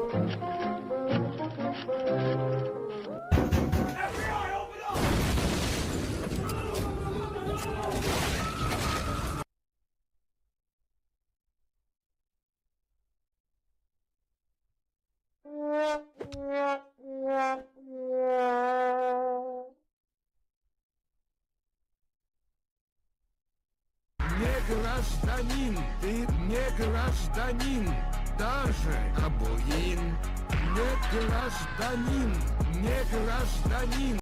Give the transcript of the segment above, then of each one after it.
Не гражданин, ты не гражданин, даже Абуин. Не гражданин, не гражданин.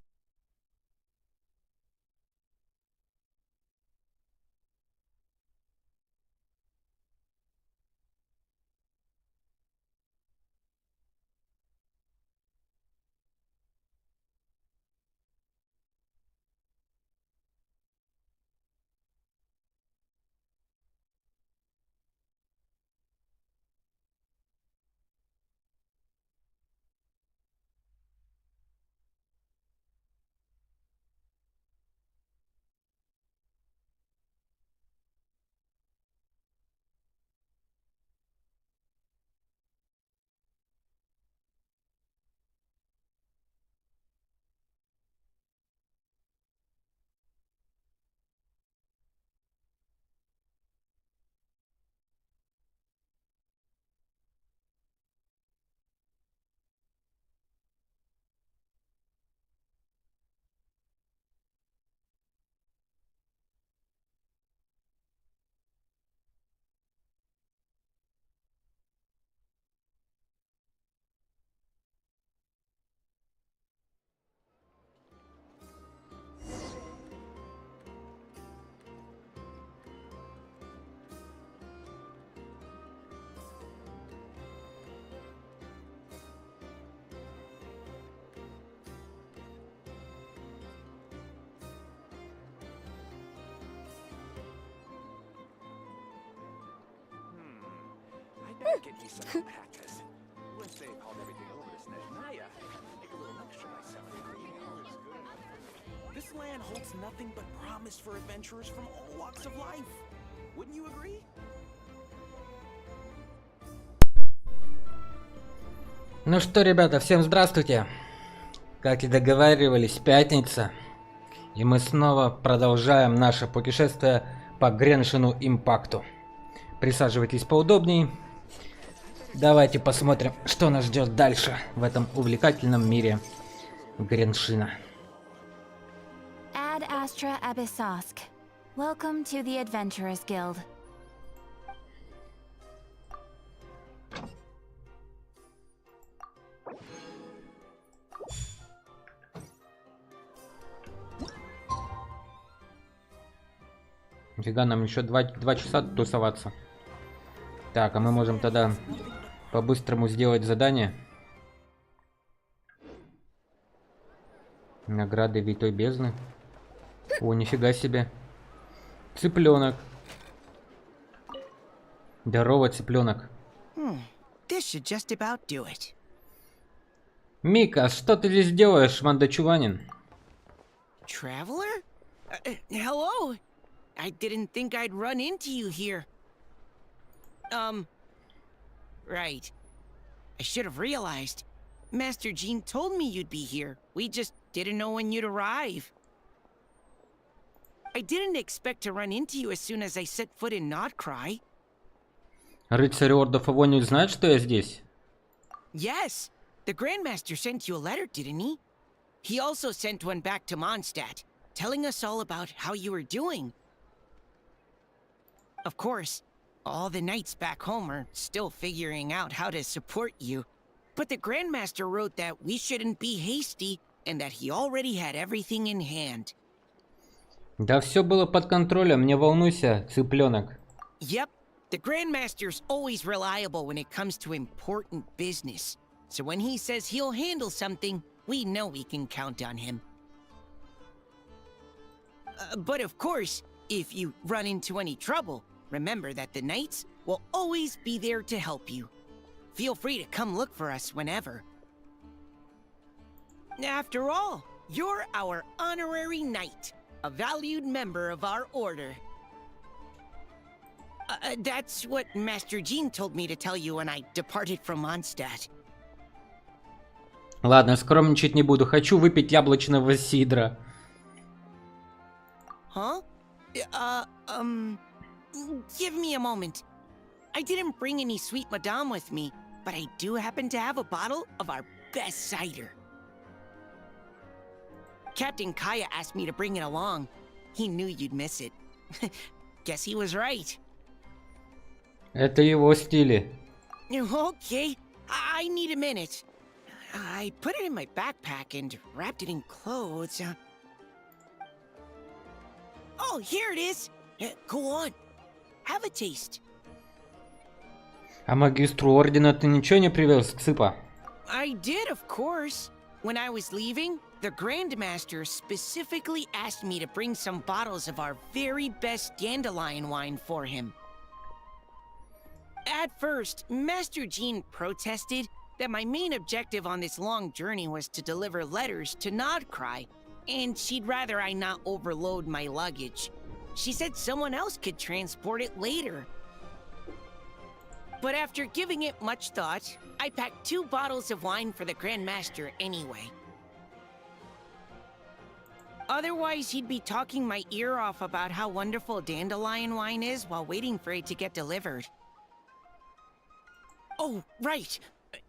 Get me some alpacas. Once they've hauled everything over to Snezhnaya, make a little extra myself. This land holds nothing but promise for adventurers from all walks of life. Wouldn't you agree? Ну что, ребята, всем здравствуйте. Как и договаривались, пятница. И мы снова продолжаем наше путешествие по Геншину Импакту. Присаживайтесь поудобней. Давайте посмотрим, что нас ждет дальше в этом увлекательном мире Геншина. Ad Astra Abyssosk. Welcome to the Adventurers Guild. Нифига, нам еще два часа тусоваться. Так, а мы можем тогда по-быстрому сделать задание. Награды Витой Бездны. О, нифига себе. Цыпленок. Здорово, цыпленок. Мика, что ты здесь делаешь, мандачуванин? Traveler? Hello? I didn't think I'd run into you here. Right. I should have realized. Master Jean told me you'd be here. We just didn't know when you'd arrive. I didn't expect to run into you as soon as I set foot in Notcry. Рыцарь Ордов Авони знает, что я здесь? Yes. The Grandmaster sent you a letter, didn't he? He also sent one back to Mondstadt, telling us all about how you were doing. Of course, all the knights back home are still figuring out how to support you. But the Grandmaster wrote that we shouldn't be hasty and that he already had everything in hand. Да все было под контролем, не волнуйся, цыпленок. Yep, the Grandmaster's always reliable when it comes to important business. So when he says he'll handle something, we know we can count on him. But of course, if you run into any trouble, remember that the knights will always be there to help you. Feel free to come look for us whenever. After all, you're our honorary knight, a valued member of our order. That's what Master Jean told me to tell you when I departed from Mondstadt. Ладно, скромничать не буду. Хочу выпить яблочного сидра. Huh? Give me a moment. I didn't bring any sweet madame with me, but I do happen to have a bottle of our best cider. Captain Kaya asked me to bring it along. He knew you'd miss it. Guess he was right. Это его стили. Okay, I need a minute. I put it in my backpack and wrapped it in clothes. Oh, here it is. Go on. Have a taste. А магистру ордена ты ничего не привез, Цыпа? I did, of course. When I was leaving, the Grandmaster specifically asked me to bring some bottles of our very best dandelion wine for him. At first, Master Jean protested that my main objective on this long journey was to deliver letters to Nodcry, and she'd rather I not overload my luggage. She said someone else could transport it later. But after giving it much thought, I packed 2 bottles of wine for the Grandmaster anyway. Otherwise, he'd be talking my ear off about how wonderful dandelion wine is while waiting for it to get delivered. Oh, right.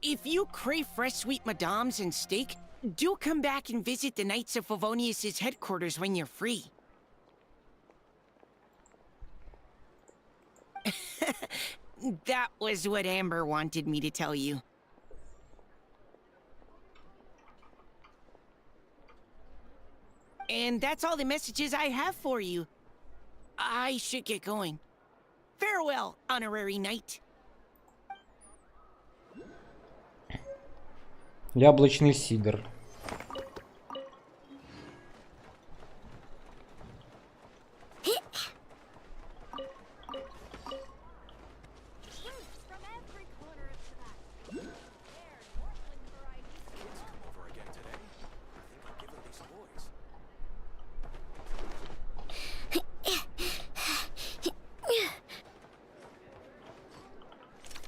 If you crave fresh sweet madames and steak, do come back and visit the Knights of Favonius' headquarters when you're free. That was what Amber wanted me to tell you. And that's all the messages I have for you. I should get going. Farewell, honorary knight. Яблочный сидр. Over again today. I think I'll give them these toys.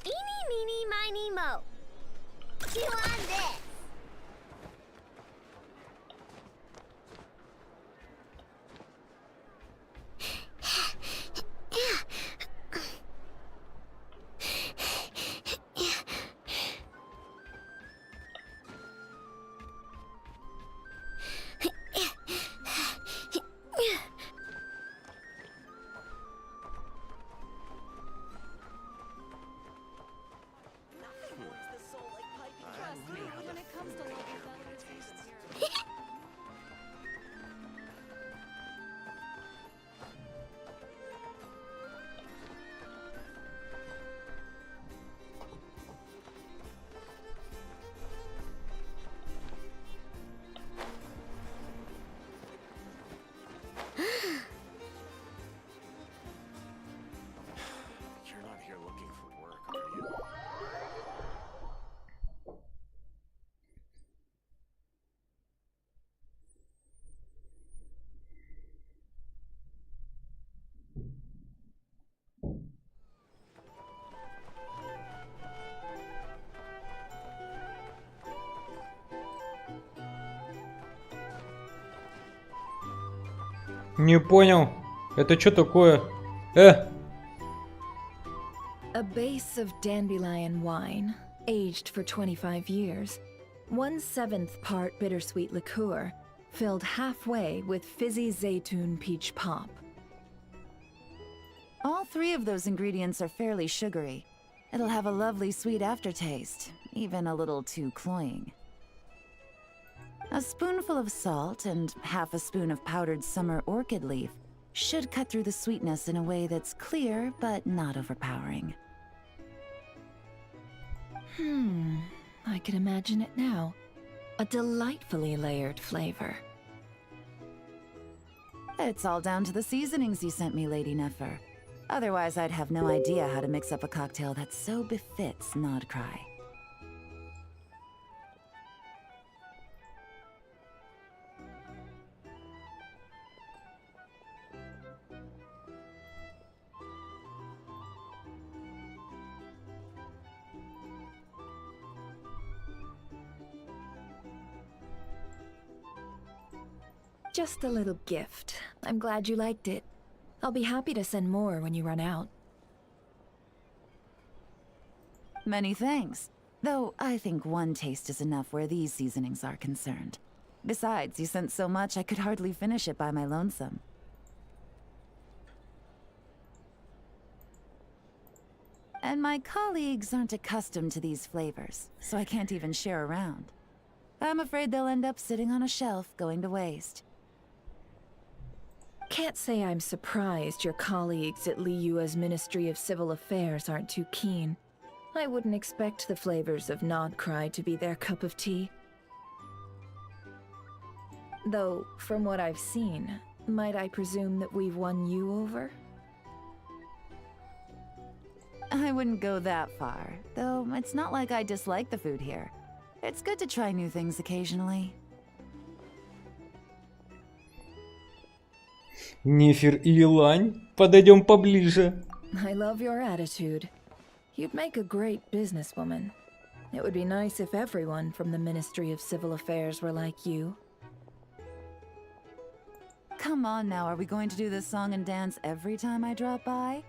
Eeny, meeny, miny, mo. Chew on this. You're not here looking for work, are you? Не понял. Это что такое? A base of dandelion wine, aged for 25 years. 1/7 part bittersweet liqueur, filled halfway with fizzy zaytun peach pop. All 3 of those ingredients are fairly sugary. It'll have a lovely sweet aftertaste, even a little too cloying. A spoonful of salt and half a spoon of powdered summer orchid leaf should cut through the sweetness in a way that's clear but not overpowering. I can imagine it now. A delightfully layered flavor. It's all down to the seasonings you sent me, Lady Nefer. Otherwise, I'd have no idea how to mix up a cocktail that so befits Nodcry. Just a little gift. I'm glad you liked it. I'll be happy to send more when you run out. Many thanks. Though I think one taste is enough where these seasonings are concerned. Besides, you sent so much I could hardly finish it by my lonesome. And my colleagues aren't accustomed to these flavors, so I can't even share around. I'm afraid they'll end up sitting on a shelf, going to waste. Can't say I'm surprised your colleagues at Liyue's Ministry of Civil Affairs aren't too keen. I wouldn't expect the flavors of Nodcry to be their cup of tea. Though, from what I've seen, might I presume that we've won you over? I wouldn't go that far, though it's not like I dislike the food here. It's good to try new things occasionally. Нифер и Елань, подойдем поближе. I love your attitude. You'd make a great businesswoman. It would be nice if everyone from the Ministry of Civil Affairs were like you. Come on now, are we going to do this song and dance every time I drop by?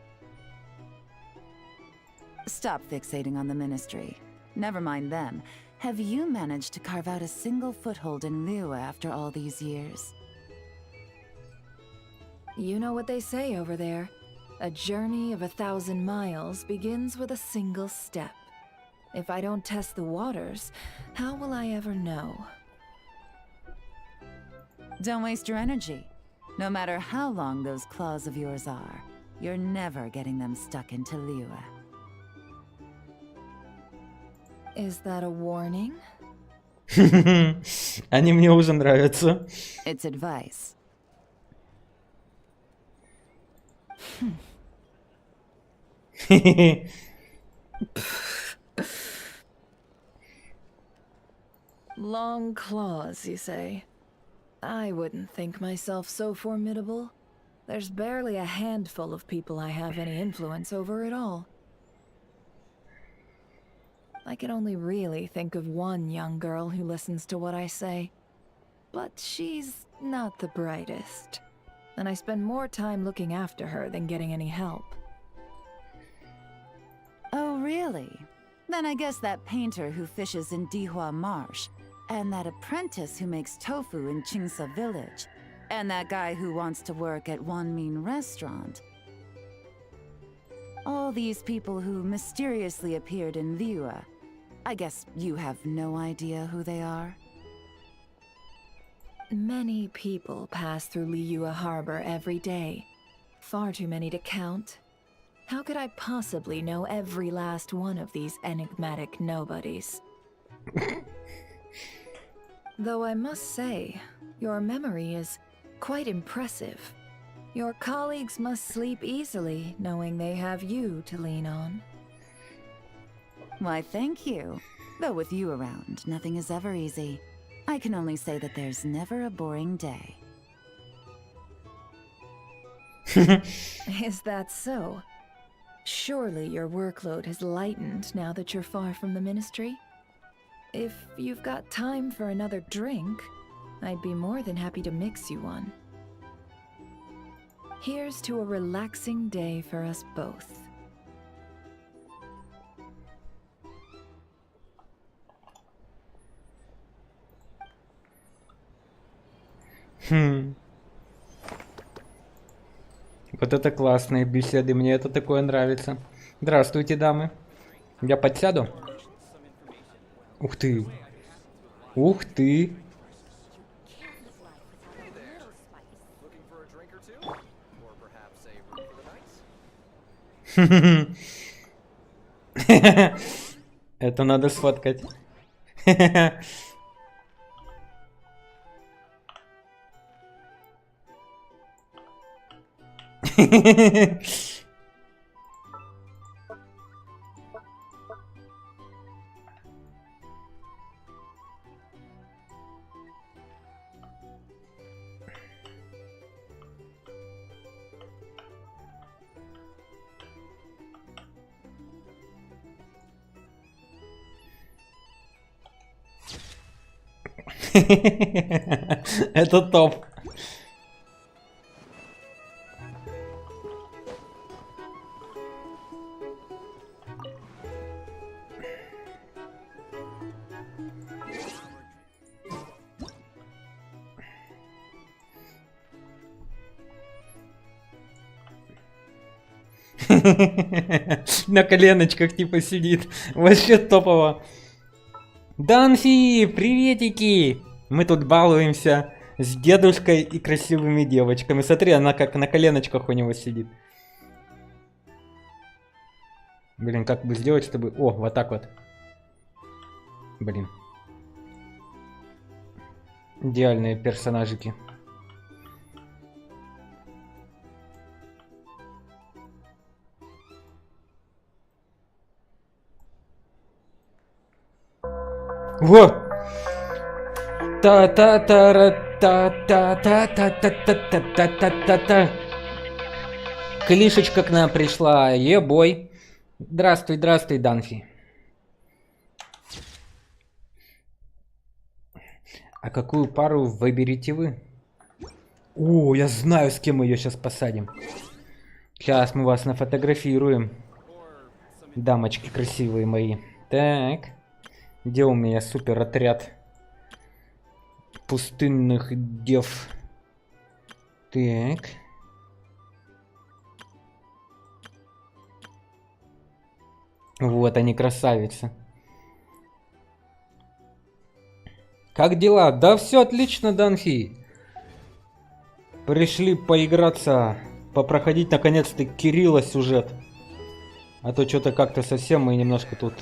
Stop fixating on the Ministry. Never mind them. Have you managed to carve out a single foothold in Liyue after all these years? You know what they say over there. A journey of 1,000 miles begins with a single step. If I don't test the waters, how will I ever know? Don't waste your energy. No matter how long those claws of yours are, you're never getting them stuck into Liyue. Is that a warning? Они мне уже нравятся. It's advice. Long claws, you say? I wouldn't think myself so formidable. There's barely a handful of people I have any influence over at all. I can only really think of one young girl who listens to what I say. But she's not the brightest. And I spend more time looking after her than getting any help. Oh, really? Then I guess that painter who fishes in Dihua Marsh, and that apprentice who makes tofu in Qingsa Village, and that guy who wants to work at Wanmin Restaurant. All these people who mysteriously appeared in Liyue. I guess you have no idea who they are? Many people pass through Liyue Harbor every day. Far too many to count. How could I possibly know every last one of these enigmatic nobodies? Though I must say, your memory is quite impressive. Your colleagues must sleep easily, knowing they have you to lean on. Why, thank you. Though with you around, nothing is ever easy. I can only say that there's never a boring day. Is that so? Surely your workload has lightened now that you're far from the Ministry? If you've got time for another drink, I'd be more than happy to mix you one. Here's to a relaxing day for us both. Вот это классные беседы, мне это такое нравится. Здравствуйте, дамы. Я подсяду? Ух ты. Ух ты. Это надо сфоткать. Это топ. На коленочках типа сидит. Вообще топово. Данфи, приветики! Мы тут балуемся с дедушкой и красивыми девочками. Смотри, она как на коленочках у него сидит. Блин, как бы сделать, чтобы... О, вот так вот. Блин. Идеальные персонажики. Во! Та-та-та-ра-та-та-та-та-та-та-та-та-та. Клишечка к нам пришла. Е-бой. Здравствуй, здравствуй, Данфи. А какую пару выберете вы? О, я знаю, с кем мы ее сейчас посадим. Сейчас мы вас нафотографируем. Дамочки красивые мои. Так. Где у меня супер отряд пустынных дев? Так. Вот они, красавицы. Как дела? Да все отлично, Данфи. Пришли поиграться, попроходить наконец-то Кирилла сюжет. А то что-то как-то совсем мы немножко тут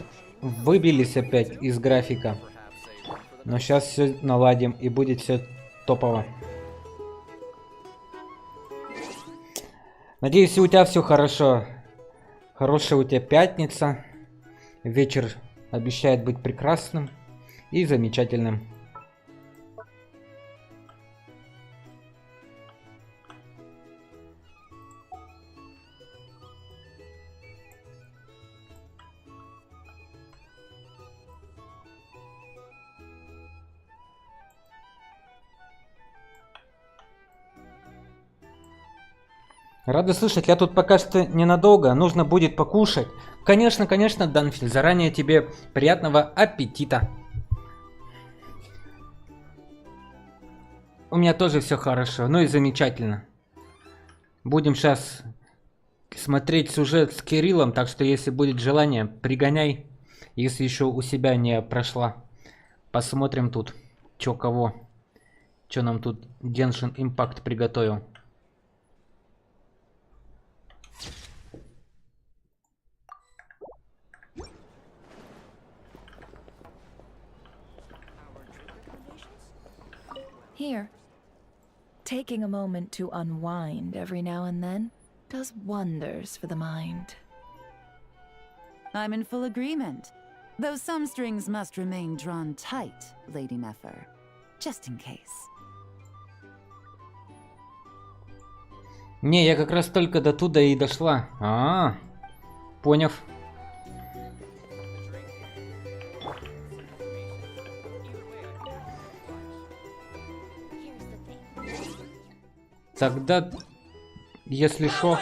выбились опять из графика. Но сейчас все наладим и будет все топово. Надеюсь, и у тебя все хорошо. Хорошая у тебя пятница. Вечер обещает быть прекрасным и замечательным. Рада слышать, я тут пока что ненадолго, нужно будет покушать. Конечно, конечно, Данфиль, заранее тебе приятного аппетита. У меня тоже все хорошо, ну и замечательно. Будем сейчас смотреть сюжет с Кириллом, так что если будет желание, пригоняй, если еще у себя не прошла. Посмотрим тут, чё кого, чё нам тут Genshin Impact приготовил. Here. Taking a moment to unwind every now and then does wonders for the mind. I'm in full agreement. Though some strings must remain drawn tight, Lady Nefer. Just in case. Не, я как раз только до туда и дошла. Поняв. Тогда, если шо...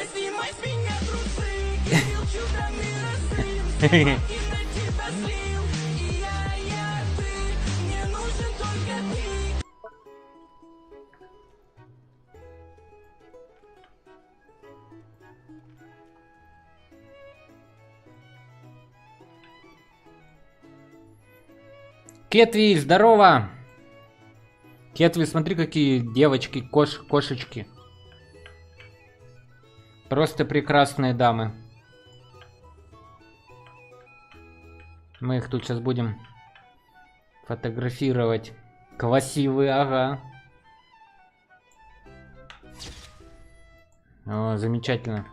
Кетви, здорово! Кетви, смотри, какие девочки, кошечки. Просто прекрасные дамы. Мы их тут сейчас будем фотографировать. Красивые, ага. О, замечательно.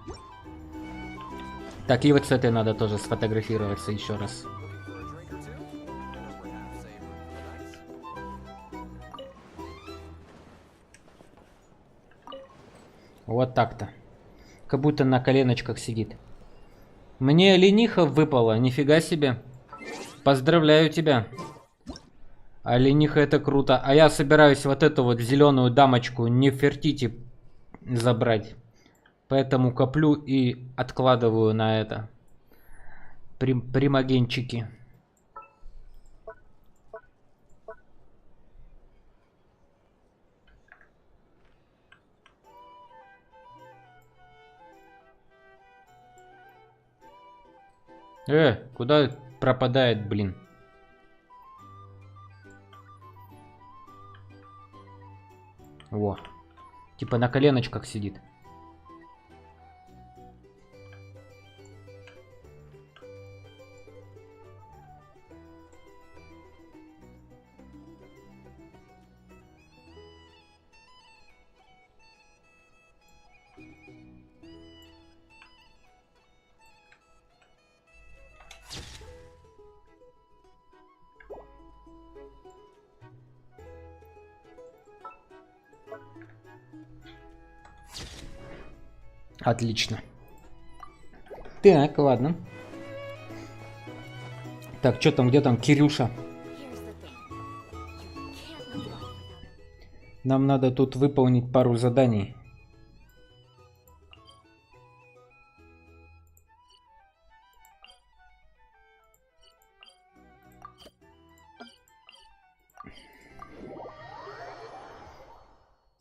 Так, и вот с этой надо тоже сфотографироваться еще раз. Вот так-то. Как будто на коленочках сидит. Мне лениха выпала, нифига себе. Поздравляю тебя. А лениха это круто. А я собираюсь вот эту вот зеленую дамочку Нефертити забрать. Поэтому коплю и откладываю на это. Примагенчики. Куда пропадает, блин? Во. Типа на коленочках сидит. Отлично. Так, ладно. Так, что там, где там Кирюша? Нам надо тут выполнить пару заданий.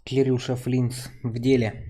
Кирюша Флинс в деле.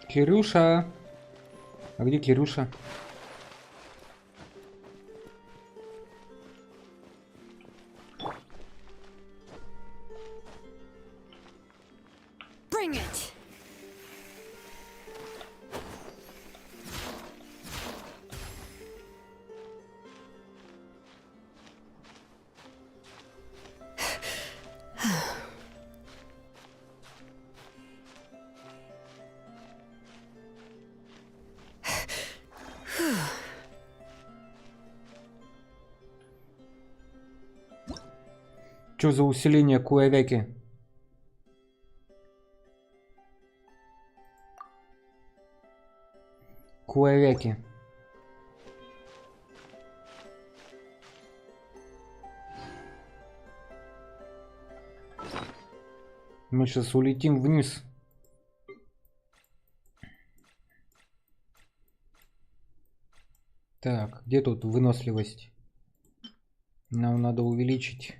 Кирюша. А где Кирюша? Bring it! Что за усиление куявяки? Куявяки. Мы сейчас улетим вниз. Так, где тут выносливость? Нам надо увеличить.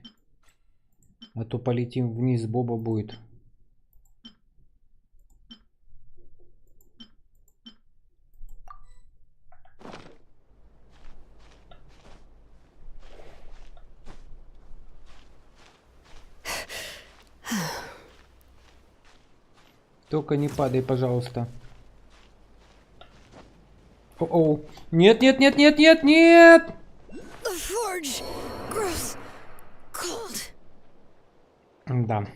А то полетим вниз, Боба будет. Только не падай, пожалуйста. О-оу. Нет, нет, нет, нет, нет, нет! The forge grows cold. Да.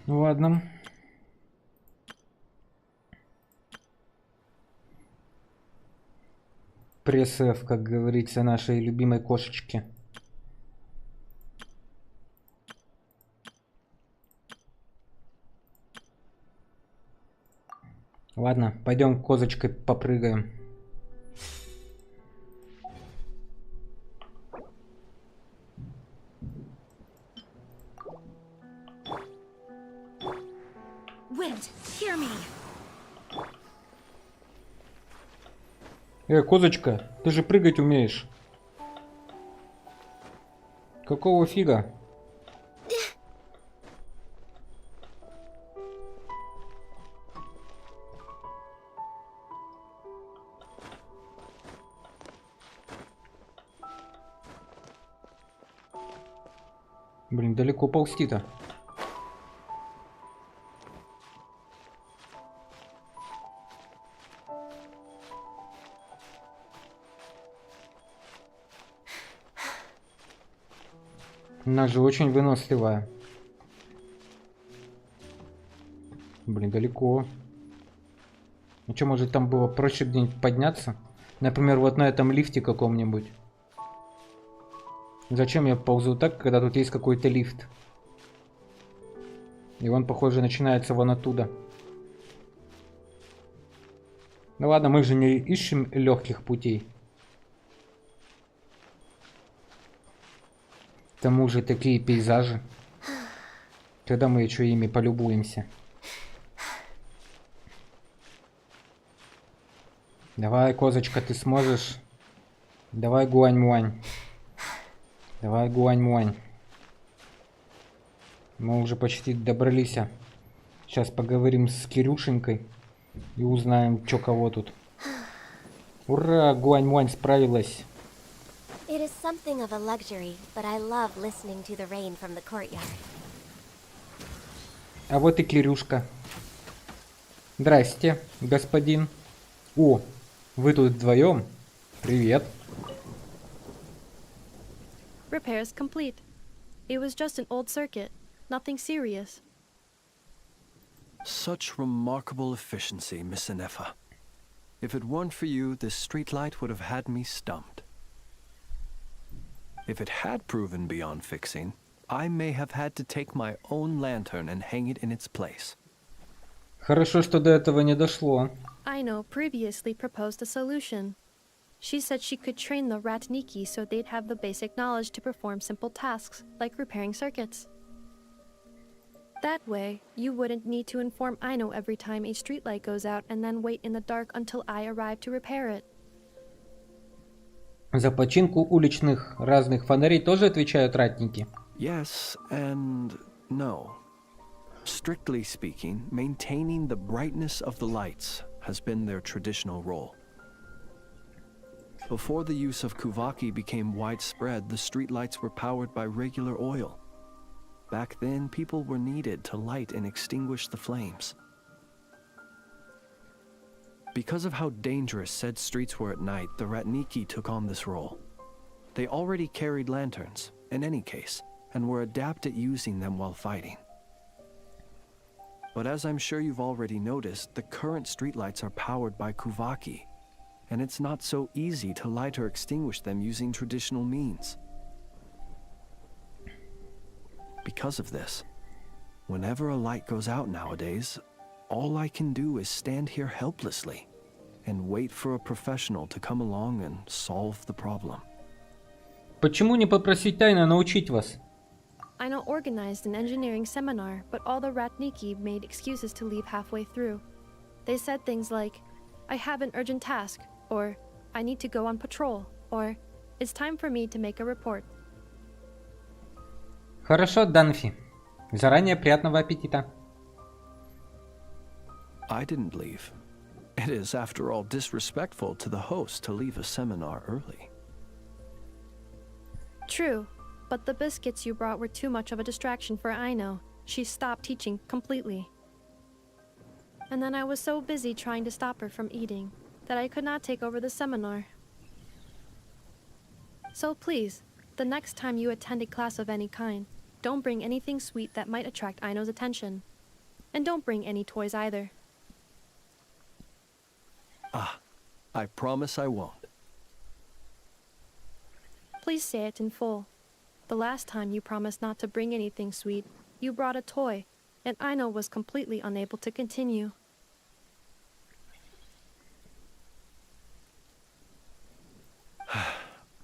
Ладно. Пресс-F, как говорится, нашей любимой кошечки. Ладно, пойдем козочкой попрыгаем. Wind, hear me. Козочка, ты же прыгать умеешь. Какого фига? Блин, далеко ползти-то. Она же очень выносливая. Блин, далеко. Ну что, может там было проще где-нибудь подняться? Например, вот на этом лифте каком-нибудь. Зачем я ползу так, когда тут есть какой-то лифт? И он, похоже, начинается вон оттуда. Ну ладно, мы же не ищем легких путей. К тому же такие пейзажи. Когда мы еще ими полюбуемся. Давай, козочка, ты сможешь. Давай, гуань-муань. Давай, гуань-муань. Мы уже почти добрались. Сейчас поговорим с Кирюшенькой и узнаем, что кого тут. Ура, гуань-муань справилась. It is something of a luxury, but I love listening to the rain from the courtyard. А вот и Кирюшка. Здрасте, господин. О, вы тут вдвоем? Привет. Repairs complete. It was just an old circuit. Nothing serious. Such remarkable efficiency, Miss Inefa. If it weren't for you, this streetlight would have had me stumped. If it had proven beyond fixing, I may have had to take my own lantern and hang it in its place. Хорошо, что до этого не дошло. Aino previously proposed a solution. She said she could train the Ratniki so they'd have the basic knowledge to perform simple tasks, like repairing circuits. That way, you wouldn't need to inform Aino every time a streetlight goes out and then wait in the dark until I arrive to repair it. За починку уличных разных фонарей тоже отвечают ратники? Yes and no. Strictly speaking, maintaining the brightness of the lights has been their traditional role. Before the use of Kuvaki became widespread, the streetlights were powered by regular oil. Back then, people were needed to light and extinguish the flames. Because of how dangerous said streets were at night, the Ratniki took on this role. They already carried lanterns, in any case, and were adept at using them while fighting. But as I'm sure you've already noticed, the current streetlights are powered by Kuvaki, and it's not so easy to light or extinguish them using traditional means. Because of this, whenever a light goes out nowadays, all I can do is stand here helplessly and wait for a professional to come along and solve the problem. Почему не попросить Тайна научить вас? Aino organized an engineering seminar, but all the Ratniki made excuses to leave halfway through. They said things like, I have an urgent task, or I need to go on patrol, or it's time for me to make a report. Хорошо, Данфи. Заранее приятного аппетита. I didn't leave. It is, after all, disrespectful to the host to leave a seminar early. True, but the biscuits you brought were too much of a distraction for Aino. She stopped teaching completely. And then I was so busy trying to stop her from eating that I could not take over the seminar. So please, the next time you attend a class of any kind, don't bring anything sweet that might attract Aino's attention. And don't bring any toys either. I promise I won't. Please say it in full. The last time you promised not to bring anything sweet, you brought a toy, and Aino was completely unable to continue.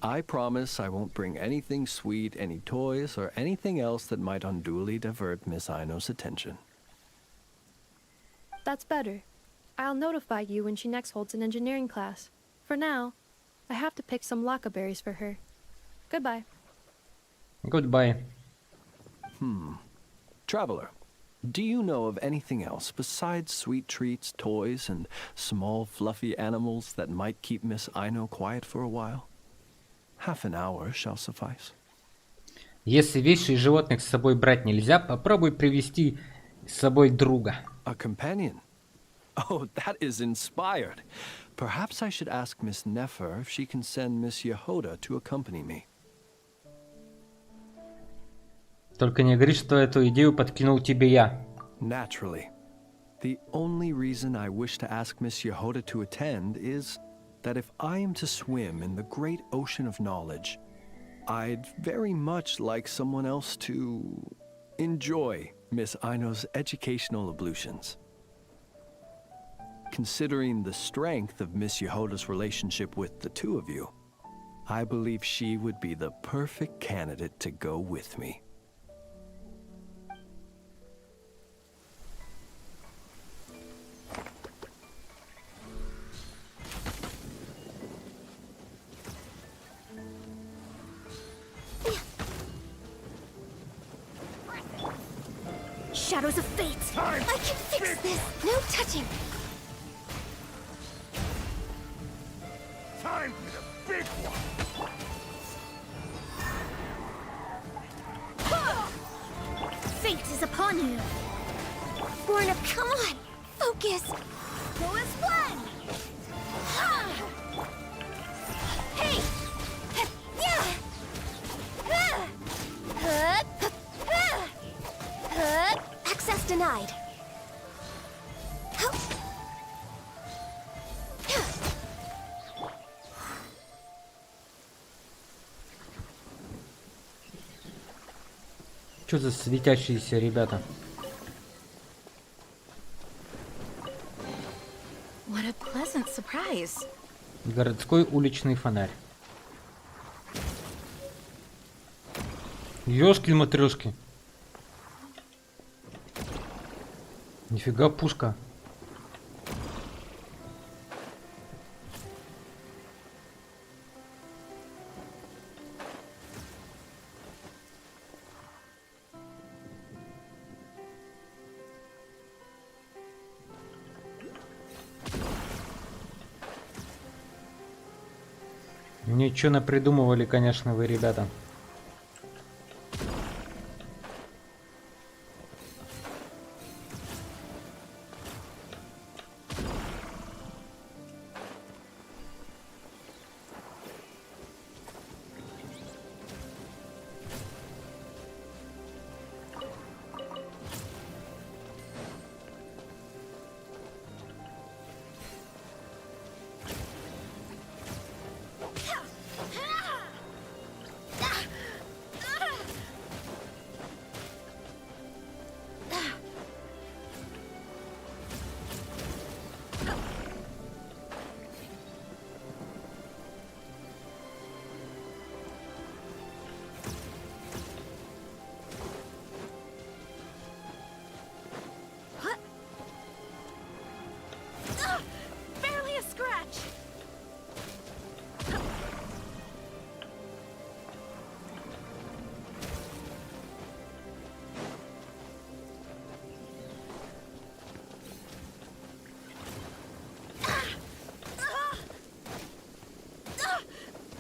I promise I won't bring anything sweet, any toys, or anything else that might unduly divert Miss Aino's attention. That's better. I'll notify you when she next holds an engineering class. For now, I have to pick some laka berries for her. Goodbye. Goodbye. Traveler, do you know of anything else besides sweet treats, toys, and small fluffy animals that might keep Miss Aino quiet for a while? Half an hour shall suffice. Если вещи и животных с собой брать нельзя, попробуй привести с собой друга. A companion? Oh, that is inspired. Perhaps I should ask Miss Nefer if she can send Miss Yehoda to accompany me. Только не говори, что эту идею подкинул тебе я. Naturally. The only reason I wish to ask Miss Yehoda to attend is that if I am to swim in the great ocean of knowledge, I'd very much like someone else to enjoy Miss Aino's educational ablutions. Considering the strength of Miss Yehoda's relationship with the two of you, I believe she would be the perfect candidate to go with me. Shadows of fate! I can fix this! No touching! Time for the big one! Fate is upon you! Born of, come on! Focus! Go as one! Hey! Yeah! Access denied. Что за светящиеся ребята? What a pleasant surprise. Городской уличный фонарь. Ёшки-матрёшки. Нифига пушка. Ничего напридумывали, конечно, вы, ребята. Barely a scratch!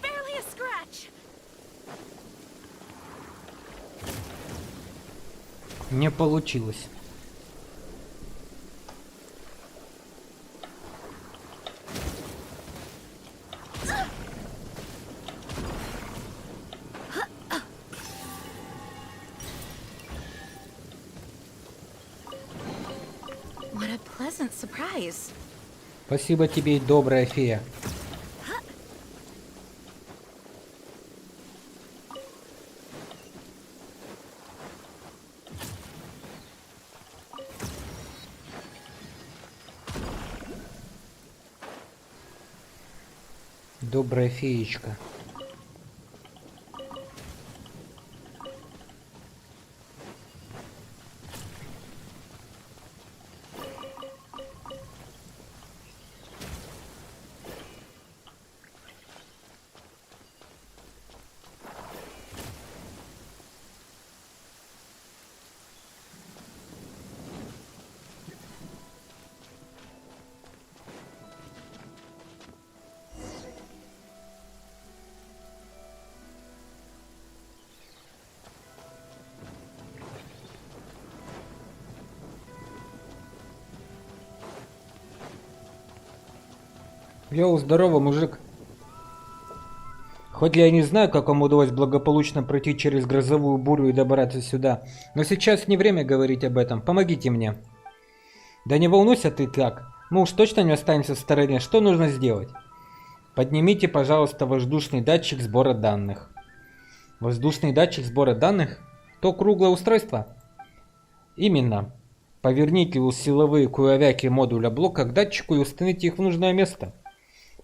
Barely a scratch! Не получилось. What a pleasant surprise. Спасибо тебе, добрая фея. Добрая феечка. Йоу, здорово, мужик. Хоть я и не знаю, как вам удалось благополучно пройти через грозовую бурю и добраться сюда, но сейчас не время говорить об этом. Помогите мне. Да не волнуйся ты так. Мы уж точно не останемся в стороне. Что нужно сделать? Поднимите, пожалуйста, воздушный датчик сбора данных. Воздушный датчик сбора данных? То круглое устройство? Именно. Поверните силовые куровяки модуля блока к датчику и установите их в нужное место.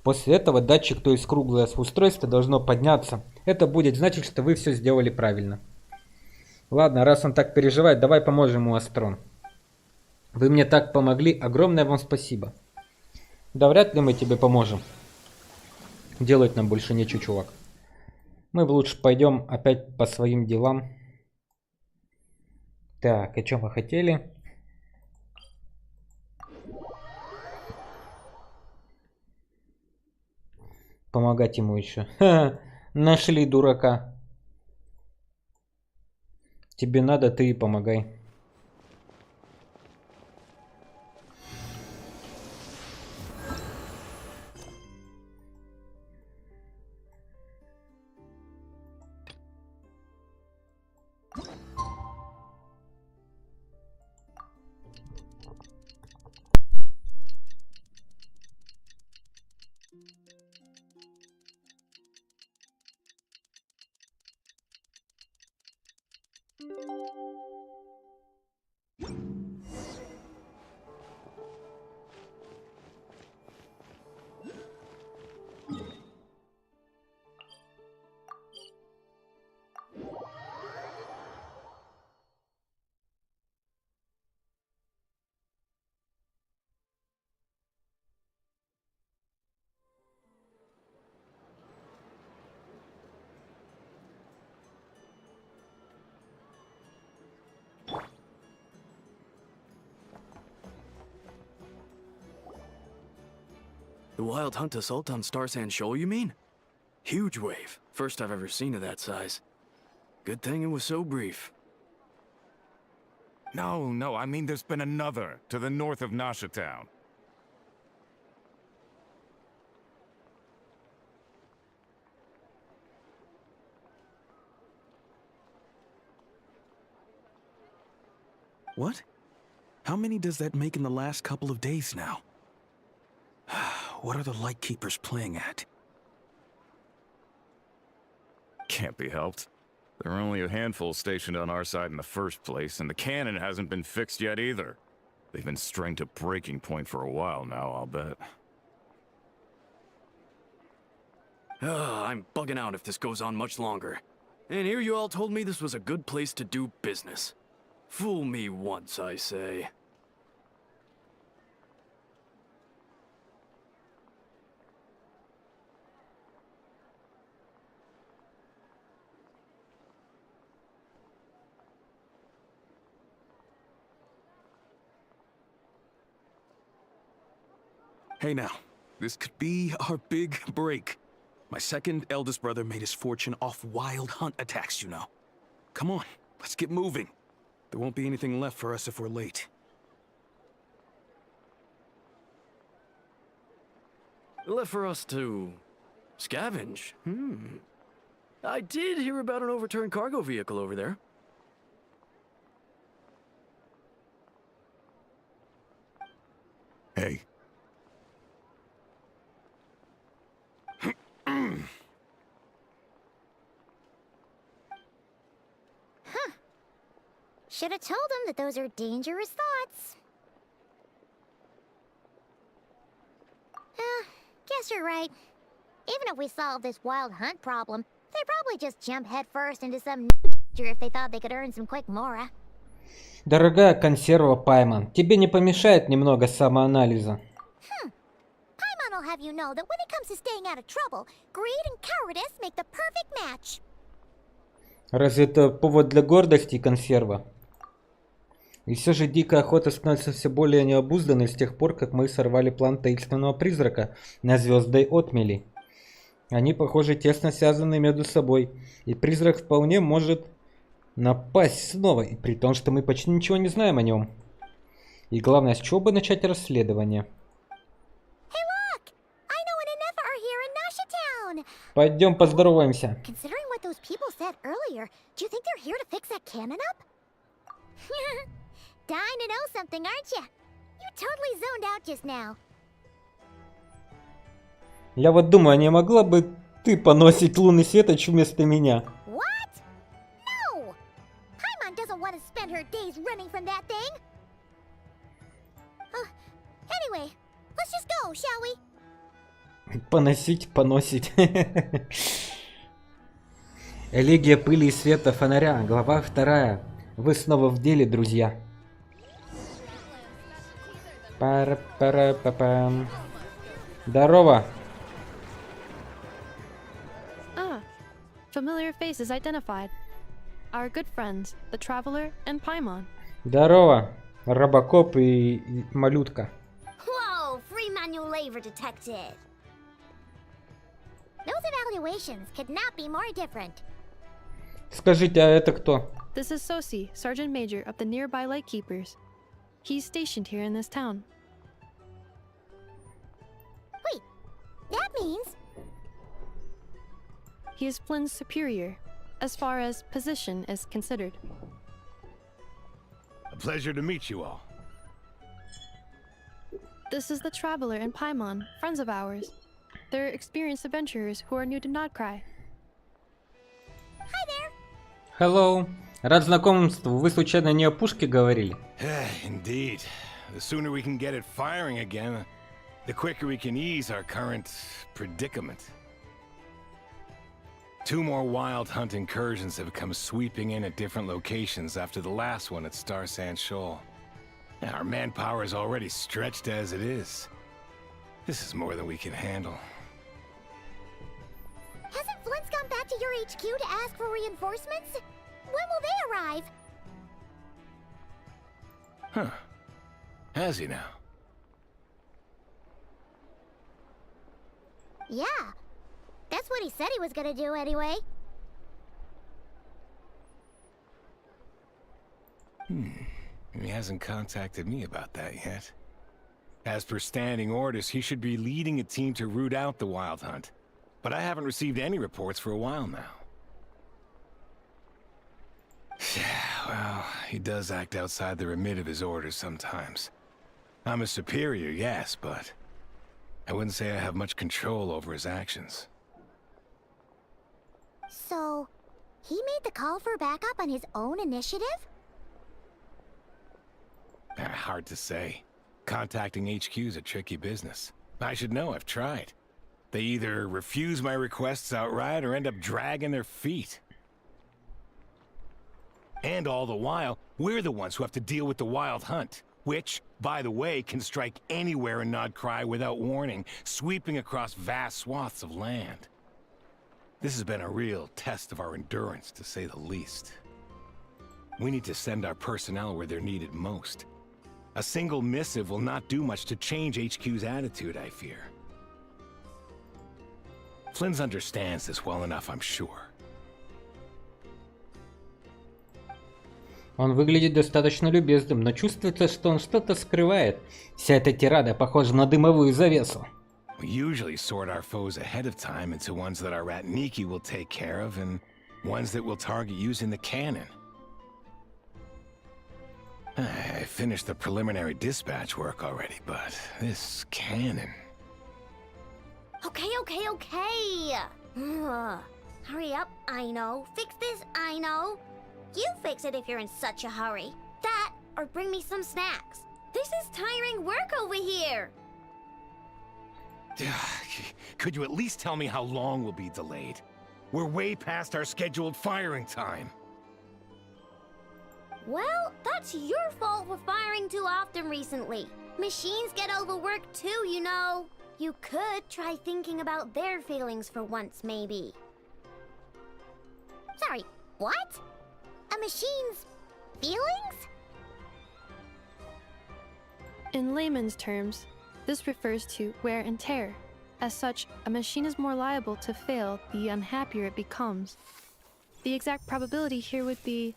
После этого датчик, то есть круглое устройство, должно подняться. Это будет значить, что вы все сделали правильно. Ладно, раз он так переживает, давай поможем ему, Астрон. Вы мне так помогли, огромное вам спасибо. Да вряд ли мы тебе поможем. Делать нам больше нечего, чувак. Мы лучше пойдем опять по своим делам. Так, о чем вы хотели? Помогать ему еще. Ха, нашли дурака. Тебе надо, ты и помогай. The wild hunt assault on Star Sand Shoal, you mean? Huge wave. First I've ever seen of that size. Good thing it was so brief. No, I mean there's been another to the north of Nasha Town. What? How many does that make in the last couple of days now? What are the Lightkeepers playing at? Can't be helped. There are only a handful stationed on our side in the first place, and the cannon hasn't been fixed yet either. They've been strained to breaking point for a while now, I'll bet. I'm bugging out if this goes on much longer. And here you all told me this was a good place to do business. Fool me once, I say. Hey now, this could be our big break. My second eldest brother made his fortune off wild hunt attacks, you know. Come on, let's get moving. There won't be anything left for us if we're late. Left for us to scavenge? I did hear about an overturned cargo vehicle over there. Hey. Should have told him that those are dangerous thoughts. Guess you're right. Even if we solve this wild hunt problem, they'd probably just jump headfirst into some danger if they thought they could earn some quick mora. Дорогая консерва Пайман, тебе не помешает немного самоанализа? Paimon will have you know that when it comes to staying out of trouble, greed and cowardice make the perfect match. Разве это повод для гордости, консерва? И все же дикая охота становится все более необузданной с тех пор, как мы сорвали план таинственного призрака на звездной отмели. Они, похоже, тесно связаны между собой, и призрак вполне может напасть снова, и при том, что мы почти ничего не знаем о нем. И главное, с чего бы начать расследование? Hey look! I know an Inefa are here in Nasha Town! Пойдем поздороваемся. Considering what those people said earlier, do you think they're here to fix that cannon up? Dying to know something, aren't you? You totally zoned out just now. Я вот думаю, не могла бы ты поносить лунный светоч вместо меня? What? No! Paimon doesn't want to spend her days running from that thing. Anyway, let's just go, shall we? Поносить. Элегия пыли и света фонаря. Глава 2. Вы снова в деле, друзья. Пара-пара-па-пам. Здорово. Familiar faces identified. Our good friends, the Traveler and Paimon. Здорово. Робокоп и малютка. Whoa, free manual labor detected. Those evaluations could not be more different. Скажите, а это кто? This is Sosi, Sergeant Major of the nearby Lightkeepers. He's stationed here in this town. Wait, that means... He is Flynn's superior, as far as position is considered. A pleasure to meet you all. This is the Traveler and Paimon, friends of ours. They're experienced adventurers who are new to Nodcry. Hi there. Hello. Рад знакомству. Вы случайно не о пушке говорили? Indeed. The sooner we can get it firing again, the quicker we can ease our current predicament. 2 more wild hunt incursions have come sweeping in at different locations after the last one at Star Sand Shoal. Our manpower is already stretched as it is. This is more than we can handle. Hasn't Flint's gone back to your HQ to ask for reinforcements? When will they arrive? Huh. Has he now? Yeah. That's what he said he was gonna do anyway. He hasn't contacted me about that yet. As per standing orders, he should be leading a team to root out the wild hunt. But I haven't received any reports for a while now. Well, he does act outside the remit of his orders sometimes. I'm his superior, yes, but I wouldn't say I have much control over his actions. So, he made the call for backup on his own initiative? Hard to say. Contacting HQ's a tricky business. I should know, I've tried. They either refuse my requests outright or end up dragging their feet. And all the while, we're the ones who have to deal with the wild hunt, which, by the way, can strike anywhere in Nodcry without warning, sweeping across vast swaths of land. This has been a real test of our endurance, to say the least. We need to send our personnel where they're needed most. A single missive will not do much to change HQ's attitude, I fear. Flynn understands this well enough, I'm sure. Он выглядит достаточно любезным, но чувствуется, что он что-то скрывает. Вся эта тирада похожа на дымовую завесу. We usually sort our foes ahead of time into ones that our Ratniki will take care of and ones that we'll target using the cannon. I finished the preliminary dispatch work already, but this cannon... Okay. Hurry up, I know. Fix this, I know. You fix it if you're in such a hurry. That, or bring me some snacks. This is tiring work over here. Could you at least tell me how long we'll be delayed? We're way past our scheduled firing time. Well, that's your fault for firing too often recently. Machines get overworked too, you know. You could try thinking about their feelings for once, maybe. Sorry, what? A machine's feelings? In layman's terms, this refers to wear and tear. As such, a machine is more liable to fail the unhappier it becomes. The exact probability here would be...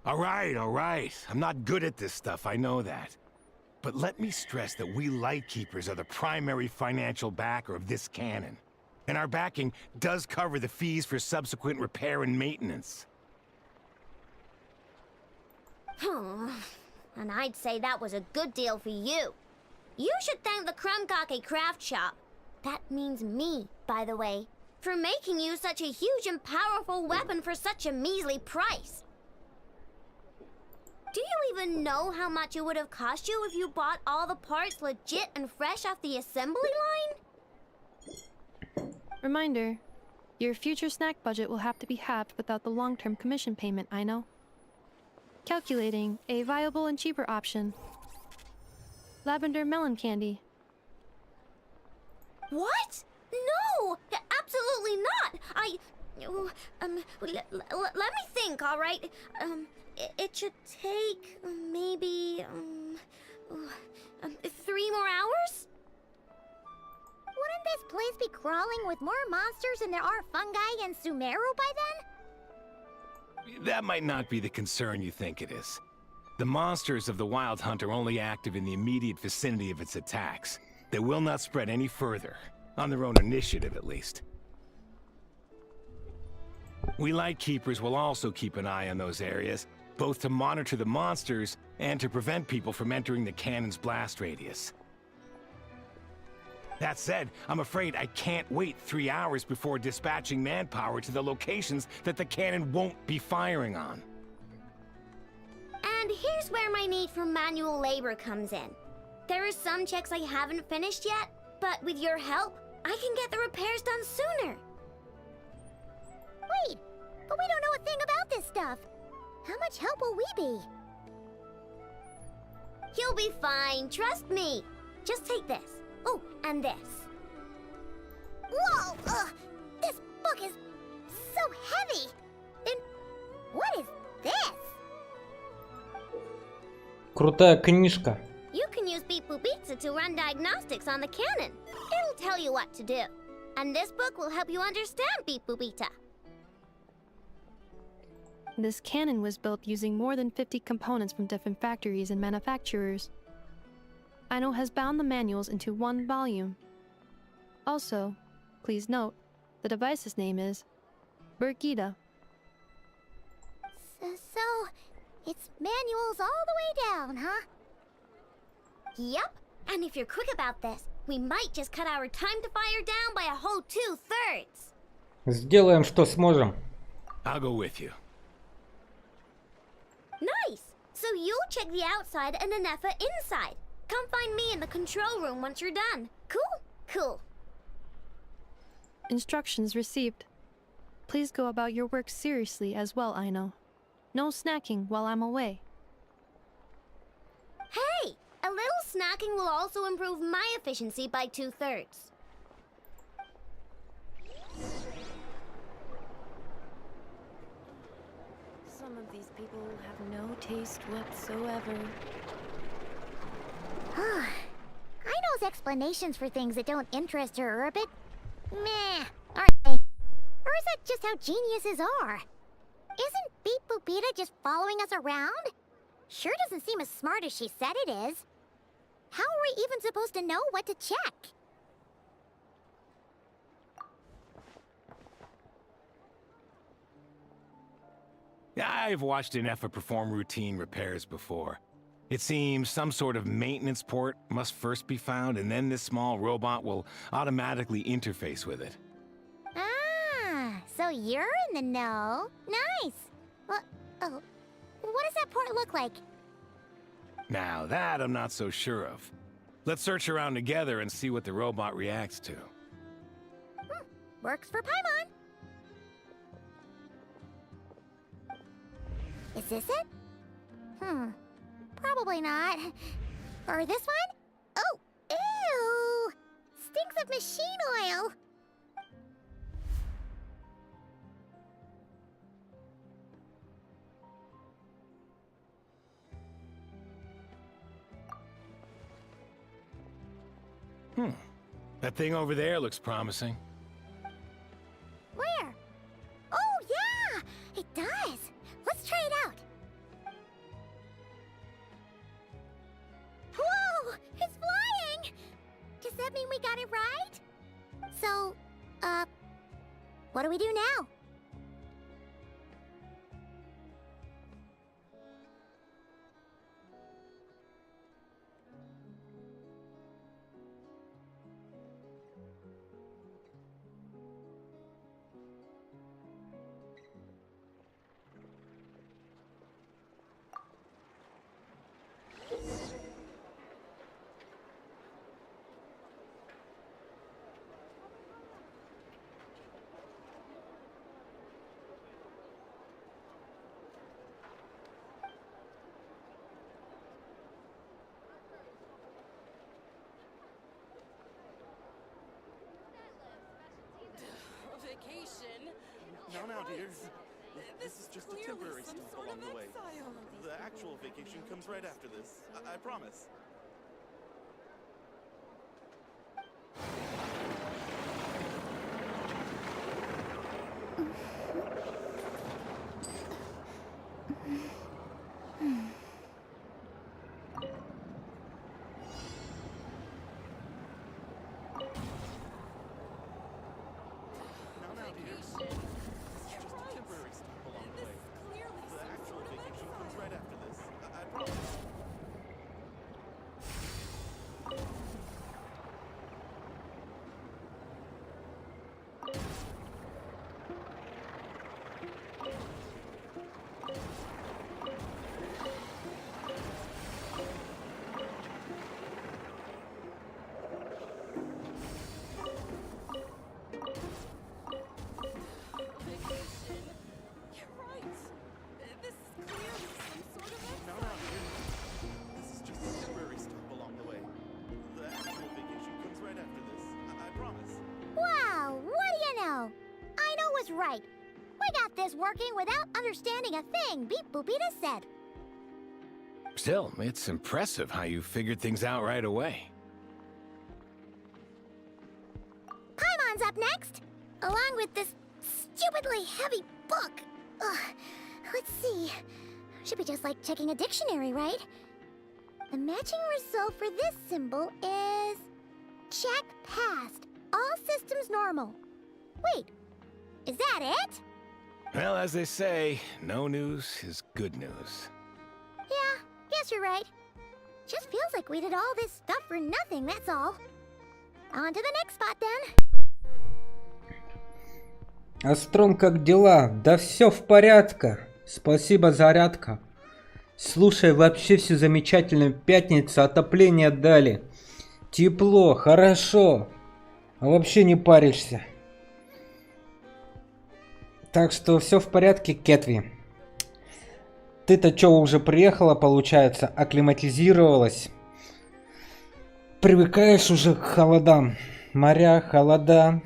All right. I'm not good at this stuff, I know that. But let me stress that we Lightkeepers are the primary financial backer of this cannon. And our backing does cover the fees for subsequent repair and maintenance. And I'd say that was a good deal for you. You should thank the Krumkake craft shop. That means me, by the way, for making you such a huge and powerful weapon for such a measly price. Do you even know how much it would have cost you if you bought all the parts legit and fresh off the assembly line? Reminder, your future snack budget will have to be halved without the long-term commission payment, I know. Calculating a viable and cheaper option. Lavender melon candy. What? No! Absolutely not! Let me think, all right? It should take maybe 3 more hours? Wouldn't this place be crawling with more monsters than there are fungi in Sumeru by then? That might not be the concern you think it is. The monsters of the Wild Hunt are only active in the immediate vicinity of its attacks. They will not spread any further, on their own initiative at least. We Lightkeepers will also keep an eye on those areas, both to monitor the monsters and to prevent people from entering the cannon's blast radius. That said, I'm afraid I can't wait 3 hours before dispatching manpower to the locations that the cannon won't be firing on. And here's where my need for manual labor comes in. There are some checks I haven't finished yet, but with your help, I can get the repairs done sooner. Wait, but we don't know a thing about this stuff. How much help will we be? You'll be fine, trust me. Just take this. Oh, and this. Whoa! This book is so heavy! Then what is this? Крутая книжка. You can use Beep Boop Pizza to run diagnostics on the cannon. It'll tell you what to do. And this book will help you understand Beep Boop Pizza. This cannon was built using more than 50 components from different factories and manufacturers. Aino has bound the manuals into one volume. Also, please note, the device's name is Birgitta. So, it's manuals all the way down, huh? Yep, and if you're quick about this, we might just cut our time to fire down by a whole 2/3. Сделаем, что сможем. I'll go with you. Nice! So you'll check the outside and Anefa inside. Come find me in the control room once you're done. Cool? Cool. Instructions received. Please go about your work seriously as well, Aino. No snacking while I'm away. Hey! A little snacking will also improve my efficiency by 2/3. Some of these people have no taste whatsoever. Aino's explanations for things that don't interest her are a bit meh, aren't they? Or is that just how geniuses are? Isn't Beep Boopita just following us around? Sure doesn't seem as smart as she said it is. How are we even supposed to know what to check? I've watched Anefa perform routine repairs before. It seems some sort of maintenance port must first be found, and then this small robot will automatically interface with it. Ah, so you're in the know. Nice. What does that port look like? Now that I'm not so sure of. Let's search around together and see what the robot reacts to. Works for Paimon. Is this it? Probably not. Or this one? Oh, ew! Stinks of machine oil. That thing over there looks promising. Where? Oh, yeah! It does! Let's try it out! Whoa! what do we do now? Now, dear. This is just a temporary stop along the way. The actual vacation comes right after this. I promise. Right. We got this working without understanding a thing Beep Boopita said. Still, it's impressive how you figured things out right away. Paimon's up next, along with this stupidly heavy book. Ugh. Let's see. Should be just like checking a dictionary, right? The matching result for this symbol is... check passed. All systems normal. Wait. Is that it? Well, as they say, no news is good news. Yeah, guess you're right. Just feels like we did all this stuff for nothing, that's all. On to the next spot, then. Астрон, как дела? Да все в порядке. Спасибо, зарядка. Слушай, вообще все замечательно. Пятница, отопление дали. Тепло, хорошо. Вообще не паришься. Так что все в порядке, Кетви. Ты-то что, уже приехала, получается, акклиматизировалась? Привыкаешь уже к холодам. Моря, холода.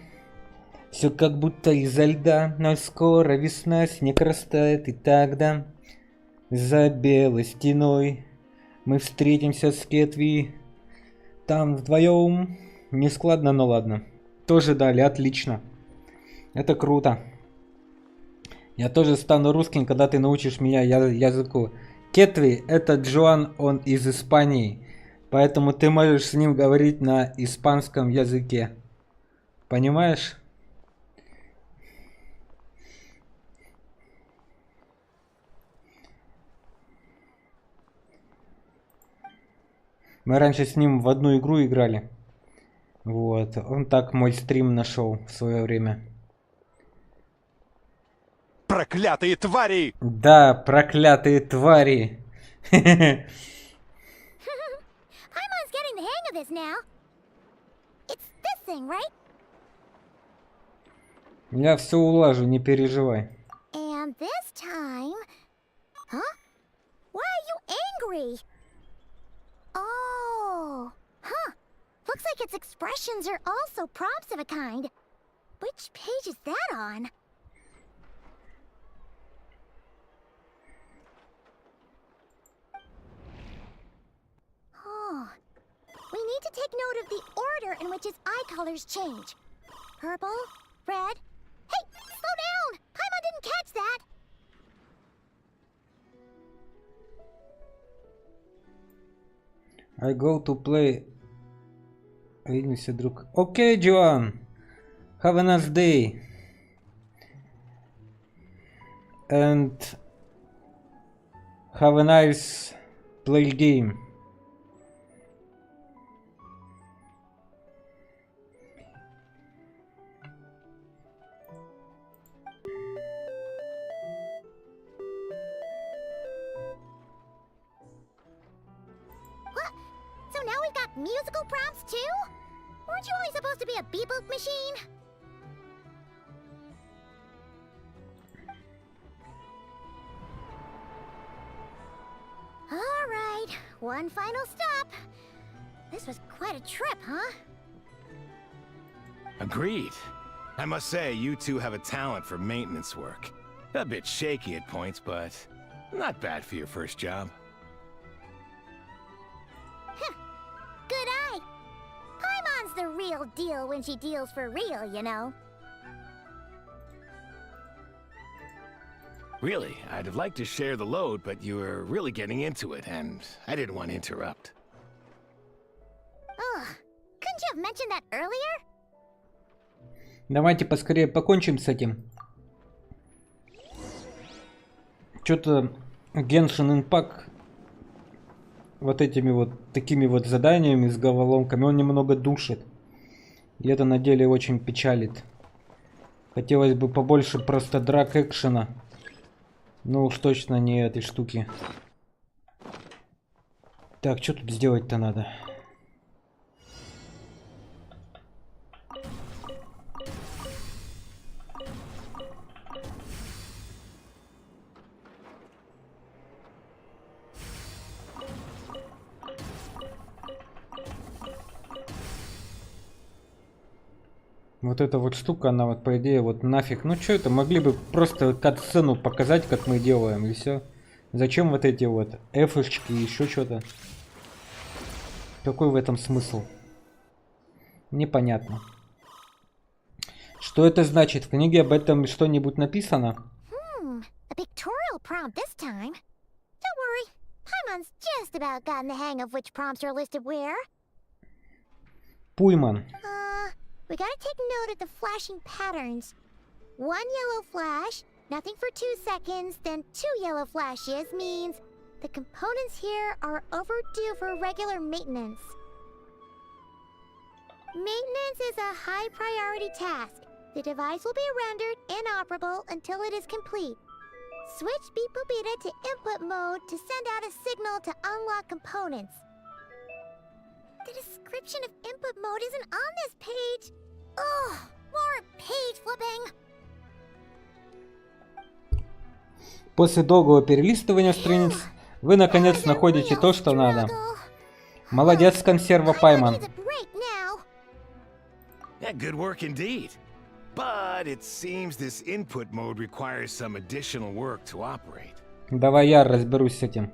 Все как будто изо льда. Но скоро весна, снег растает, и тогда за белой стеной мы встретимся с Кетви. Там вдвоем. Не складно, но ладно. Тоже дали, отлично. Это круто. Я тоже стану русским, когда ты научишь меня языку. Кетви, это Джоан, он из Испании. Поэтому ты можешь с ним говорить на испанском языке. Понимаешь? Мы раньше с ним в одну игру играли. Вот. Он так мой стрим нашел в свое время. Проклятые твари! Да, проклятые твари. Paimon's getting the hang of this now. It's this thing, right? Я все улажу, не переживай. And this time... Huh? Why are you angry? Oh... Huh. Looks like its expressions are also prompts of a kind. Which page is that on? Oh. We need to take note of the order in which his eye colors change. Purple, red... Hey! Slow down! Paimon didn't catch that! I go to play. Видимся, друг. Окей, Джоан. Have a nice day. and have a nice play game. What? So now we've got musical prompts too? Weren't you always supposed to be a beep-boop machine? All right, one final stop. This was quite a trip, huh? Agreed. I must say, you two have a talent for maintenance work. A bit shaky at points, but not bad for your first job. Good eye. Paimon's the real deal when she deals for real, you know. Really, I'd have liked to share the load, but you were really getting into it, and I didn't want to interrupt. Ugh, couldn't you have mentioned that earlier? Давайте поскорее покончим с этим. Что-то Genshin Impact вот этими вот такими вот заданиями с головоломками он немного душит. И это на деле очень печалит. Хотелось бы побольше просто драк экшена. Но уж точно не этой штуки. Так, что тут сделать-то надо? Вот эта вот штука, она вот по идее вот нафиг. Ну что это, могли бы просто кат-сцену показать, как мы делаем, и все. Зачем вот эти вот эфочки и еще что-то? Какой в этом смысл? Непонятно. Что это значит? В книге об этом что-нибудь написано? A pictorial prompt this time. Don't worry, Paimon's just about gotten the hang of which prompts are listed where. Пуйман. We gotta take note of the flashing patterns. One yellow flash, nothing for 2 seconds, then 2 yellow flashes means the components here are overdue for regular maintenance. Maintenance is a high priority task. The device will be rendered inoperable until it is complete. Switch Beep Boopita to input mode to send out a signal to unlock components. The description of input mode isn't on this page. Ugh, more page flipping. После долгого перелистывания страниц вы наконец находите то, что надо. Молодец, консерва Пайман. Yeah, good work indeed. But it seems this input mode requires some additional work to operate. Давай я разберусь с этим.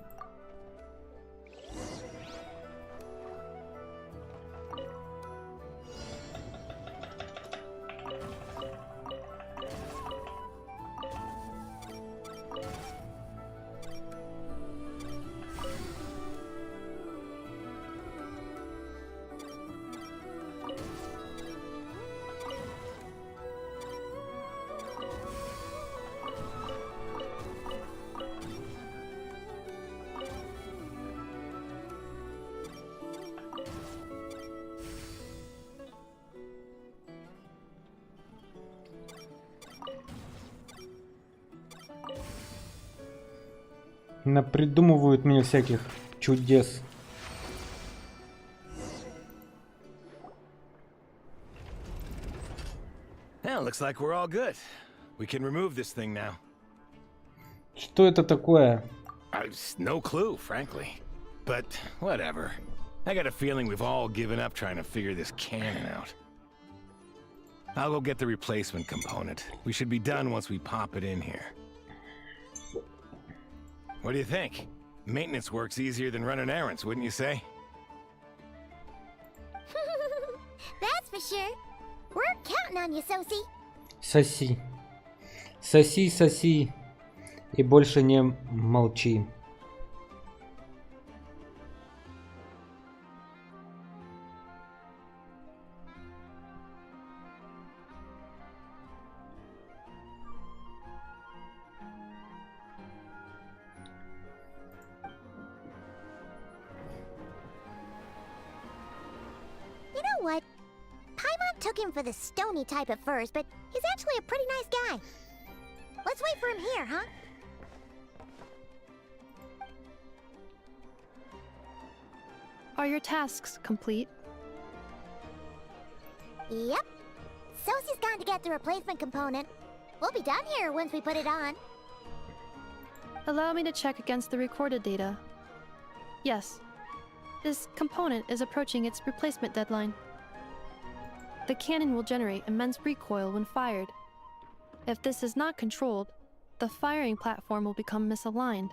Напридумывают мне всяких чудес. Well, looks like we're all good. We can remove this thing now. Что это такое? No clue, frankly. But whatever. I got a feeling we've all given up trying to figure this cannon out. I'll go get the replacement component. We should be done once we pop it in here. What do you think? Maintenance work's easier than running errands, wouldn't you say? That's for sure. We're counting on you, Sosie. Соси. Соси, соси. И больше не молчи. took him for the stony type at first, but he's actually a pretty nice guy. Let's wait for him here, huh? Are your tasks complete? Yep. Sosie's gone to get the replacement component. We'll be done here once we put it on. Allow me to check against the recorded data. Yes. This component is approaching its replacement deadline. The cannon will generate immense recoil when fired. If this is not controlled, the firing platform will become misaligned.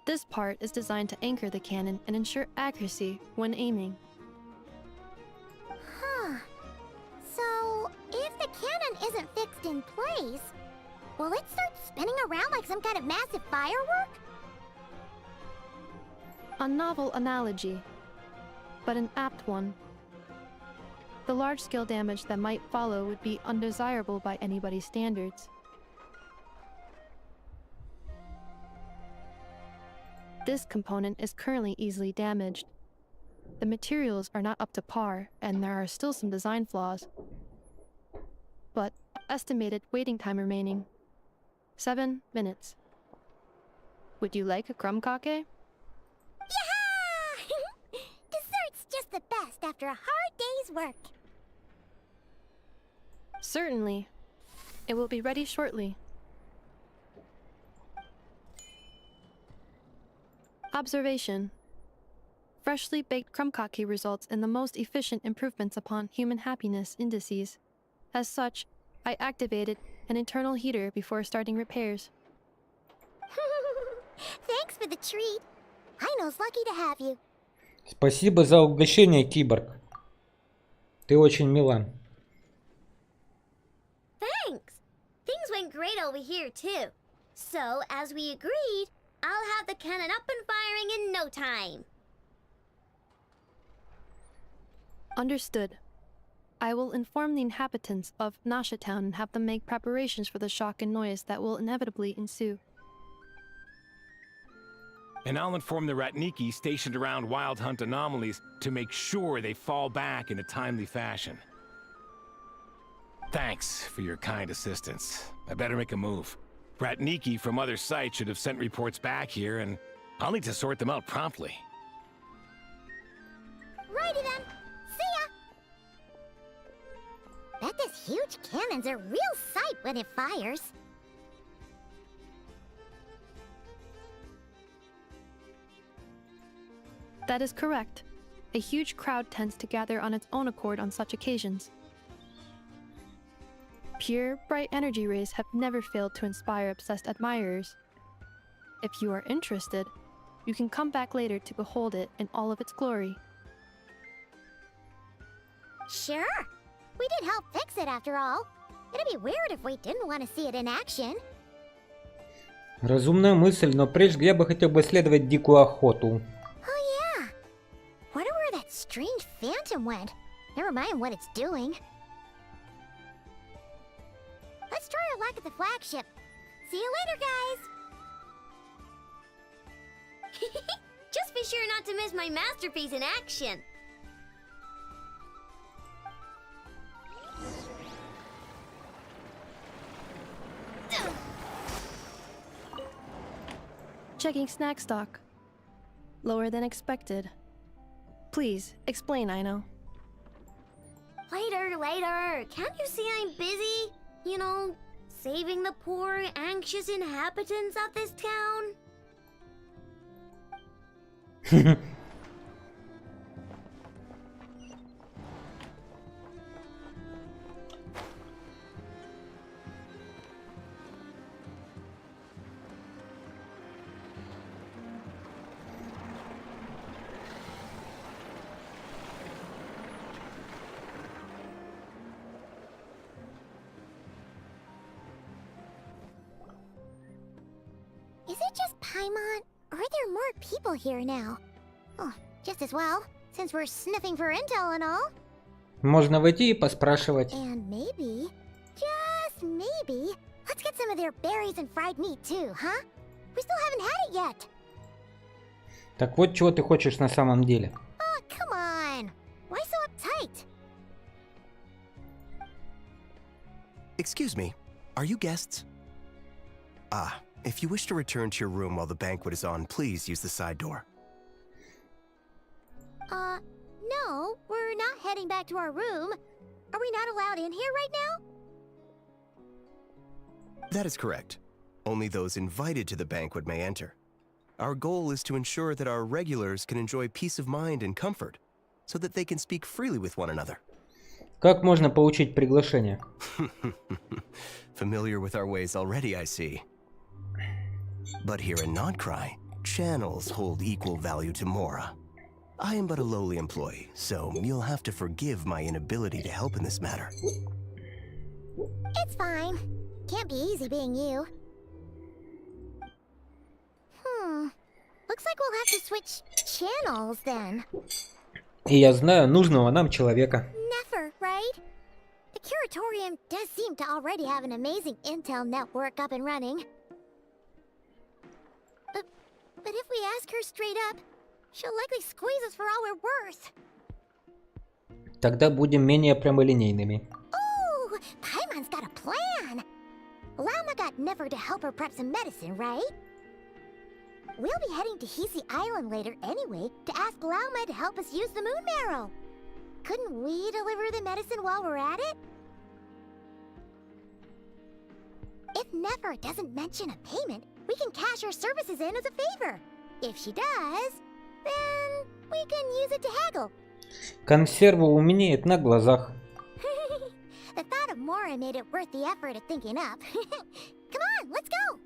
This part is designed to anchor the cannon and ensure accuracy when aiming. Huh. So, if the cannon isn't fixed in place, will it start spinning around like some kind of massive firework? A novel analogy, but an apt one. The large-scale damage that might follow would be undesirable by anybody's standards. This component is currently easily damaged. The materials are not up to par, and there are still some design flaws. But estimated waiting time remaining: 7 minutes. Would you like a crumb cake? Yeah! Dessert's just the best after a hard day's work. Certainly. It will be ready shortly. Observation. Freshly baked crumb cake results in the most efficient improvements upon human happiness indices. As such, I activated an internal heater before starting repairs. Thanks for the treat. Ino's lucky to have you. Спасибо за угощение, киборг. Ты очень мила. Thanks! Things went great over here, too. So, as we agreed, I'll have the cannon up and firing in no time. Understood. I will inform the inhabitants of Nasha Town and have them make preparations for the shock and noise that will inevitably ensue. And I'll inform the Ratniki stationed around Wild Hunt anomalies to make sure they fall back in a timely fashion. Thanks for your kind assistance. I better make a move. Ratniki from other sites should have sent reports back here, and I'll need to sort them out promptly. Righty then. See ya! Bet this huge cannon's a real sight when it fires. That is correct. A huge crowd tends to gather on its own accord on such occasions. Pure, bright energy rays have never failed to inspire obsessed admirers. If you are interested, you can come back later to behold it in all of its glory. Sure. We did help fix it after all. It'd be weird if we didn't want to see it in action. Разумная мысль, но прежде я бы хотел бы исследовать дикую охоту. Oh yeah. Wonder where that strange phantom went. Never mind what it's doing. Let's try our luck at the flagship. See you later, guys! Just be sure not to miss my masterpiece in action. Checking snack stock. Lower than expected. Please, explain, Ino. Later. Can't you see I'm busy? You know, saving the poor, anxious inhabitants of this town? Is it just Paimon? Or are there more people here now? Oh, just as well, since we're sniffing for intel and all. Можно войти и поспрашивать. And maybe, just maybe, let's get some of their berries and fried meat too, huh? We still haven't had it yet. Так вот, чего ты хочешь на самом деле? Oh, come on. Why so uptight? Excuse me, are you guests? Ah, if you wish to return to your room while the banquet is on, please use the side door. No, we're not heading back to our room. Are we not allowed in here right now? That is correct. Only those invited to the banquet may enter. Our goal is to ensure that our regulars can enjoy peace of mind and comfort, so that they can speak freely with one another. Как можно получить приглашение? Familiar with our ways already, I see. But here in Nodcry, channels hold equal value to Mora. I am but a lowly employee, so you'll have to forgive my inability to help in this matter. It's fine. Can't be easy being you. Looks like we'll have to switch channels then. И я знаю нужного нам человека. Never, right? The Curatorium does seem to already have an amazing intel network up and running. But if we ask her straight up, she'll likely squeeze us for all we're worth. Тогда будем менее прямолинейными. Ooh, Paimon's got a plan. Lauma got Nefer to help her prep some medicine, right? We'll be heading to Hisi Island later anyway to ask Lauma to help us use the moon marrow. Couldn't we deliver the medicine while we're at it? If Nefer doesn't mention a payment, we can cash our services in as a favor. If she does, then we can use it to haggle. Консерва умнеет на глазах. The thought of Mora made it worth the effort of thinking up. Come on, let's go!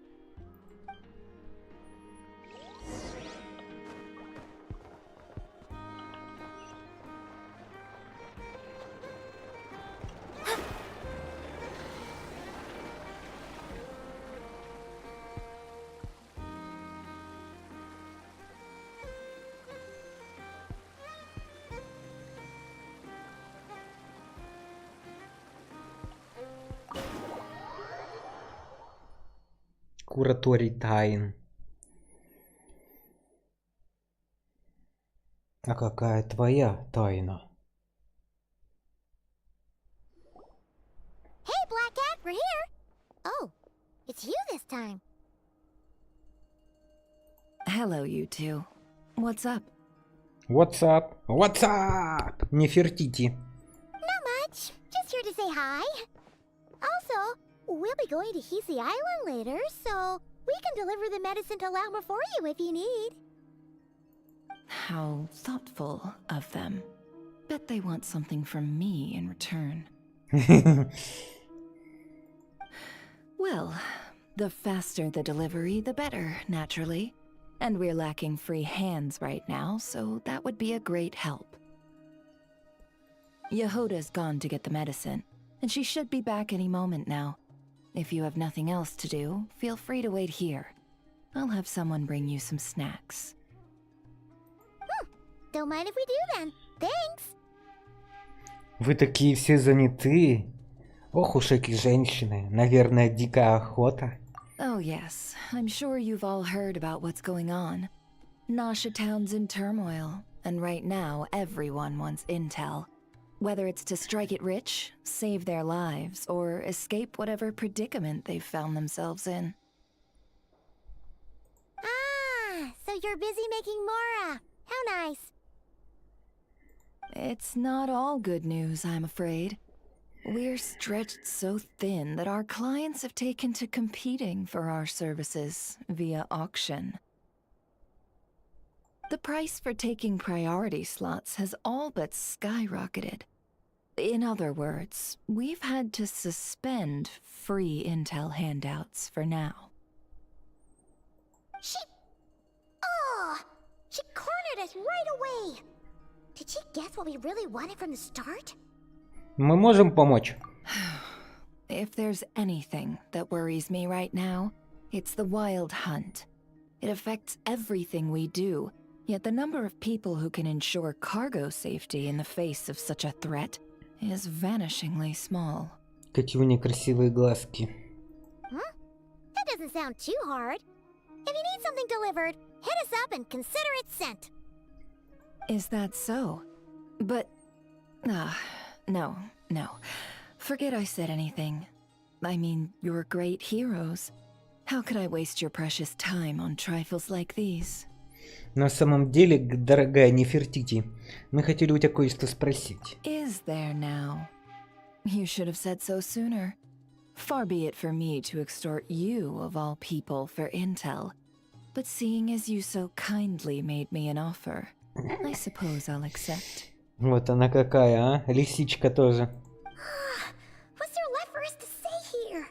Кураторий тайн. А какая твоя тайна? Hey, Black Cat, we're here! Oh, it's you this time. Hello, you two. What's up? What's up? What's up? Нефертити. Not much. Just here to say hi. Also, we'll be going to Hisi Island later, so we can deliver the medicine to Lauma for you if you need. How thoughtful of them. Bet they want something from me in return. Well, the faster the delivery, the better, naturally. And we're lacking free hands right now, so that would be a great help. Yehoda's gone to get the medicine, and she should be back any moment now. If you have nothing else to do, feel free to wait here. I'll have someone bring you some snacks. Don't mind if we do then. Thanks. Вы такие все заняты. Ох уж эти женщины. Наверное, дикая охота. Oh yes, I'm sure you've all heard about what's going on. Nasha Town's in turmoil, and right now everyone wants intel. Whether it's to strike it rich, save their lives, or escape whatever predicament they've found themselves in. Ah, so you're busy making Mora. How nice. It's not all good news, I'm afraid. We're stretched so thin that our clients have taken to competing for our services via auction. The price for taking priority slots has all but skyrocketed. In other words, we've had to suspend free intel handouts for now. She cornered us right away. Did she guess what we really wanted from the start? Мы можем помочь. If there's anything that worries me right now, it's the wild hunt. It affects everything we do, yet the number of people who can ensure cargo safety in the face of such a threat is vanishingly small. Какие у нее красивые глазки. Huh? That doesn't sound too hard. If you need something delivered, hit us up and consider it sent. Is that so? But... no. Forget I said anything. I mean, you're great heroes. How could I waste your precious time on trifles like these? На самом деле, дорогая Нефертити, мы хотели у тебя кое-что спросить. Is there now? You should have said so sooner. Far be it for me to extort you, of all people, for intel. But seeing as you so kindly made me an offer, I suppose I'll accept. Вот она какая, а? Лисичка тоже. What's there left for us to say here?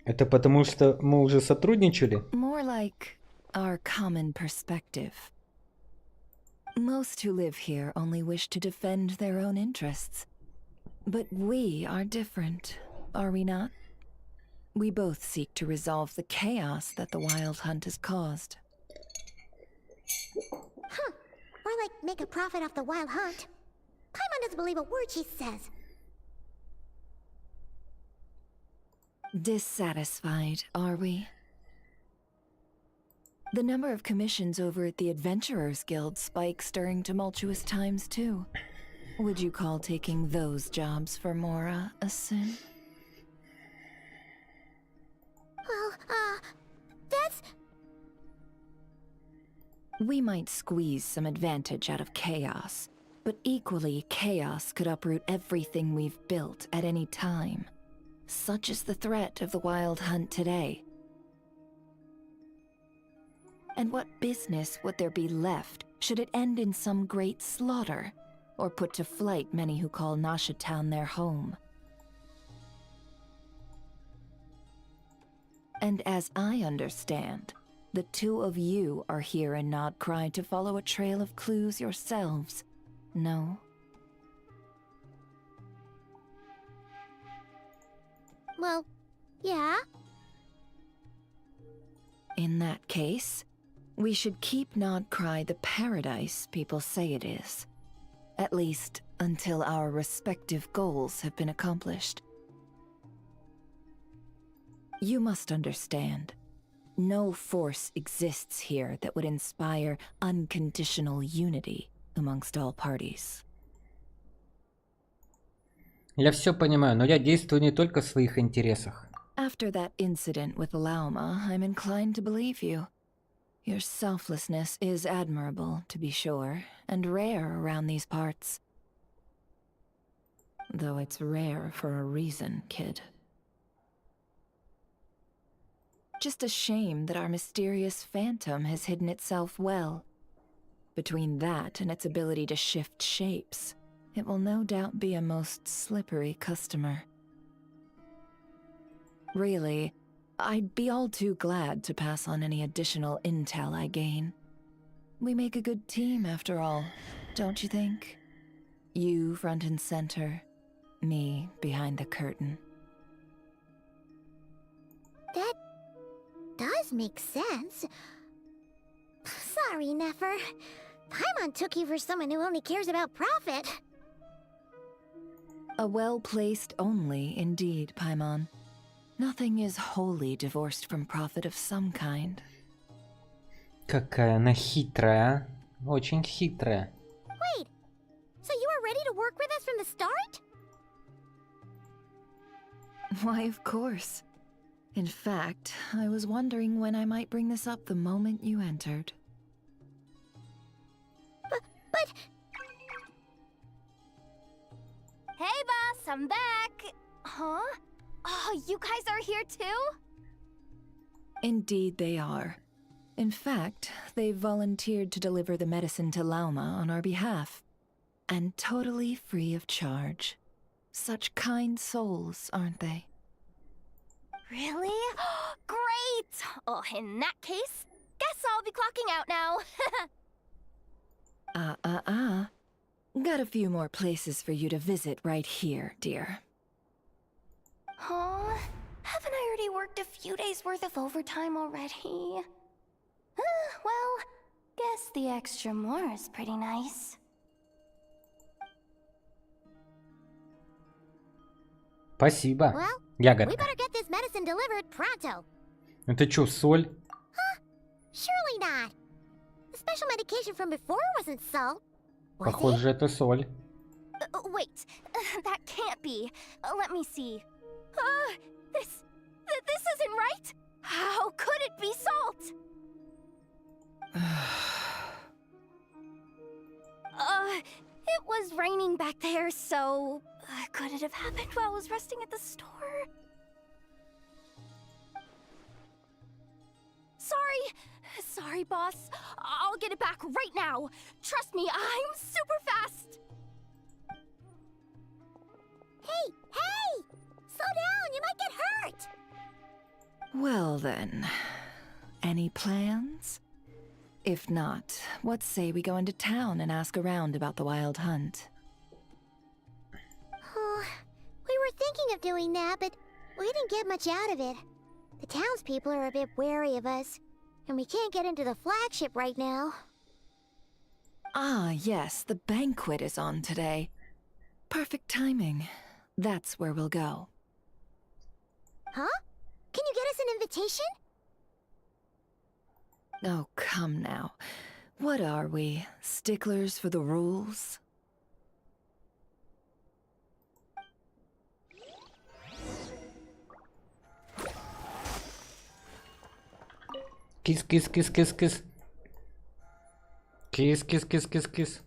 Это потому что мы уже сотрудничали? More like our common perspective. Most who live here only wish to defend their own interests. But we are different, are we not? We both seek to resolve the chaos that the Wild Hunt has caused. Huh. Or like make a profit off the Wild Hunt. Paimon doesn't believe a word she says. Dissatisfied, are we? The number of commissions over at the Adventurers Guild spikes during tumultuous times, too. Would you call taking those jobs for Mora a sin? Well, that's... We might squeeze some advantage out of chaos, but equally, chaos could uproot everything we've built at any time. Such is the threat of the Wild Hunt today. And what business would there be left should it end in some great slaughter, or put to flight many who call Nasha Town their home? And as I understand, the two of you are here in Nodcry to follow a trail of clues yourselves, no? Well, yeah. In that case, we should keep Nodcry the paradise people say it is. At least, until our respective goals have been accomplished. You must understand, no force exists here that would inspire unconditional unity amongst all parties. Я все понимаю, но я действую не только в своих интересах. After that incident with Lauma, I'm inclined to believe you. Your selflessness is admirable, to be sure, and rare around these parts. Though it's rare for a reason, kid. Just a shame that our mysterious phantom has hidden itself well. Between that and its ability to shift shapes, it will no doubt be a most slippery customer. Really, I'd be all too glad to pass on any additional intel I gain. We make a good team, after all, don't you think? You front and center, me behind the curtain. That does make sense. Sorry, Nefer. Paimon took you for someone who only cares about profit. A well-placed only, indeed, Paimon. Nothing is wholly divorced from profit of some kind. Какая она хитрая, а? Очень хитрая. Wait, so you were ready to work with us from the start? Why, of course. In fact, I was wondering when I might bring this up the moment you entered. But... Hey, boss, I'm back! Huh? Oh, you guys are here too? Indeed they are. In fact, they've volunteered to deliver the medicine to Lauma on our behalf. And totally free of charge. Such kind souls, aren't they? Really? Great! Oh, in that case, guess I'll be clocking out now. Got a few more places for you to visit right here, dear. Huh? Haven't I already worked a few days worth of overtime already? Well, guess the extra more is pretty nice. Спасибо, Well, ягодка. we better get this medicine delivered pronto. Это чё, соль? Huh? Surely not. The special medication from before wasn't salt. Was Похоже, это соль. Wait, that can't be. Let me see. This isn't right! How could it be salt? It was raining back there, so... could it have happened while I was resting at the store? Sorry, boss. I'll get it back right now. Trust me, I'm super fast. Hey! Slow down, you might get hurt! Well then, any plans? If not, what say we go into town and ask around about the wild hunt? Oh, we were thinking of doing that, but we didn't get much out of it. The townspeople are a bit wary of us, and we can't get into the flagship right now. Ah, yes, the banquet is on today. Perfect timing. That's where we'll go. Huh? Can you get us an invitation? Oh, come now. What are we, sticklers for the rules? Kiss, kiss, kiss, kiss, kiss. Kiss, kiss, kiss, kiss, kiss.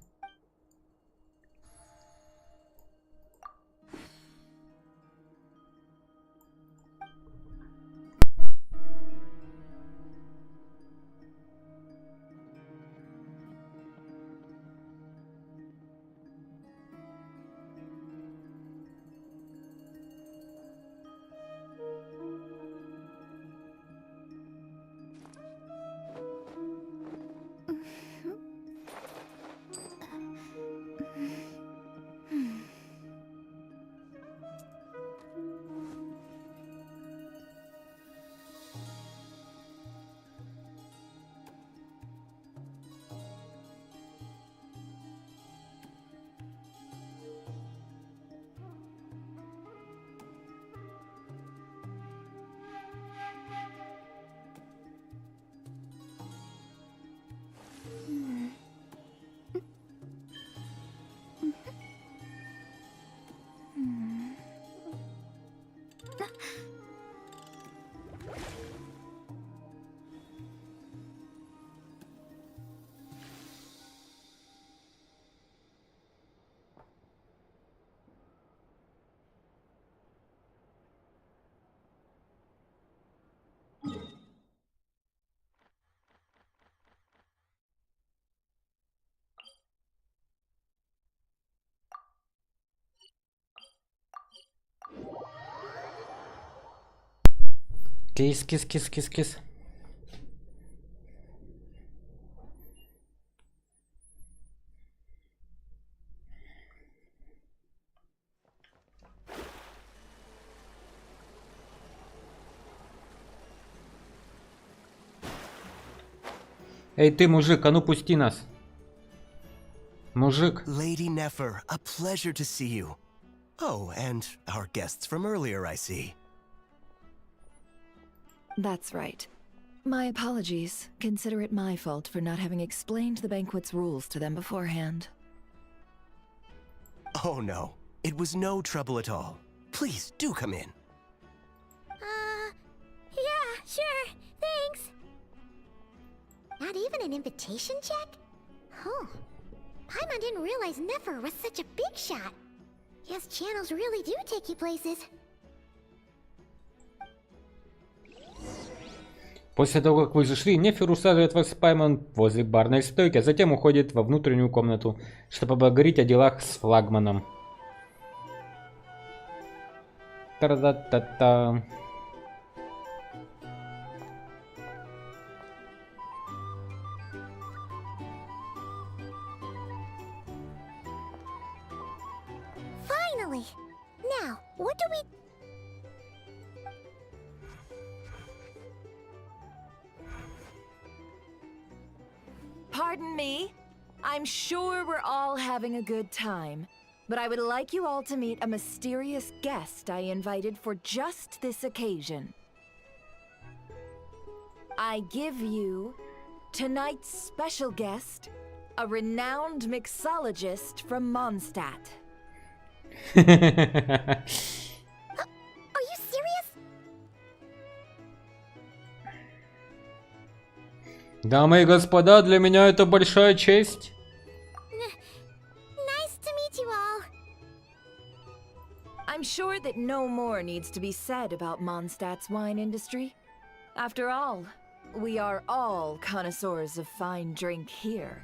Kiss, kiss, kiss, kiss, kiss. Эй, ты, мужик, а ну пусти нас. Мужик. Lady Nefer, a pleasure to see you. Oh, and our guests from earlier, I see. That's right. My apologies. Consider it my fault for not having explained the banquet's rules to them beforehand. Oh no, it was no trouble at all. Please, do come in. Yeah, sure, thanks. Not even an invitation check? Huh. Paimon didn't realize Nefer was such a big shot. Yes, channels really do take you places. После того, как вы зашли, Нефер усаживает вас с Паймон возле барной стойки, а затем уходит во внутреннюю комнату, чтобы поговорить о делах с флагманом. Та-да-та-та. Finally! Now, what do we... Pardon me. I'm sure we're all having a good time, but I would like you all to meet a mysterious guest I invited for just this occasion. I give you tonight's special guest, a renowned mixologist from Mondstadt. Are you serious? Дамы и господа, для меня это большая честь. Nice to meet you all. I'm sure that no more needs to be said about Mondstadt's wine industry. After all, we are all connoisseurs of fine drink here.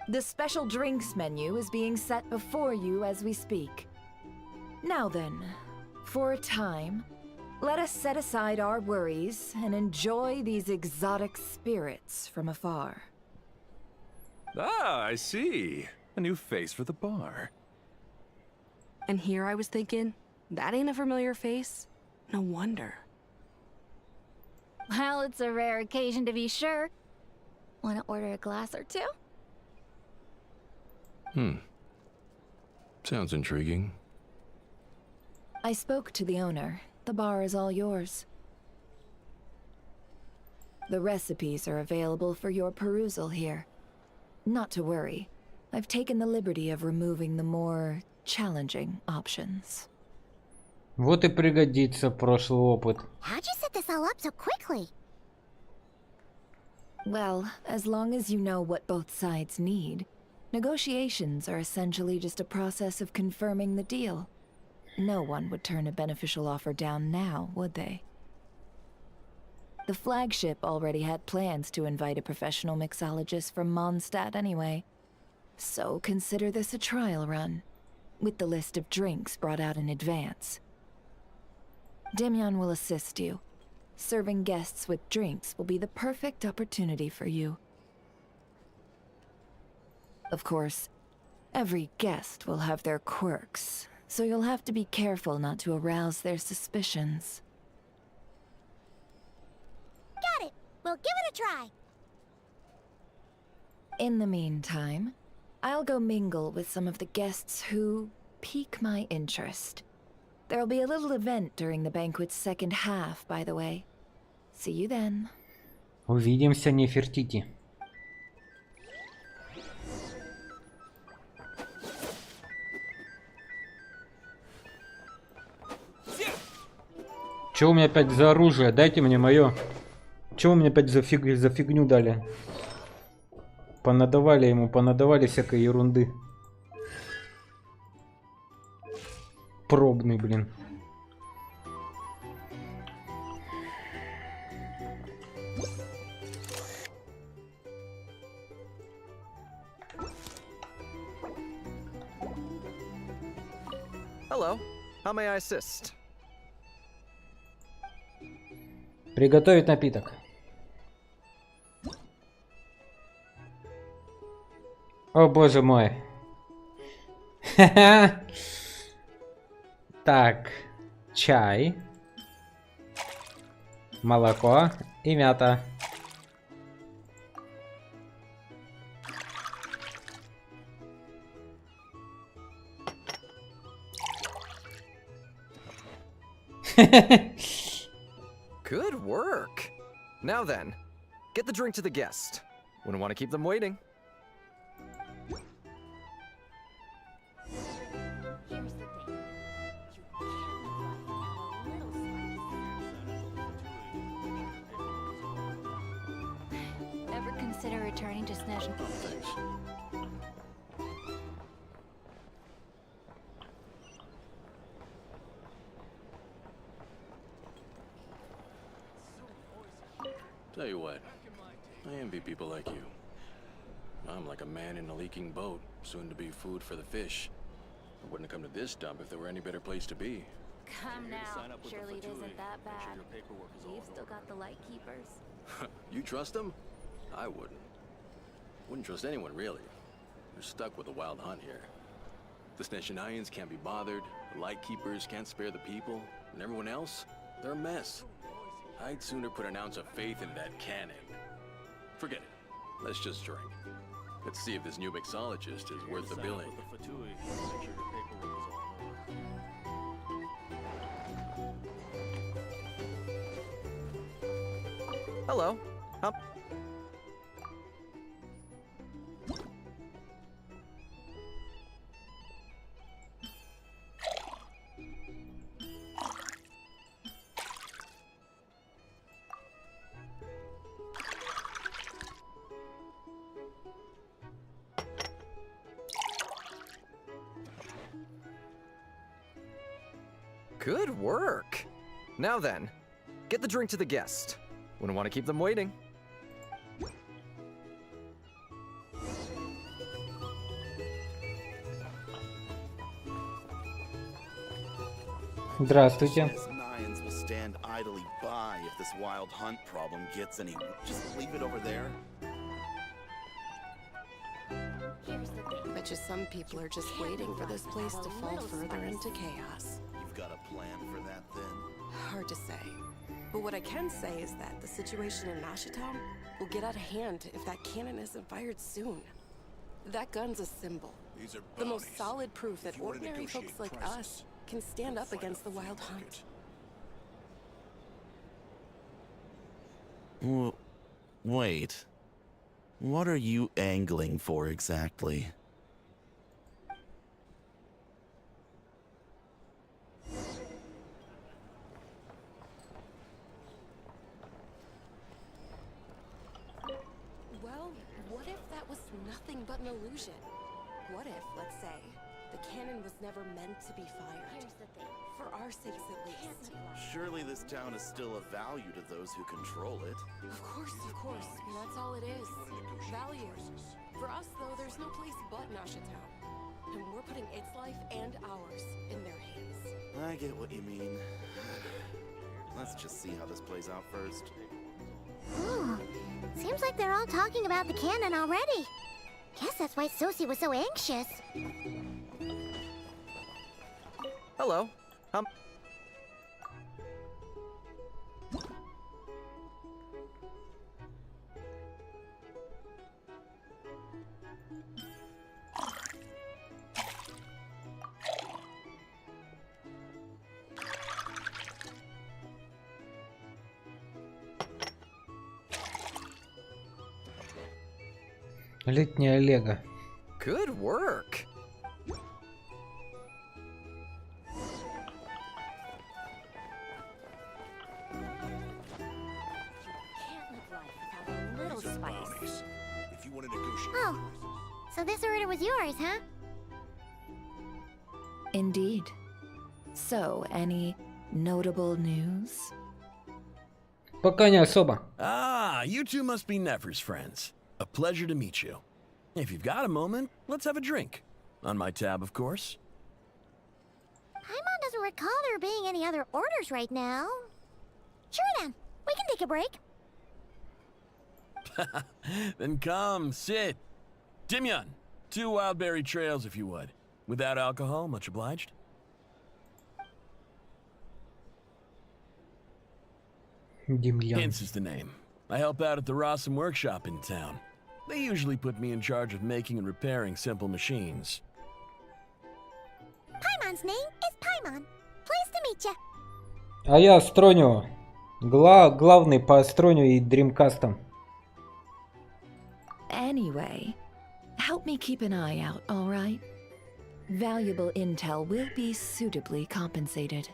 The special drinks menu is being set before you as we speak. Now then, for a time, let us set aside our worries and enjoy these exotic spirits from afar. Ah, I see. A new face for the bar. And here I was thinking, that ain't a familiar face. No wonder. Well, it's a rare occasion to be sure. Want to order a glass or two? Sounds intriguing. I spoke to the owner. The bar is all yours. The recipes are available for your perusal here. Not to worry. I've taken the liberty of removing the more challenging options. Вот и пригодится прошлый опыт. How'd you set this all up so quickly? Well, as long as you know what both sides need, negotiations are essentially just a process of confirming the deal. No one would turn a beneficial offer down now, would they? The flagship already had plans to invite a professional mixologist from Mondstadt anyway. So consider this a trial run, with the list of drinks brought out in advance. Demyon will assist you. Serving guests with drinks will be the perfect opportunity for you. Of course, every guest will have their quirks, so you'll have to be careful not to arouse their suspicions. Got it. We'll give it a try. In the meantime, I'll go mingle with some of the guests who pique my interest. There'll be a little event during the banquet's second half, by the way. See you then. Увидимся, Нефертити. Чё у меня опять за оружие? Дайте мне моё. Чё вы мне опять за фигню дали? Понадавали всякой ерунды. Пробный, блин. Hello. How may I assist? Приготовить напиток. О боже мой. Так, чай, молоко и мята. Good work. Now then, get the drink to the guest. Wouldn't want to keep them waiting. Ever consider returning to Snezh? Tell you what, I envy people like you. I'm like a man in a leaking boat, soon to be food for the fish. I wouldn't have come to this dump if there were any better place to be. Come now, surely it isn't that bad. You've still got the light keepers. You trust them? I wouldn't. Wouldn't trust anyone, really. We're stuck with a wild hunt here. The Snezhians can't be bothered, the Lightkeepers can't spare the people, and everyone else, they're a mess. I'd sooner put an ounce of faith in that cannon. Forget it. Let's just drink. Let's see if this new mixologist is worth the billing. Hello. Good work. Now then, get the drink to the guest. Wouldn't want to keep them waiting. Здравствуйте. Nines will stand idly by if this wild hunt problem gets any. Just leave it over there. Bet you some people are just waiting for this place to fall further into chaos. You've got a plan for that, then? Hard to say. But what I can say is that the situation in Nashitown will get out of hand if that cannon isn't fired soon. That gun's a symbol. The most solid proof that ordinary folks like us can stand up against the wild hunt. Wait. What are you angling for exactly? Well, what if that was nothing but an illusion? What if, let's say, the cannon was never meant to be fired? Here's the thing. For our sakes at least. Surely this town is still of value to those who control it. Of course, that's all it is. Value. For us, though, there's no place but Nashitown. And we're putting its life and ours in their hands. I get what you mean. Let's just see how this plays out first. Ooh, seems like they're all talking about the cannon already. Guess that's why Sosie was so anxious. Hello. Летняя Лего. Good work. Oh, so this order was yours, huh? Indeed. So, any notable news? Пока не особо. Ah, you two must be Nefer's friends. A pleasure to meet you. If you've got a moment, let's have a drink. On my tab, of course. Paimon doesn't recall there being any other orders right now. Sure then, we can take a break. Then come, sit. Dimyon, 2 wildberry trails if you would. Without alcohol, much obliged. Демьян. Hints is the name. I help out at the Rossum workshop in town. They usually put me in charge of making and repairing simple machines. Paimon's name is Paimon. Pleased to meet ya. А я Астронио. Главный по Астронию и Дримкастам. Anyway, help me keep an eye out, all right? Valuable intel will be suitably compensated.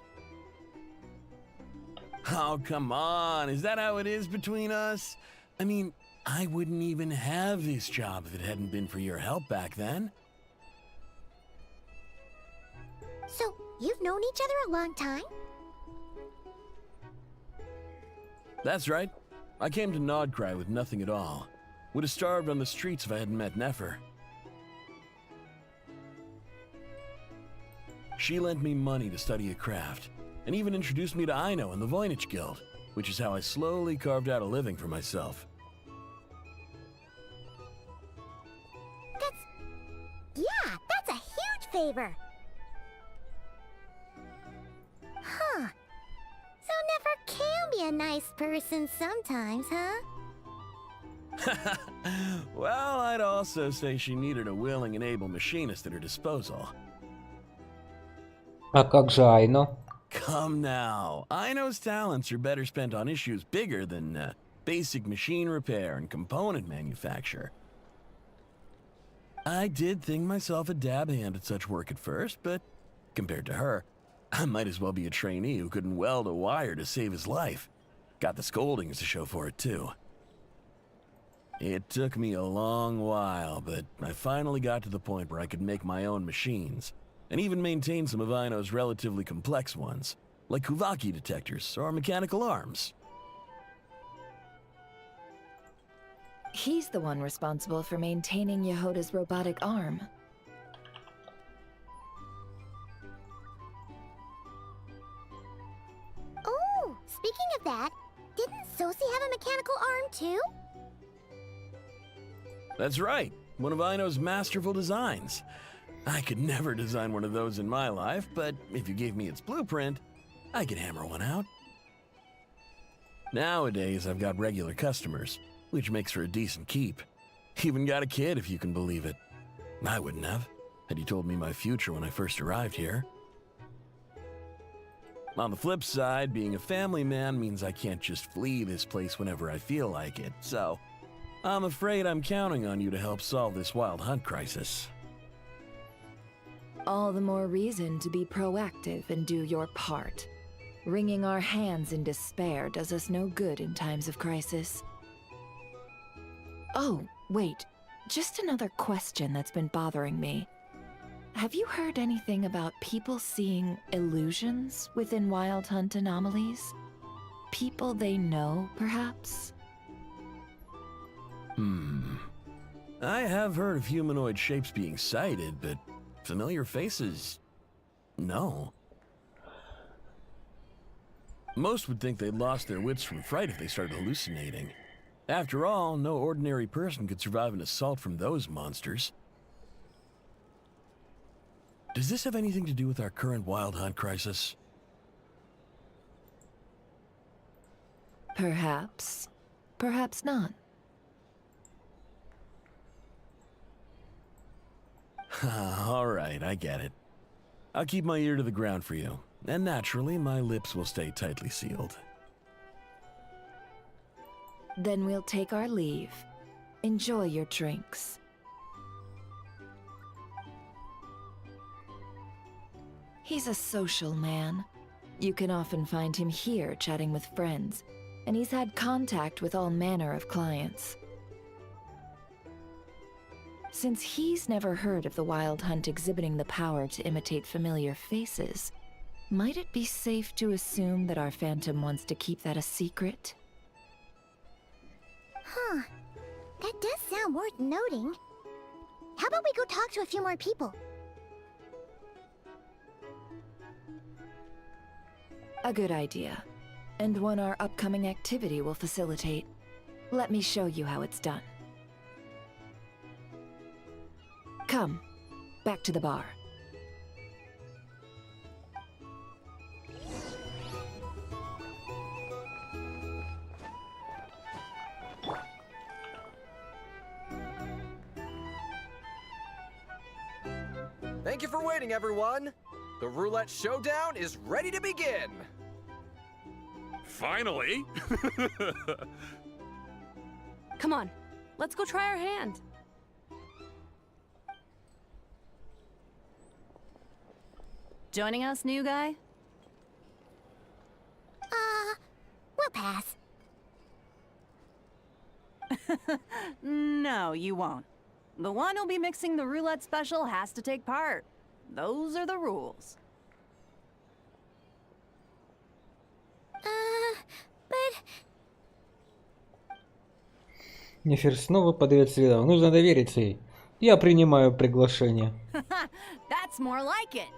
Oh, come on. Is that how it is between us? I mean, I wouldn't even have this job if it hadn't been for your help back then. So, you've known each other a long time? That's right. I came to Nodcry with nothing at all. Would have starved on the streets if I hadn't met Nefer. She lent me money to study a craft, and even introduced me to Aino and the Voynich Guild, which is how I slowly carved out a living for myself. That's a huge favor. Huh. So Nefer can be a nice person sometimes, huh? Well, I'd also say she needed a willing and able machinist at her disposal. А как же Айно? Come now. Aino's talents are better spent on issues bigger than basic machine repair and component manufacture. I did think myself a dab hand at such work at first, but compared to her, I might as well be a trainee who couldn't weld a wire to save his life. Got the scoldings to show for it, too. It took me a long while, but I finally got to the point where I could make my own machines, and even maintain some of Aino's relatively complex ones, like Kuvaki detectors or mechanical arms. He's the one responsible for maintaining Yehoda's robotic arm. Oh, speaking of that, didn't Sosi have a mechanical arm too? That's right, one of Aino's masterful designs. I could never design one of those in my life, but if you gave me its blueprint, I could hammer one out. Nowadays, I've got regular customers, which makes for a decent keep. Even got a kid, if you can believe it. I wouldn't have, had you told me my future when I first arrived here. On the flip side, being a family man means I can't just flee this place whenever I feel like it, so I'm afraid I'm counting on you to help solve this wild hunt crisis. All the more reason to be proactive and do your part. Wringing our hands in despair does us no good in times of crisis. Oh, wait. Just another question that's been bothering me. Have you heard anything about people seeing illusions within Wild Hunt anomalies? People they know, perhaps? I have heard of humanoid shapes being sighted, but familiar faces? No. Most would think they'd lost their wits from fright if they started hallucinating. After all, no ordinary person could survive an assault from those monsters. Does this have anything to do with our current Wild Hunt crisis? Perhaps. Perhaps not. All right, I get it. I'll keep my ear to the ground for you, and naturally, my lips will stay tightly sealed. Then we'll take our leave. Enjoy your drinks. He's a social man. You can often find him here chatting with friends, and he's had contact with all manner of clients. Since he's never heard of the Wild Hunt exhibiting the power to imitate familiar faces, might it be safe to assume that our Phantom wants to keep that a secret? Huh. That does sound worth noting. How about we go talk to a few more people? A good idea, and one our upcoming activity will facilitate. Let me show you how it's done. Come, back to the bar. Thank you for waiting, everyone. The roulette showdown is ready to begin. Finally! Come on, let's go try our hand. Joining us, new guy? We'll pass. No, you won't. The one who'll be mixing the roulette special has to take part. Those are the rules. But... Нефер снова подает следов. Нужно довериться ей. Я принимаю приглашение. That's more like it.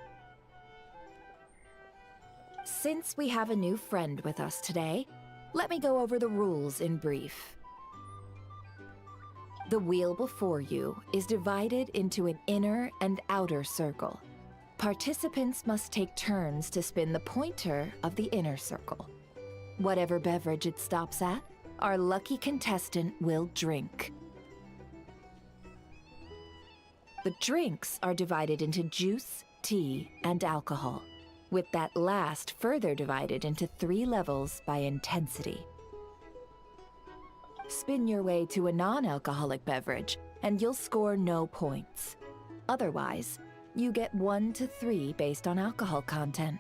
Since we have a new friend with us today, let me go over the rules in brief. The wheel before you is divided into an inner and outer circle. Participants must take turns to spin the pointer of the inner circle. Whatever beverage it stops at, our lucky contestant will drink. The drinks are divided into juice, tea, and alcohol, with that last further divided into 3 levels by intensity. Spin your way to a non-alcoholic beverage, and you'll score no points. Otherwise, you get 1 to 3 based on alcohol content.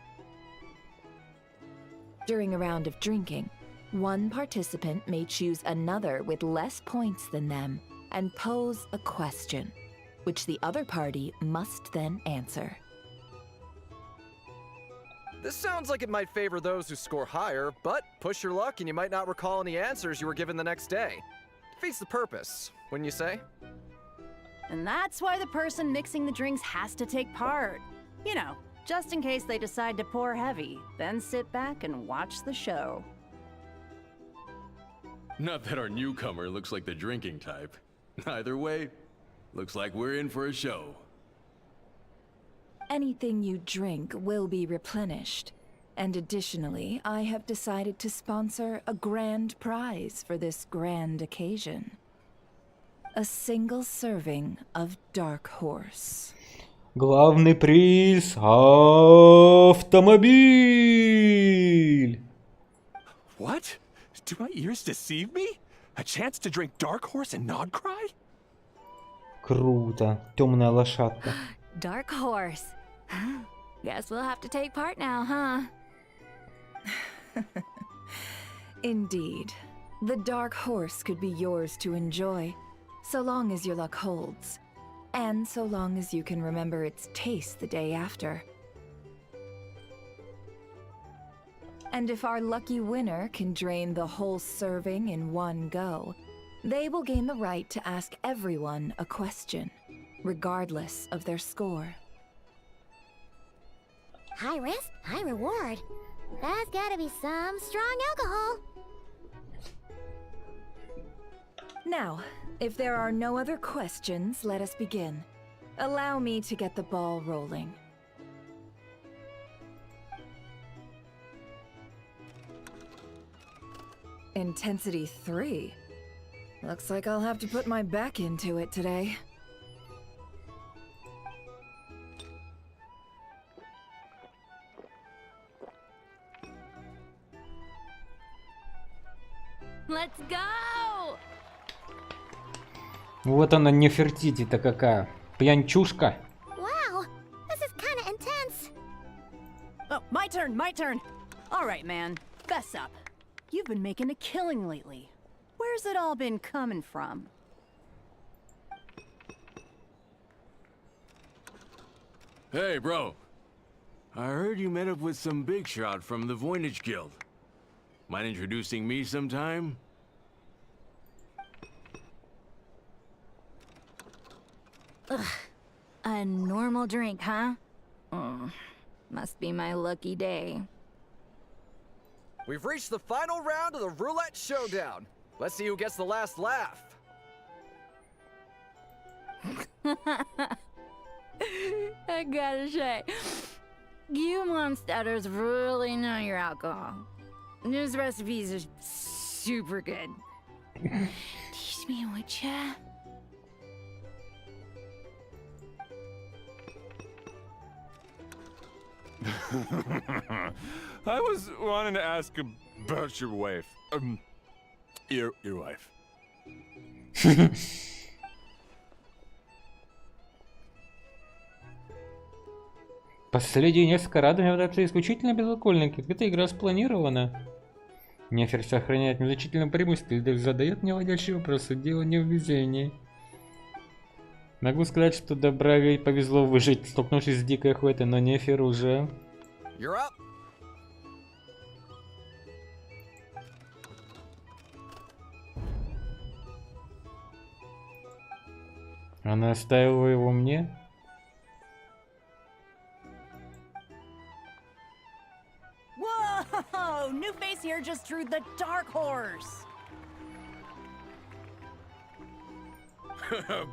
During a round of drinking, one participant may choose another with less points than them and pose a question, which the other party must then answer. This sounds like it might favor those who score higher, but push your luck and you might not recall any answers you were given the next day. Defeats the purpose, wouldn't you say? And that's why the person mixing the drinks has to take part. You know, just in case they decide to pour heavy, then sit back and watch the show. Not that our newcomer looks like the drinking type. Either way, looks like we're in for a show. Anything you drink will be replenished. And additionally, I have decided to sponsor a grand prize for this grand occasion. A single serving of Dark Horse. Главный приз — автомобиль! What? Do my ears deceive me? A chance to drink Dark Horse and Nod Cry? Круто. Темная лошадка. Dark Horse. Guess we'll have to take part now, huh? Indeed. The Dark Horse could be yours to enjoy, so long as your luck holds. And so long as you can remember its taste the day after. And if our lucky winner can drain the whole serving in one go, they will gain the right to ask everyone a question, regardless of their score. High risk, high reward. That's gotta be some strong alcohol. Now, if there are no other questions, let us begin. Allow me to get the ball rolling. Intensity 3. Looks like I'll have to put my back into it today. Let's go! Вот она Нефертити-то какая. Пьянчушка. Wow, this is kind of intense. Oh, my turn, my turn. All right, man, fess up. You've been making a killing lately. Where's it all been coming from? Hey, bro. I heard you met up with some big shot from the Voynich Guild. Mind introducing me sometime? Ugh, a normal drink, huh? Must be my lucky day. We've reached the final round of the roulette showdown. Let's see who gets the last laugh. I gotta say, you monsters really know your alcohol. This recipes are super good. Teach me, would ya? I was wanting to ask about your wife. Your wife. Последние несколько радами являются исключительно безалкогольными. Эта игра спланирована. Нефер сохраняет незначительное преимущество и задает неводящие вопросы. Дело не в везении. Могу сказать, что Добраве повезло выжить, столкнувшись с дикой охотой, но Нефер уже... You're up. Она оставила его мне? Whoa! New face here just drew the Dark Horse.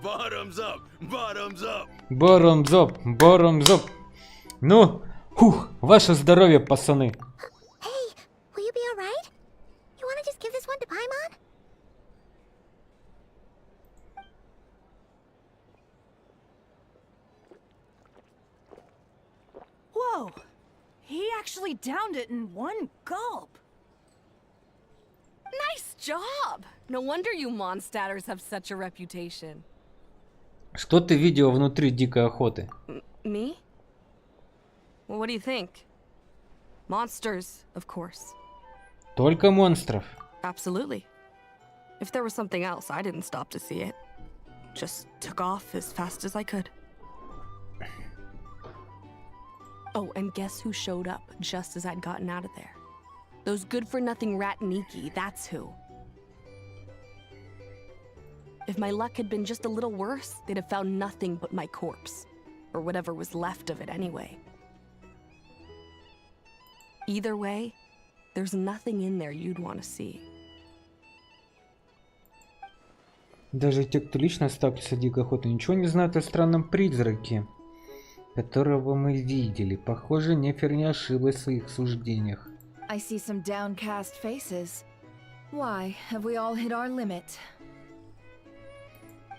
Bottoms up! Bottoms up! Bottoms up! Bottoms up! Ну, ваше здоровье, пацаны! Hey, will you be alright? You wanna just give this one to Paimon? Whoa! He actually downed it in one gulp. Nice job! No wonder you monsters have such a reputation. Что ты видела внутри дикой охоты? Me? Well, what do you think? Monsters, of course. Только монстров. Absolutely. If there was something else, I didn't stop to see it. Just took off as fast as I could. Oh, and guess who showed up just as I'd gotten out of there? Those good-for-nothing Ratniki, that's who. If my luck had been just a little worse, they'd have found nothing but my corpse. Or whatever was left of it anyway. Either way, there's nothing in there you'd want to see. Даже те, кто лично сталкивался с дикой охотой, ничего не знают о странном призраке, которого мы видели. Похоже, Нефер не ошиблась в своих суждениях. I see some downcast faces. Why, have we all hit our limit?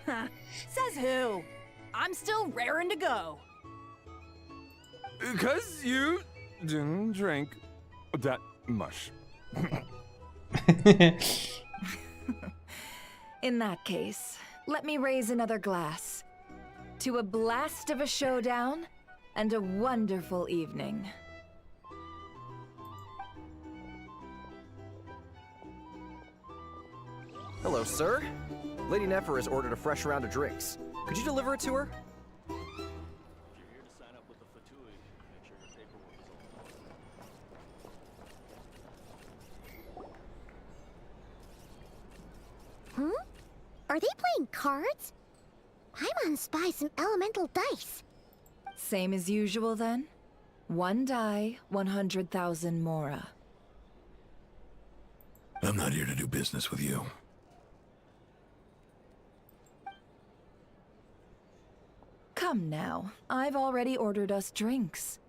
Huh. Says who? I'm still raring to go. 'Cause you didn't drink that much. In that case, let me raise another glass. To a blast of a showdown and a wonderful evening. Hello, sir. Lady Nefer has ordered a fresh round of drinks. Could you deliver it to her? Are they playing cards? I'm gonna spy some elemental dice. Same as usual then? 1 die, 100,000 Mora. I'm not here to do business with you. Come now, I've already ordered us drinks.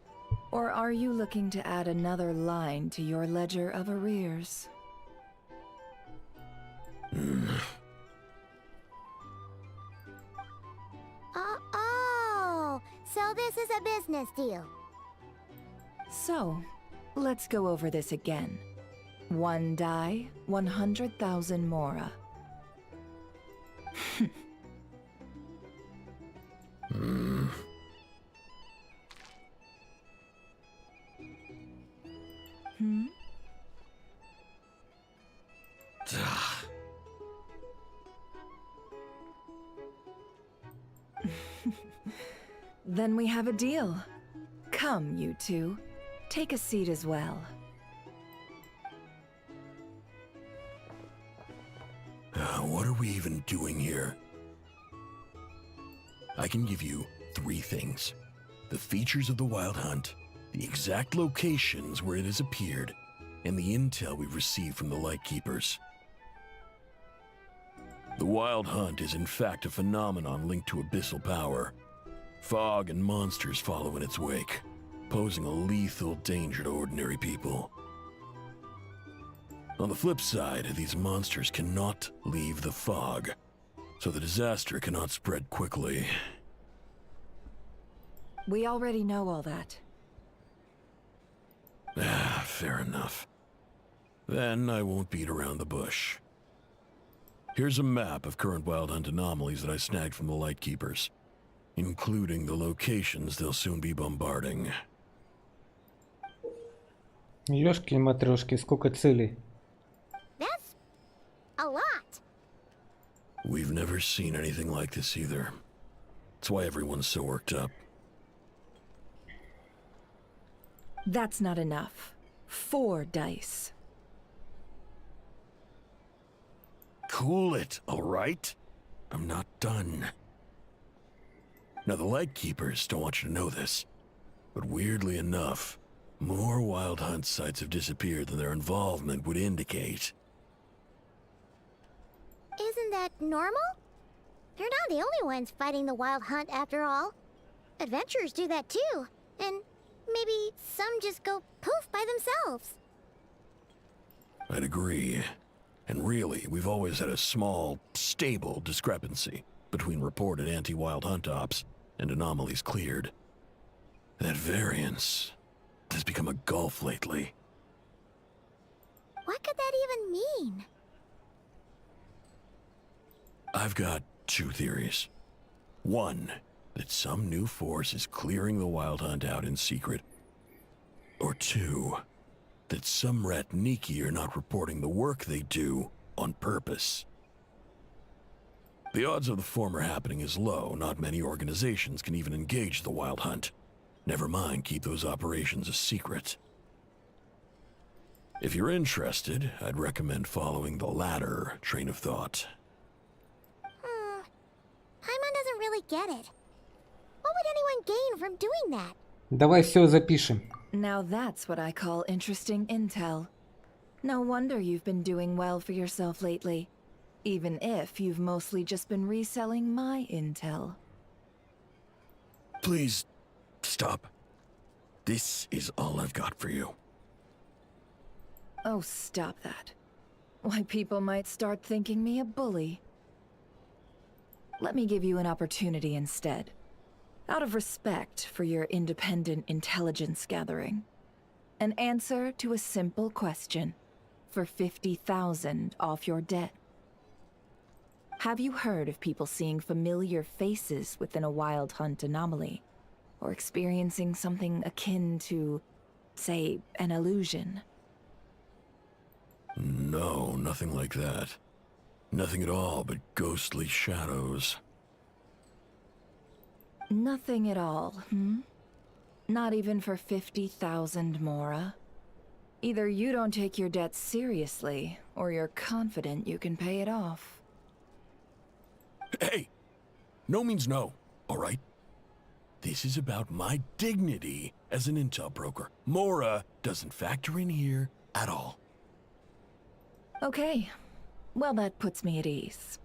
Or are you looking to add another line to your ledger of arrears? Oh, so this is a business deal. So, let's go over this again. 1 die, 100,000 Mora. Then we have a deal. Come, you two. Take a seat as well. What are we even doing here? I can give you 3 things. The features of the Wild Hunt, the exact locations where it has appeared, and the intel we've received from the Lightkeepers. The Wild Hunt is in fact a phenomenon linked to abyssal power. Fog and monsters follow in its wake, posing a lethal danger to ordinary people. On the flip side, these monsters cannot leave the fog, so the disaster cannot spread quickly. We already know all that. Fair enough. Then I won't beat around the bush. Here's a map of current Wild Hunt anomalies that I snagged from the Lightkeepers, including the locations they'll soon be bombarding. Ёшки-матрешки, сколько целей. That's a lot. We've never seen anything like this either. That's why everyone's so worked up. That's not enough. 4 dice. Cool it, all right? I'm not done. Now, the Lightkeepers don't want you to know this, but weirdly enough, more Wild Hunt sites have disappeared than their involvement would indicate. Isn't that normal? They're not the only ones fighting the Wild Hunt after all. Adventurers do that too, and maybe some just go poof by themselves. I'd agree. And really, we've always had a small, stable discrepancy between reported anti-Wild Hunt ops and anomalies cleared. That variance has become a gulf lately. What could that even mean? I've got 2 theories. 1, that some new force is clearing the Wild Hunt out in secret. Or 2, that some Ratniki are not reporting the work they do on purpose. The odds of the former happening is low. Not many organizations can even engage the Wild Hunt. Never mind, keep those operations a secret. If you're interested, I'd recommend following the latter train of thought. Paimon doesn't really get it. What would anyone gain from doing that? Давай все запишем. Now that's what I call interesting intel. No wonder you've been doing well for yourself lately. Even if you've mostly just been reselling my intel. Please, stop. This is all I've got for you. Oh, stop that. Why, people might start thinking me a bully. Let me give you an opportunity instead. Out of respect for your independent intelligence gathering. An answer to a simple question. For 50,000 off your debt. Have you heard of people seeing familiar faces within a wild hunt anomaly? Or experiencing something akin to, say, an illusion? No, nothing like that. Nothing at all but ghostly shadows. Nothing at all, Not even for 50,000 Mora? Either you don't take your debt seriously, or you're confident you can pay it off. Hey! No means no, alright? This is about my dignity as an intel broker. Mora doesn't factor in here at all. Okay. Well, that puts me at ease.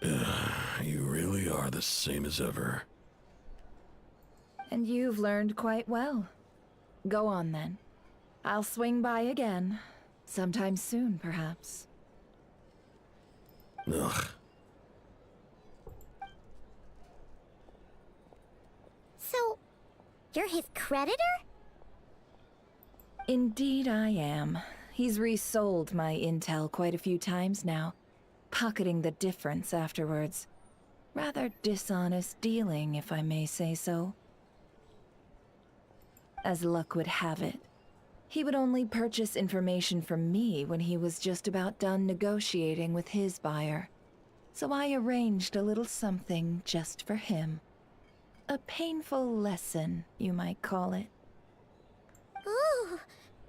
You really are the same as ever. And you've learned quite well. Go on then. I'll swing by again. Sometime soon, perhaps. Ugh. So, you're his creditor? Indeed I am. He's resold my intel quite a few times now, pocketing the difference afterwards. Rather dishonest dealing, if I may say so. As luck would have it, he would only purchase information from me when he was just about done negotiating with his buyer. So I arranged a little something just for him. A painful lesson, you might call it. Ooh,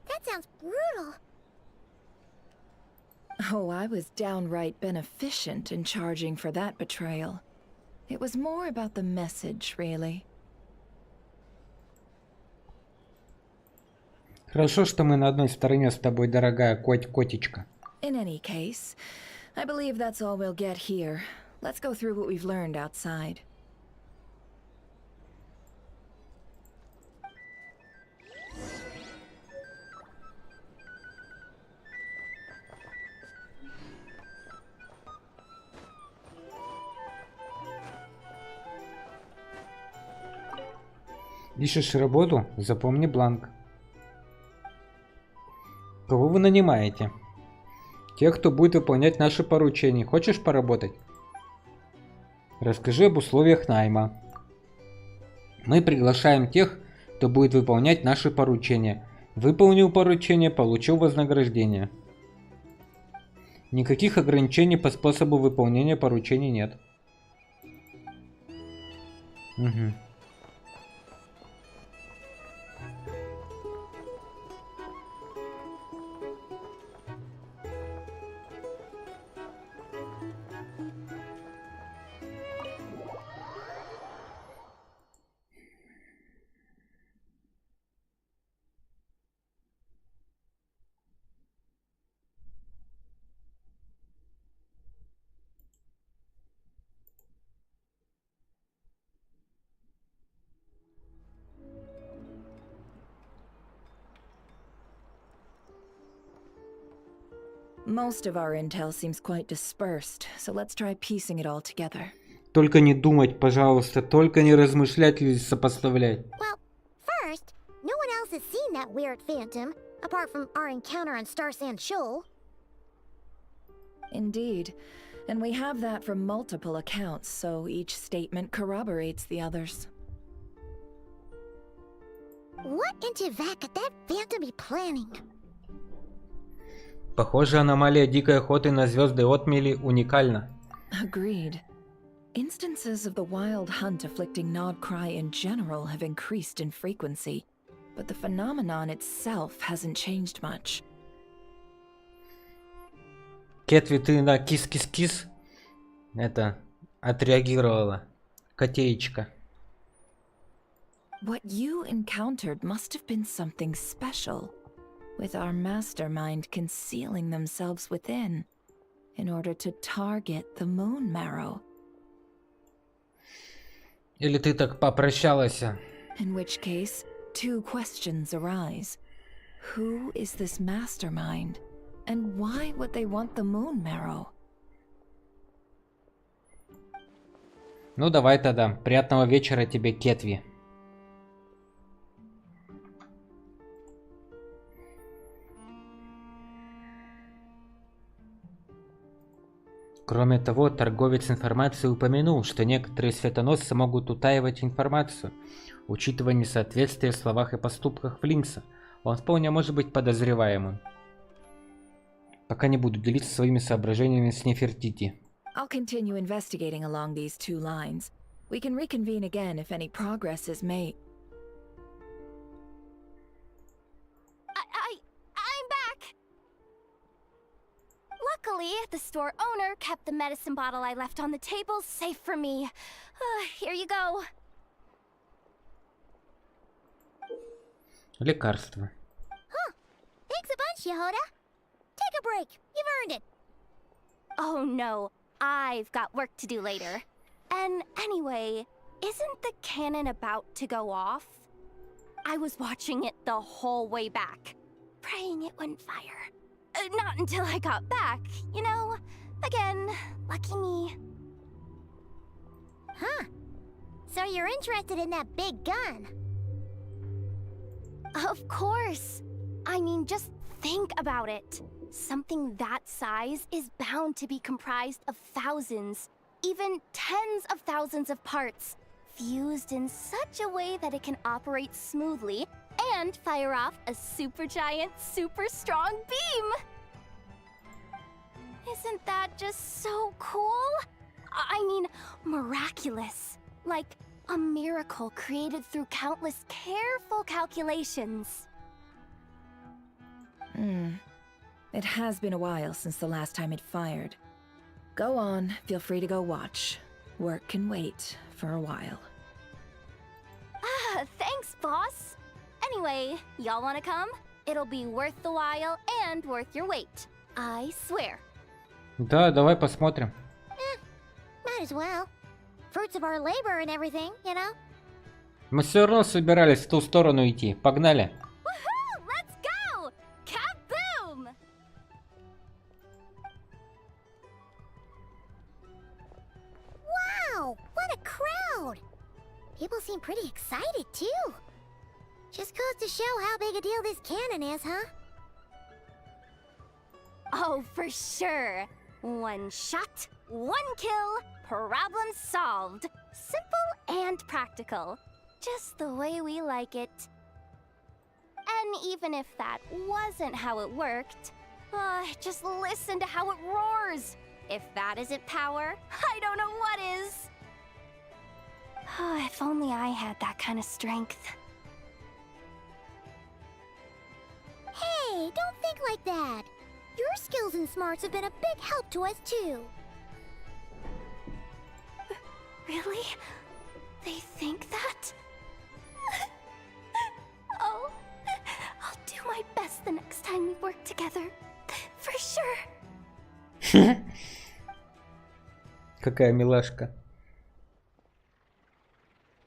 that sounds brutal. Oh, I was downright beneficent in charging for that betrayal. It was more about the message, really. Хорошо, что мы на одной стороне с тобой, дорогая котечка. In any case, I believe that's all we'll get here. Let's go through what we've learned outside. Ищешь работу? Запомни бланк. Кого вы нанимаете? Тех, кто будет выполнять наши поручения. Хочешь поработать? Расскажи об условиях найма. Мы приглашаем тех, кто будет выполнять наши поручения. Выполнил поручение, получил вознаграждение. Никаких ограничений по способу выполнения поручений нет. Угу. Most of our intel seems quite dispersed, so let's try piecing it all together. Только не думать, пожалуйста, только не размышлять или сопоставлять. Well, first, no one else has seen that weird phantom, apart from our encounter on Star Sand Shoal. Indeed. And we have that from multiple accounts, so each statement corroborates the others. What in Tivak could that phantom be planning? Похоже, аномалия дикой охоты на звезды отмели уникальна. Agreed. Instances of the wild hunt afflicting Nodcry in general have increased in frequency, but the phenomenon itself hasn't changed much. Кетви, ты на кис-кис-кис это отреагировала. Котеечка. What you encountered must have been something special, with our mastermind concealing themselves within, in order to target the moon marrow. Или ты так попрощалась? In which case, two questions arise. Who is this mastermind? And why would they want the moon marrow? Ну давай тогда. Приятного вечера тебе, Кетви. Кроме того, торговец информацией упомянул, что некоторые светоносцы могут утаивать информацию, учитывая несоответствие в словах и поступках Флинкса. Он вполне может быть подозреваемым. Пока не буду делиться своими соображениями с Нефертити. I'll continue investigating along these two lines. We can reconvene again if any progress is made. I'm back! Luckily, the store owner kept the medicine bottle I left on the table safe for me. Here you go. Лекарство. Huh. Thanks a bunch, Yehoda. Take a break. You've earned it. Oh no, I've got work to do later. And anyway, isn't the cannon about to go off? I was watching it the whole way back, praying it wouldn't fire. Not until I got back, you know? Again, lucky me. Huh. So you're interested in that big gun? Of course. I mean, just think about it. Something that size is bound to be comprised of thousands, even tens of thousands of parts, fused in such a way that it can operate smoothly and fire off a supergiant, super strong beam! Isn't that just so cool? I mean, miraculous. Like a miracle created through countless careful calculations. It has been a while since the last time it fired. Go on, feel free to go watch. Work can wait for a while. Thanks, boss. Anyway, y'all wanna come? It'll be worth the while and worth your wait. I swear. Да, давай посмотрим. Might as well. Fruits of our labor and everything, you know? Мы все равно собирались в ту сторону идти. Погнали. Woohoo! Let's go! Kaboom! Wow! What a crowd! People seem pretty excited, too. Just goes to show how big a deal this cannon is, huh? Oh, for sure. One shot, one kill, problem solved. Simple and practical. Just the way we like it. And even if that wasn't how it worked, just listen to how it roars. If that isn't power, I don't know what is. If only I had that kind of strength. Hey, don't think like that. Your skills and smarts have been a big help to us, too. Really? They think that? Oh, I'll do my best the next time we work together. For sure. Какая милашка.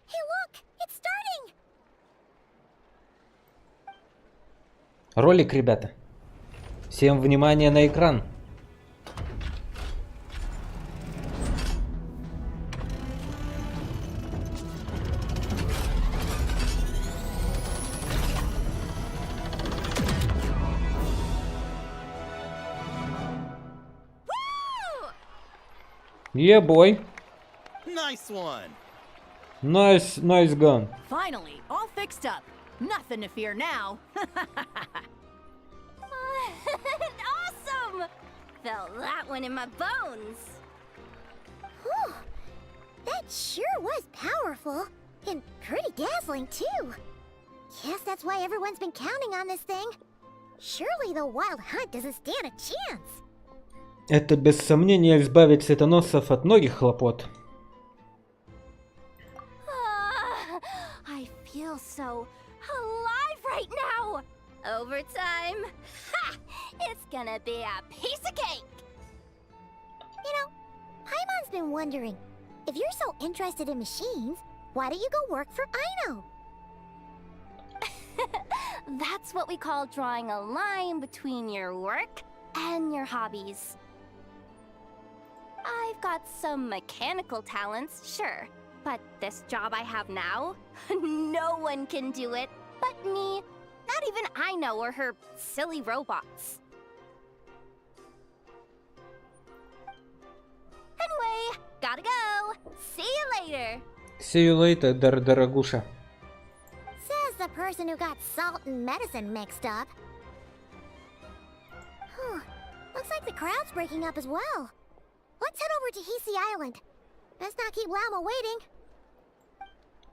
Hey, look! It's starting! Ролик, ребята. Всем внимание на экран. Yeah, boy. Nice one. Nice gun. Finally, all fixed up. Nothing to fear now. Awesome! Felt that one in my bones. Whew. That sure was powerful. And pretty dazzling, too. Guess that's why everyone's been counting on this thing. Surely the Wild Hunt doesn't stand a chance. Это без сомнения избавит цветоносцев от многих хлопот. I feel so alive right now. Overtime. Ha! It's gonna be a piece of cake. You know, Paimon's been wondering, if you're so interested in machines, why don't you go work for Aino? That's what we call drawing a line between your work and your hobbies. I've got some mechanical talents, sure, but this job I have now, no one can do it but me. Not even Aino or her silly robots. Anyway, gotta go. See you later. See you later, дорогуша. Says the person who got salt and medicine mixed up. Looks like the crowd's breaking up as well. Let's head over to Hisi Island. Let's not keep Lama waiting.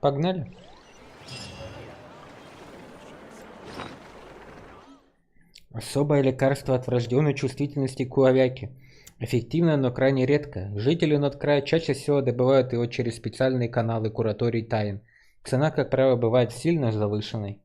Погнали. Особое лекарство от врожденной чувствительности к увяке. Эффективно, но крайне редко. Жители Ноткрая чаще всего добывают его через специальные каналы кураторий тайн. Цена, как правило, бывает сильно завышенной.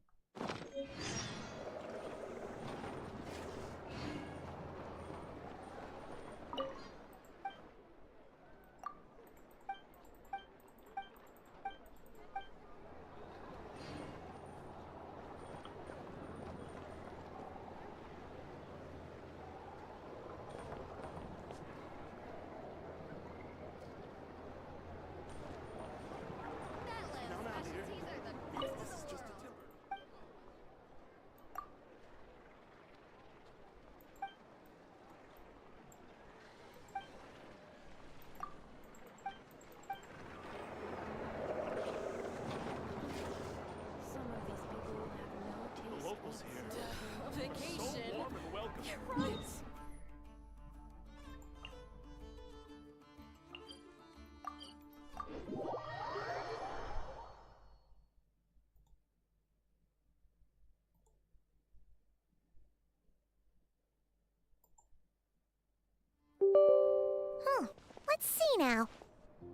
Let's see now.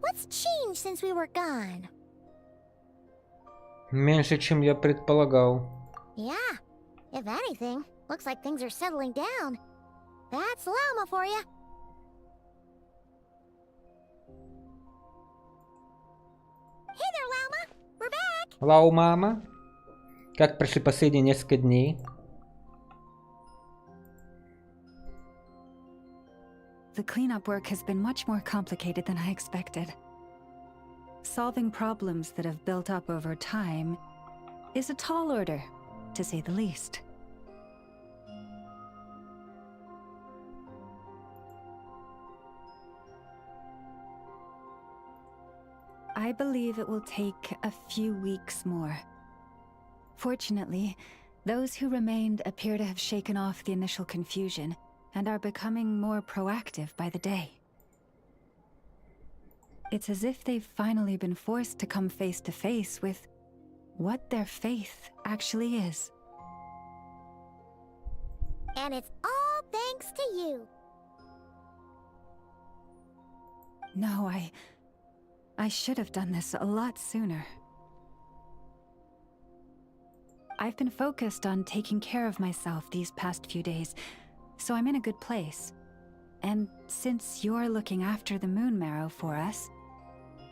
What's changed since we were gone? Меньше, чем я предполагал. Yeah. If anything, looks like things are settling down. That's Lama for you. Hey there, Lama. We're back. Лау, мама. Как прошли последние несколько дней? The cleanup work has been much more complicated than I expected. Solving problems that have built up over time is a tall order, to say the least. I believe it will take a few weeks more. Fortunately, those who remained appear to have shaken off the initial confusion and are becoming more proactive by the day. It's as if they've finally been forced to come face to face with what their faith actually is. And it's all thanks to you. No, I should have done this a lot sooner. I've been focused on taking care of myself these past few days, so I'm in a good place. And since you're looking after the moon marrow for us,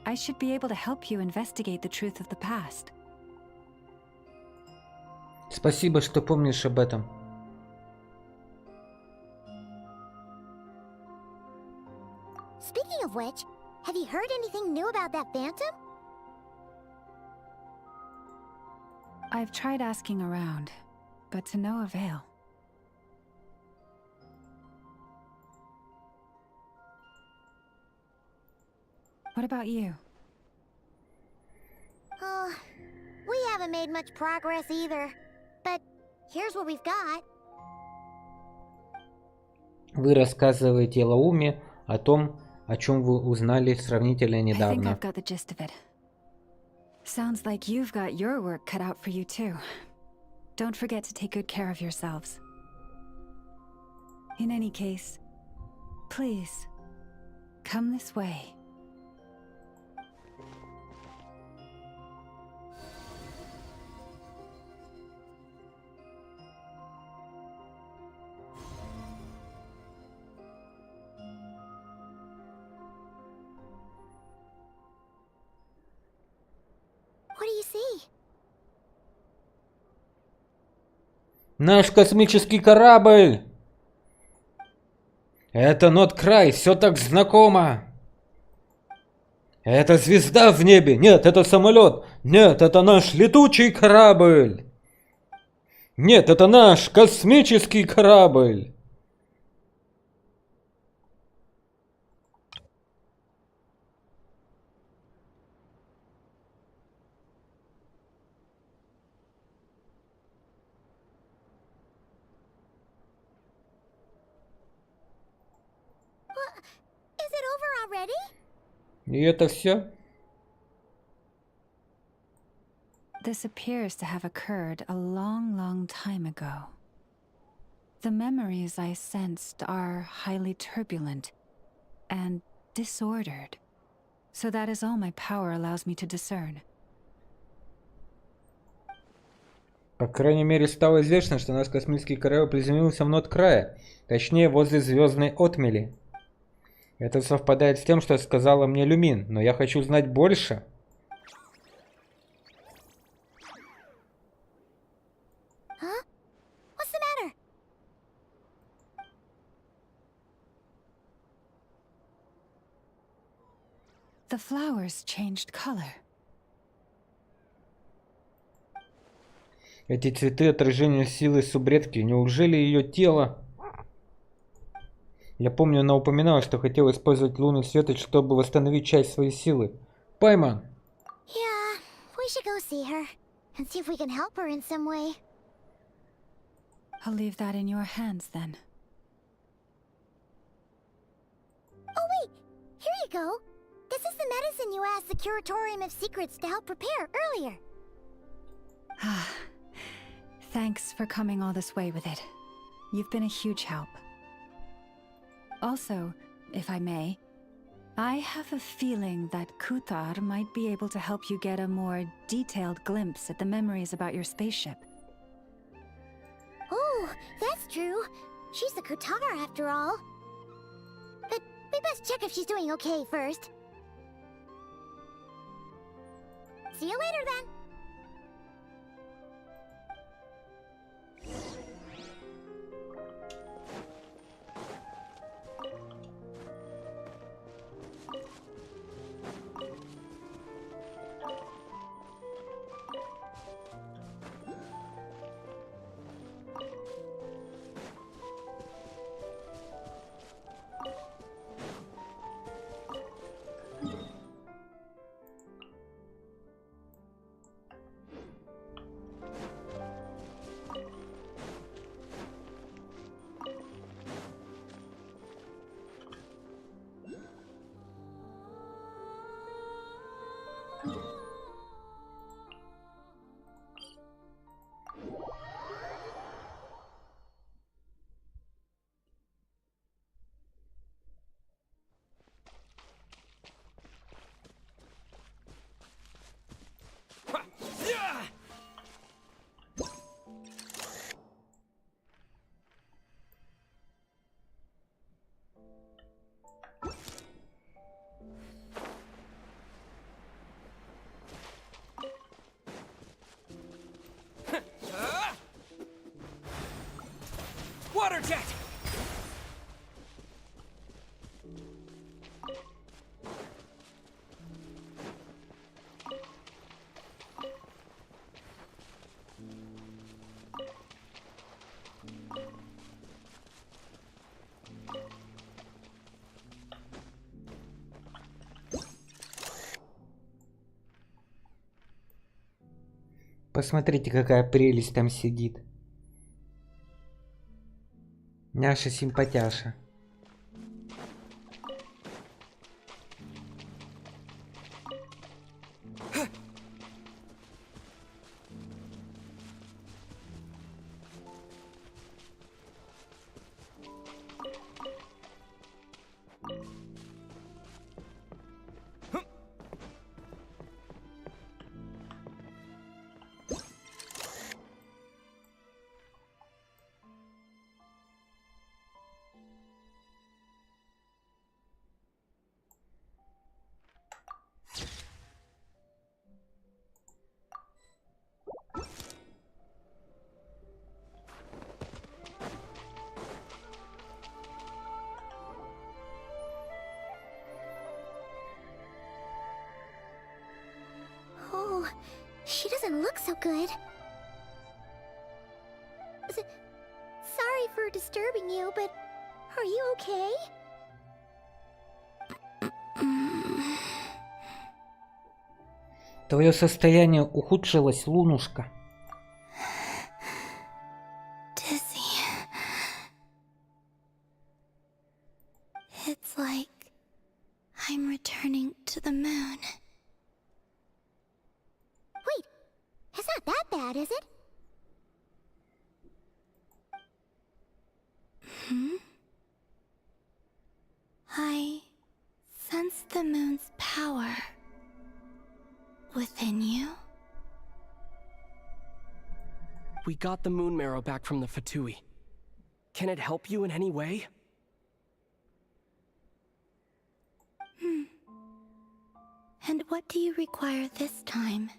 I should be able to help you investigate the truth of the past. Спасибо, что помнишь об этом. Speaking of which, have you heard anything new about that phantom? I've tried asking around, but to no avail. What about you? Oh, we haven't made much progress either. But here's what we've got. Вы рассказываете Лауме о том, о чем вы узнали сравнительно I think недавно. I've got the gist of it. Sounds like you've got your work cut out for you too. Don't forget to take good care of yourselves. In any case, please, come this way. What do you see? Наш космический корабль! Это Нот-Край, все так знакомо. Это звезда в небе. Нет, это самолет. Нет, это наш летучий корабль. Нет, это наш космический корабль. Is it over already? И это все? This appears to have occurred a long, long time ago. The memories I sensed are highly turbulent and disordered. So that is all my power allows me to discern. По крайней мере, стало известно, что наш космический корабль приземлился в Нот-Крае, точнее, возле звездной отмели. Это совпадает с тем, что сказала мне Люмин, но я хочу знать больше. Huh? What's the matter? The flowers changed color. Эти цветы отражения силы субредки. Неужели ее тело... Я помню, она упоминала, что хотела использовать лунный светоч, чтобы восстановить часть своей силы. Пойман! Yeah, we should go see her and see if we can help her in some way. I'll leave that in your hands then. Oh wait, here you go. This is the medicine you asked the Curatorium of Secrets to help prepare earlier. Thanks for coming all this way with it. You've been a huge help. Also, if I may, I have a feeling that Kuthar might be able to help you get a more detailed glimpse at the memories about your spaceship. Oh, that's true. She's the Kutara after all. But we best check if she's doing okay first. See you later then. Water jet! Посмотрите, какая прелесть там сидит. Наша симпатяша. She doesn't look so good. Sorry for disturbing you, but are you okay? Твое состояние ухудшилось, Лунушка. Dizzy. It's like I'm returning to the moon. Wait, it's not that bad, is it? I sense the moon's power within you. We got the moon marrow back from the Fatui. Can it help you in any way? And what do you require this time?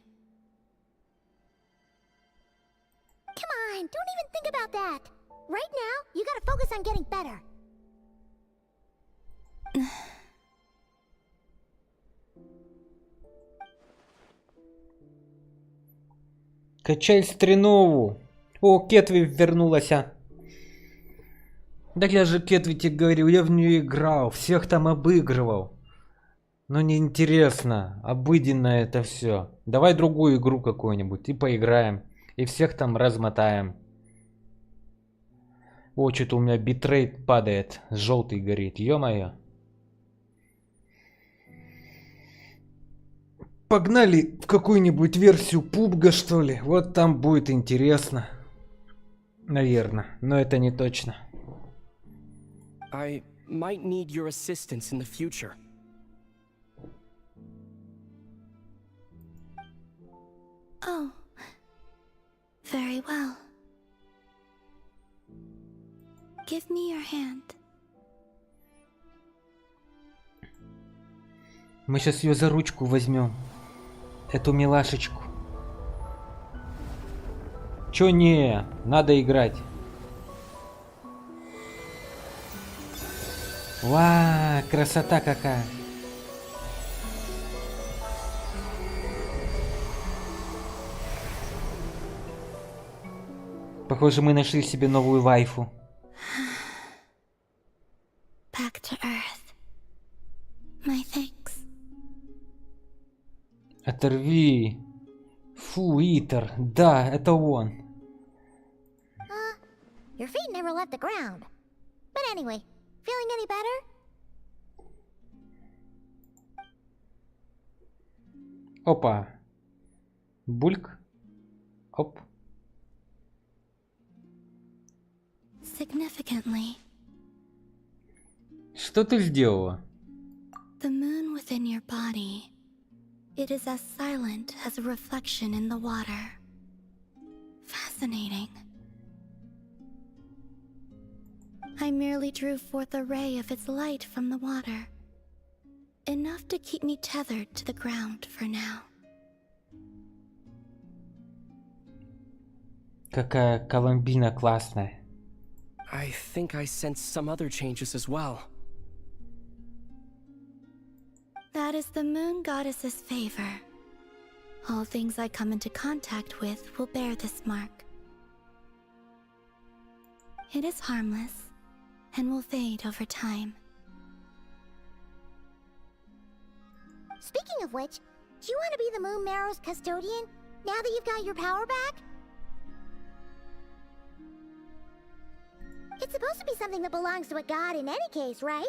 Come on, don't even think about that. Right now, you gotta focus on getting better. Качай Стренову. О, Кетви вернулась. Так я же Кетви тебе говорил, я в нее играл, всех там обыгрывал. Но неинтересно, обыденно это все. Давай другую игру какую-нибудь и поиграем. И всех там размотаем. О, что-то у меня битрейт падает, желтый горит, ё-моё. Погнали в какую-нибудь версию пубга, что ли. Вот там будет интересно. Наверное, но это не точно. I might need your assistance in the future. Oh, very well. Give me your hand. Мы сейчас ее за ручку возьмем. Эту милашечку. Чё не? Надо играть. Ва, красота какая. Похоже, мы нашли себе новую вайфу. Back to Earth. My thanks. Оторви. Фу, Итер. Да, это он. Your feet never left the ground. But anyway, feeling any better? Опа. Бульк. Оп. Significantly, Что ты сделала? the moon within your body, it is as silent as a reflection in the water. Fascinating. I merely drew forth a ray of its light from the water. Enough to keep me tethered to the ground for now. Какая Коломбина классная. I think I sense some other changes as well. That is the moon goddess's favor. All things I come into contact with will bear this mark. It is harmless and will fade over time. Speaking of which, do you want to be the Moon Marrow's custodian now that you've got your power back? It's supposed to be something that belongs to a god in any case, right?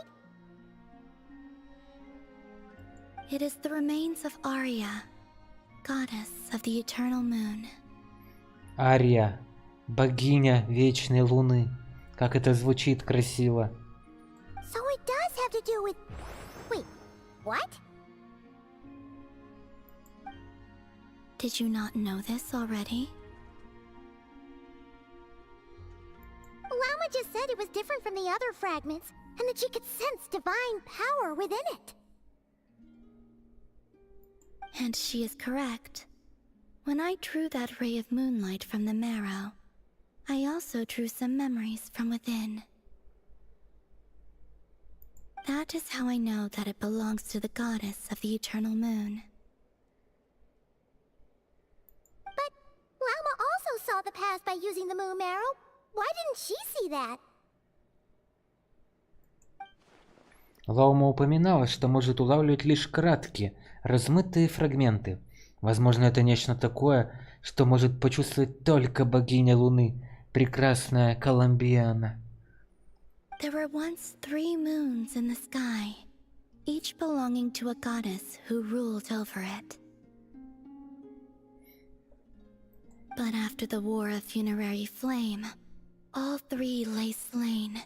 It is the remains of Arya, goddess of the eternal moon. Ария. Богиня вечной луны. Как это звучит красиво. So it does have to do with... Wait, what? Did you not know this already? Lama just said it was different from the other fragments, and that she could sense divine power within it. And she is correct. When I drew that ray of moonlight from the marrow, I also drew some memories from within. That is how I know that it belongs to the goddess of the eternal moon. saw the past by using the moon marrow. Why didn't she see that? Лаума упоминала, что может улавливать лишь краткие, размытые фрагменты. Возможно, это нечто такое, что может почувствовать только богиня Луны, прекрасная Колумбиана. There were once 3 moons in the sky, each belonging to a goddess who ruled over it. But after the War of Funerary Flame, all 3 lay slain,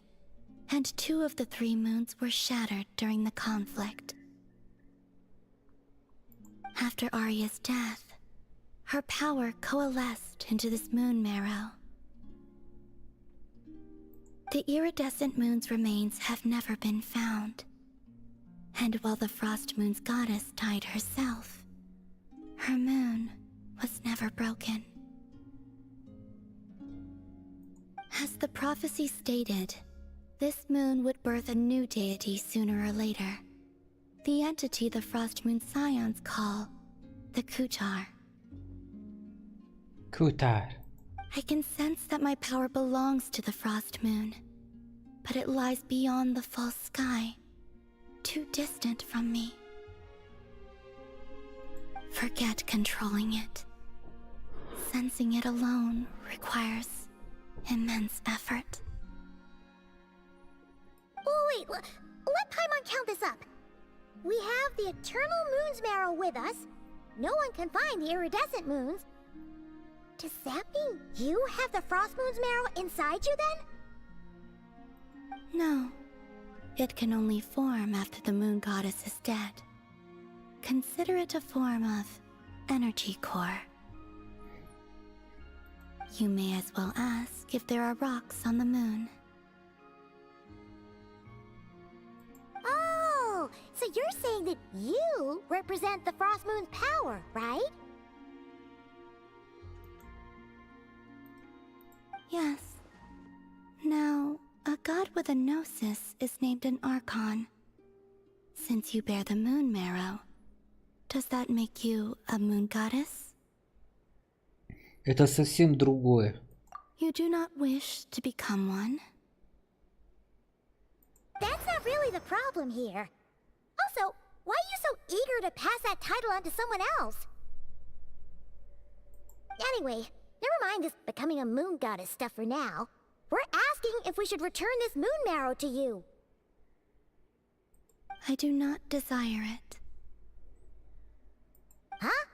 and 2 of the 3 moons were shattered during the conflict. After Arya's death, her power coalesced into this moon marrow. The iridescent moon's remains have never been found, and while the Frost Moon's goddess died herself, her moon was never broken. As the prophecy stated, this moon would birth a new deity sooner or later. The entity the Frost Moon Scions call the Kutar. Kutar. I can sense that my power belongs to the Frost Moon, but it lies beyond the false sky, too distant from me. Forget controlling it. Sensing it alone requires immense effort. Oh, wait, let Paimon count this up. We have the Eternal Moon's Marrow with us. No one can find the iridescent moons. Does that mean you have the Frost Moon's Marrow inside you then? No. It can only form after the moon goddess is dead. Consider it a form of energy core. You may as well ask if there are rocks on the moon. Oh, so you're saying that you represent the Frost Moon's power, right? Yes. Now, a god with a gnosis is named an Archon. Since you bear the moon marrow, does that make you a moon goddess? Это совсем другое. You do not wish to become one? That's not really the problem here. Also, why are you so eager to pass that title on to someone else? Anyway, never mind this becoming a moon goddess stuff for now. We're asking if we should return this moon marrow to you. I do not desire it. Huh?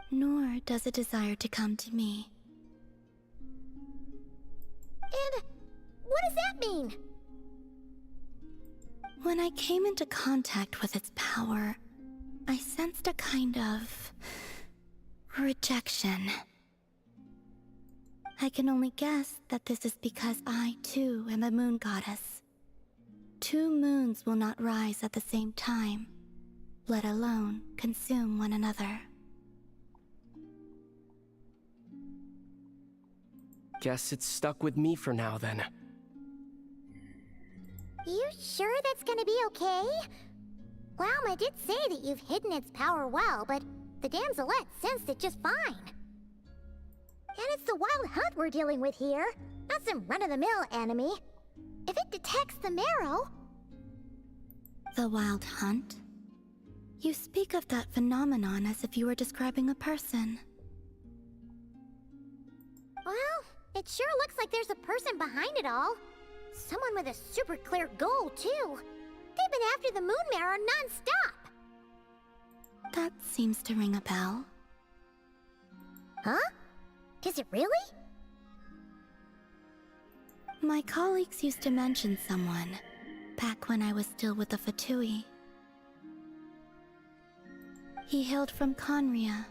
Nor does it desire to come to me. And what does that mean? When I came into contact with its power, I sensed a kind of rejection. I can only guess that this is because I, too, am a moon goddess. 2 moons will not rise at the same time, let alone consume one another. Guess it's stuck with me for now, then. You sure that's gonna be okay? Lauma did say that you've hidden its power well, but the damselette sensed it just fine. And it's the wild hunt we're dealing with here, not some run-of-the-mill enemy. If it detects the marrow... The wild hunt? You speak of that phenomenon as if you were describing a person. Well, it sure looks like there's a person behind it all. Someone with a super clear goal, too. They've been after the moon marrow non-stop. That seems to ring a bell. Huh? Is it really? My colleagues used to mention someone, back when I was still with the Fatui. He hailed from Conria,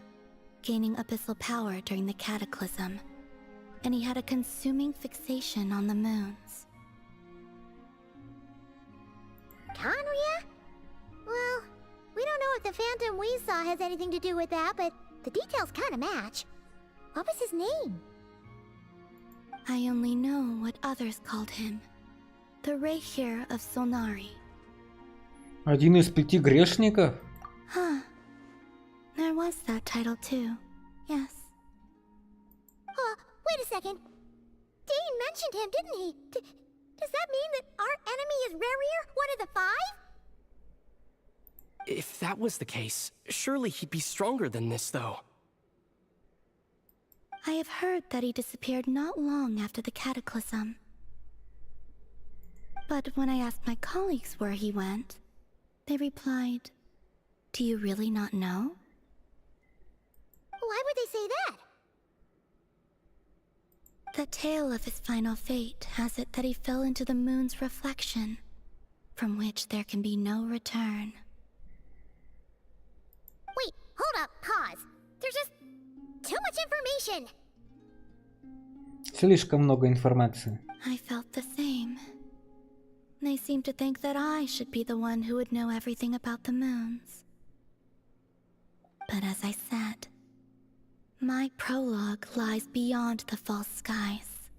gaining abyssal power during the Cataclysm, and he had a consuming fixation on the moons. Conria? Well, we don't know if the phantom we saw has anything to do with that, but the details kind of match. What was his name? I only know what others called him. The Rehir of Solnari. Один из 5 грешников? Huh. There was that title too, yes. Wait a second. Dane mentioned him, didn't he? Does that mean that our enemy is Rarier, one of the five? If that was the case, surely he'd be stronger than this, though. I have heard that he disappeared not long after the cataclysm. But when I asked my colleagues where he went, they replied, "Do you really not know?" Why would they say that? The tale of his final fate has it that he fell into the moon's reflection, from which there can be no return. Wait, hold up, pause. There's just too much information. Слишком много информации. I felt the same. They seemed to think that I should be the one who would know everything about the moons. But as I said, my prologue lies beyond the false skies.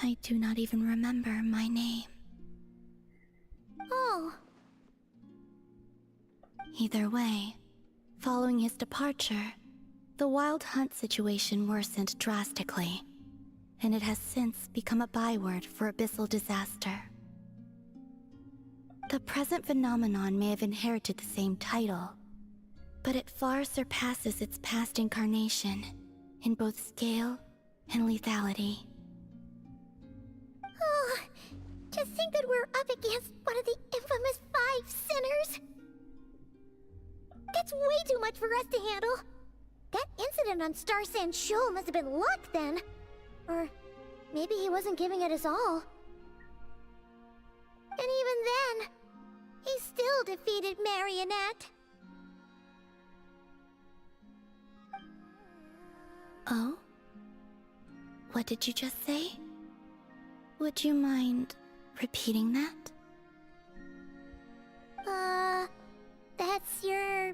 I do not even remember my name. Oh. Either way, following his departure, the Wild Hunt situation worsened drastically, and it has since become a byword for abyssal disaster. The present phenomenon may have inherited the same title, but it far surpasses its past incarnation in both scale and lethality. Oh, to think that we're up against one of the infamous 5 sinners. That's way too much for us to handle. That incident on Star Sand Shoal must have been luck then. Or maybe he wasn't giving it his all. And even then, he still defeated Marionette. Oh? What did you just say? Would you mind repeating that? That's your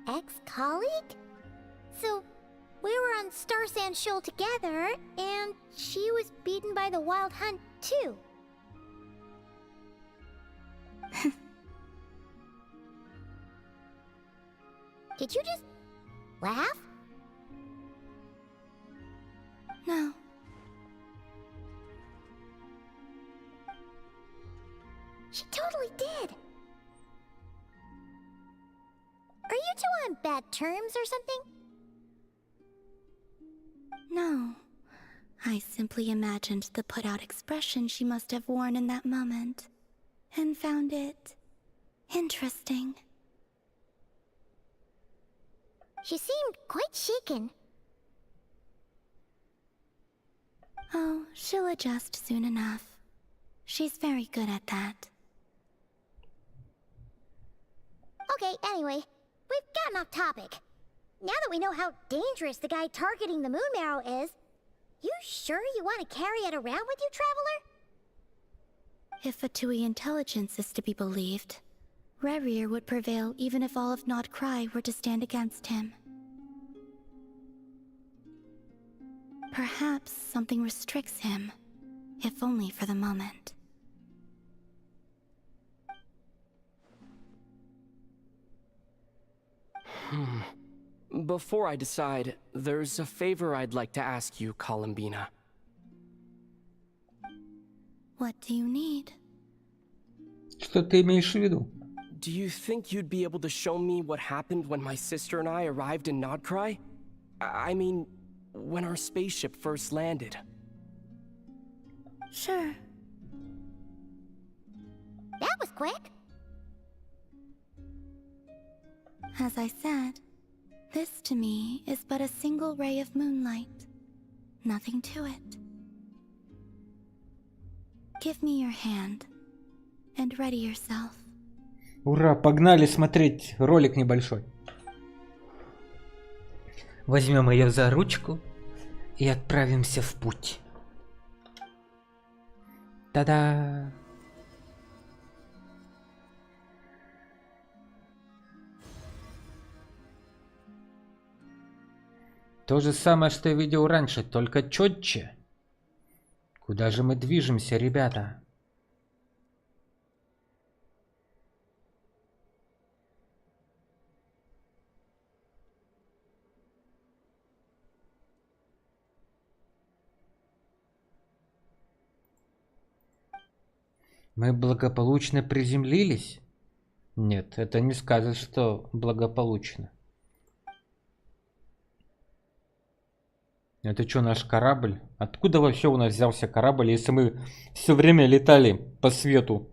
ex-colleague? So, we were on Star Sand Shoal together, and she was beaten by the Wild Hunt, too. Did you just laugh? No. She totally did. Are you two on bad terms or something? No. I simply imagined the put-out expression she must have worn in that moment, and found it interesting. She seemed quite shaken. Oh, she'll adjust soon enough. She's very good at that. Okay, anyway, we've gotten off topic. Now that we know how dangerous the guy targeting the Moon Marrow is, you sure you want to carry it around with you, Traveler? If Fatui intelligence is to be believed, Rarier would prevail even if all of Nod Cry were to stand against him. Perhaps something restricts him, if only for the moment. Before I decide, there's a favor I'd like to ask you, Columbina. What do you need? Что ты имеешь в виду? Do you think you'd be able to show me what happened when my sister and I arrived in Nodcry? I mean, when our spaceship first landed. Sure. That was quick. As I said, this to me is but a single ray of moonlight. Nothing to it. Give me your hand, and ready yourself. Ура, погнали смотреть ролик небольшой. Возьмем ее за ручку и отправимся в путь. Та-да! То же самое, что я видел раньше, только четче. Куда же мы движемся, ребята? Мы благополучно приземлились? Нет, это не скажет, что благополучно. Это что, наш корабль? Откуда вообще у нас взялся корабль, если мы все время летали по свету?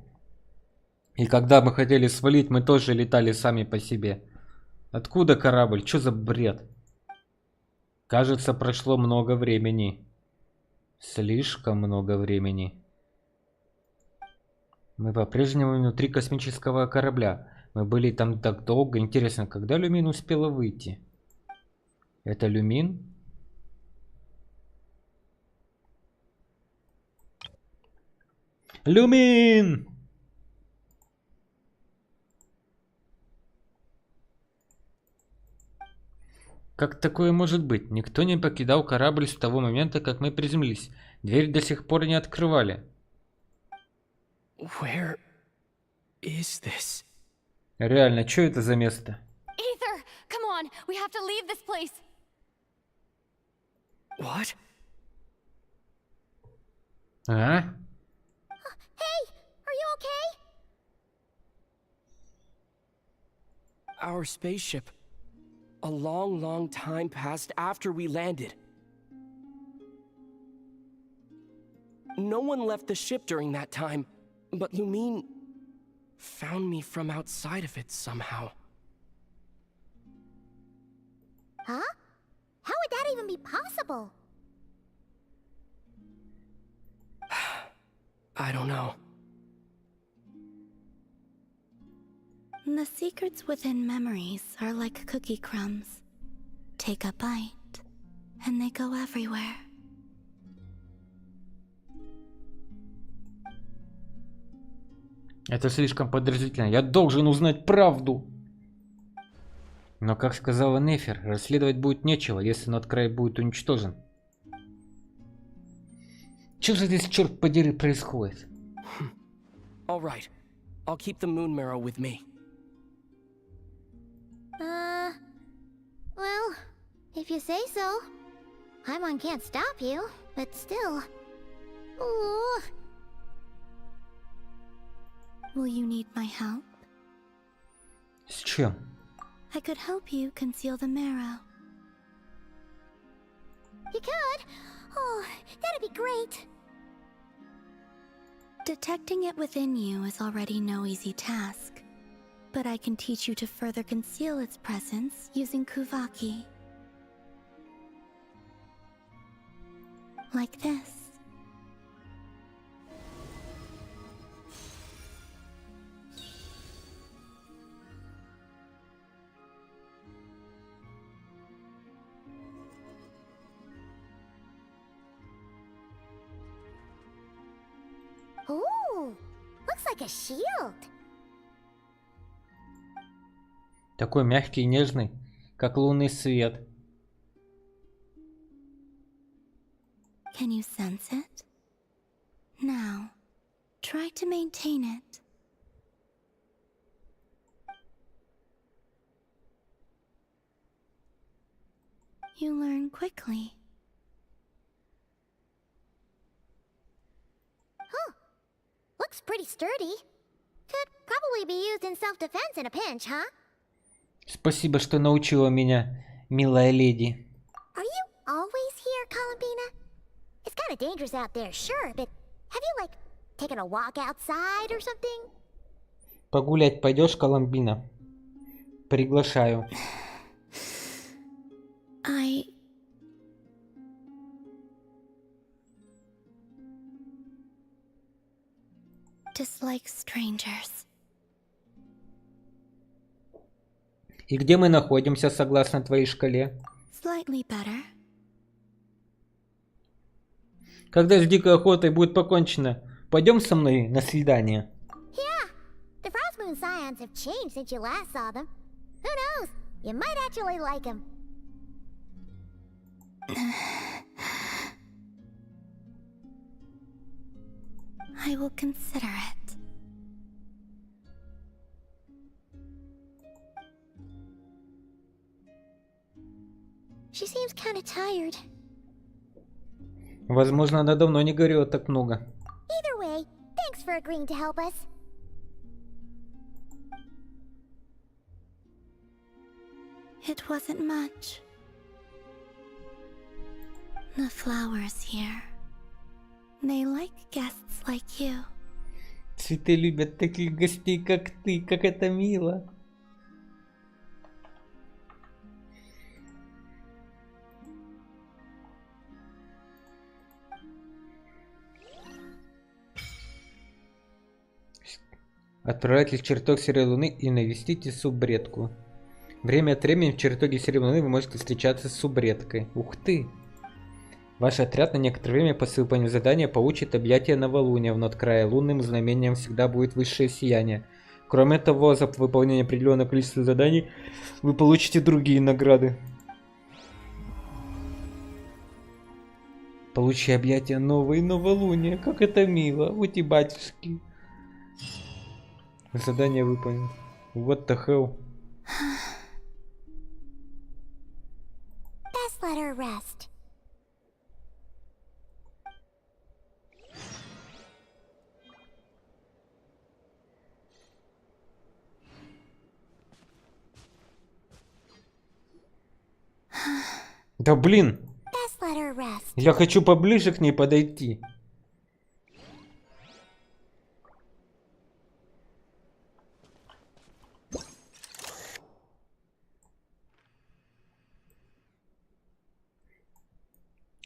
И когда мы хотели свалить, мы тоже летали сами по себе. Откуда корабль? Что за бред? Кажется, прошло много времени. Слишком много времени. Мы по-прежнему внутри космического корабля. Мы были там так долго. Интересно, когда Люмин успела выйти? Это Люмин? Люмин! Как такое может быть? Никто не покидал корабль с того момента, как мы приземлились. Дверь до сих пор не открывали. Where is this? Реально, что это за место? Ether, come on, we have to leave this place. What? А? Hey, are you okay? Our spaceship. A long, long time passed after we landed. No one left the ship during that time, but Lumine found me from outside of it somehow. Huh? How would that even be possible? I don't know. The secrets within memories are like cookie crumbs. Take a bite, and they go everywhere. Это слишком подозрительно. Я должен узнать правду. Но, как сказала Нефер, расследовать будет нечего, если Ноткрай будет уничтожен. Что же здесь, черт подери, происходит? All right. I'll keep the moon marrow with me. Well, if you say so. Paimon can't stop you, but still. Ooh. Will you need my help? С чем? I could help you conceal the marrow. You could? Oh, that'd be great. Detecting it within you is already no easy task, but I can teach you to further conceal its presence using Kuvaki. Like this. Ooh, looks like a shield. Такой мягкий и нежный, как лунный свет. Can you sense it? Now, try to maintain it. You learn quickly. Huh. Looks pretty sturdy. Could probably be used in self-defense in a pinch, huh? Спасибо, что научила меня, милая леди. Are you always here, Columbina? It's kind of dangerous out there, sure, but have you, like, taken a walk outside or something? Погулять пойдешь, Коломбина? Приглашаю. I dislike strangers. И где мы находимся, согласно твоей шкале? Slightly better. Когда с дикой охотой будет покончено, пойдем со мной на свидание. Yeah, the Frost Moon Scions have changed since you last saw them. Who knows? You might actually like them. I will consider it. She seems kind of tired. Возможно, она давно не говорила так много. Either way, thanks for agreeing to help us. It wasn't much. The flowers here. They like guests like you. Цветы любят таких гостей, как ты, как это мило. Отправляйтесь в чертог Серой Луны и навестите субредку. Время от времени в чертоге Серой Луны вы можете встречаться с субредкой. Ух ты! Ваш отряд на некоторое время после выполнения задания получит объятие новолуния. В Нодкрае лунным знамением всегда будет высшее сияние. Кроме того, за выполнение определенного количества заданий вы получите другие награды. Получи объятие новой новолуния. Как это мило. Вот и батюшки. Задание выполнено. What the hell? Best let her rest. Да блин! Best let her rest. Я хочу поближе к ней подойти.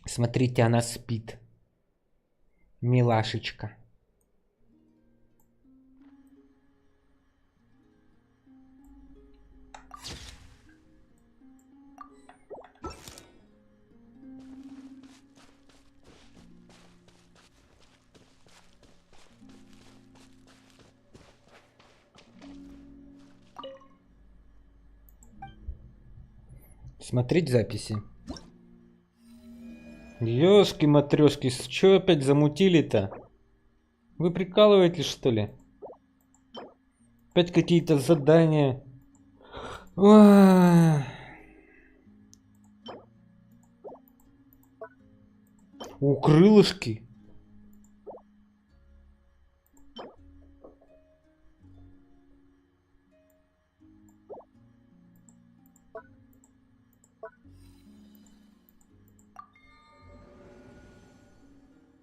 Смотрите, она спит. Милашечка. Смотреть записи. Ёшки-матрёшки, чё опять замутили-то? Вы прикалываетесь, что ли? Опять какие-то задания. У крылышки.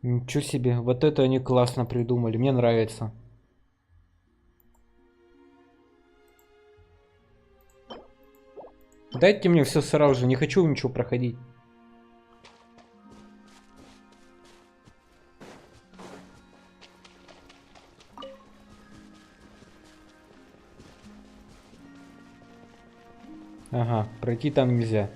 Ничего себе, вот это они классно придумали, мне нравится. Дайте мне все сразу же, не хочу ничего проходить. Ага, пройти там нельзя.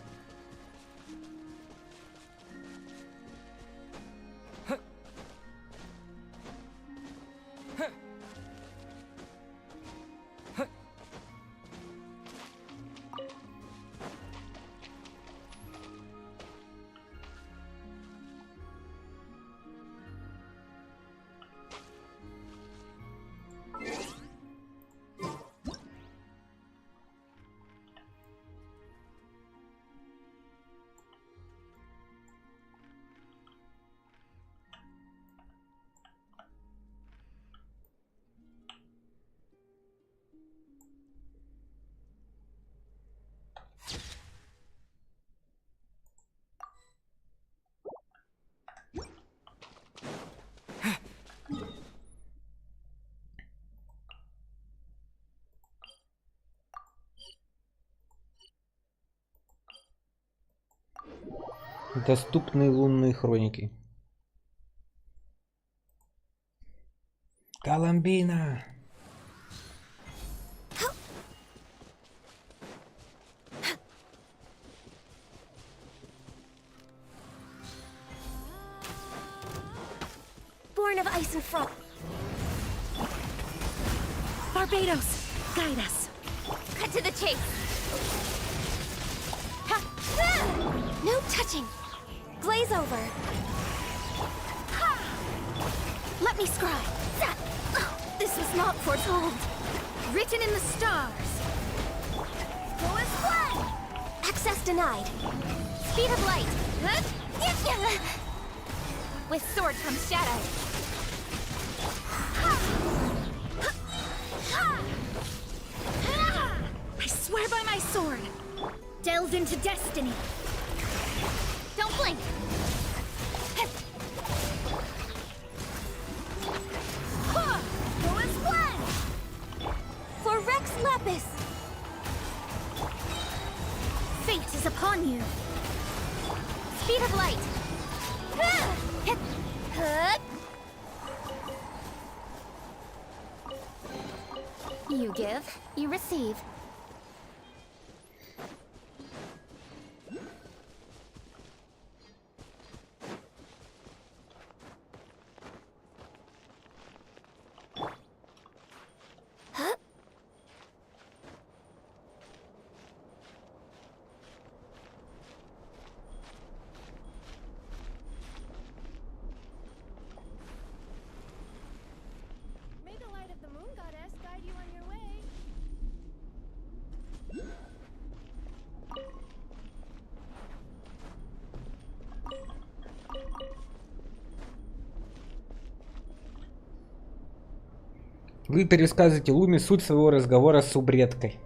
Доступные лунные хроники. Коломбина! Born of ice and frost. Barbados, guide us. Cut to the chase. No touching. Glaze over. Let me scry. This was not foretold. Written in the stars. Go as planned. Access denied. Speed of light. With sword comes shadow. sword delves into destiny. Don't blink. Go and splash! For Rex Lapis! Fate is upon you. Speed of light. You give, you receive. May the light of the moon goddess guide you on your way. Вы пересказываете Луме суть своего разговора с субредкой.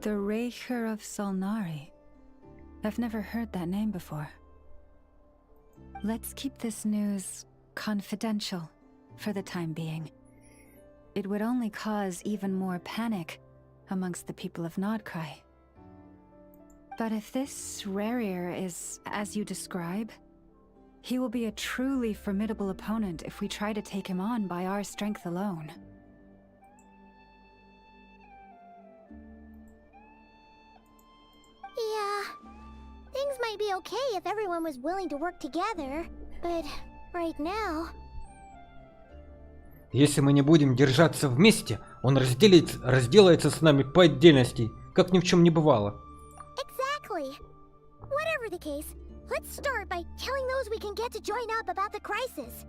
The Raker of Solnari. I've never heard that name before. Let's keep this news confidential for the time being. It would only cause even more panic amongst the people of Nodcry. But if this Rarier is as you describe, he will be a truly formidable opponent if we try to take him on by our strength alone. Yeah, things might be okay if everyone was willing to work together, but right now... Если мы не будем держаться вместе, он разделается с нами по отдельности, как ни в чем не бывало. Exactly. Whatever the case, let's start by telling those we can get to join up about the crisis.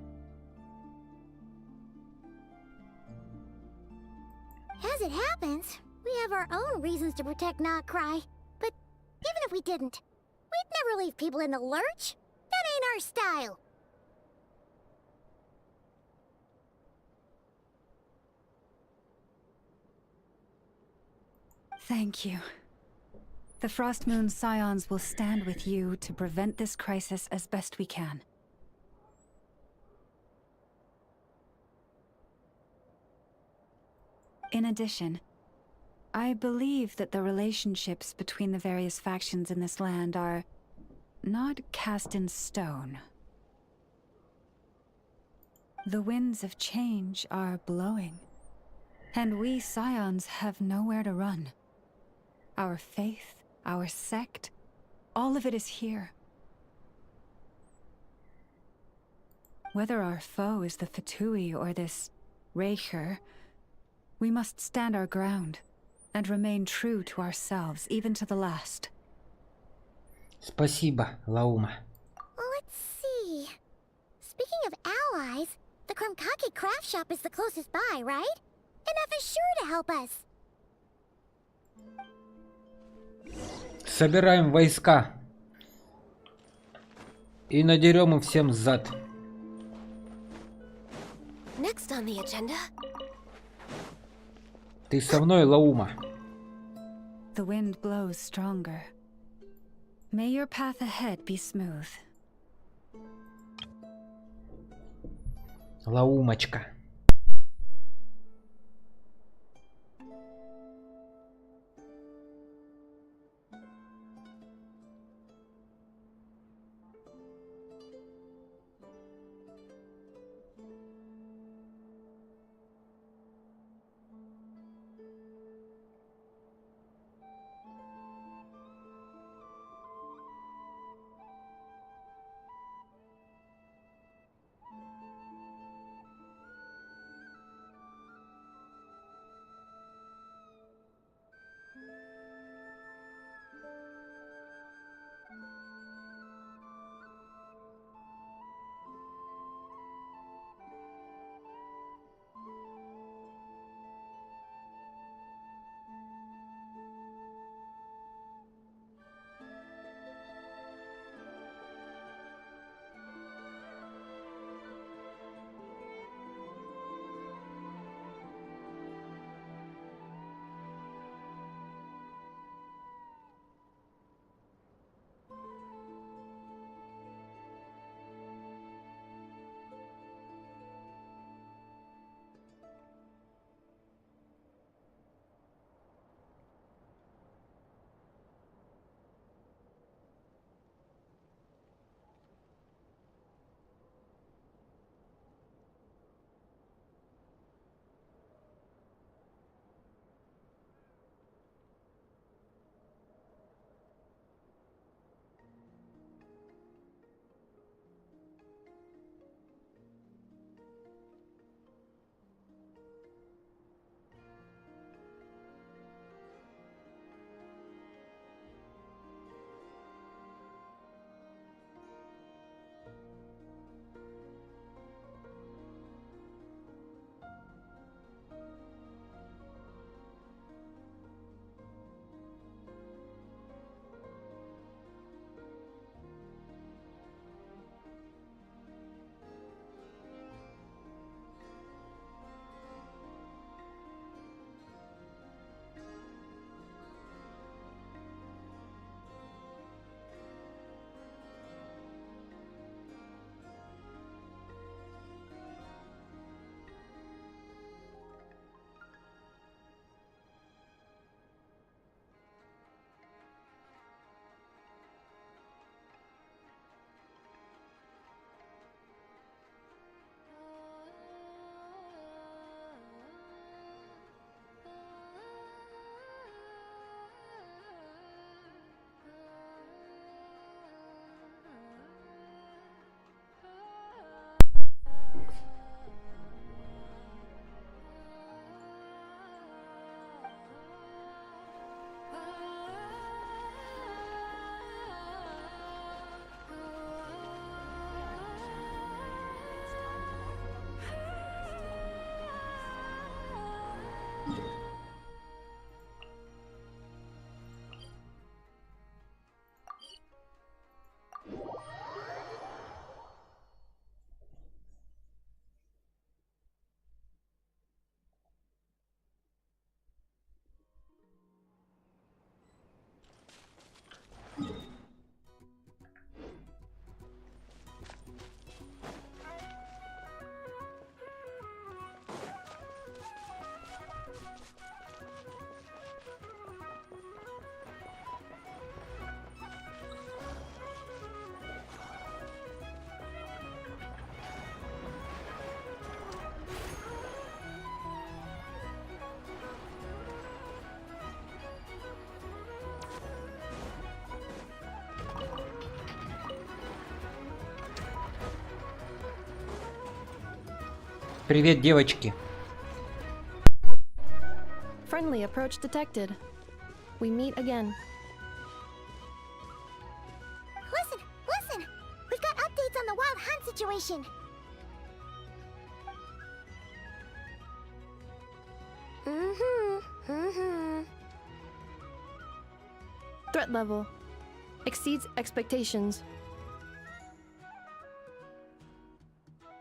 As it happens, we have our own reasons to protect Nodcry. But even if we didn't, we'd never leave people in the lurch. That ain't our style. Thank you. The Frost Moon Scions will stand with you to prevent this crisis as best we can. In addition, I believe that the relationships between the various factions in this land are not cast in stone. The winds of change are blowing, and we Scions have nowhere to run. Our faith, our sect, all of it is here. Whether our foe is the Fatui or this Raker, we must stand our ground and remain true to ourselves, even to the last. Спасибо, Лаума. Let's see. Speaking of allies, the Krumkake craft shop is the closest by, right? Enough is sure to help us. Собираем войска и надерем им всем зад. Next on the agenda. Ты со мной, Лаума? The wind blows stronger. May your path ahead be smooth. Лаумочка. Привет, девочки. Friendly approach detected. We meet again. Listen! We've got updates on the wild hunt situation. Threat level exceeds expectations.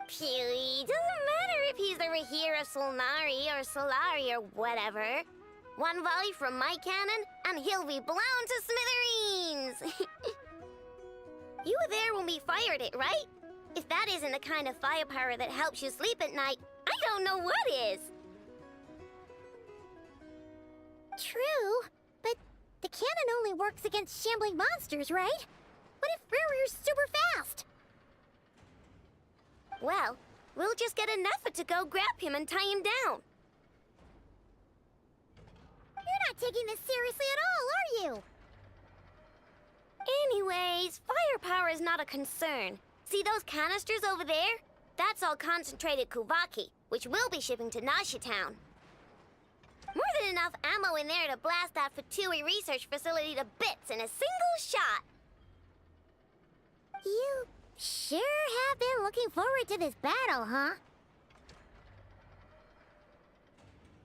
Phew, doesn't matter if he's the Rahira Solnari or Solari or whatever. One volley from my cannon, and he'll be blown to smithereens! You were there when we fired it, right? If that isn't the kind of firepower that helps you sleep at night, I don't know what is! True, but the cannon only works against shambling monsters, right? What if Ruri's super fast? Well, we'll just get an effort to go grab him and tie him down. You're not taking this seriously at all, are you? Anyways, firepower is not a concern. See those canisters over there? That's all concentrated Kuvaki, which we'll be shipping to Nasha Town. More than enough ammo in there to blast that Fatui research facility to bits in a single shot. You sure have been looking forward to this battle, huh?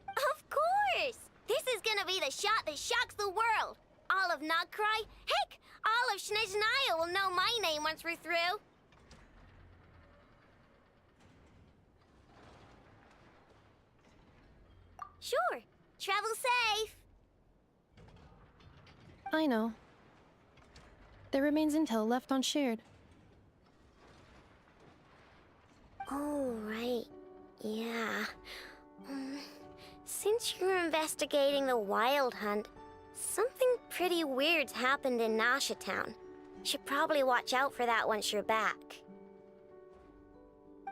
Of course! This is gonna be the shot that shocks the world. All of Nogcry, heck, all of Snezhnaya will know my name once we're through. Sure. Travel safe. I know. There remains intel left unshared. Oh, right. Yeah. Since you're investigating the Wild Hunt, something pretty weird's happened in Nasha Town. Should probably watch out for that once you're back.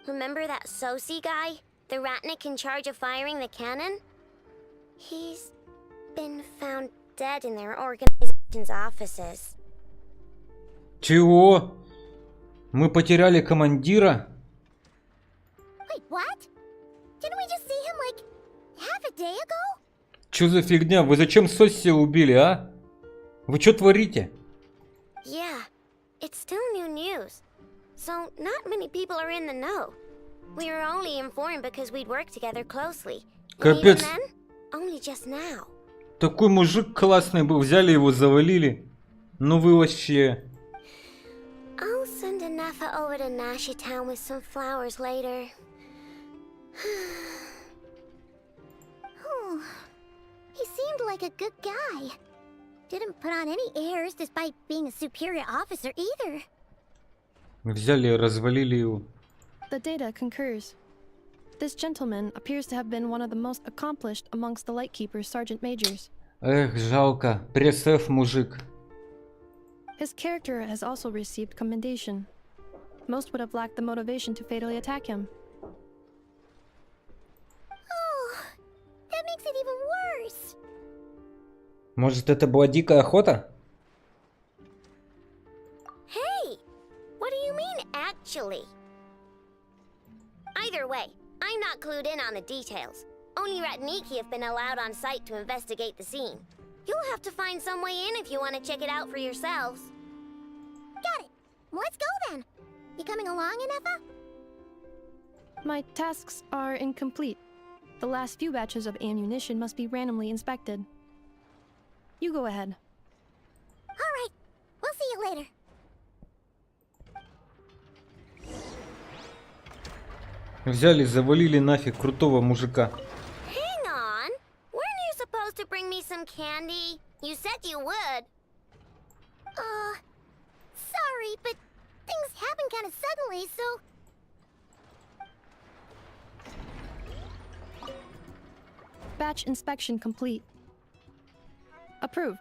Remember that Sosi guy? The Ratnik in charge of firing the cannon? He's been found dead in their organization's offices. Чего? Мы потеряли командира? Wait, what? Didn't we just see him like half a day ago? Чё за фигня? Вы зачем Сосси убили, а? Вы чё творите? Yeah, it's still new news. So not many people are in the know. We were only informed because we'd worked together closely. And even Капец. then, only just now. Такой мужик классный был, взяли его, завалили. Ну вы вообще... I'll send a Nefa over to Nasha Town with some flowers later. He seemed like a good guy. Didn't put on any airs despite being a superior officer either. Взяли и развалили его. The data concurs. This gentleman appears to have been one of the most accomplished amongst the Lightkeeper's sergeant majors. Эх, жалко. Пресс-Ф мужик. His character has also received commendation. Most would have lacked the motivation to fatally attack him. Oh, that makes it even worse. Может, это была дикая охота? Hey, what do you mean, actually? Either way, I'm not clued in on the details. Only Ratniki have been allowed on site to investigate the scene. You'll have to find some way in if you want to check it out for yourselves. Got it. Let's go then. You coming along, Anefa? My tasks are incomplete. The last few batches of ammunition must be randomly inspected. You go ahead. All right. We'll see you later. Взяли, завалили нафиг крутого мужика. Hang on. Weren't you supposed to bring me some candy? You said you would. Sorry, but things happen kind of suddenly, so... Batch inspection complete. Approved.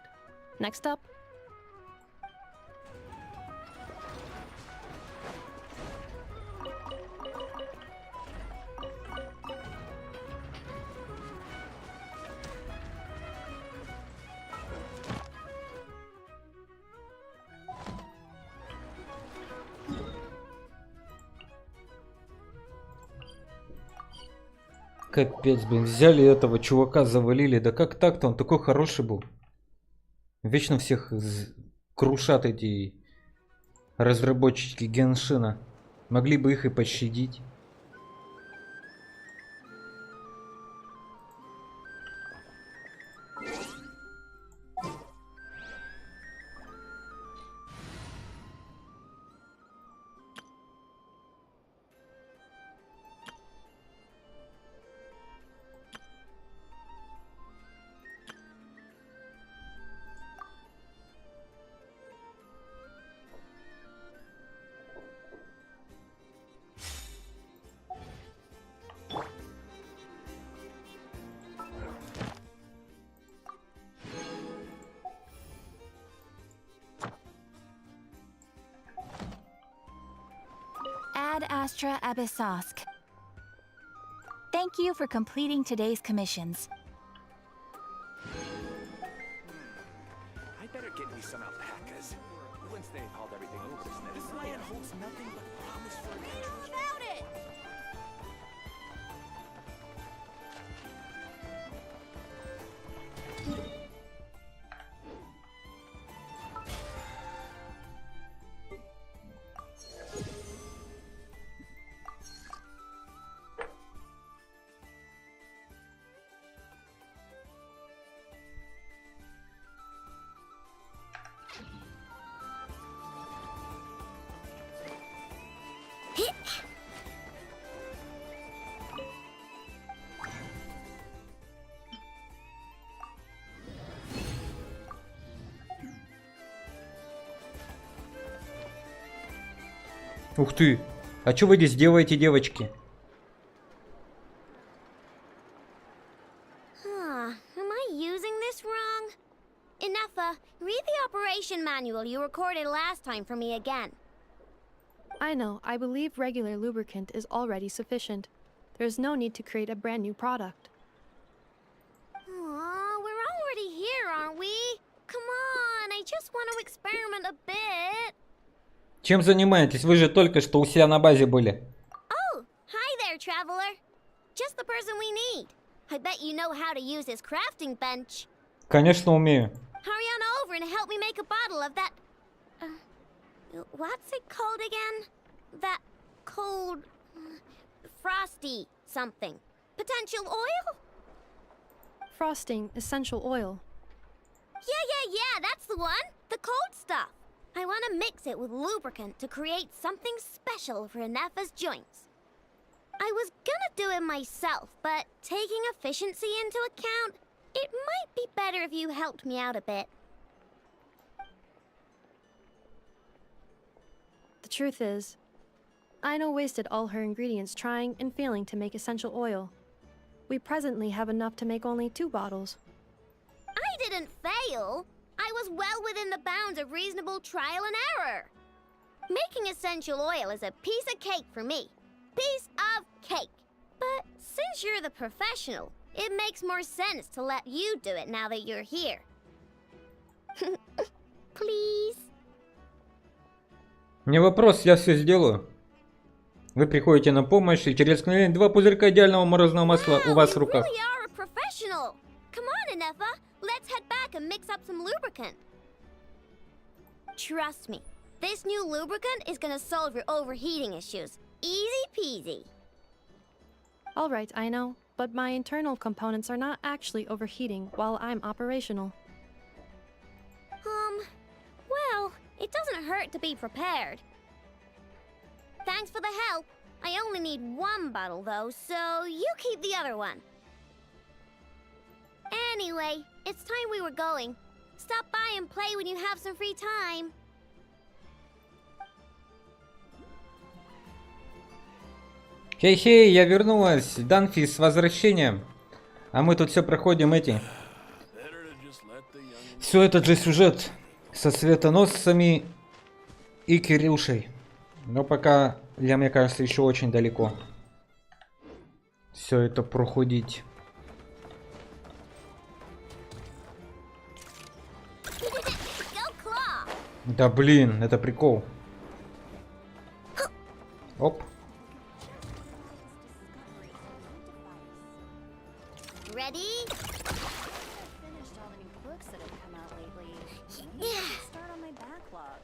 Next up. Капец, блин, взяли этого чувака, завалили. Да как так-то? Он такой хороший был. Вечно всех крушат эти разработчики Геншина. Могли бы их и пощадить. Ad Astra Abyssosk. Thank you for completing today's commissions. I better get me some alpacas. Once they've hauled everything over, this land holds nothing but promise for adventure. About it! Ух ты! А что вы здесь делаете, девочки? Am I using this wrong? Ineffa, read the operation manual you recorded last time for me again. I know, I believe regular lubricant is already sufficient. There's no need to create a brand new product. Aw, we're already here, aren't we? Come on, I just want to experiment a bit. Чем занимаетесь? Вы же только что у себя на базе были. Oh, hi there, traveler. Just the person we need. I bet you know how to use this crafting bench. Конечно, умею. Hurry on over and help me make a bottle of that... what's it called again? That cold... frosty something. Potential oil? Frosting essential oil. Yeah, that's the one. The cold stuff. I want to mix it with lubricant to create something special for Ineffa's joints. I was gonna do it myself, but taking efficiency into account, it might be better if you helped me out a bit. The truth is, Aino wasted all her ingredients trying and failing to make essential oil. We presently have enough to make only 2 bottles. I didn't fail. I was well within the bounds of reasonable trial and error. Making essential oil is a piece of cake for me. Piece of cake. But since you're the professional, it makes more sense to let you do it now that you're here. Please? Не вопрос, я все сделаю. Вы приходите на помощь, и через мгновение 2 пузырька идеального морозного масла у вас в руках. You are a professional. Come on, Ineffa. Let's head back and mix up some lubricant. Trust me, this new lubricant is gonna solve your overheating issues. Easy peasy. Alright, Aino, but my internal components are not actually overheating while I'm operational. Well, it doesn't hurt to be prepared. Thanks for the help. I only need 1 bottle though, so you keep the other one. Anyway, it's time we were going. Stop by and play when you have some free time. Хей-хей, я вернулась. Данфи, с возвращением. А мы тут все проходим эти. Все этот же сюжет со светоносцами и Кирюшей. Но пока, мне кажется, еще очень далеко. Все это проходить. Да блин, это прикол. Оп. Ready? Finished all the new books that have come out lately. Maybe I should start on my backlog.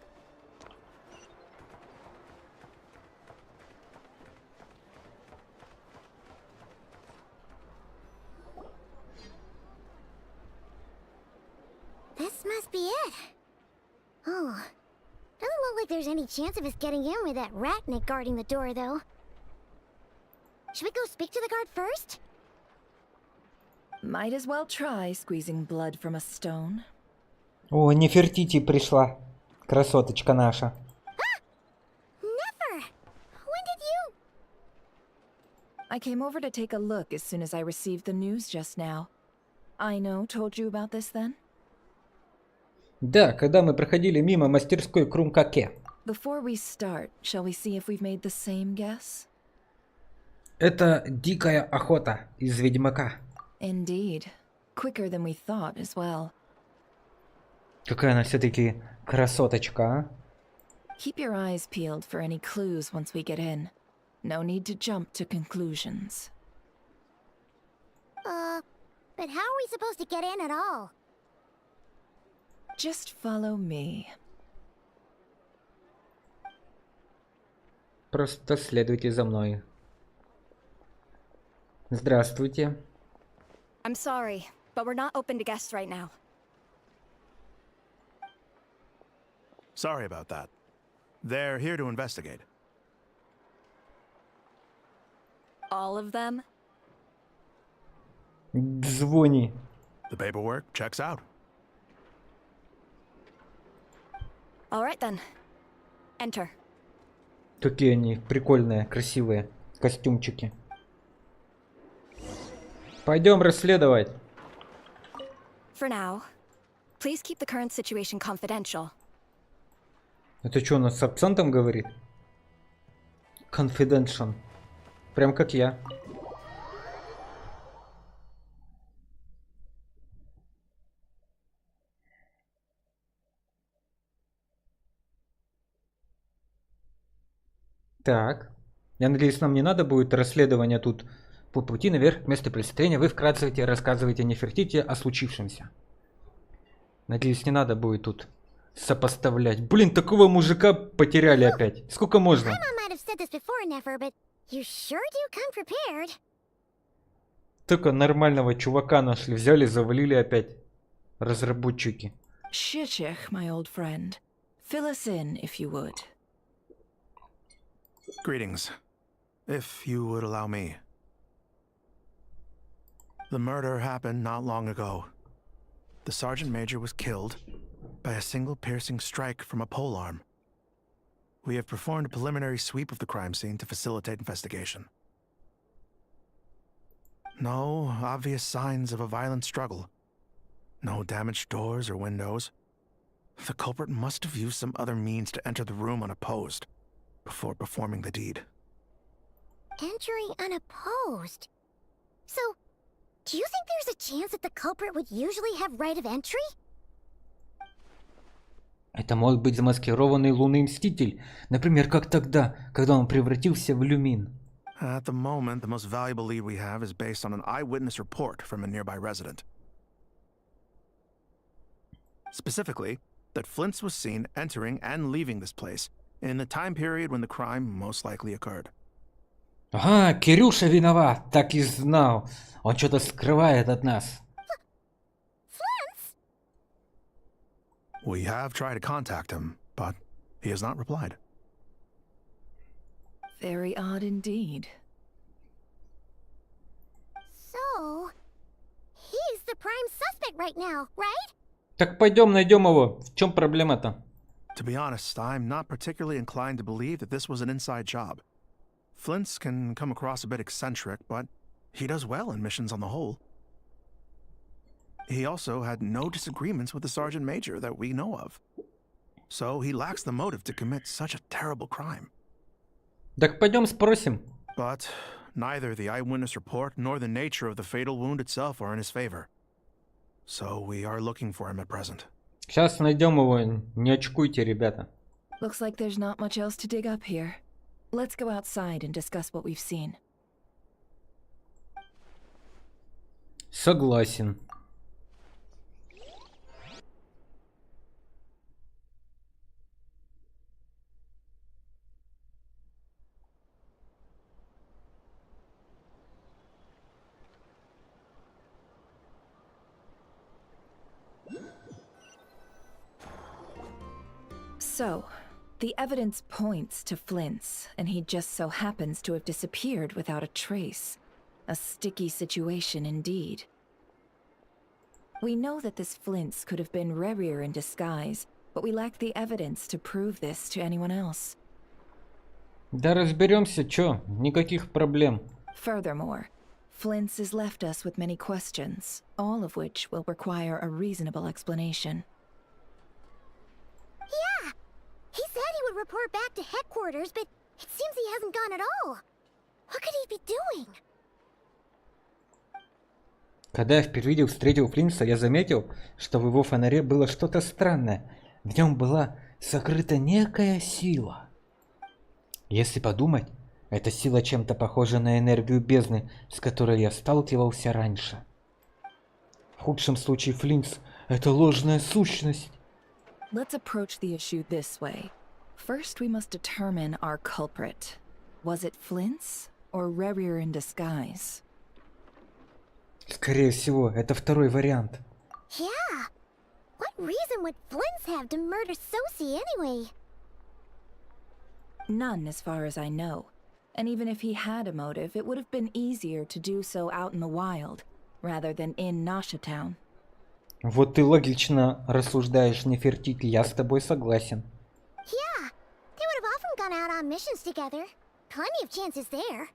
This must be it. Oh. Doesn't look like there's any chance of us getting in with that ratnik guarding the door, though. Should we go speak to the guard first? Might as well try squeezing blood from a stone. О, Нефертити пришла. Красоточка наша. Never! When did you... I came over to take a look as soon as I received the news just now. Aino told you about this then? Да, когда мы проходили мимо мастерской Крумкаке. Before we start, shall we see if we've made the same guess? Это дикая охота из Ведьмака. Indeed. Quicker than we thought as well. Какая она все-таки красоточка, а? Keep your eyes peeled for any clues once we get in. No need to jump to conclusions. But how are we supposed to get in at all? Just follow me. Просто следуйте за мной. Здравствуйте. I'm sorry, but we're not open to guests right now. Sorry about that. They're here to investigate. All of them? Звони. The paperwork checks out. All right then. Enter. Какие они прикольные, красивые костюмчики. Пойдем расследовать. For now, please keep the current situation confidential. Это что, у нас с акцентом говорит? Confidential. Прям как я. Так. Я надеюсь, нам не надо будет расследование тут. По пути наверх к месту преступления вы вкратце рассказываете Нефертити о случившемся. Надеюсь, не надо будет тут сопоставлять. Блин, такого мужика потеряли опять. Сколько можно? Только нормального чувака нашли. Взяли, завалили опять. Разработчики. Shishich, my old friend. Fill us in, if you would. Greetings. If you would allow me. The murder happened not long ago. The Sergeant Major was killed by a single piercing strike from a polearm. We have performed a preliminary sweep of the crime scene to facilitate investigation. No obvious signs of a violent struggle. No damaged doors or windows. The culprit must have used some other means to enter the room unopposed before performing the deed. Entering unopposed? So, do you think there's a chance that the culprit would usually have right of entry? Это может быть замаскированный лунный мститель. Например, как тогда, когда он превратился в люмин. At the moment, the most valuable lead we have is based on an eyewitness report from a nearby resident. Specifically, that Flint's was seen entering and leaving this place in the time period when the crime most likely occurred. Ага, Кирюша виноват, так и знал. Он что-то скрывает от нас. We have tried to contact him, but he has not replied. Very odd indeed. So, he's the prime suspect right now, right? Так пойдем найдем его. В чем проблема-то? To be honest, I'm not particularly inclined to believe that this was an inside job. Flint's can come across a bit eccentric, but he does well in missions on the whole. He also had no disagreements with the Sergeant Major that we know of. So he lacks the motive to commit such a terrible crime. Так пойдем спросим. But neither the eyewitness report nor the nature of the fatal wound itself are in his favor. So we are looking for him at present. Сейчас найдем его. Не очкуйте, ребята. Looks like there's not much else to dig up here. Let's go outside and discuss what we've seen. Согласен. So, the evidence points to Flint's, and he just so happens to have disappeared without a trace. A sticky situation indeed. We know that this Flint's could have been Rerir in disguise, but we lack the evidence to prove this to anyone else. Да разберемся, чё? Никаких проблем. Furthermore, Flint's has left us with many questions, all of which will require a reasonable explanation. Yeah! He said he would report back to headquarters, but it seems he hasn't gone at all. What could he be doing? Когда я впервые встретил Флинса, я заметил, что в его фонаре было что-то странное. В нем была сокрыта некая сила. Если подумать, эта сила чем-то похожа на энергию бездны, с которой я сталкивался раньше. В худшем случае Флинс — это ложная сущность. Let's approach the issue this way. First, we must determine our culprit. Was it Flint's or Rerir in disguise? Скорее всего, это второй вариант. Yeah! What reason would Flint's have to murder Sosie anyway? None, as far as I know. And even if he had a motive, it would have been easier to do so out in the wild, rather than in Nashatown. Вот ты логично рассуждаешь, Нефертити, я с тобой согласен. Yeah! They would have often gone out on missions together. Plenty of chances there.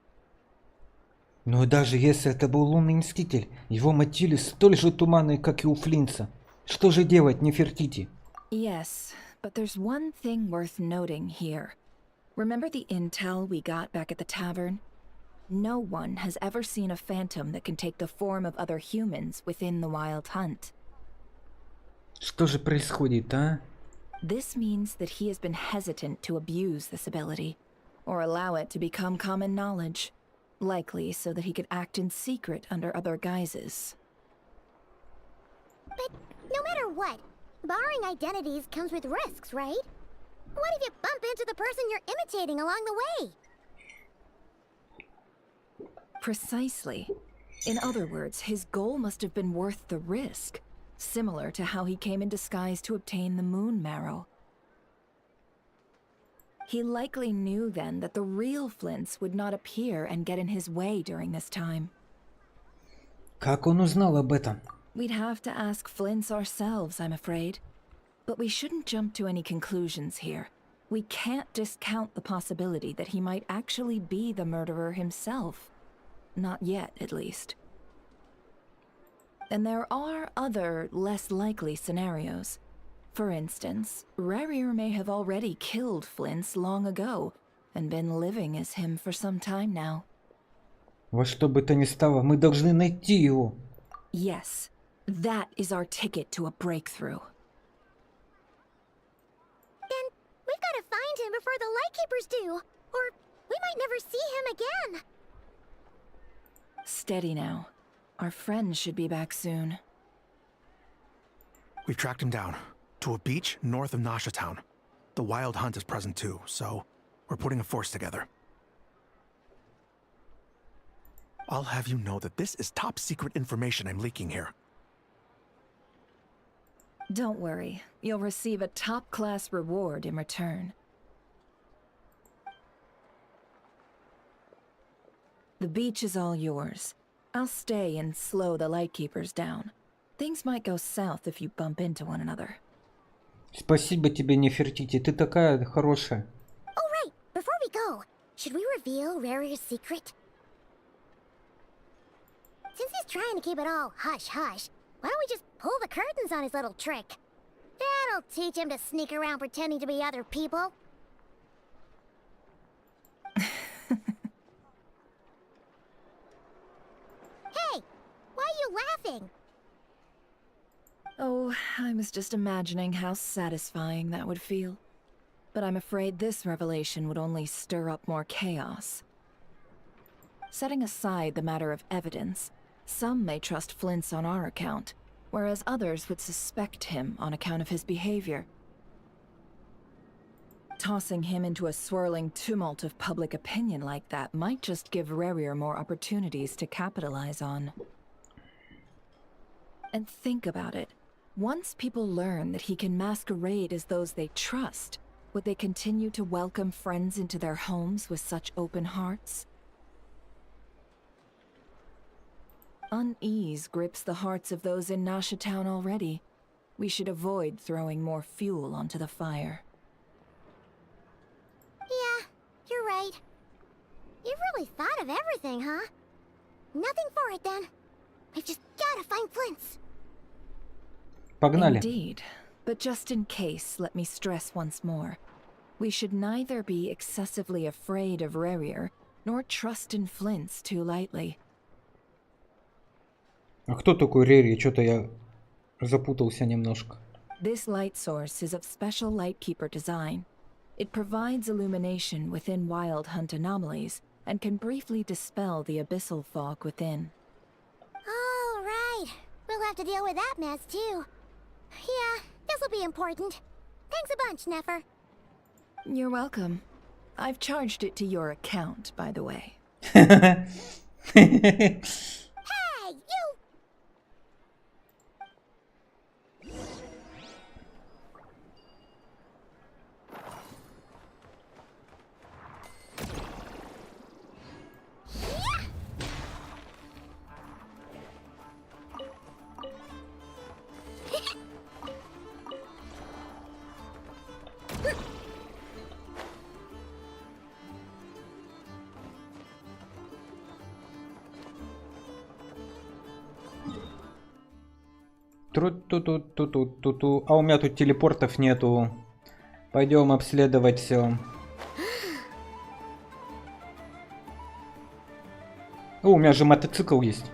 Но даже если это был лунный мститель, его мотивы столь же туманные, как и у Флинца. Что же делать, Нефертити? Yes, but there's one thing worth noting here. Remember the intel we got back at the tavern? No one has ever seen a phantom that can take the form of other humans within the Wild Hunt. Что же происходит, а? This means that he has been hesitant to abuse this ability, or allow it to become common knowledge. Likely so that he could act in secret under other guises. But no matter what, borrowing identities comes with risks, right? What if you bump into the person you're imitating along the way? Precisely. In other words, his goal must have been worth the risk, similar to how he came in disguise to obtain the moon marrow. He likely knew then that the real Flint's would not appear and get in his way during this time. Как он узнал об этом? We'd have to ask Flint's ourselves, I'm afraid. But we shouldn't jump to any conclusions here. We can't discount the possibility that he might actually be the murderer himself. Not yet, at least. And there are other, less likely scenarios. For instance, Rerir may have already killed Flint's long ago, and been living as him for some time now. Во что бы то ни стало, мы должны найти его. Yes, that is our ticket to a breakthrough. Then we've got to find him before the Lightkeepers do, or we might never see him again. Steady now. Our friends should be back soon. We've tracked him down to a beach north of Nashatown. The Wild Hunt is present too, so we're putting a force together. I'll have you know that this is top secret information I'm leaking here. Don't worry, you'll receive a top-class reward in return. The beach is all yours. I'll stay and slow the Lightkeepers down. Things might go south if you bump into one another. Спасибо тебе, Нефертити, ты такая хорошая. Oh right, before we go, should we reveal Rarir's secret? Since he's trying to keep it all hush-hush, why don't we just pull the curtains on his little trick? That'll teach him to sneak around pretending to be other people. Hey, why are you laughing? Oh, I was just imagining how satisfying that would feel. But I'm afraid this revelation would only stir up more chaos. Setting aside the matter of evidence, Some may trust Flint's on our account, whereas others would suspect him on account of his behavior. Tossing him into a swirling tumult of public opinion like that might just give Rarier more opportunities to capitalize on. And think about it. Once people learn that he can masquerade as those they trust, would they continue to welcome friends into their homes with such open hearts? Unease grips the hearts of those in Nasha Town already. We should avoid throwing more fuel onto the fire. Yeah, you're right. You've really thought of everything, huh? Nothing for it then. We've just gotta find Flint's. Погнали. Indeed. But just in case, let me stress once more. We should neither be excessively afraid of Rarier, nor trust in Flint's too lightly. А кто такой Рери? Что-то я запутался немножко. This light source is of special Lightkeeper design. It provides illumination within Wild Hunt anomalies and can briefly dispel the abyssal fog within. All right. We'll have to deal with that mess too. Yeah, this'll be important. Thanks a bunch, Nefer. You're welcome. I've charged it to your account, by the way. Hey, you! Тру-ту-ту-ту-ту-ту-ту. А у меня тут телепортов нету. Пойдем обследовать все. О, у меня же мотоцикл есть.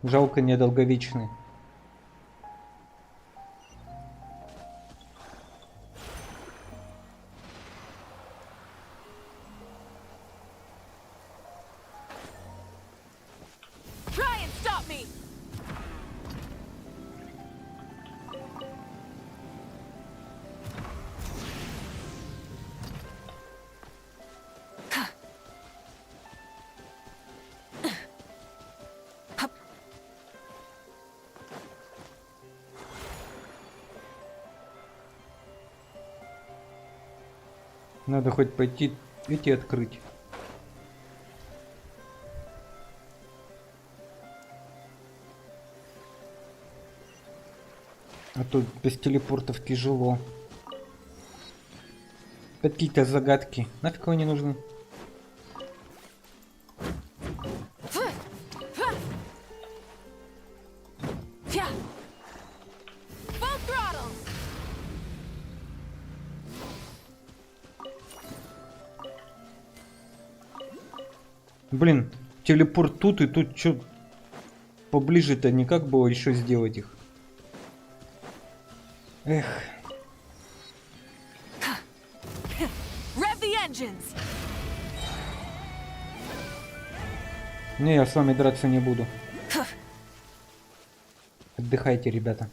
Жалко, недолговечный. Надо хоть пойти эти открыть. А то без телепортов тяжело. Какие-то загадки. Нафиг они нужны? Блин, телепорт тут и тут что поближе-то никак было еще сделать их. Эх. Не, я с вами драться не буду. Отдыхайте, ребята.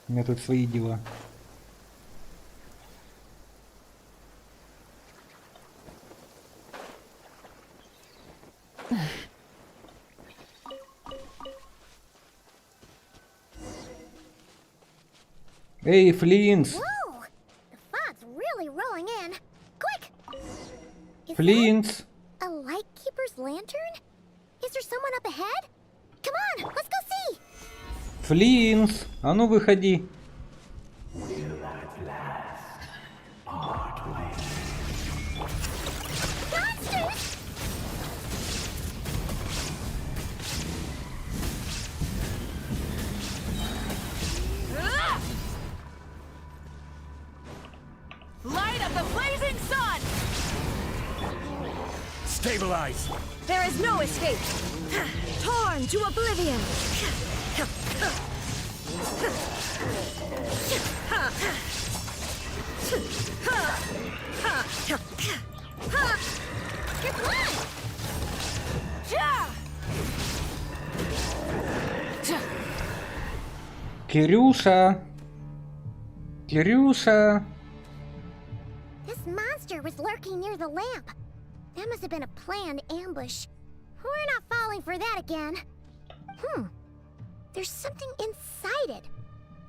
У меня тут свои дела. Эй, Флинс! Whoa! The fog's really rolling in. Quick! Is Флинс! that a Lightkeeper's lantern? Is there someone up ahead? Come on, let's go see! Флинс! А ну выходи! Monsters! Light of the blazing sun! Stabilize! There is no escape! Torn to oblivion! Кирюша! Кирюша! This monster was lurking near the lamp. That must have been a planned ambush. We're not falling for that again. There's something inside it.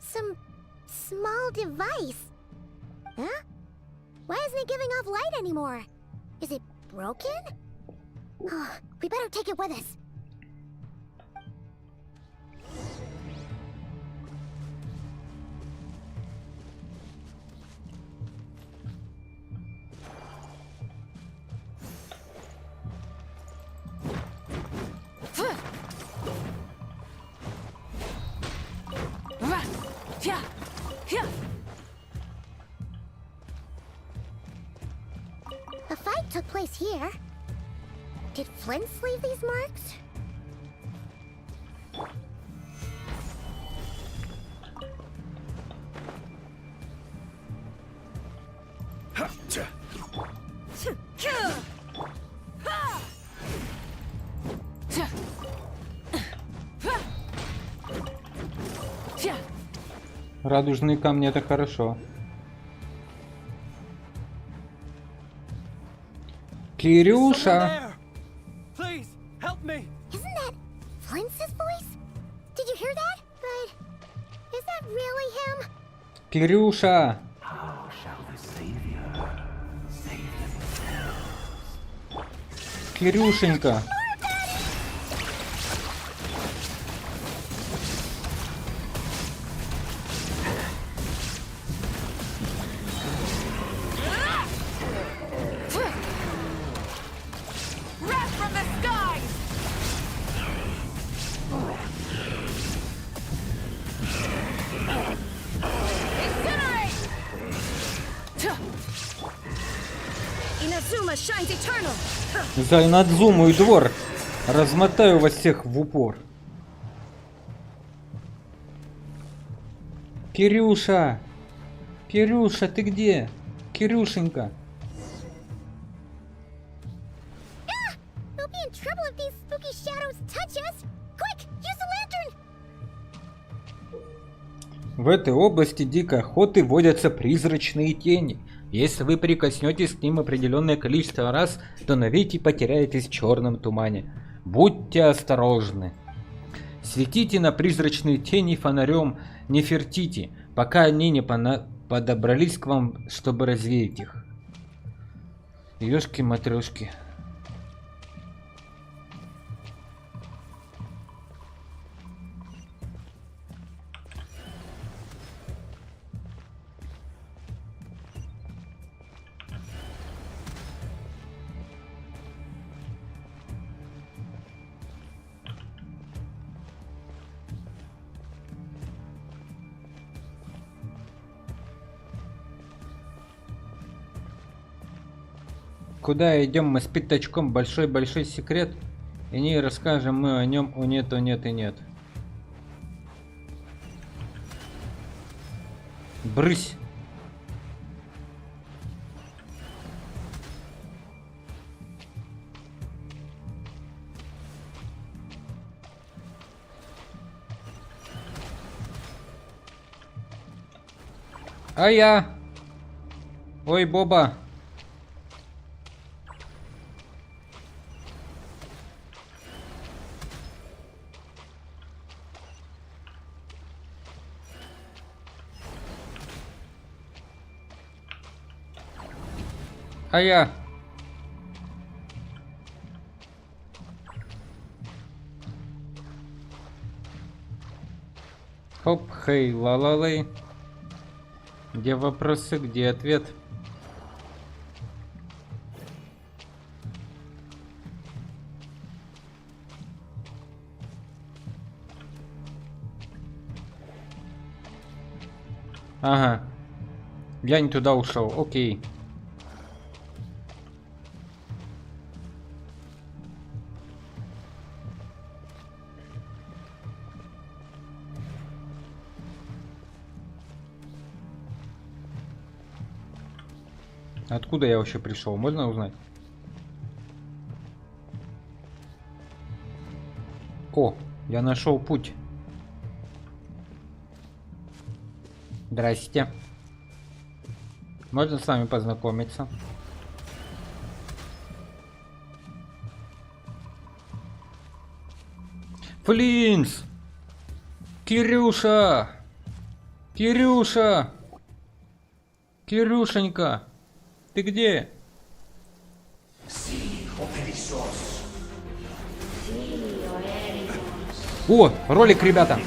Some small device. Huh? Why isn't it giving off light anymore? Is it broken? Oh, we better take it with us. The fight took place here. Did Flint leave these marks? Радужные камни — это хорошо. Кирюша! Please, help me. Isn't that Flint's voice? Did you hear that? But is that really him? Кирюша! How shall the Savior save themselves? Кирюшенька! За Инадзуму и двор! Размотаю вас всех в упор! Кирюша! Кирюша, ты где? Кирюшенька! We'll be in trouble if these spooky shadows touch us. Quick, use the lantern. В этой области дикой охоты водятся призрачные тени. Если вы прикоснетесь к ним определенное количество раз, то навеки потеряетесь в черном тумане. Будьте осторожны. Светите на призрачные тени фонарем Нефертити, пока они не подобрались к вам, чтобы развеять их. Ёшки-матрёшки. Куда идем мы с пятачком? Большой-большой секрет. И не расскажем мы о нем. О нет, о нет и нет. Брысь. А я. Ой, Боба. А я. Хоп, хей, ла-ла-лей. Где вопросы, где ответ? Ага. Я не туда ушел, окей. Откуда я вообще пришел? Можно узнать? О, я нашел путь. Здрасте. Можно с вами познакомиться? Флинс! Кирюша! Кирюша! Кирюшенька! Ты где? О, ролик, ребята!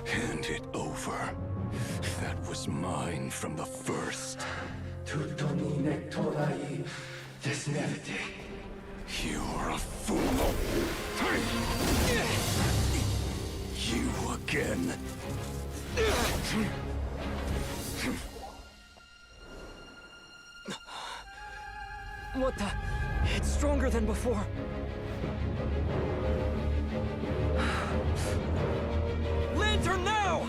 Hand it over. That was mine from the first. You're a fool. You again. What the? It's stronger than before. Lantern now!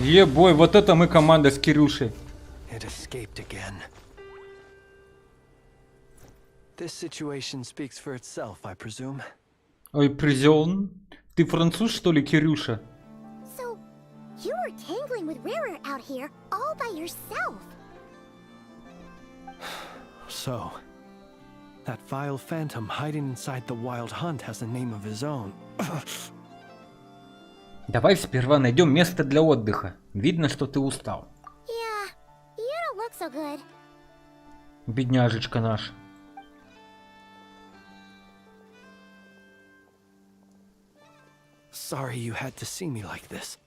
Ебой, вот это мы команда с Кирюшей. It escaped again. This situation speaks for itself, I presume. Ой, призён. Ты француз, что ли, Кирюша? So, you were tangling with Rara out here all by yourself. So, that vile phantom hiding inside the wild hunt has a name of his own. Давай сперва найдем место для отдыха. Видно, что ты устал. Yeah, you don't look so good. Бедняжечка наш. Sorry you had to see me like this.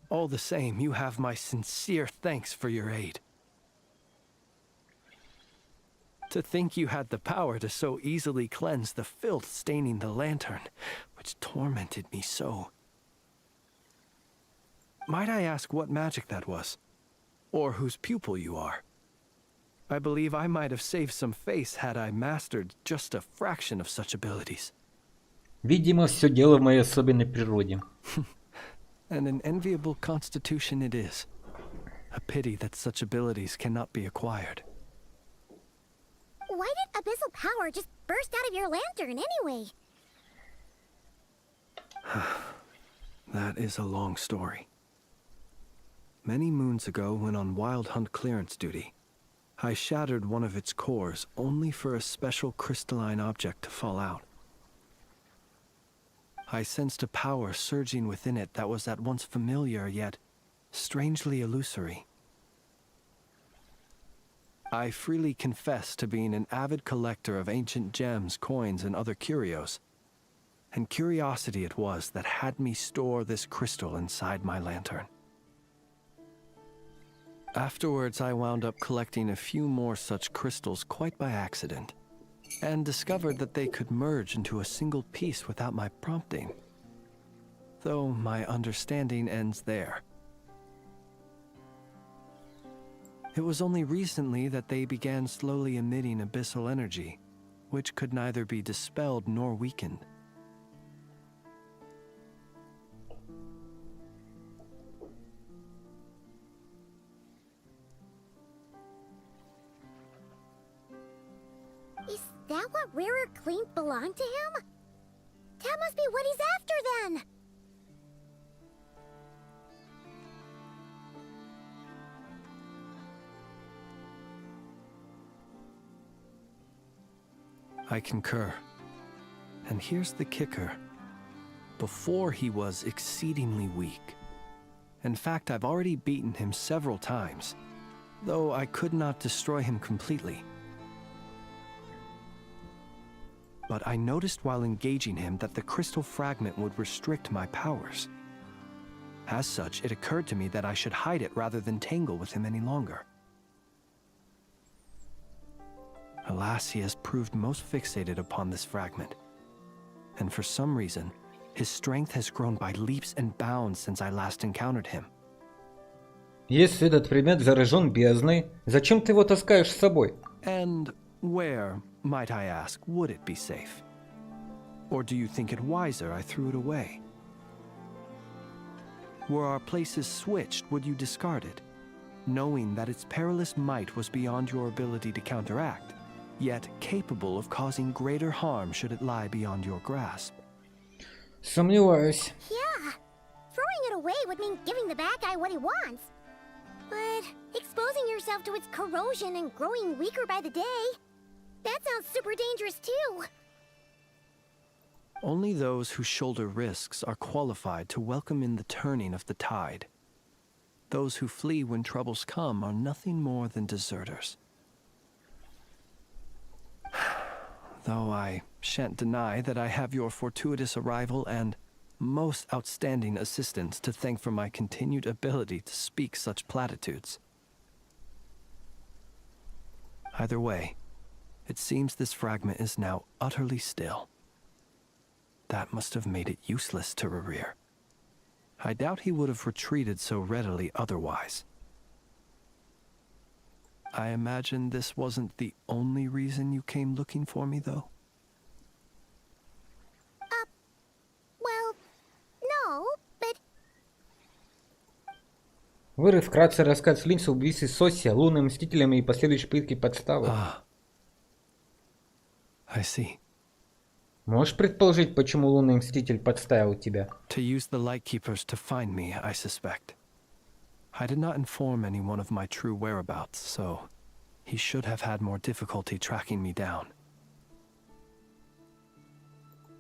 All the same, you have my sincere thanks for your aid. To think you had the power to so easily cleanse the filth staining the lantern, which tormented me so. Might I ask what magic that was? Or whose pupil you are? I believe I might have saved some face had I mastered just a fraction of such abilities. Видимо, все дело в моей особенной природе. And an enviable constitution it is. A pity that such abilities cannot be acquired. Why did abyssal power just burst out of your lantern anyway? That is a long story. Many moons ago, when on wild hunt clearance duty, I shattered one of its cores only for a special crystalline object to fall out. I sensed a power surging within it that was at once familiar yet strangely illusory. I freely confess to being an avid collector of ancient gems, coins, and other curios, and curiosity it was that had me store this crystal inside my lantern. Afterwards, I wound up collecting a few more such crystals quite by accident, and discovered that they could merge into a single piece without my prompting. Though my understanding ends there. It was only recently that they began slowly emitting abyssal energy, which could neither be dispelled nor weakened. Is that what Rara claimed belonged to him? That must be what he's after then! I concur. And here's the kicker. Before he was exceedingly weak. In fact, I've already beaten him several times, though I could not destroy him completely. But I noticed while engaging him that the crystal fragment would restrict my powers. As such, it occurred to me that I should hide it rather than tangle with him any longer. Alas, he has proved most fixated upon this fragment. And for some reason, his strength has grown by leaps and bounds since I last encountered him. Если этот предмет заражен бездной, зачем ты его таскаешь с собой? And where, might I ask, would it be safe? Or do you think it wiser I threw it away? Were our places switched, would you discard it, knowing that its perilous might was beyond your ability to counteract, yet capable of causing greater harm should it lie beyond your grasp? Сомневаюсь. Yeah. Throwing it away would mean giving the bad guy what he wants. But exposing yourself to its corrosion and growing weaker by the day, that sounds super dangerous too. Only those who shoulder risks are qualified to welcome in the turning of the tide. Those who flee when troubles come are nothing more than deserters. Though I shan't deny that I have your fortuitous arrival and most outstanding assistance to thank for my continued ability to speak such platitudes. Either way, it seems this fragment is now utterly still. That must have made it useless to Rerir. I doubt he would have retreated so readily otherwise. I imagine this wasn't the only reason you came looking for me, though? Well, no, but... Выры вкратце рассказ Линца об убийстве Сосси, лунным мстителями и последующей попытке подставы. I see. Можешь предположить, почему лунный мститель подставил тебя? To use the Lightkeepers to find me, I suspect. I did not inform anyone of my true whereabouts, so he should have had more difficulty tracking me down.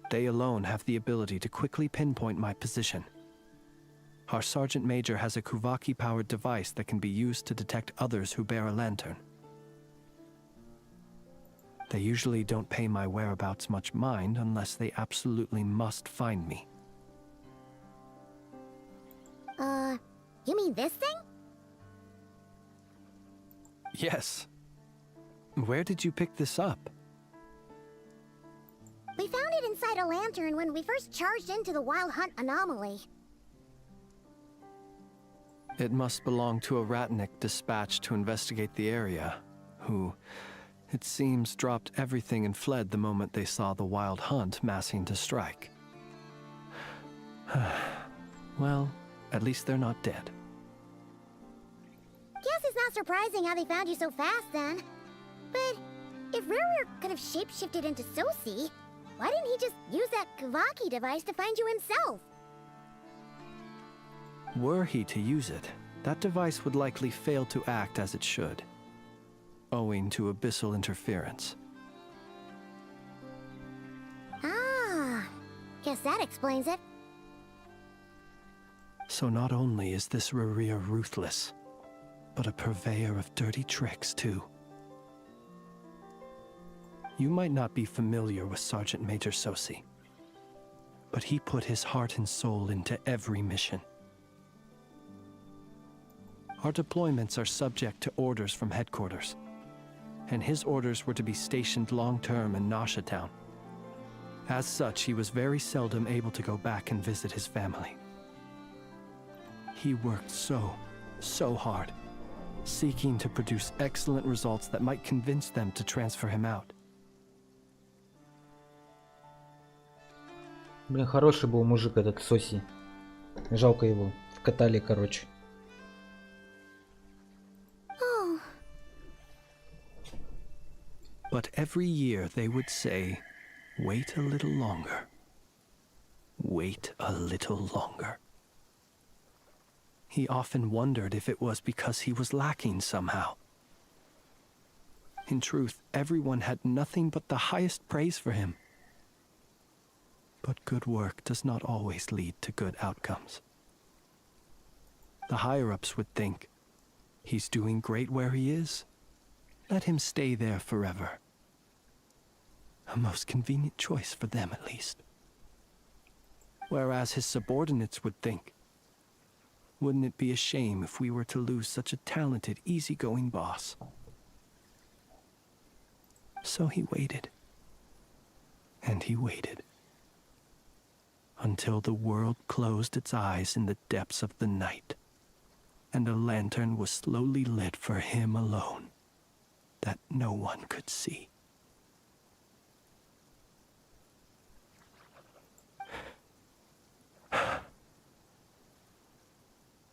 They alone have the ability to quickly pinpoint my position. Our Sergeant Major has a Kuvaki-powered device that can be used to detect others who bear a lantern. They usually don't pay my whereabouts much mind unless they absolutely must find me. You mean this thing? Yes. Where did you pick this up? We found it inside a lantern when we first charged into the Wild Hunt anomaly. It must belong to a Ratnik dispatched to investigate the area, who, it seems, dropped everything and fled the moment they saw the Wild Hunt massing to strike. Well, at least they're not dead. Guess it's not surprising how they found you so fast then. But if Rerir could have shapeshifted into Sosi, why didn't he just use that Kavaki device to find you himself? Were he to use it, that device would likely fail to act as it should, owing to abyssal interference. Ah, guess that explains it. So not only is this Rerir ruthless, but a purveyor of dirty tricks, too. You might not be familiar with Sergeant Major Sosi, but he put his heart and soul into every mission. Our deployments are subject to orders from headquarters, and his orders were to be stationed long-term in Nasha Town. As such, he was very seldom able to go back and visit his family. He worked so hard, seeking to produce excellent results that might convince them to transfer him out. Блин, хороший был мужик этот Соси. Жалко его. Вкатали, короче. Oh. But every year they would say, wait a little longer. Wait a little longer. He often wondered if it was because he was lacking somehow. In truth, everyone had nothing but the highest praise for him. But good work does not always lead to good outcomes. The higher-ups would think, he's doing great where he is. Let him stay there forever. A most convenient choice for them, at least. Whereas his subordinates would think, wouldn't it be a shame if we were to lose such a talented, easygoing boss? So he waited. And he waited. Until the world closed its eyes in the depths of the night, and a lantern was slowly lit for him alone, that no one could see.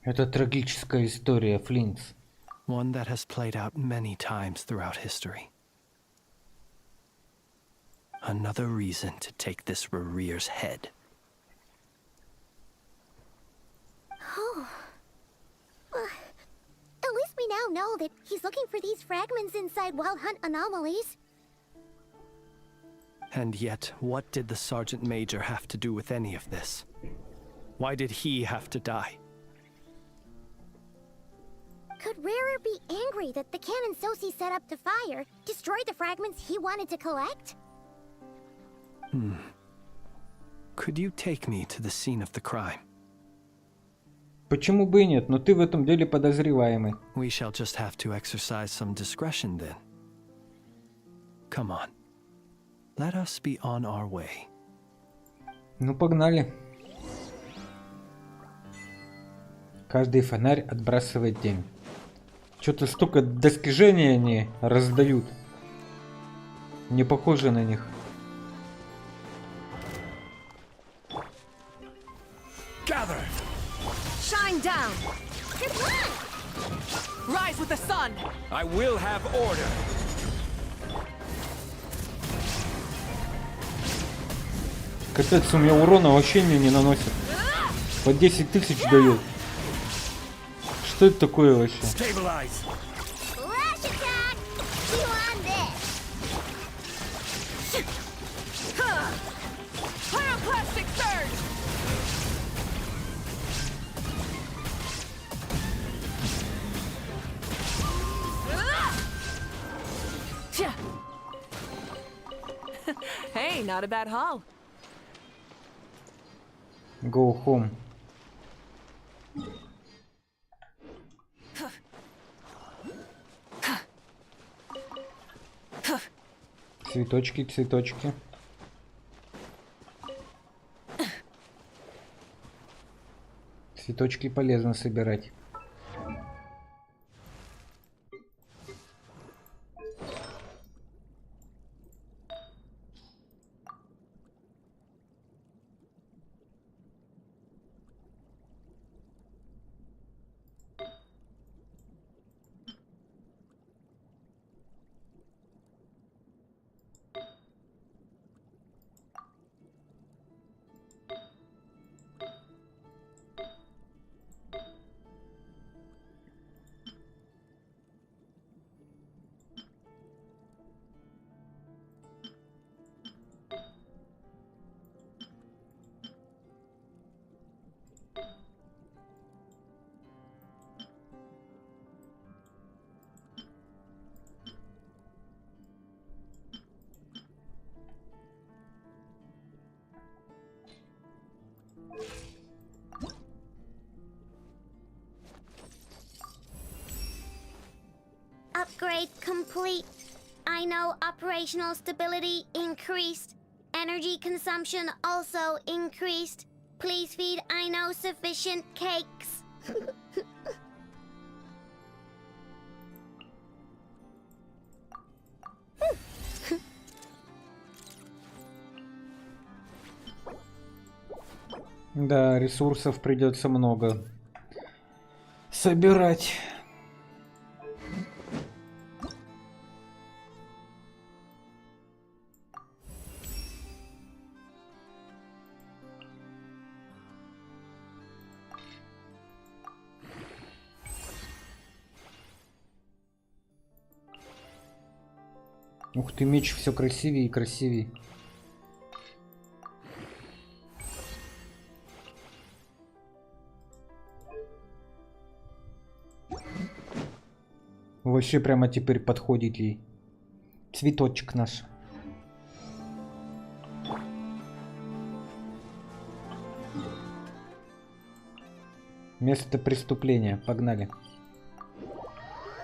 Это трагическая история, Флинтс. One that has played out many times throughout history. Another reason to take this Rerere's head. Oh. At least we now know that he's looking for these fragments inside Wild Hunt anomalies. And yet, what did the Sergeant Major have to do with any of this? Why did he have to die? Could Rarer be angry that the cannon Sosi set up to fire destroyed the fragments he wanted to collect? Could you take me to the scene of the crime? Почему бы и нет? Но ты в этом деле подозреваемый. We shall just have to exercise some discretion then. Come on. Let us be on our way. Ну, погнали. Каждый фонарь отбрасывает тень. Что-то столько достижений они раздают. Не похоже на них. Gather! Shine down! Rise with the sun! I will have order! Капец, у меня урона вообще не наносит. По 10 тысяч дает. Что это такое вообще? Hey, not a bad haul. Go home. Цветочки, цветочки. Цветочки полезно собирать. Upgrade complete. I know operational stability increased. Energy consumption also increased. Please feed I know sufficient cakes. Да, ресурсов придется много собирать. Ух ты, меч все красивее и красивее. Вообще прямо теперь подходит ей. Цветочек наш. Место преступления. Погнали.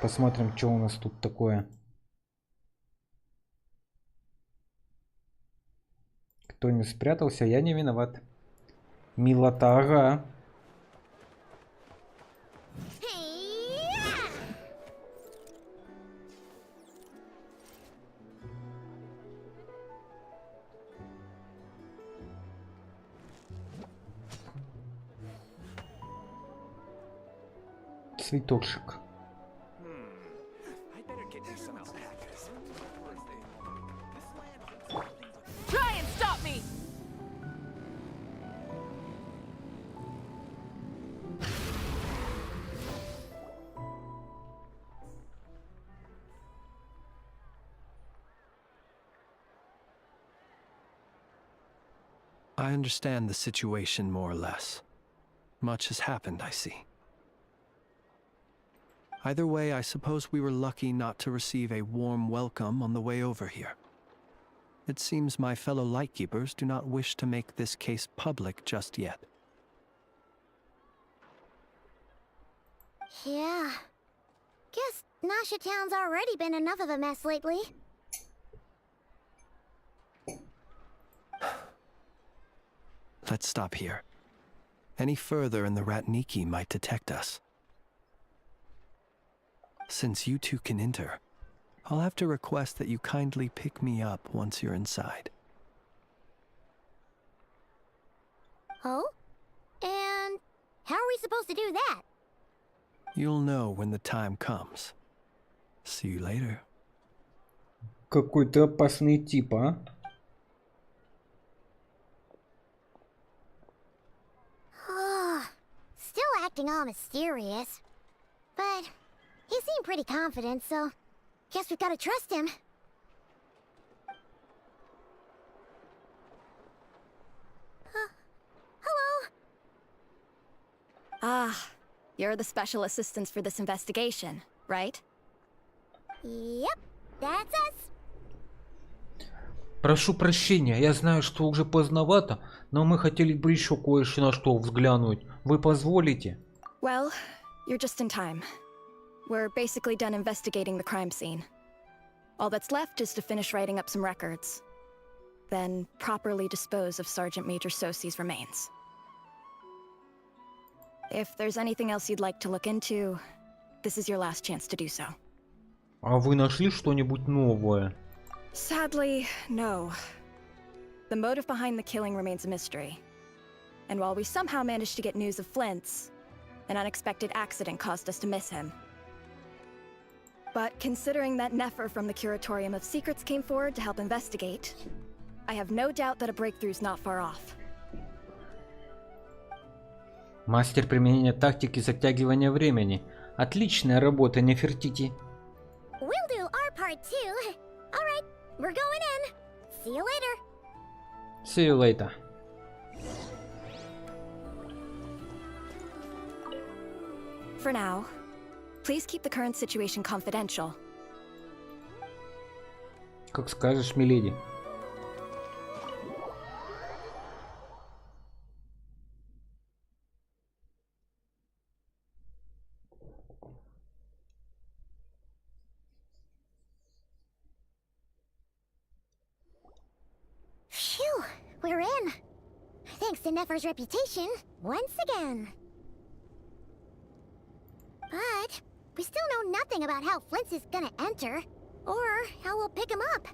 Посмотрим, что у нас тут такое. Кто не спрятался, я не виноват. Милота, ага. Цветочек. Try and stop me! I understand the situation more or less. Much has happened, I see. Either way, I suppose we were lucky not to receive a warm welcome on the way over here. It seems my fellow Lightkeepers do not wish to make this case public just yet. Yeah. Guess Nasha Town's already been enough of a mess lately. Let's stop here. Any further and the Ratniki might detect us. Since you two can enter, I'll have to request that you kindly pick me up once you're inside. Oh? And how are we supposed to do that? You'll know when the time comes. See you later. Какой-то опасный тип, а? Still acting all mysterious. But he seemed pretty confident, so guess we've got to trust him. Hello? Ah, you're the special assistants for this investigation, right? Yep, that's us. Прошу прощения, я знаю, что уже поздновато, но мы хотели бы еще кое-что на что взглянуть. Вы позволите? Well, you're just in time. We're basically done investigating the crime scene. All that's left is to finish writing up some records. Then properly dispose of Sergeant Major Sosi's remains. If there's anything else you'd like to look into, this is your last chance to do so. А вы нашли что-нибудь новое? Sadly, no. The motive behind the killing remains a mystery. And while we somehow managed to get news of Flint's, an unexpected accident caused us to miss him. But considering that Nefer from the Curatorium of Secrets came forward to help investigate, I have no doubt that a breakthrough's not far off. Мастер применения тактики затягивания времени. Отличная работа, Нефертити. We'll do our part too. All right, we're going in. See you later. See you later. For now, please keep the current situation confidential. Как скажешь, миледи. Phew, we're in. Thanks to Nefer's reputation, once again. But we still know nothing about how Flint's is gonna enter, or how we'll pick him up.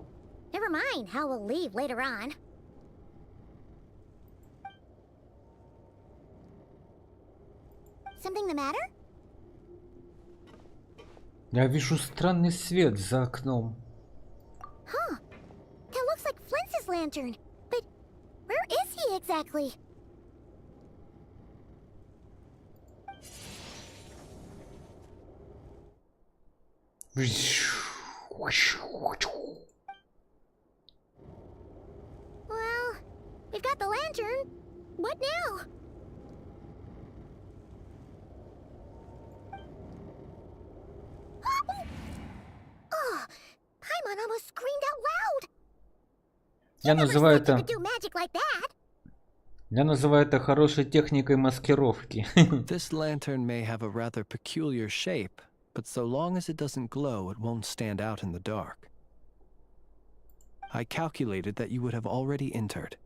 Never mind how we'll leave later on. Something the matter? Я вижу странный свет за окном. Huh. That looks like Flint's lantern. But where is he exactly? We've got the lantern. What now? Oh, Paimon almost screamed out loud. Я называю You это... could do magic like that. Я называю это хорошей техникой маскировки. This lantern may have a rather peculiar shape, but so long as it doesn't glow, it won't stand out in the dark. I calculated that you would have already entered,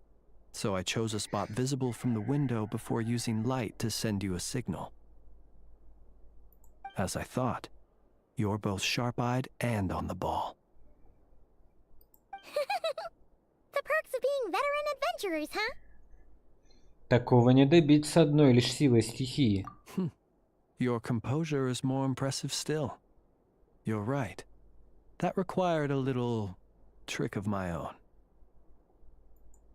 so I chose a spot visible from the window before using light to send you a signal. As I thought, you're both sharp-eyed and on the ball. The perks of being veteran adventurers, huh? Такого не добиться одной лишь силой стихии. Your composure is more impressive still. You're right. That required a little trick of my own.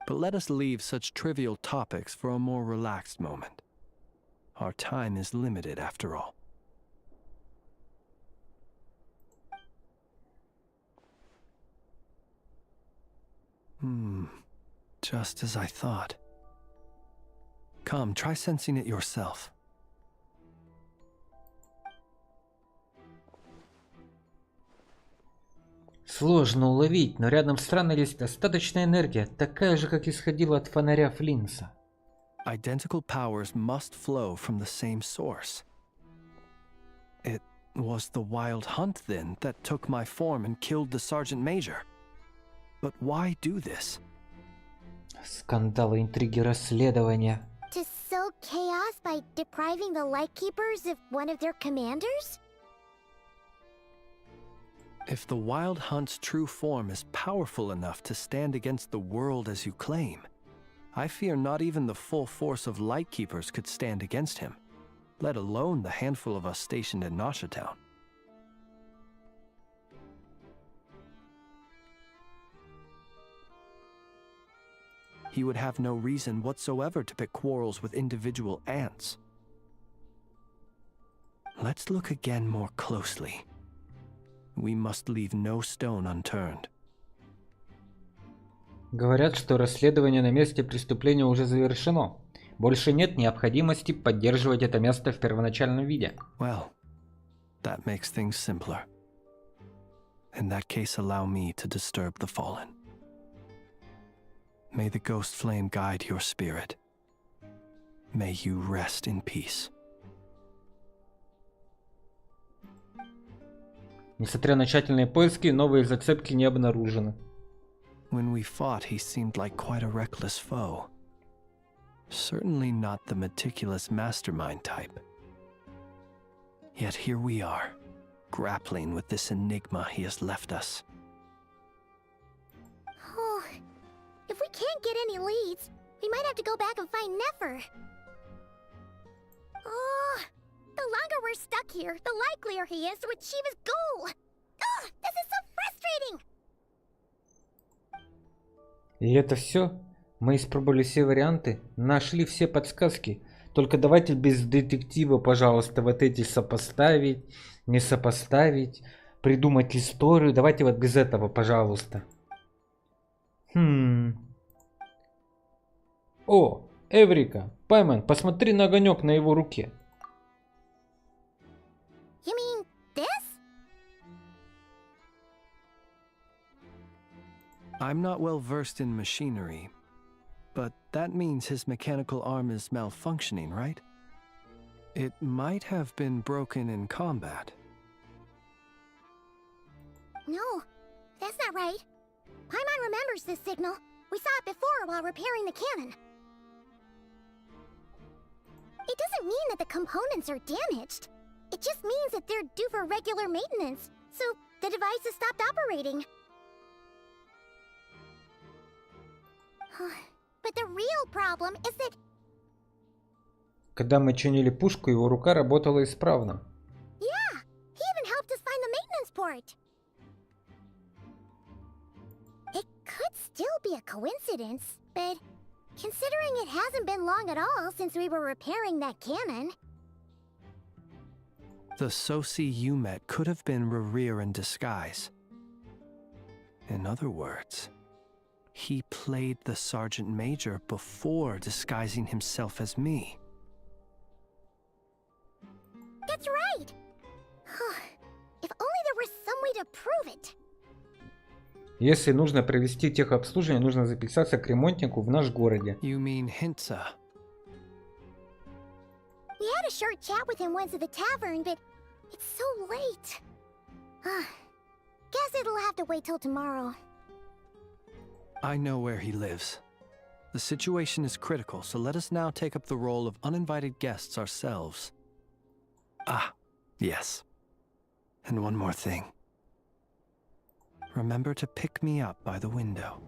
But let us leave such trivial topics for a more relaxed moment. Our time is limited after all. Just as I thought. Come, try sensing it yourself. Сложно уловить, но рядом странно есть достаточная энергия, такая же, как исходила от фонаря Флинса. Identical powers must flow from the same source. It was the wild hunt, then, that took my form and killed the Sergeant Major. But why do this? Скандалы, интриги, расследования. To sow chaos by depriving the Lightkeepers of one of their commanders? If the Wild Hunt's true form is powerful enough to stand against the world as you claim, I fear not even the full force of Lightkeepers could stand against him, let alone the handful of us stationed in Nasha Town. He would have no reason whatsoever to pick quarrels with individual ants. Let's look again more closely. We must leave no stone unturned. Говорят, что расследование на месте преступления уже завершено. Больше нет необходимости поддерживать это место в первоначальном виде. Well, that makes things simpler. In that case, allow me to disturb the fallen. May the ghost flame guide your spirit. May you rest in peace. Несмотря на тщательные поиски, новые зацепки не обнаружены. When we fought, he seemed like quite a reckless foe. Certainly not the meticulous mastermind type. Yet here we are, grappling with this enigma he has left us. Oh, if we can't get any leads, we might have to go back and find Nefer. Oh, the longer we're stuck here, the likelier he is to achieve his goal. Ugh, this is so frustrating. И это все? Мы испробовали все варианты, нашли все подсказки. Только давайте без детектива, пожалуйста, вот эти сопоставить, не сопоставить, придумать историю. Давайте вот без этого, пожалуйста. О, Эврика, Пайман, посмотри на огонек на его руке. You mean this? I'm not well versed in machinery, but that means his mechanical arm is malfunctioning, right? It might have been broken in combat. No, that's not right. Paimon remembers this signal. We saw it before while repairing the cannon. It doesn't mean that the components are damaged. It just means that they're due for regular maintenance, so the device has stopped operating. But the real problem is that... Когда мы чинили пушку, его рука работала исправно. Yeah, he even helped us find the maintenance port. It could still be a coincidence, but considering it hasn't been long at all since we were repairing that cannon... The Sosi you met could have been Rerir in disguise. In other words, He played the Sergeant Major before disguising himself as me. That's right! If only there was some way to prove it. Если нужно провести техобслуживание, нужно записаться к ремонтнику в наш городе. You mean Hintsa? We had a short chat with him once at the tavern, but it's so late. Guess it'll have to wait till tomorrow. I know where he lives. The situation is critical, so let us now take up the role of uninvited guests ourselves. Ah, yes. And one more thing. Remember to pick me up by the window.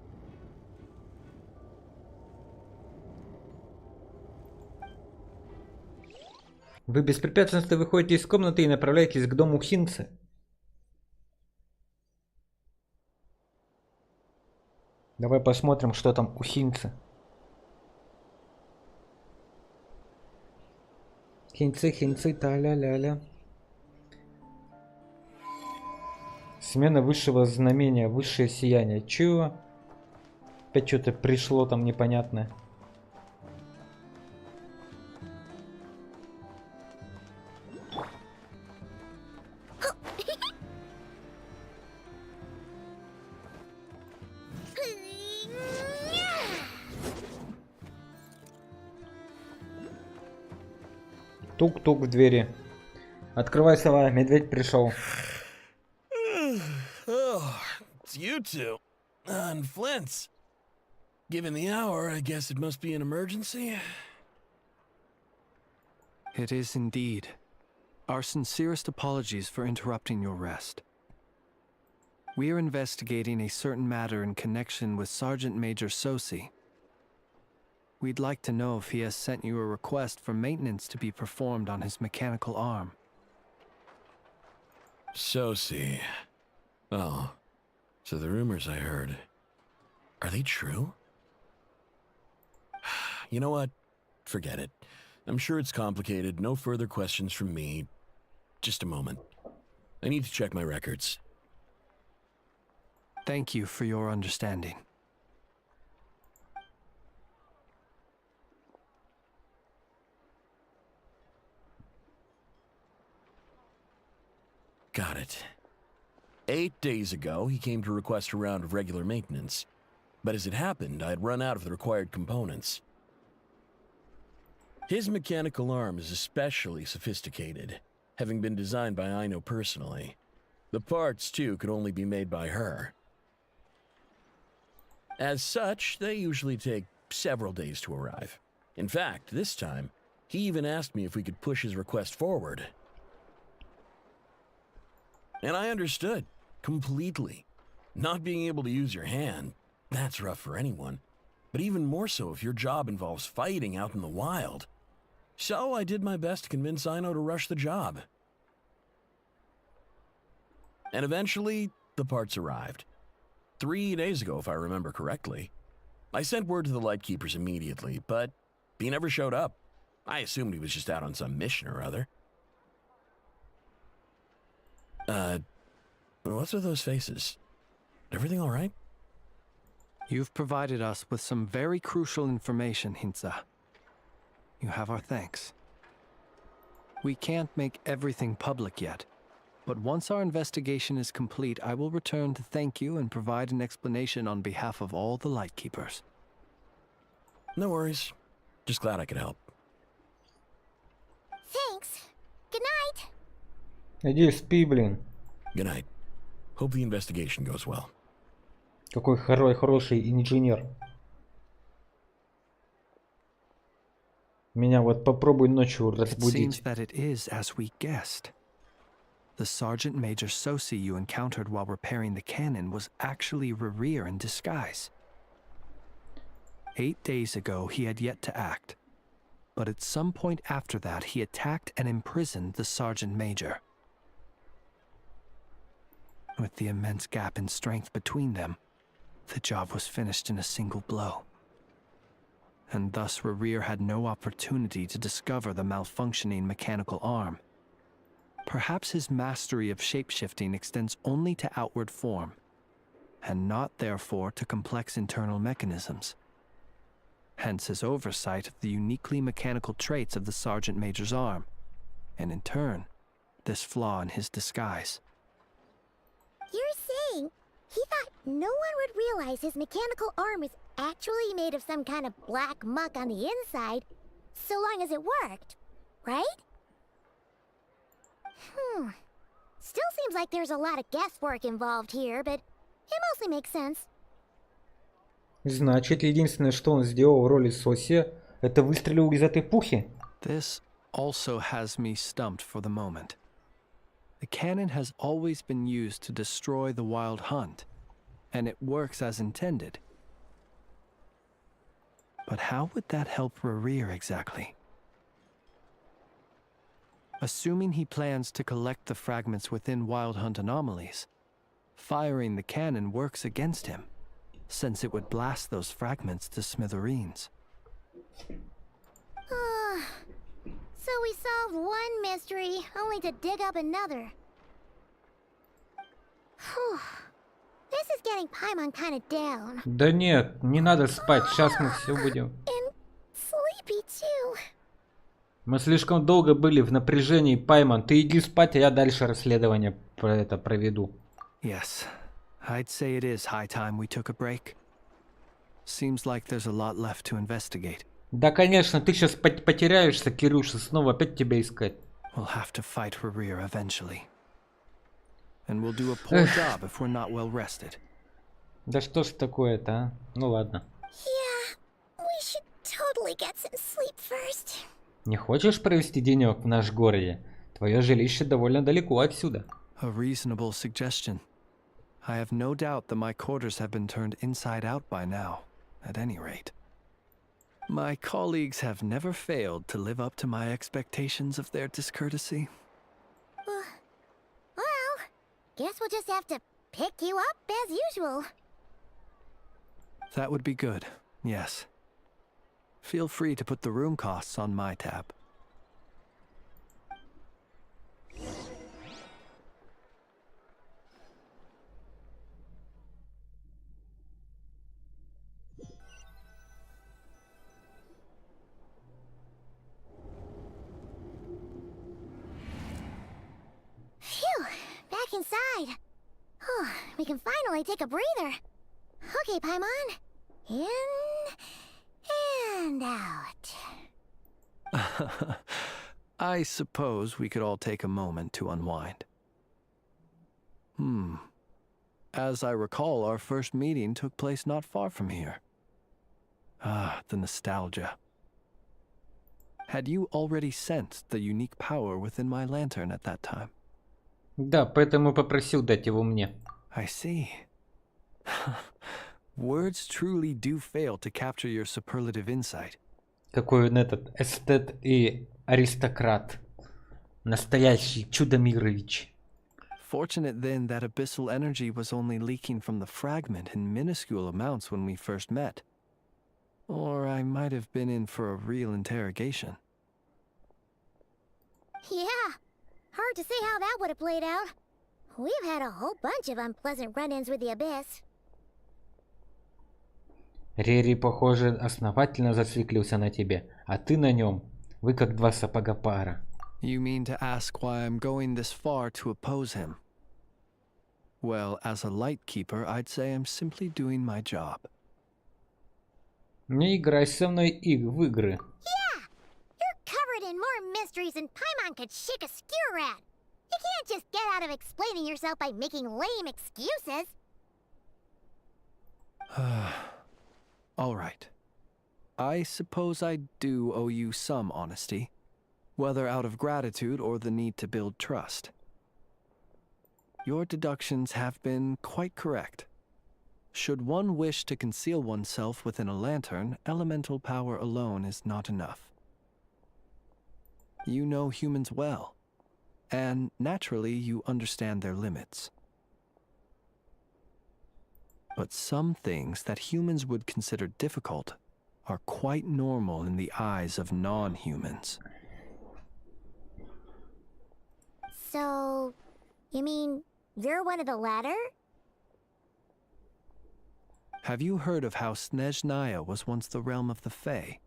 Вы беспрепятственно выходите из комнаты и направляетесь к дому Хинца. Давай посмотрим, что там у Хинца. Хинцы, та-ля-ля-ля. Смена высшего знамения, высшее сияние. Чего? Опять что-то пришло там непонятное. Тук-тук в двери. Открывай, сова, медведь пришел. Oh, it's you two. And Flint's. Given the hour, I guess it must be an emergency. It is indeed. Our sincerest apologies for interrupting your rest. We are investigating a certain matter in connection with Sergeant Major Sosi. We'd like to know if he has sent you a request for maintenance to be performed on his mechanical arm. Sosi. Oh, so the rumors I heard, are they true? You know what? Forget it. I'm sure it's complicated. No further questions from me. Just a moment. I need to check my records. Thank you for your understanding. Got it. 8 days ago, he came to request a round of regular maintenance. But as it happened, I had run out of the required components. His mechanical arm is especially sophisticated, having been designed by Aino personally. The parts, too, could only be made by her. As such, they usually take several days to arrive. In fact, this time, he even asked me if we could push his request forward. And I understood, completely. Not being able to use your hand, that's rough for anyone. But even more so if your job involves fighting out in the wild. So I did my best to convince Aino to rush the job. And eventually, the parts arrived. 3 days ago, if I remember correctly. I sent word to the Lightkeepers immediately, but he never showed up. I assumed he was just out on some mission or other. What's with those faces? Everything all right? You've provided us with some very crucial information, Hintsa. You have our thanks. We can't make everything public yet, but once our investigation is complete, I will return to thank you and provide an explanation on behalf of all the Lightkeepers. No worries. Just glad I could help. Thanks. Good night. Иди спи, блин. Good night. Hope the investigation goes well. Какой хороший инженер. Меня вот попробуй ночью It разбудить. seems that it is as we guessed. The Sergeant Major Sosi you encountered while repairing the cannon was actually Rerir in disguise. 8 days ago, he had yet to act. But at some point after that, he attacked and imprisoned the Sergeant Major. With the immense gap in strength between them, the job was finished in a single blow. And thus Rerir had no opportunity to discover the malfunctioning mechanical arm. Perhaps his mastery of shapeshifting extends only to outward form, and not therefore to complex internal mechanisms. Hence his oversight of the uniquely mechanical traits of the Sergeant Major's arm, and in turn, this flaw in his disguise. You're saying he thought no one would realize his mechanical arm is actually made of some kind of black muck on the inside, so long as it worked, right? Still seems like there's a lot of guesswork involved here, but it mostly makes sense. Значит, единственное, что он сделал в роли Соси, это выстрелил из этой пухи. This also has me stumped for the moment. The cannon has always been used to destroy the wild hunt, and it works as intended. But how would that help Rerir exactly? Assuming he plans to collect the fragments within wild hunt anomalies, firing the cannon works against him, since it would blast those fragments to smithereens. So we solved one mystery, only to dig up another. Whew. This is getting Paimon kind of down. Да нет, не надо спать, сейчас мы все будем. And sleepy too. Мы слишком долго были в напряжении, Паймон. Ты иди спать, а я дальше расследование проведу. Yes, I'd say it is high time we took a break. Seems like there's a lot left to investigate. Да, конечно, ты сейчас потеряешься, Кирюша, снова опять тебя искать. We'll have to fight Rerir eventually. And we'll do a poor job if we're not well rested. Да что ж такое-то, а? Ну ладно. Yeah, we should totally get some sleep first. Не хочешь провести денек в наш городе? Твое жилище довольно далеко отсюда. A reasonable suggestion. I have no doubt that my quarters have been turned inside out by now, at any rate. My colleagues have never failed to live up to my expectations of their discourtesy. Well, guess we'll just have to pick you up as usual. That would be good, yes. Feel free to put the room costs on my tab. Phew, back inside. We can finally take a breather. Okay, Paimon. In and out. I suppose we could all take a moment to unwind. As I recall, our first meeting took place not far from here. Ah, the nostalgia. Had you already sensed the unique power within my lantern at that time? Да, поэтому попросил дать его мне. I see. Words truly do fail to capture your superlative insight. Какой он этот эстет и аристократ. Настоящий Чудо-Мирович. Fortunate then that abyssal energy was only leaking from the fragment in minuscule amounts when we first met. Or I might have been in for a real interrogation. Yeah, hard to say how that would have played out. We've had a whole bunch of unpleasant run-ins with the Abyss. Рери, похоже, основательно зациклился на тебе, а ты на нем. Вы как два сапога пара. You mean to ask why I'm going this far to oppose him? Well, as a light keeper, I'd say I'm simply doing my job. Не играй со мной в игры. Yeah! You're covered in more mysteries than Paimon could shake a skewer at. You can't just get out of explaining yourself by making lame excuses. All right. I suppose I do owe you some honesty, whether out of gratitude or the need to build trust. Your deductions have been quite correct. Should one wish to conceal oneself within a lantern, elemental power alone is not enough. You know humans well, and naturally you understand their limits. But some things that humans would consider difficult are quite normal in the eyes of non-humans. So, you mean you're one of the latter? Have you heard of how Snezhnaya was once the realm of the Fae?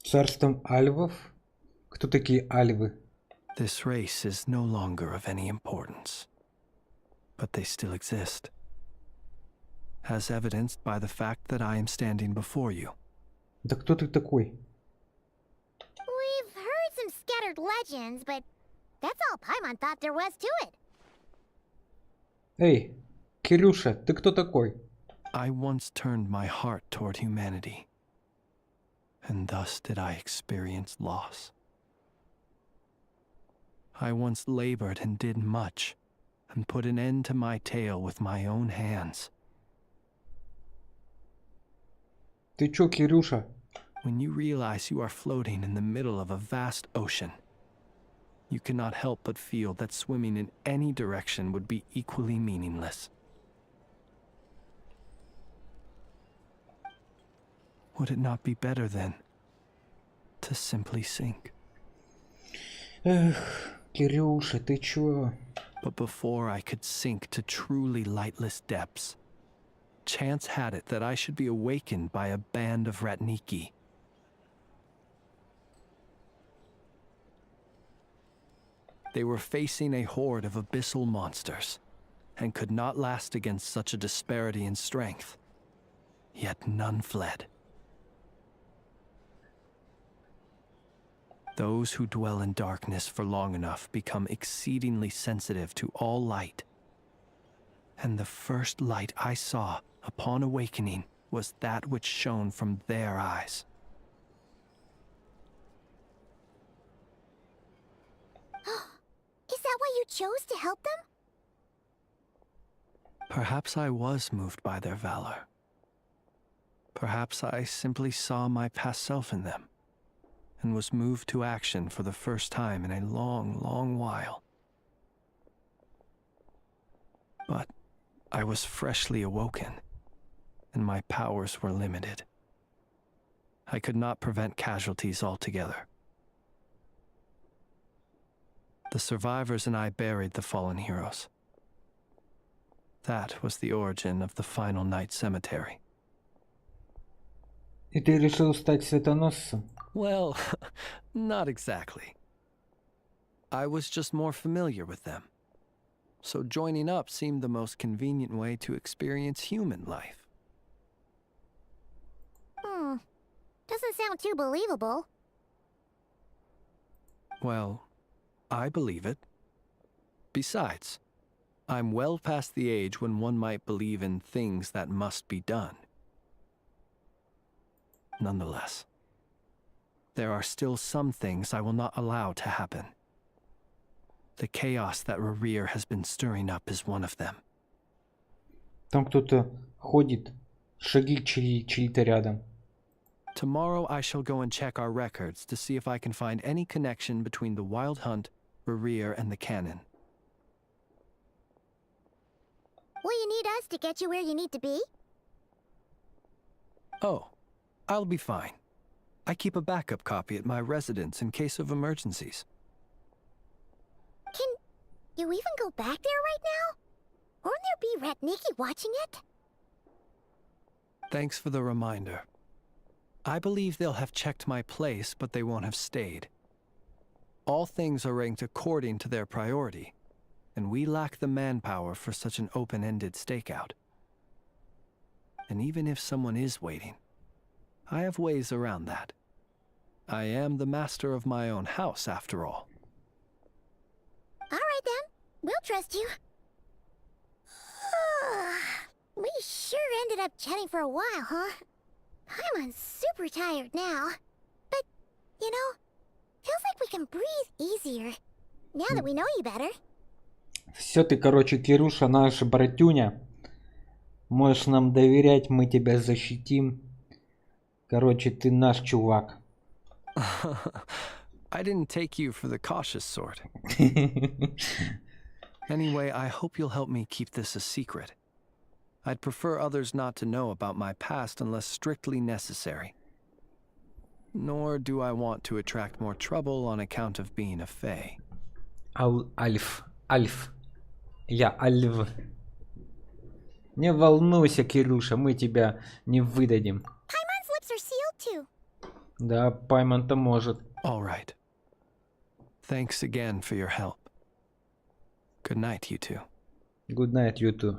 Царством альвов? Кто такие альвы? This race is no longer of any importance, but they still exist, as evidenced by the fact that I am standing before you. Да кто ты такой? We've heard some scattered legends, but that's all Paimon thought there was to it. Эй, Кирюша, ты кто такой? I once turned my heart toward humanity, and thus did I experience loss. I once labored and did much, and put an end to my tale with my own hands. Ты чё, Кирюша? When you realize you are floating in the middle of a vast ocean, you cannot help but feel that swimming in any direction would be equally meaningless. Would it not be better, then, to simply sink? Эх, Кирюша, ты чё? But before I could sink to truly lightless depths, chance had it that I should be awakened by a band of Ratniki. They were facing a horde of abyssal monsters, and could not last against such a disparity in strength. Yet none fled. Those who dwell in darkness for long enough become exceedingly sensitive to all light. And the first light I saw upon awakening was that which shone from their eyes. Is that why you chose to help them? Perhaps I was moved by their valor. Perhaps I simply saw my past self in them, and was moved to action for the first time in a long, long while. But I was freshly awoken, and my powers were limited. I could not prevent casualties altogether. The survivors and I buried the fallen heroes. That was the origin of the final night cemetery. И ты решил стать светоносцем? Well, not exactly. I was just more familiar with them. So joining up seemed the most convenient way to experience human life. Doesn't sound too believable. Well, I believe it. Besides, I'm well past the age when one might believe in things that must be done. Nonetheless, there are still some things I will not allow to happen. The chaos that Rerir has been stirring up is one of them. Там кто-то ходит, шаги чьи-то рядом. Tomorrow I shall go and check our records to see if I can find any connection between the Wild Hunt, Rerir, and the Cannon. Will you need us to get you where you need to be? Oh, I'll be fine. I keep a backup copy at my residence in case of emergencies. Can you even go back there right now? Won't there be Ratniki watching it? Thanks for the reminder. I believe they'll have checked my place, but they won't have stayed. All things are ranked according to their priority, and we lack the manpower for such an open-ended stakeout. And even if someone is waiting, I have ways around that. I am the master of my own house, after all. All right then, we'll trust you. We sure ended up chatting for a while, huh? I'm super tired now. But, you know, feels like we can breathe easier now that we know you better. Все ты, короче, Кирюша, наш братюня. Можешь нам доверять, мы тебя защитим. Короче, ты наш чувак. I didn't take you for the cautious sort. Anyway, I hope you'll help me keep this a secret. I'd prefer others not to know about my past unless strictly necessary. Nor do I want to attract more trouble on account of being a Fae. Альф. Я Альв. Не волнуйся, Кирюша, мы тебя не выдадим. Paimon's lips are sealed too. Да, Паймон-то может. All right. Thanks again for your help. Good night, you two. Good night, you too.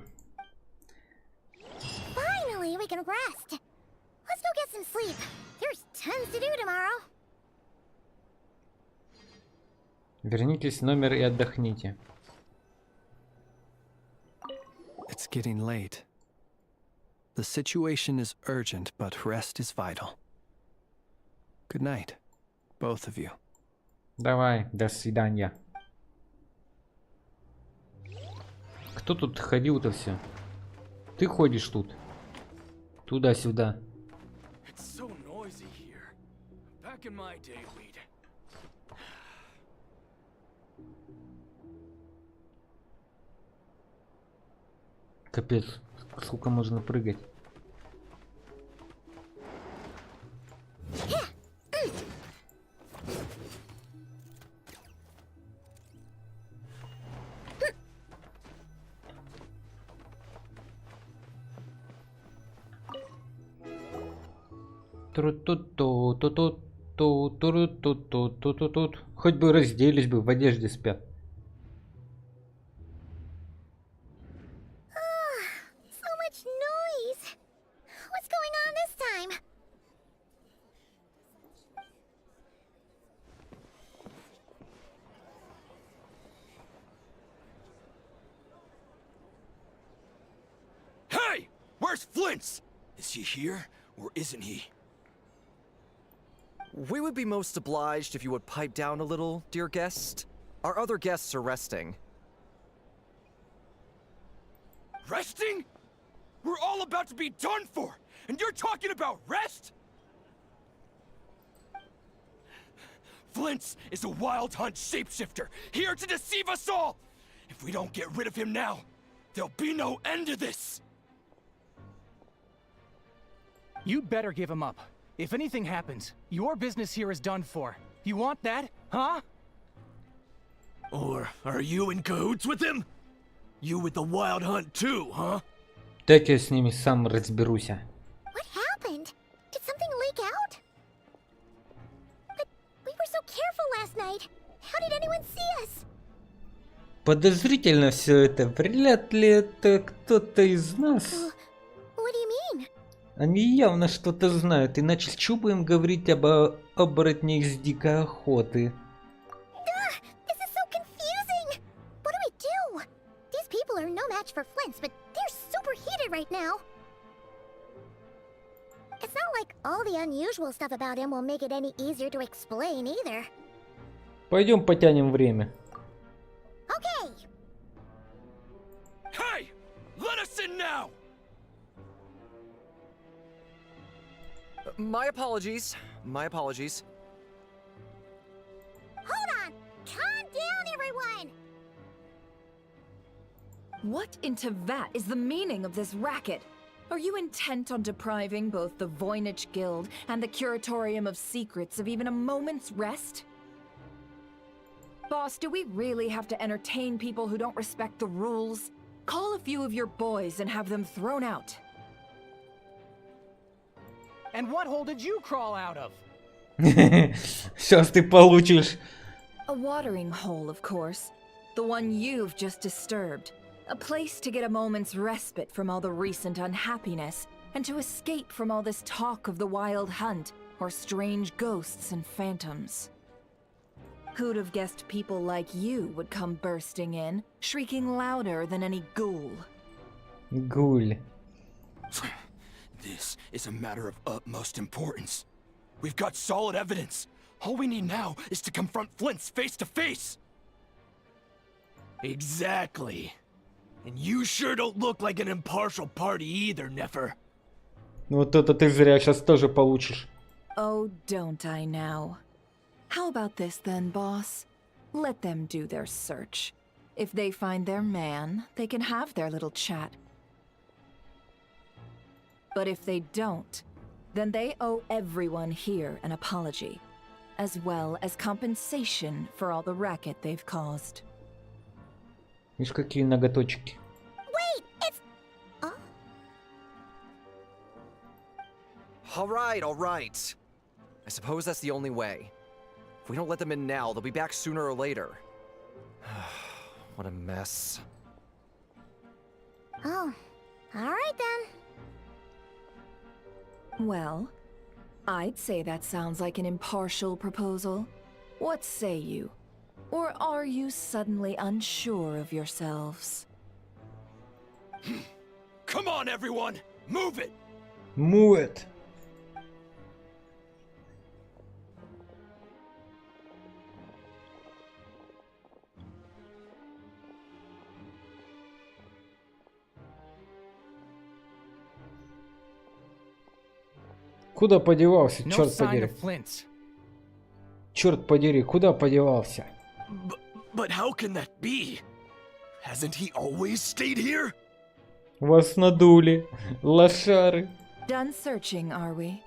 Finally, we can rest. Let's go get some sleep. There's tons to do tomorrow. Вернитесь в номер и отдохните. It's getting late. The situation is urgent, but rest is vital. Good night, both of you. Давай, до свидания. Кто тут ходил-то все? Ты ходишь тут. Туда-сюда. It's so noisy here. Back in my day, we'd... Капец, сколько можно прыгать? Хоть бы разделись бы, в одежде спят. So much noise. What's going on this time? Hey! Where's Flint's? Is he here, or isn't he? We would be most obliged if you would pipe down a little, dear guest. Our other guests are resting. Resting? We're all about to be done for, and you're talking about rest? Flint's is a wild hunt shapeshifter, here to deceive us all! If we don't get rid of him now, there'll be no end to this! You'd better give him up. If anything happens, your business here is done for. You want that, huh? Or are you in cahoots with him? You with the wild hunt too, huh? Так я с ними сам разберуся. What happened? Did something leak out? But we were so careful last night. How did anyone see us? Подозрительно все это. Вряд ли это кто-то из нас. What do you mean? Они явно что-то знают, иначе с чего бы им говорить об оборотнях с дикой охоты? This is so confusing. What do we do? These people are no match for Flint's, but they're super heated right now. It's not like all the unusual stuff about him will make it any easier to explain either. Пойдем потянем время. Okay. Hey! Let us in now! My apologies. My apologies. Hold on. Calm down, everyone. What in Tevat is the meaning of this racket? Are you intent on depriving both the Voynich Guild and the Curatorium of Secrets of even a moment's rest? Boss, do we really have to entertain people who don't respect the rules? Call a few of your boys and have them thrown out. And what hole did you crawl out of? Сейчас ты получишь. A watering hole, of course. The one you've just disturbed. A place to get a moment's respite from all the recent unhappiness, and to escape from all this talk of the wild hunt, or strange ghosts and phantoms. Who'd have guessed people like you would come bursting in, shrieking louder than any ghoul? Гуль. This is a matter of utmost importance. We've got solid evidence. All we need now is to confront Flint's face to face. Exactly. And you sure don't look like an impartial party either, Nefer. Вот это ты зря сейчас тоже получишь. Oh, don't I now? How about this then, boss? Let them do their search. If they find their man, they can have their little chat. But if they don't, then they owe everyone here an apology, as well as compensation for all the racket they've caused. Видишь, какие ноготочки. Wait, it's... All right. I suppose that's the only way. If we don't let them in now, they'll be back sooner or later. What a mess. Oh, alright then. Well, I'd say that sounds like an impartial proposal. What say you? Or are you suddenly unsure of yourselves? Come on, everyone! Move it! Move it. Куда подевался, No черт sign подери? of Flint's. Черт подери, куда подевался? But how can that be? Hasn't he always stayed here? Вас надули, лошары. Done searching, are we?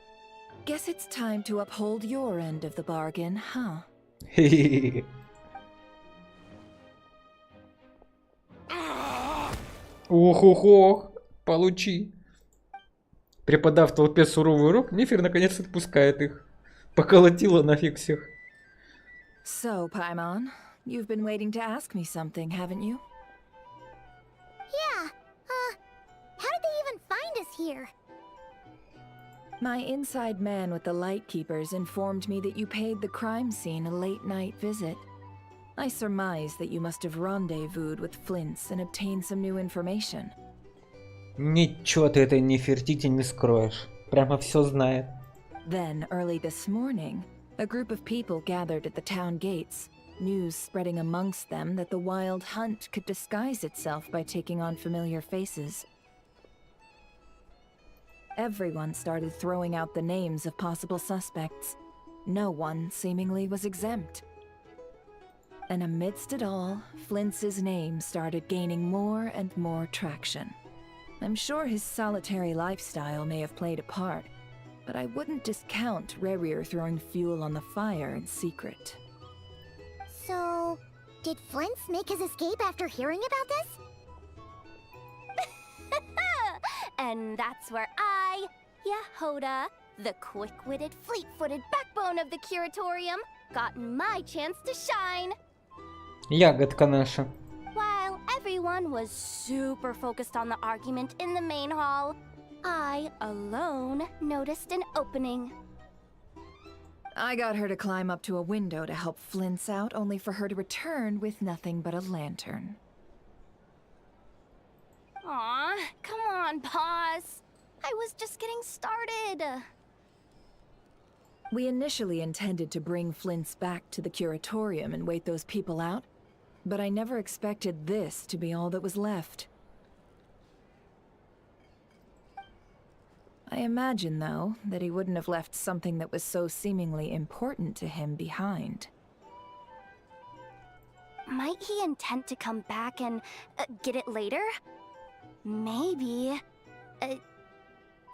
Guess it's time to uphold your end of the bargain, huh? Хе-хе-хе. Ох-ох-ох, получи. Преподав толпе суровый урок, Нефер наконец отпускает их. Поколотила нафиг всех. So, Paimon, you've been waiting to ask me something, haven't you? Yeah, how did they even find us here? My inside man with the Lightkeepers informed me that you paid the crime scene a late-night visit. I surmise that you must have rendezvoused with Flint's and obtained some new information. Ничего ты этой Нефертити не скроешь. Прямо все знает. Then, early this morning, a group of people gathered at the town gates, news spreading amongst them that the wild hunt could disguise itself by taking on familiar faces. Everyone started throwing out the names of possible suspects. No one, seemingly, was exempt. And amidst it all, Flint's name started gaining more and more traction. I'm sure his solitary lifestyle may have played a part, but I wouldn't discount Rerir throwing fuel on the fire in secret. So, did Flint's make his escape after hearing about this? And that's where I, Yehoda, the quick-witted, fleet-footed backbone of the curatorium, got my chance to shine. Ягодка наша. While everyone was super focused on the argument in the main hall, I alone noticed an opening. I got her to climb up to a window to help Flint's out, only for her to return with nothing but a lantern. Aw, come on, Paz. I was just getting started. We initially intended to bring Flint's back to the curatorium and wait those people out, but I never expected this to be all that was left. I imagine, though, that he wouldn't have left something that was so seemingly important to him behind. Might he intend to come back and get it later? Maybe.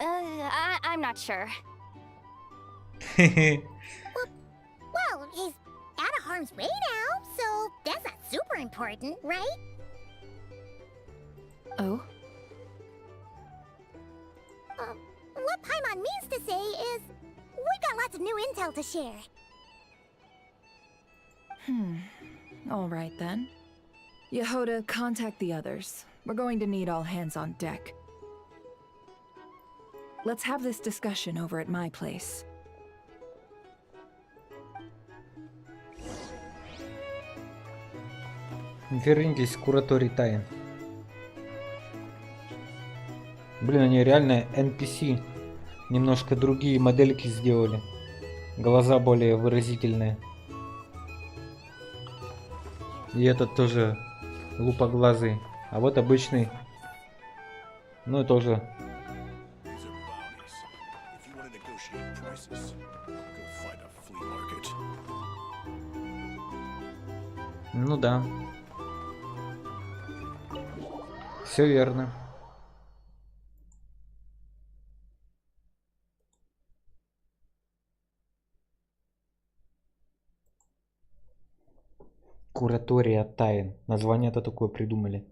I'm not sure. Well, he's out of harm's way now, so that's not super important, right? Oh? What Paimon means to say is, we got lots of new intel to share. All right then. Yehoda, contact the others. We're going to need all hands on deck. Let's have this discussion over at my place. Вернитесь в кураторий тайн. Блин, они реально NPC. Немножко другие модельки сделали. Глаза более выразительные. И этот тоже лупоглазый. А вот обычный. Ну и тоже. Ну да. Все верно. Куратория тайн. Название-то такое придумали.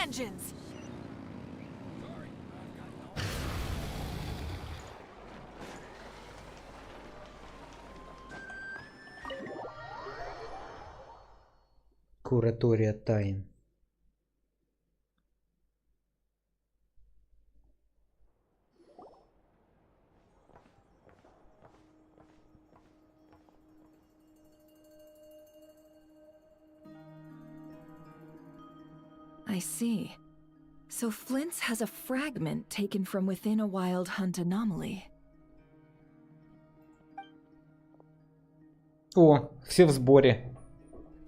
engines! Куратория тайн. I see. So Flint's has a fragment taken from within a wild hunt anomaly. О, все в сборе.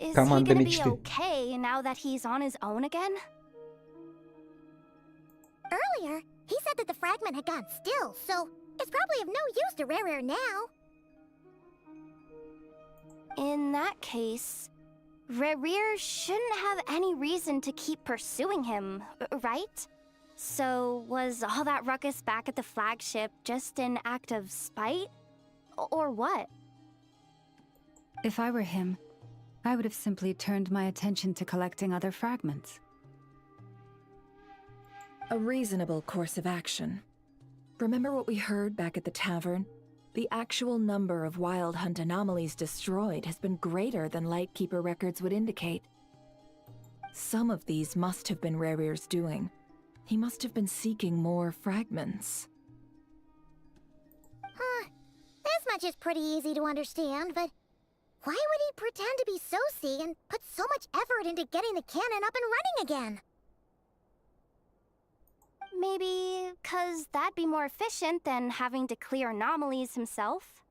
Is he Команда gonna be мечты. okay now that he's on his own again? Earlier, he said that the fragment had gone still, so it's probably of no use to Rare now. In that case, Rerir shouldn't have any reason to keep pursuing him, right? So was all that ruckus back at the flagship just an act of spite? Or what? If I were him, I would have simply turned my attention to collecting other fragments. A reasonable course of action. Remember what we heard back at the tavern? The actual number of wild hunt anomalies destroyed has been greater than Lightkeeper records would indicate. Some of these must have been Rerir's doing. He must have been seeking more fragments. This much is pretty easy to understand, but why would he pretend to be Soci and put so much effort into getting the cannon up and running again? Maybe 'cause that'd be more efficient than having to clear anomalies himself?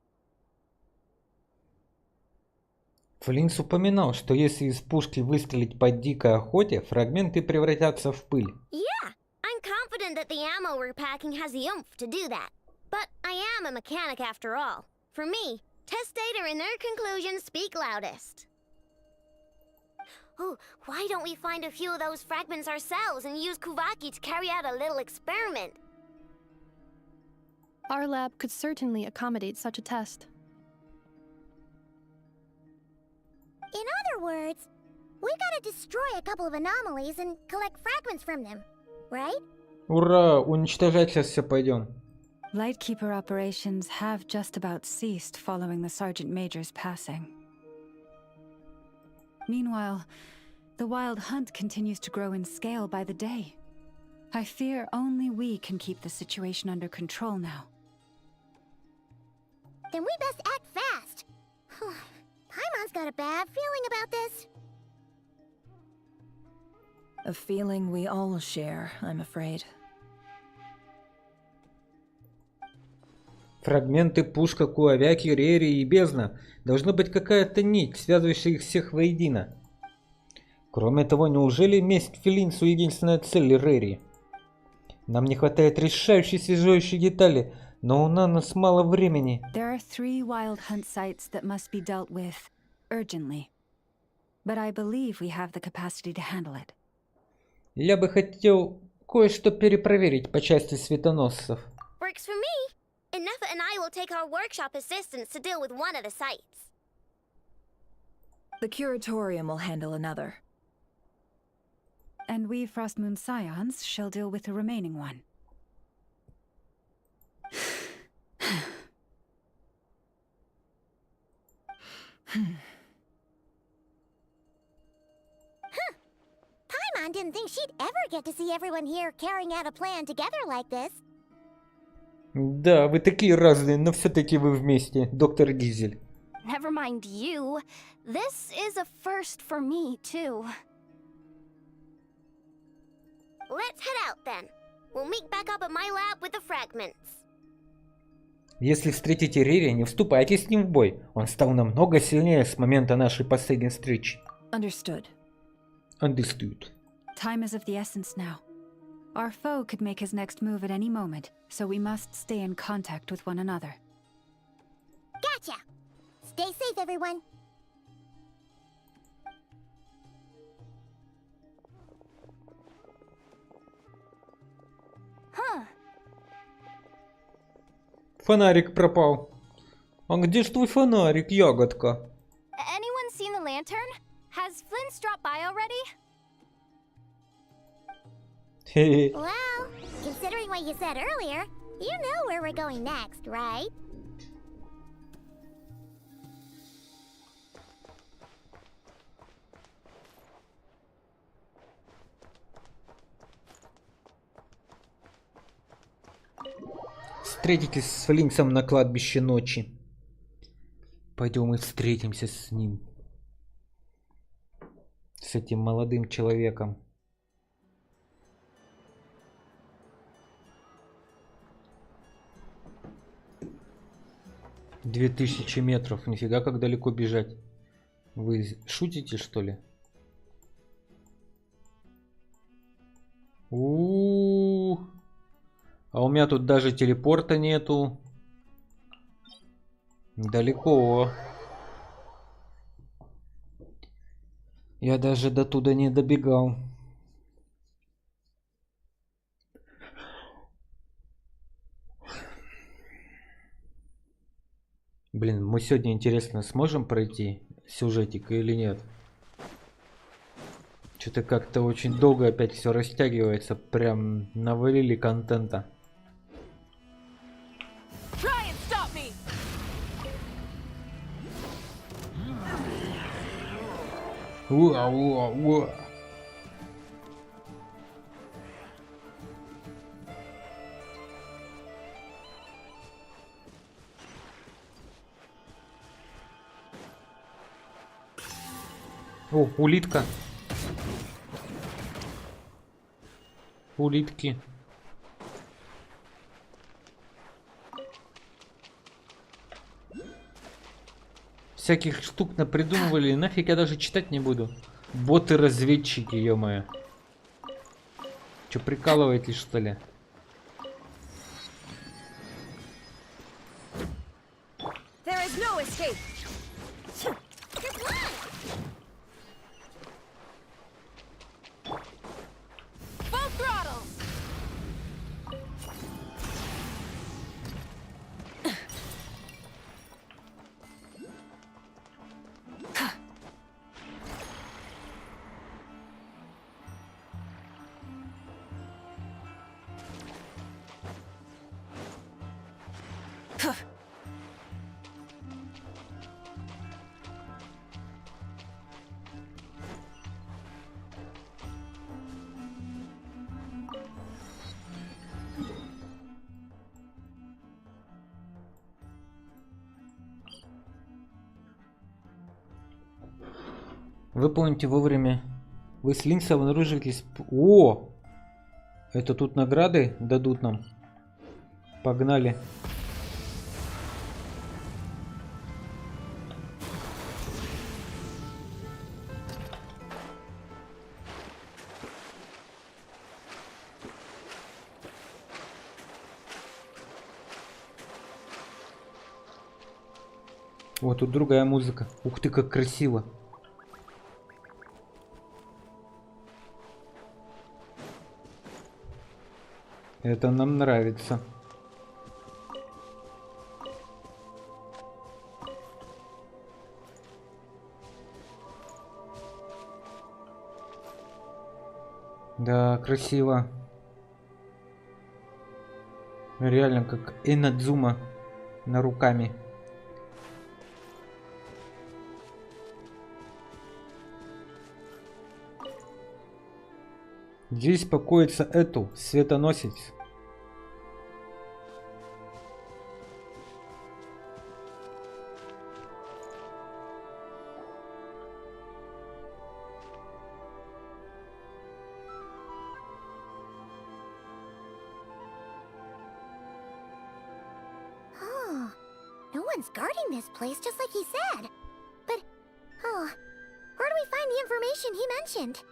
Флинс упоминал, что если из пушки выстрелить по дикой охоте, фрагменты превратятся в пыль. Yeah, I'm confident that the ammo we're packing has the oomph to do that. But I am a mechanic after all. For me, test data and their conclusions speak loudest. Oh, why don't we find a few of those fragments ourselves and use Kuvaki to carry out a little experiment? Our lab could certainly accommodate such a test. In other words, we gotta destroy a couple of anomalies and collect fragments from them, right? Ура! Уничтожать сейчас все пойдем. Lightkeeper operations have just about ceased following the Sergeant Major's passing. Meanwhile, the wild hunt continues to grow in scale by the day. I fear only we can keep the situation under control now. Then we best act fast. Paimon's got a bad feeling about this. A feeling we all share, I'm afraid. Фрагменты, пушка, куавяки, рери и бездна. Должна быть какая-то нить, связывающая их всех воедино. Кроме того, неужели месть Филинсу единственная цель Рери? Нам не хватает решающей связующей детали, но у нас мало времени. There are 3 wild hunt sites that must be dealt with urgently. But I believe we have the capacity to handle it. Я бы хотел кое-что перепроверить по части светоносцев. Works for me. Nefa and I will take our workshop assistants to deal with one of the sites. The Curatorium will handle another. And we Frostmoon Scions shall deal with the remaining one. Paimon didn't think she'd ever get to see everyone here carrying out a plan together like this. Да, вы такие разные, но все-таки вы вместе, доктор Дизель. Never mind you. This is a first for me, too. Let's head out then. We'll meet back up at my lab with the fragments. Если встретите Рири, не вступайте с ним в бой. Он стал намного сильнее с момента нашей последней встречи. Understood. Understood. Time is of the essence now. Our foe could make his next move at any moment, so we must stay in contact with one another. Gotcha! Stay safe, everyone. Huh. Фонарик пропал. А где ж твой фонарик, ягодка? Anyone seen the lantern? Has Flint dropped by already? Well, considering what you said earlier, you know where we're going next, right? Встретитесь с Флинксом на кладбище ночи. Пойдем и встретимся с ним. С этим молодым человеком. — 2000 метров. Нифига, как далеко бежать. Вы шутите, что ли? У-у-у. А у меня тут даже телепорта нету. Далеко. Я даже до туда не добегал. Блин, мы сегодня, интересно, сможем пройти сюжетик или нет? Что-то как-то очень долго опять все растягивается. Прям навалили контента. Уа-уа-уа. О, улитка. Улитки. Всяких штук напридумывали, нафиг я даже читать не буду. Боты-разведчики, ё-моё. Чё, прикалываетесь, что ли? Выполните вовремя. Вы с Линкса обнаружили... О! Это тут награды дадут нам. Погнали. Вот тут другая музыка. Ух ты, как красиво. Это нам нравится. Да, красиво. Реально как Инадзума на руками. Здесь покоится эту светоносец. Oh, no one's guarding this place just like he said. But, oh, where do we find the information he mentioned?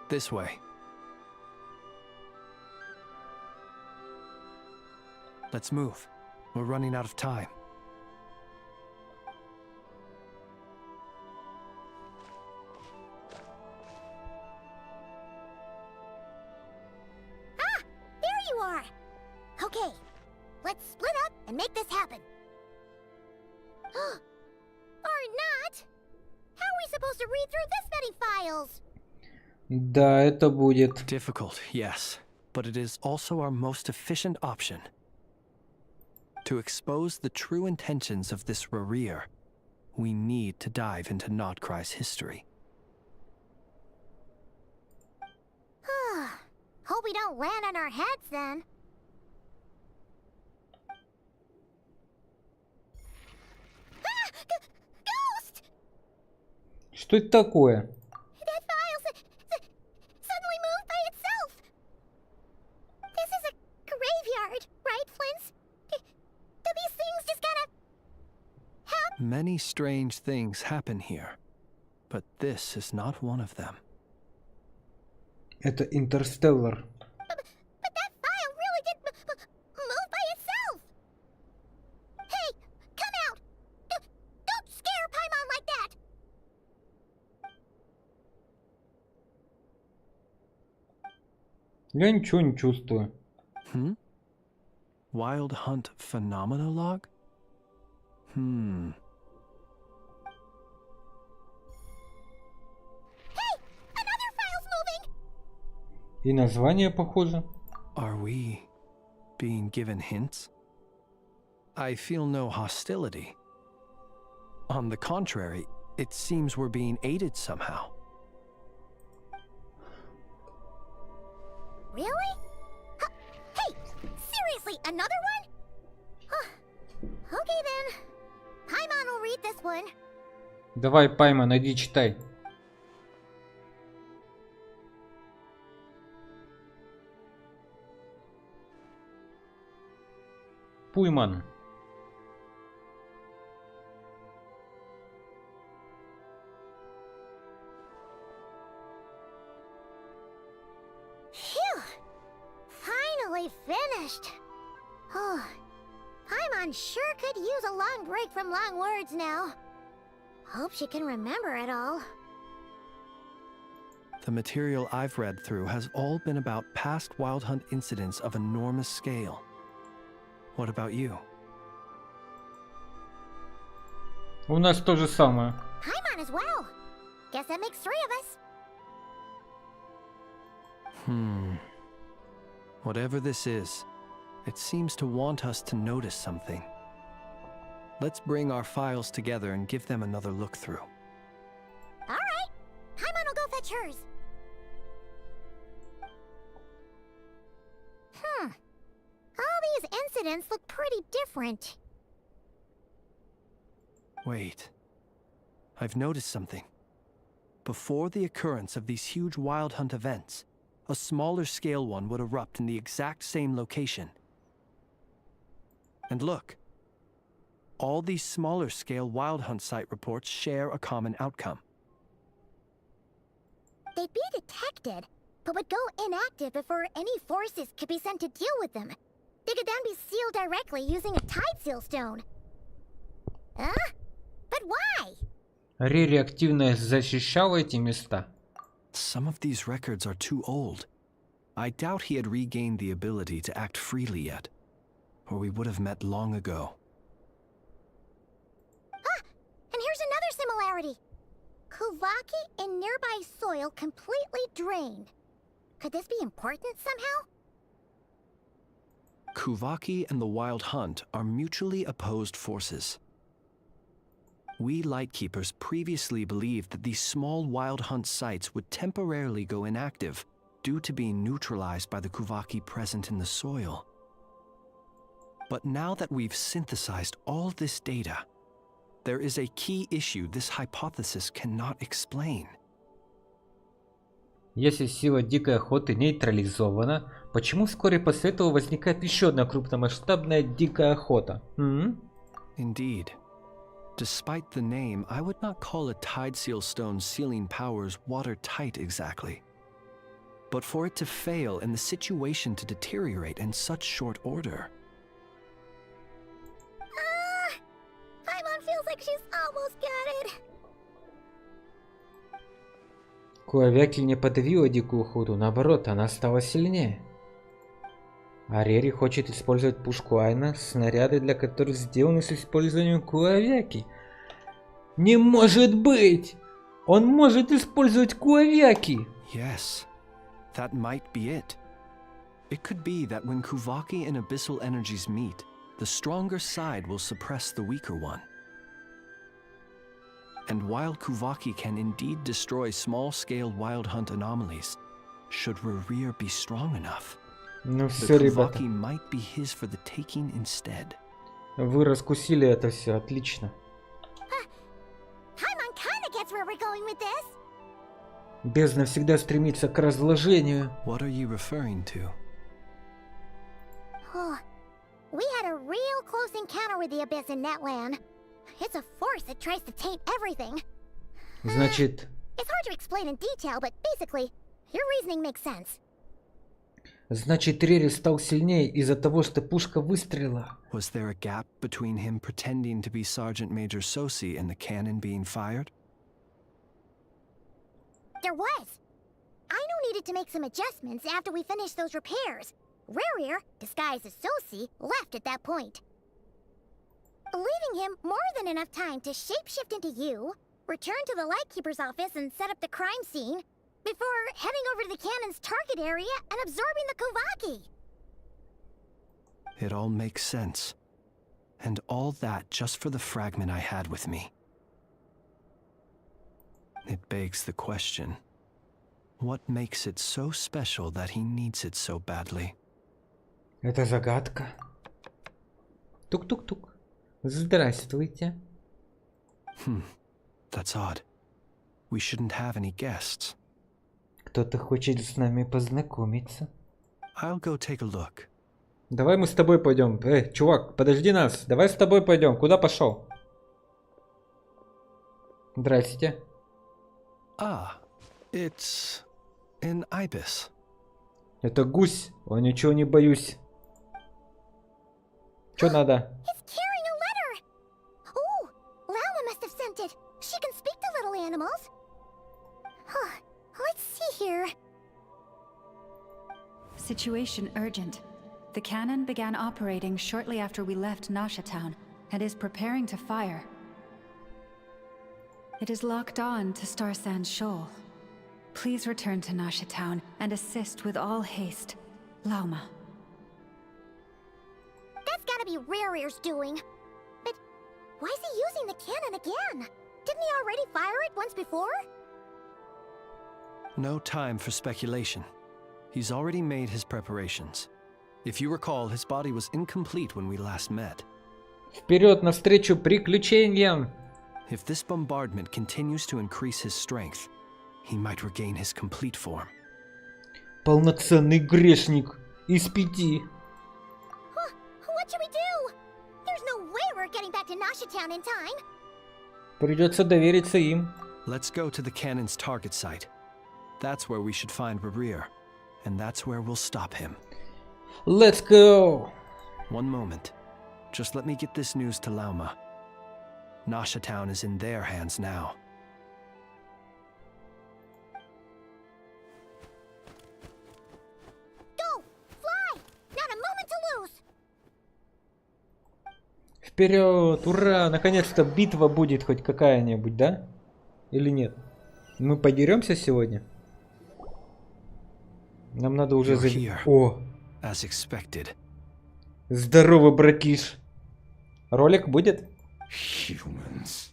This way. Let's move. We're running out of time. Ah! There you are! Okay, let's split up and make this happen. Or not! How are we supposed to to read through this many files. Да, это будет. Difficult, yes, but it is also our most efficient option. To expose the true intentions of this Rerir, we need to dive into Nodcry's history. Hope we don't land on our heads then. Ghost! Что это такое? That file suddenly moved by itself. This is a graveyard, right, Flint's? Do these things just kind of happen? Many strange things happen here, but this is not one of them. Это Интерстеллар. But that file really did move by itself. Hey, come out! Don't scare Paimon like that. Я ничего не чувствую. Wild Hunt Phenomenologue? И название похоже. Are we being given hints? I feel no hostility. On the contrary, it seems we're being aided somehow. Really? Hey, seriously, another one? Okay then. Paimon will read this one. Давай, Пайман, иди читай. Пуйман. Phew! Finally finished. Oh, Paimon sure could use a long break from long words now. Hope she can remember it all. The material I've read through has all been about past Wild Hunt incidents of enormous scale. What about you? У нас то же самое. Paimon as well. Guess that makes 3 of us. Whatever this is, it seems to want us to notice something. Let's bring our files together and give them another look through. All right. Paimon will go fetch hers. All these incidents look pretty different. Wait. I've noticed something. Before the occurrence of these huge Wild Hunt events, a smaller scale one would erupt in the exact same location. And look. All these smaller scale Wild Hunt site reports share a common outcome. They'd be detected, but would go inactive before any forces could be sent to deal with them. They could then be sealed directly using a tide seal stone. Huh? But why? Рири активно защищал эти места. Some of these records are too old. I doubt he had regained the ability to act freely yet, or we would have met long ago. Ah! And here's another similarity. Kuvaki in nearby soil completely drained. Could this be important somehow? Kuvaki and the Wild Hunt are mutually opposed forces. We Lightkeepers previously believed that these small Wild Hunt sites would temporarily go inactive due to being neutralized by the Kuvaki present in the soil. But now that we've synthesized all this data, there is a key issue this hypothesis cannot explain. Если сила дикой охоты нейтрализована, почему вскоре после этого возникает еще одна крупномасштабная дикая охота? Indeed. Despite the name, I would not call a tide seal stone's sealing powers watertight exactly. But for it to fail and the situation to deteriorate in such short order. Paimon feels like she's almost got it. Куавяки не подавила дикую охоту, наоборот, она стала сильнее. А Рири хочет использовать пушку Айна, снаряды для которых сделаны с использованием Куавяки. Не может быть! Он может использовать куавяки. Yes, that might be it. It could be that when Kuvaki and abyssal energies meet, the stronger side will suppress the weaker one. And while Kuvaki can indeed destroy small-scale wild hunt anomalies, should Rerir be strong enough, Ну the все, ребята. Kuvaki might be his for the taking instead. Вы раскусили это все, отлично. Paimon kinda gets where we're going with this. Бездна всегда стремится к разложению. What are you referring to? Oh, we had a real close encounter with the Abyss in Netland. It's a force that tries to taint everything. Значит, It's hard to explain in detail, but basically, your reasoning makes sense. Рери стал сильнее из-за того, что пушка выстрелила. Was there a gap between him pretending to be Sergeant Major Sosi and the cannon being fired? There was. Aino needed to make some adjustments after we finished those repairs. Rerir, disguised as Sosi, left at that point, leaving him more than enough time to shapeshift into you, return to the Lightkeeper's office and set up the crime scene, before heading over to the cannon's target area and absorbing the Kuvaki. It all makes sense. And all that just for the fragment I had with me. It begs the question, what makes it so special that he needs it so badly? Это загадка. Тук-тук-тук. Здравствуйте. That's odd. We shouldn't have any guests. Кто-то хочет с нами познакомиться. I'll go take a look. Давай мы с тобой пойдем. Чувак, подожди нас. Давай с тобой пойдем. Куда пошел? Здрасте. Ah, it's an ibis. Это гусь. О, ничего не боюсь. Что надо? It's carrying a letter! Oh, Lauma must have sent it. She can speak to little animals. Huh. Let's see here. Situation urgent. The cannon began operating shortly after we left Nasha Town and is preparing to fire. It is locked on to Star Sand Shoal. Please return to Nasha Town and assist with all haste. Lauma. That's gotta be Rerir's doing. But why is he using the cannon again? Didn't he already fire it once before? No time for speculation. He's already made his preparations. If you recall, his body was incomplete when we last met. Вперед навстречу приключениям! If this bombardment continues to increase his strength, he might regain his complete form. Полноценный грешник из 5. What should we do? There's no way we're getting back to Nasha Town in time. Придется довериться им. Let's go to the cannon's target site. That's where we should find Rerir, and that's where we'll stop him. Let's go! One moment. Just let me get this news to Lauma. Nasha Town is in their hands now. Go! Fly! Not a moment to lose! Вперед! Ура! Наконец-то битва будет хоть какая-нибудь, да? Или нет? Мы подеремся сегодня? Нам надо уже О! As expected. Здорово, братиш! Ролик будет? Humans,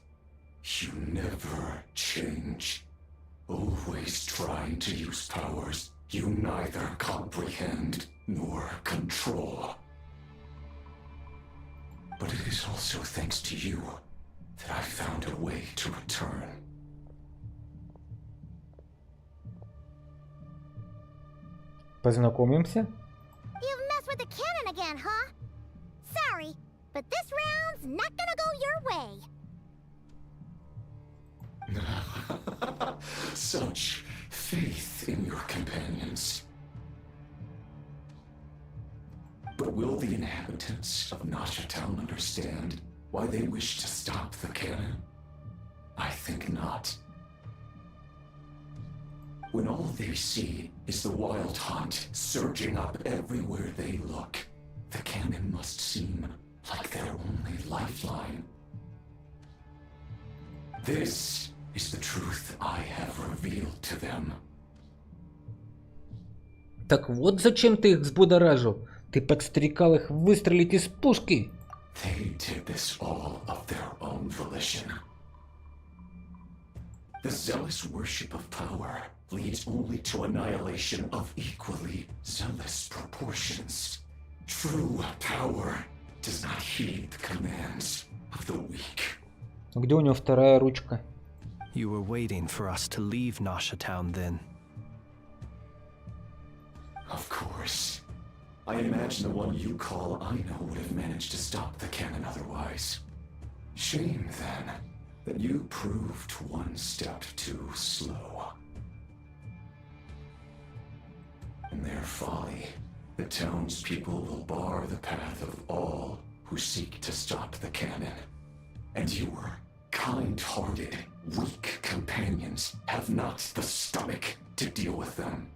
you never change. Always trying to use powers you neither comprehend nor control. But it is also thanks to you that I found a way to return. Познакомимся? You've messed with the cannon again, huh? Sorry, but this round's not gonna go your way. Such faith in your companions. But will the inhabitants of Nasha Town understand why they wish to stop the cannon? I think not. When all they see is the wild hunt surging up everywhere they look, the cannon must seem like their only lifeline. This is the truth I have revealed to them. Так вот зачем ты их взбудоражил? Ты подстрекал их выстрелить из пушки. They did this all of their own volition. The zealous worship of power leads only to annihilation of equally zealous proportions. True power does not heed the commands of the weak. Где у него вторая ручка? You were waiting for us to leave Nasha Town then. Of course. I imagine the one you call Aino would have managed to stop the cannon otherwise. Shame, then, that you proved one step too slow. In their folly, the townspeople will bar the path of all who seek to stop the cannon. And your kind-hearted, weak companions have not the stomach to deal with them.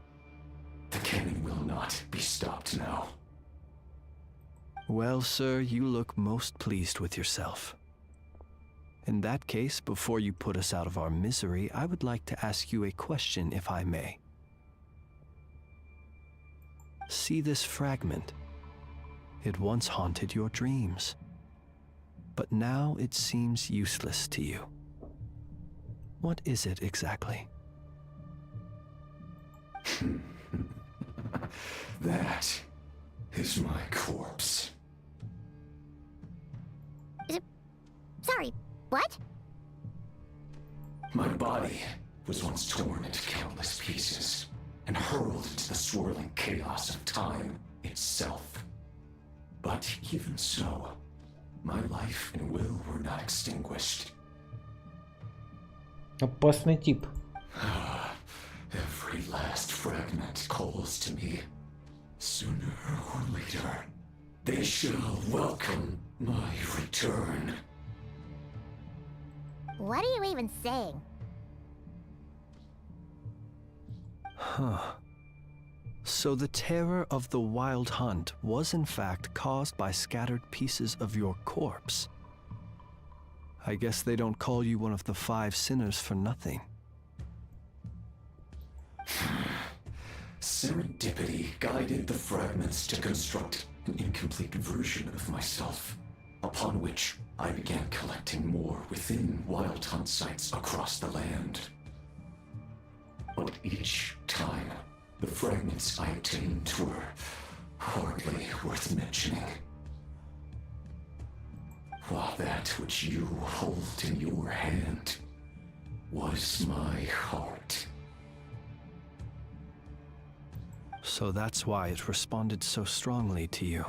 The cannon will not be stopped now. Well, sir, you look most pleased with yourself. In that case, before you put us out of our misery, I would like to ask you a question, if I may. See this fragment? It once haunted your dreams, but now it seems useless to you. What is it exactly? That is my corpse. Sorry, what? My body was once torn into countless pieces and hurled into the swirling chaos of time itself. But even so, my life and will were not extinguished. Опасный тип. Every last fragment calls to me. Sooner or later, they shall welcome my return. What are you even saying? Huh. So the terror of the Wild Hunt was in fact caused by scattered pieces of your corpse. I guess they don't call you one of the 5 sinners for nothing. Serendipity guided the fragments to construct an incomplete version of myself, upon which I began collecting more within Wild Hunt sites across the land. But each time, the fragments I obtained were hardly worth mentioning. While that which you hold in your hand was my heart. So that's why it responded so strongly to you.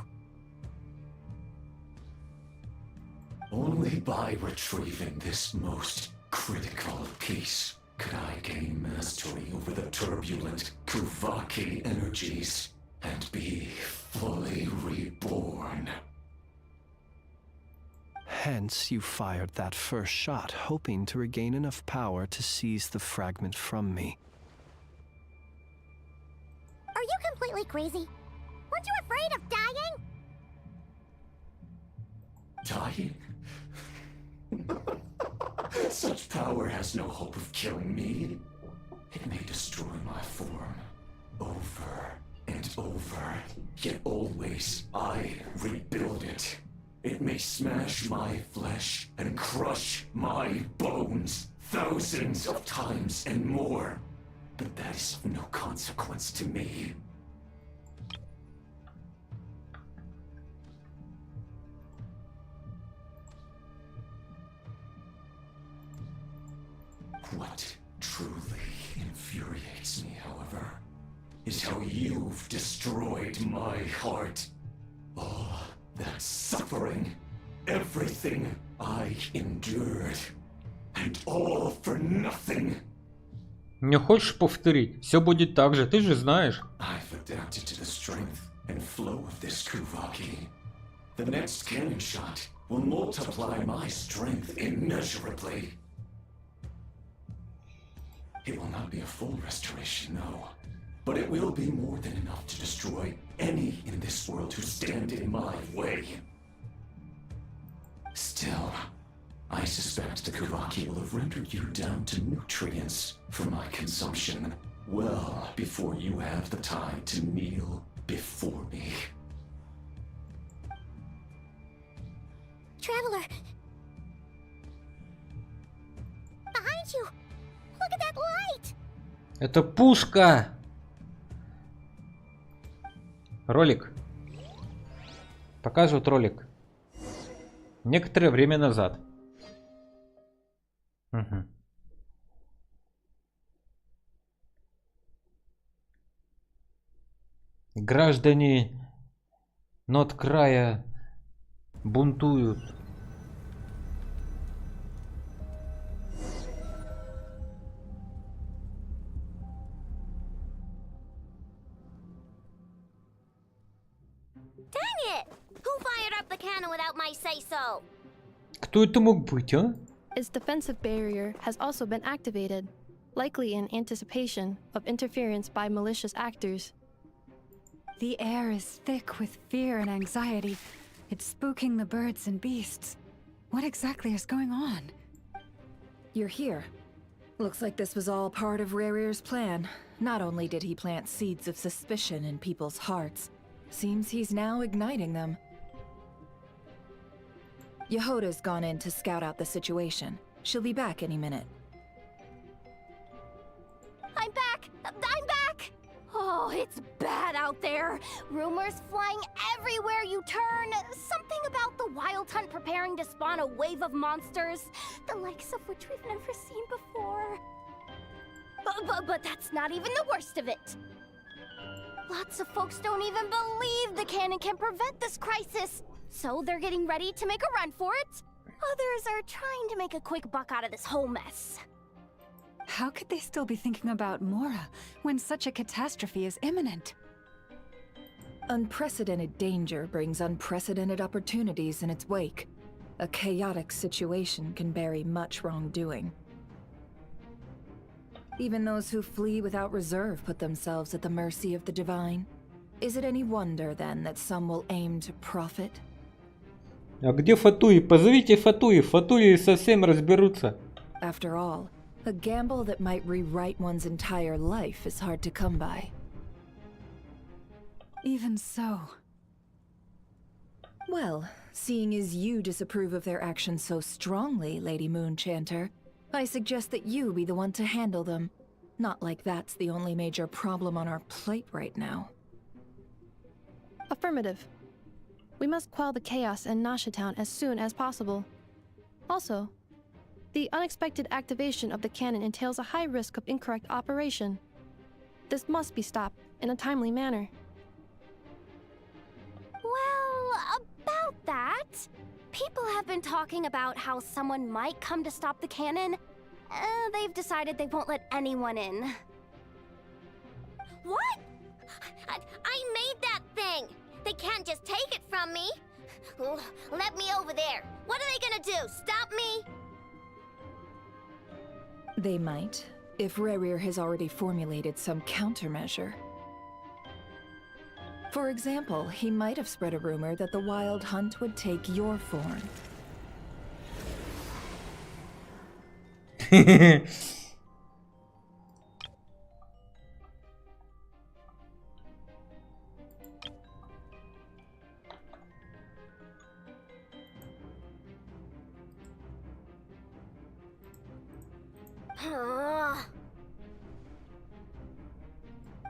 Only by retrieving this most critical piece could I gain mastery over the turbulent Kuvaki energies and be fully reborn. Hence, you fired that first shot, hoping to regain enough power to seize the fragment from me. Are you completely crazy? Weren't you afraid of dying? Dying? Such power has no hope of killing me. It may destroy my form over and over, yet always I rebuild it. It may smash my flesh and crush my bones thousands of times and more, but that is of no consequence to me. What truly infuriates me, however, is how you've destroyed my heart. All that suffering, everything I endured, and all for nothing. Не хочешь повторить? Все будет так же, ты же знаешь. I've adapted to the strength and flow of this Kuvaki. The next cannon shot will multiply my strength immeasurably. It will not be a full restoration, no. But it will be more than enough to destroy any in this world who stand in my way. Still, I suspect Master Kavaki will have rendered you down to nutrients for my consumption well before you have the time to kneel before me. Traveler! Behind you! Look at that light! Это пушка! Ролик. Показывают ролик. Некоторое время назад. Угу. Граждане Нот-края бунтуют. Dang it! Who fired up the cannon without my say-so? Кто это мог быть, а? Its defensive barrier has also been activated, likely in anticipation of interference by malicious actors. The air is thick with fear and anxiety. It's spooking the birds and beasts. What exactly is going on? You're here. Looks like this was all part of Rerir's plan. Not only did he plant seeds of suspicion in people's hearts, seems he's now igniting them. Yehoda's gone in to scout out the situation. She'll be back any minute. I'm back! I'm back! Oh, it's bad out there. Rumors flying everywhere you turn. Something about the Wild Hunt preparing to spawn a wave of monsters, the likes of which we've never seen before. But that's not even the worst of it. Lots of folks don't even believe the cannon can prevent this crisis. So they're getting ready to make a run for it. Others are trying to make a quick buck out of this whole mess. How could they still be thinking about Mora when such a catastrophe is imminent? Unprecedented danger brings unprecedented opportunities in its wake. A chaotic situation can bury much wrongdoing. Even those who flee without reserve put themselves at the mercy of the divine. Is it any wonder, then, that some will aim to profit? А где Фатуи? Позовите Фатуи. Фатуи совсем разберутся. After all, a gamble that might rewrite one's entire life is hard to come by. Even so. Well, seeing as you disapprove of their actions so strongly, Lady Moonchanter, I suggest that you be the one to handle them. Not like that's the only major problem on our plate right now. Affirmative. We must quell the chaos in Nasha Town as soon as possible. Also, the unexpected activation of the cannon entails a high risk of incorrect operation. This must be stopped in a timely manner. Well, about that, people have been talking about how someone might come to stop the cannon. They've decided they won't let anyone in. What? I made that thing! They can't just take it from me! Let me over there! What are they gonna do? Stop me? They might, if Rerir has already formulated some countermeasure. For example, he might have spread a rumor that the Wild Hunt would take your form.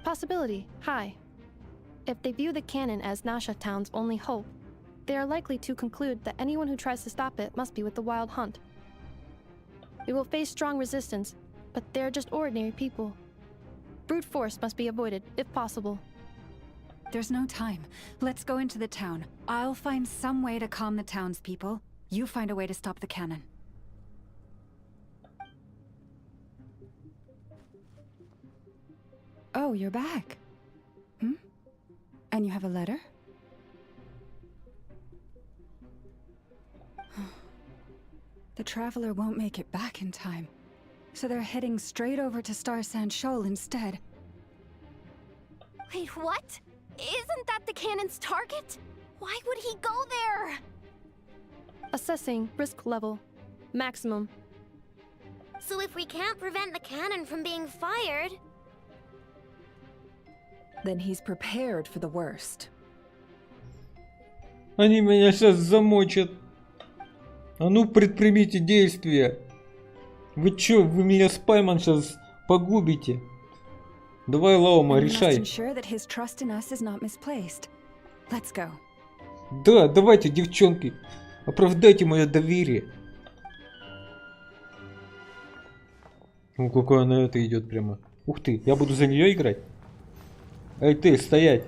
Possibility high. If they view the cannon as Nasha Town's only hope, they are likely to conclude that anyone who tries to stop it must be with the Wild Hunt. We will face strong resistance, but they're just ordinary people. Brute force must be avoided, if possible. There's no time. Let's go into the town. I'll find some way to calm the townspeople. You find a way to stop the cannon. Oh, you're back. And you have a letter? The Traveler won't make it back in time. So they're heading straight over to Star Sand Shoal instead. Wait, what? Isn't that the cannon's target? Why would he go there? Assessing risk level. Maximum. So if we can't prevent the cannon from being fired... Then he's prepared for the worst. Они меня сейчас замочат. А ну предпримите действия. Вы чё, вы меня Спайман сейчас погубите. Давай, Лаума, решай. Да, давайте, девчонки. Оправдайте мое доверие. Ну, какая на это идет прямо. Ух ты, я буду за нее играть? Эй ты, стоять.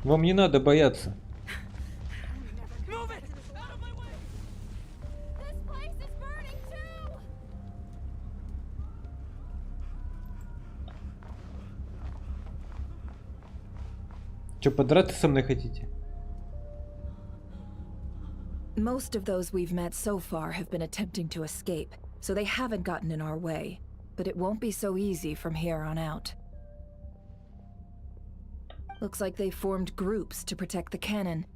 Вам не надо бояться. Чё, подраться со мной хотите? Most of those we've met so far have been attempting to escape, so they haven't gotten in our way. But it won't be so easy from here on out. Looks like they formed groups to protect the cannon.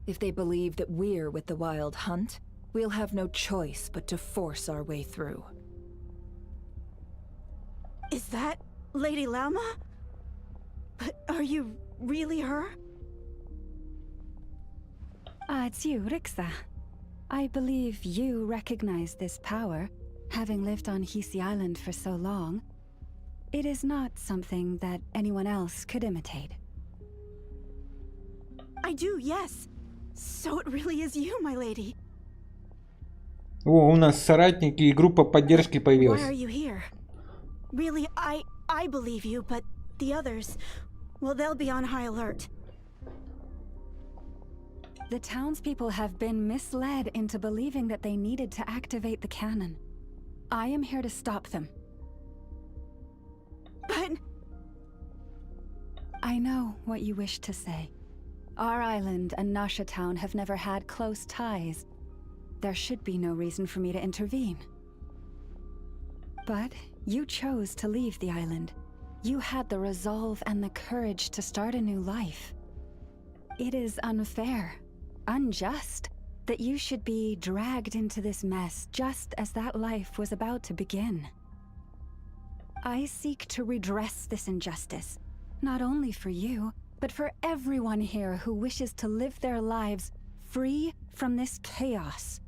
If they believe that we're with the Wild Hunt, we'll have no choice but to force our way through. Is that Lady Lama? But are you really her? It's you, Rixa. I believe you recognize this power, having lived on Hisi Island for so long. It is not something that anyone else could imitate. I do, yes. So it really is you, my lady. О, у нас соратники и группа поддержки появилась. Why are you here? Really, I believe you, but the others, well, they'll be on high alert. The townspeople have been misled into believing that they needed to activate the cannon. I am here to stop them. But... I know what you wish to say. Our island and Nasha Town have never had close ties. There should be no reason for me to intervene. But you chose to leave the island. You had the resolve and the courage to start a new life. It is unfair, unjust, that you should be dragged into this mess just as that life was about to begin. I seek to redress this injustice, not only for you, but for everyone here who wishes to live their lives free from this chaos.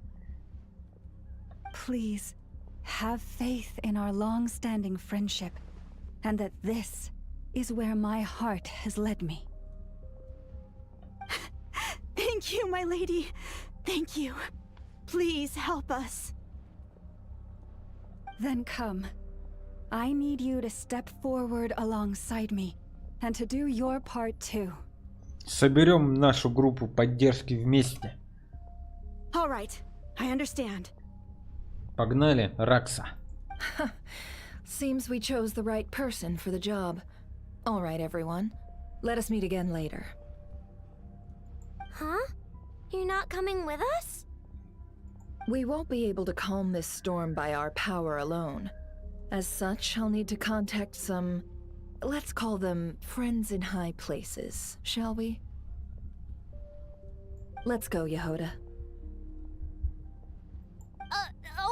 Please, have faith in our long-standing friendship, and that this is where my heart has led me. Thank you, my lady. Thank you. Please help us. Then come. I need you to step forward alongside me, and to do your part too. Соберем нашу группу поддержки вместе. All right, I understand. Погнали, Ракса. Seems we chose the right person for the job. All right, everyone. Let us meet again later. Huh? You're not coming with us? We won't be able to calm this storm by our power alone. As such, I'll need to contact some... let's call them friends in high places, shall we? Let's go, Yehoda.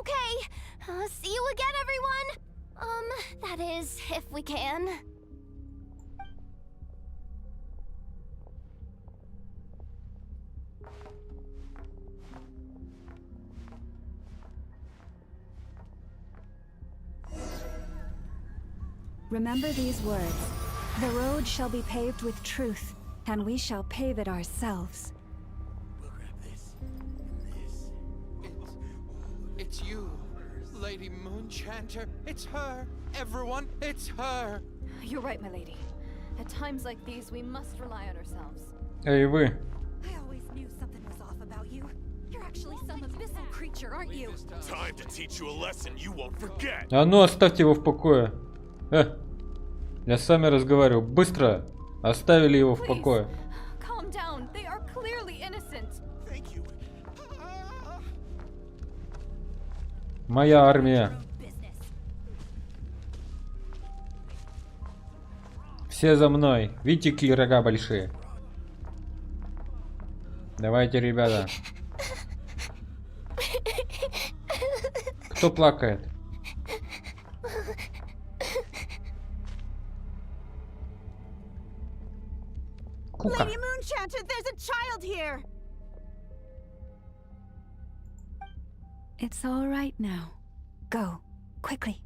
Okay. See you again, everyone. That is, if we can. Remember these words. The road shall be paved with truth, and we shall pave it ourselves. We'll grab this and this. It's you, Lady Moonchanter. It's her. Everyone, it's her. You're right, my lady. At times like these, we must rely on ourselves. Эй, вы. I always knew something was off about you. You're actually some abyssal creature, aren't you? Time to teach you a lesson you won't forget. А ну, оставьте его в покое. Я с вами разговариваю. Быстро! Оставили его в покое. Calm down. They are clearly innocent. Thank you. Моя армия. Все за мной. Видите, какие рога большие? Давайте, ребята. Кто плакает? Кука. Lady Moonchanter, there's a child here! It's all right now. Go, quickly.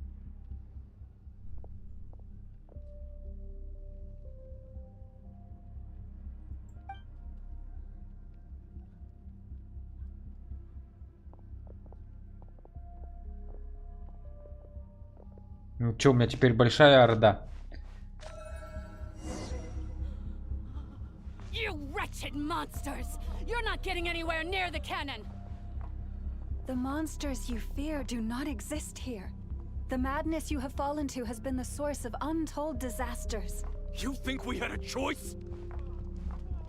Ну чё, у меня теперь большая орда. You wretched monsters! You're not getting anywhere near the cannon! The monsters you fear do not exist here. The madness you have fallen to has been the source of untold disasters. You think we had a choice?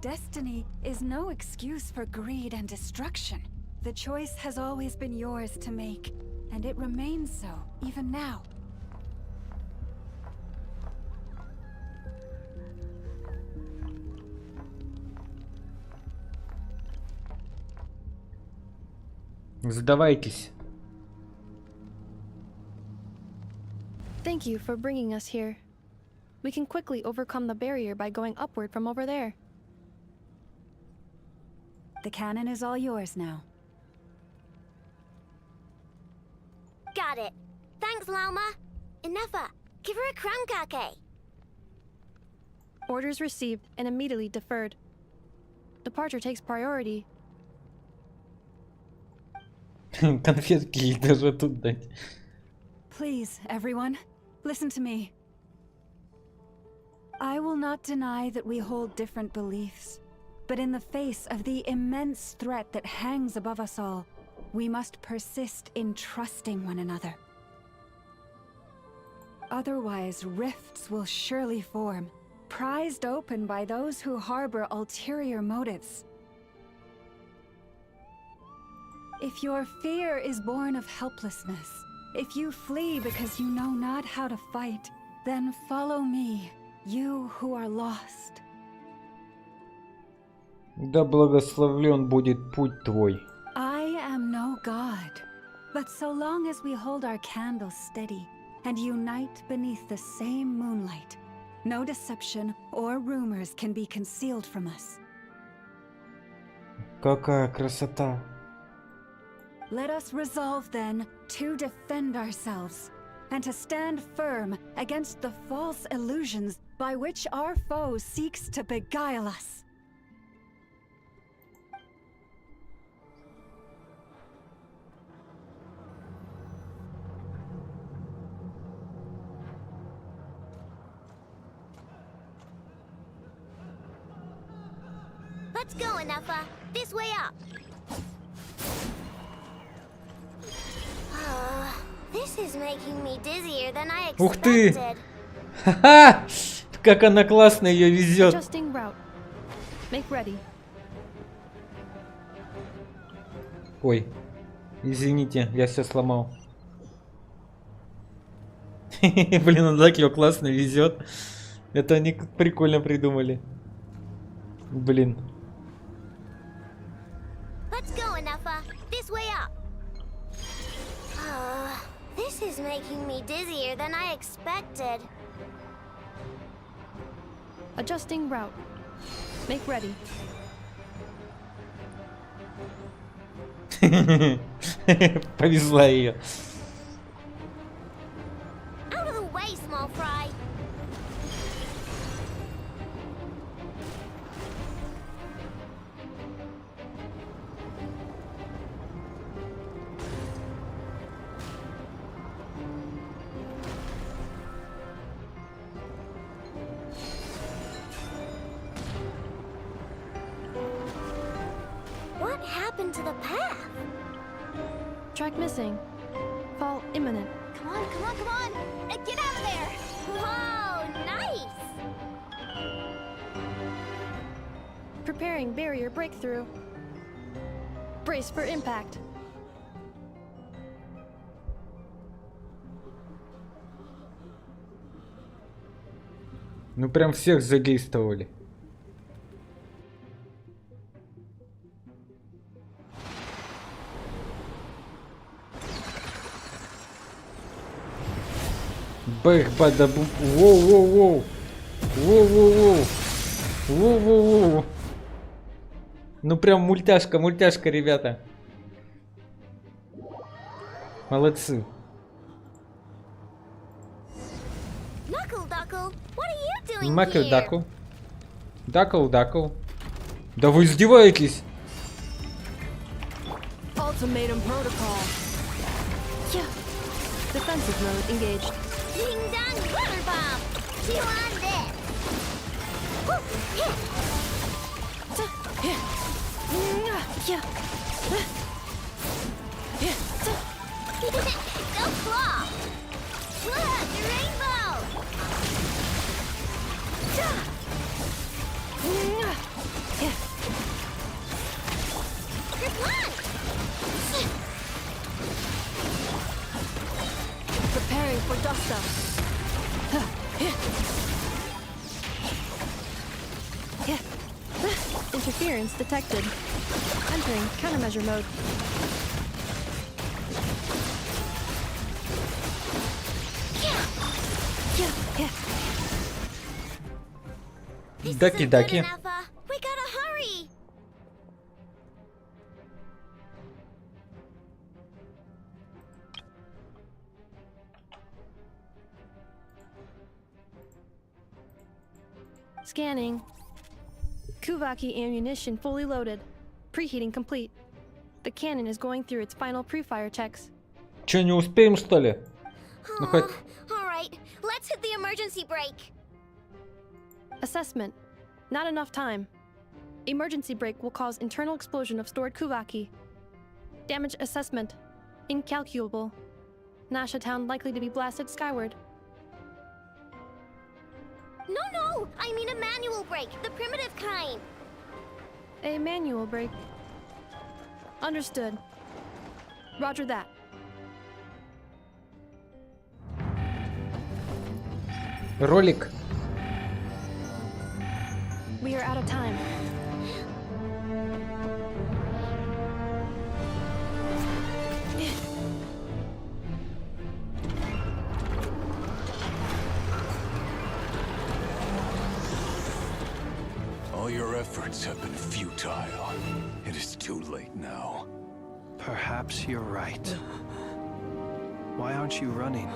Destiny is no excuse for greed and destruction. The choice has always been yours to make, and it remains so, even now. Сдавайтесь. Thank you for bringing us here. We can quickly overcome the barrier by going upward from over there. The cannon is all yours now. Got it. Thanks, Lauma. Enougha, give her a crunkake. Orders received and immediately deferred. Departure takes priority. Конфетки ей даже тут дать. Please, everyone, listen to me. I will not deny that we hold different beliefs, but in the face of the immense threat that hangs above us all, we must persist in trusting one another. Otherwise, rifts will surely form, prized open by those who harbor ulterior motives. If your fear is born of helplessness, if you flee because you know not how to fight, then follow me, you who are lost. Да благословлен будет путь твой. I am no god, but so long as we hold our candles steady and unite beneath the same moonlight, no deception or rumors can be concealed from us. Какая красота. Let us resolve then to defend ourselves and to stand firm against the false illusions by which our foe seeks to beguile us. Let's go, Enougha. This way up. This is making me dizzier than I expected. Ух ты! Ха-ха! Как она классно ее везет. Adjusting route. Make ready. Ой, извините, я все сломал. Блин, он так ее классно везет. Это они прикольно придумали. Блин. Let's go, Enougha. This way up. This is making me dizzier than I expected. Adjusting route. Make ready. Повезла ее. Out of the way, small fry. What happened to the path? Track missing. Fall imminent. Come on, come on, come on! Get out of there! Whoa, nice! Preparing barrier breakthrough. Brace for impact. Ну прям всех задействовали. Бэх, бадабум. Воу-воу-воу. Воу-воу-воу. Воу-воу-воу. Ну прям мультяшка, мультяшка, ребята. Молодцы. Макл-дакл. Дакл-дакл. Да вы издеваетесь? Ultimatum protocol. Yeah. Defensive mode engaged. Ding dong water bomb. Chew on this. Woo, yeah. Go claw. Look, the rainbow. Good luck. Preparing for dust up. Interference detected. Entering countermeasure mode. Даки-даки. We gotta hurry. Scanning. Kuvaki ammunition fully loaded. Preheating complete. The cannon is going through its final pre-fire checks. Че, не успеем, что ли? Ну хоть... All right, let's hit the emergency brake. Assessment. Not enough time. Emergency brake will cause internal explosion of stored Kuvaki. Damage assessment. Incalculable. Nasha Town likely to be blasted skyward. No, I mean a manual brake, the primitive kind. A manual brake. Understood. Roger that. Ролик. We are out of time. All your efforts have been futile. It is too late now. Perhaps you're right. Why aren't you running?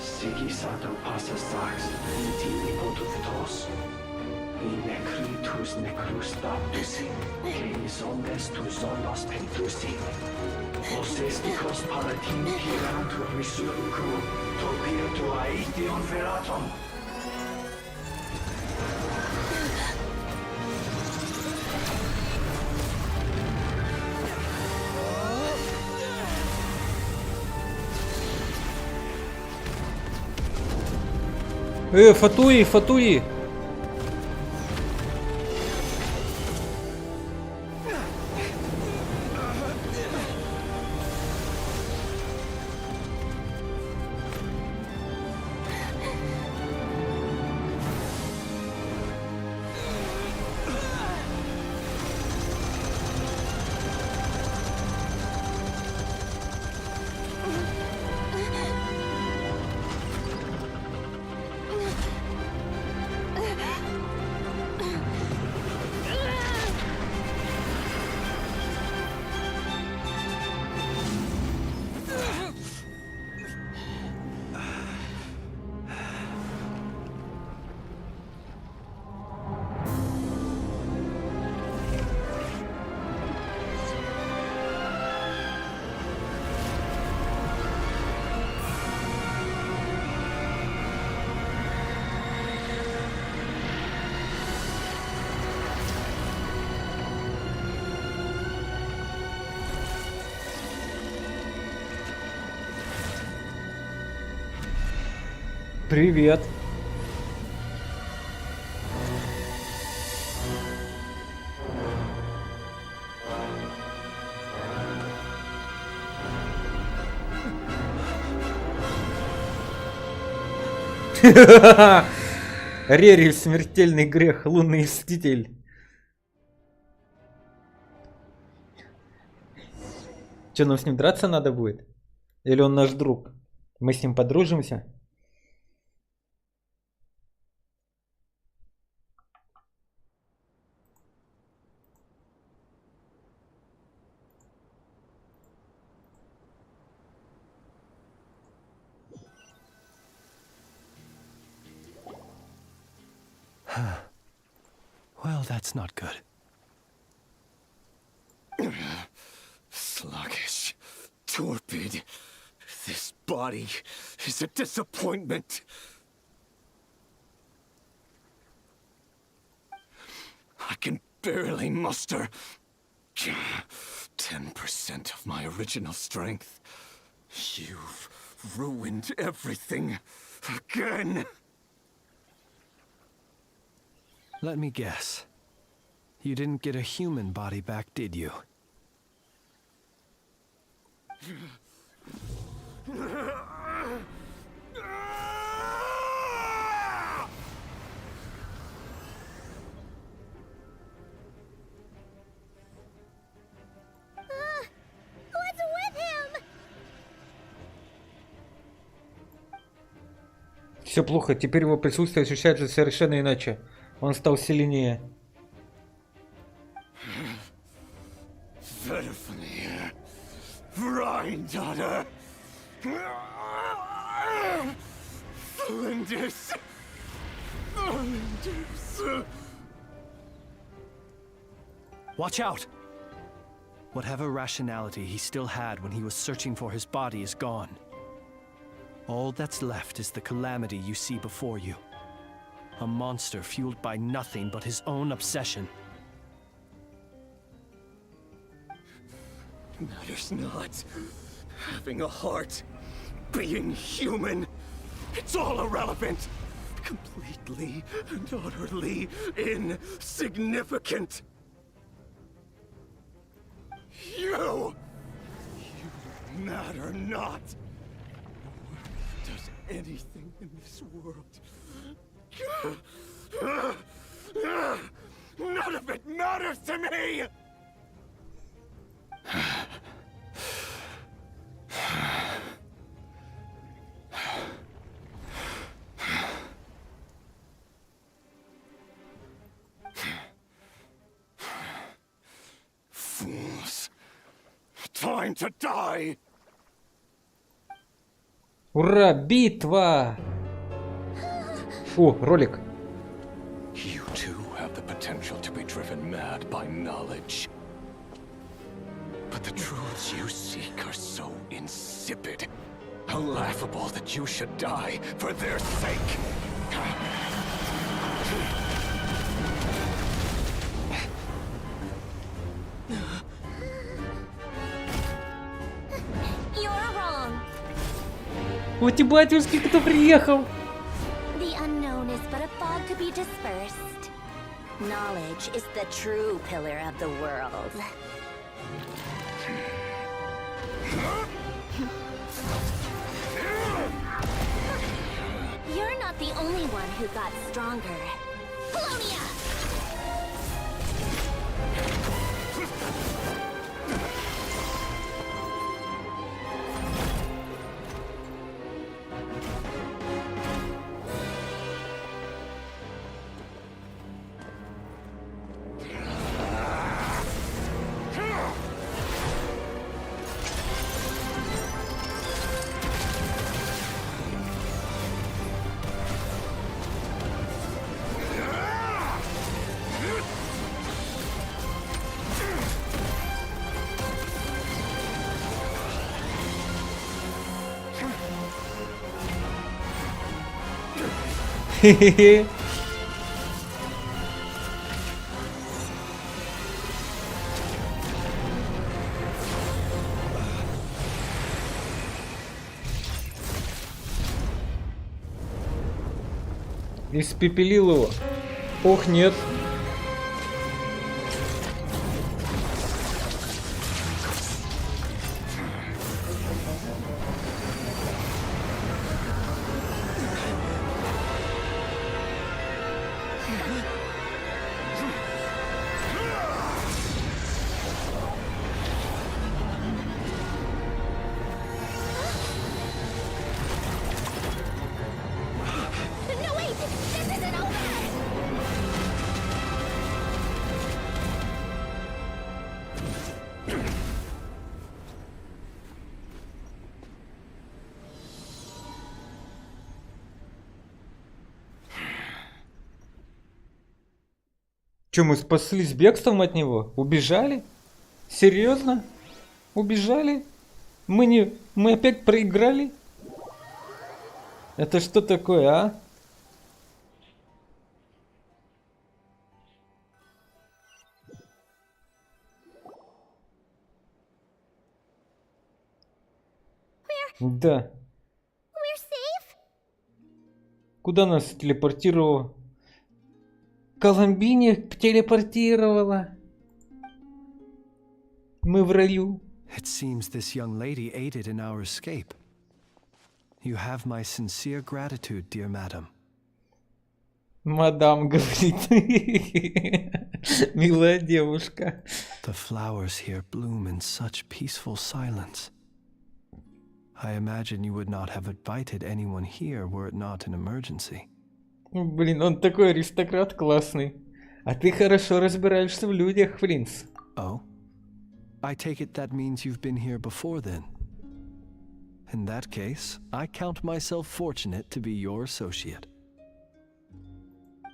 Sigi sato passa sax, tili potutos. Necritus necrus baptisi, canis omnes tu solos pentusi. Osesticos palatin pirantur resurcu, topiato aetion feratum. Фатуи, фатуи! Привет. Рерий, смертельный грех, лунный мститель. Че, нам с ним драться надо будет? Или он наш друг? Мы с ним подружимся? Well, that's not good. Sluggish. Torpid. This body is a disappointment. I can barely muster 10% of my original strength. You've ruined everything again. Let me guess. You didn't get a human body back, did you? What's with him? Все плохо, теперь его присутствие ощущается совершенно иначе. Он стал сильнее. Verifnir. Rhine-daughter. Flinders. Flinders. Watch out! Whatever rationality he still had when he was searching for his body is gone. All that's left is the calamity you see before you. A monster fueled by nothing but his own obsession. Matters not. Having a heart. Being human. It's all irrelevant. Completely and utterly insignificant. You matter not. Does anything in this world. None of it matters to me! Fools. Time to die! Ура, битва! О, ролик. You too have the potential to be driven mad by knowledge. But the truths you seek are so insipid. How laughable that you should die for their sake. You're wrong. У тебя батюшки кто приехал? The unknown is but a fog to be dispersed. Knowledge is the true pillar of the world. You're not the only one who got stronger. Polonia! Хе-хе-хе. Испепелил его. Ох, нет. No, wait! This isn't over! Че, мы спаслись бегством от него? Убежали? Серьезно? Убежали? Мы опять проиграли? Это что такое, а? Да. We're safe? Куда нас телепортировало? Коломбине телепортировала. Мы в раю. It seems this young lady aided in our escape. You have my sincere gratitude, dear madam. Мадам говорит. Милая девушка. The flowers here bloom in such peaceful silence. I imagine you would not have invited anyone here were it not an emergency. Блин, он такой аристократ классный. А ты хорошо разбираешься в людях, принц. Oh? I take it that means you've been here before then. In that case, I count myself fortunate to be your associate.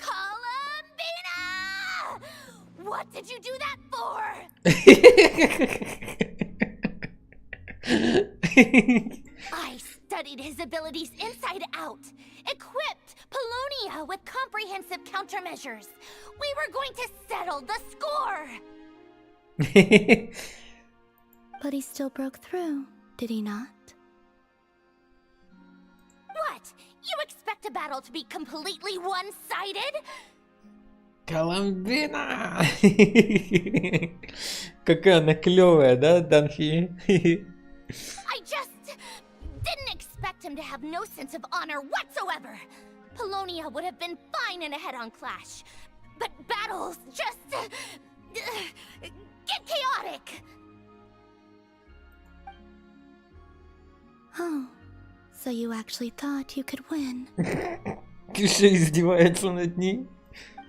Columbina! What did you do that for? I studied his abilities inside out, equipped Polonia with comprehensive countermeasures. We were going to settle the score. But he still broke through, did he not? What? You expect a battle to be completely one-sided? Коломбина! Какая она клевая, да, Данхи? I just didn't expect him to have no sense of honor whatsoever. Polonia would have been fine in a head-on clash, but battles just get chaotic. Oh, so you actually thought you could win. Киша издевается над ней.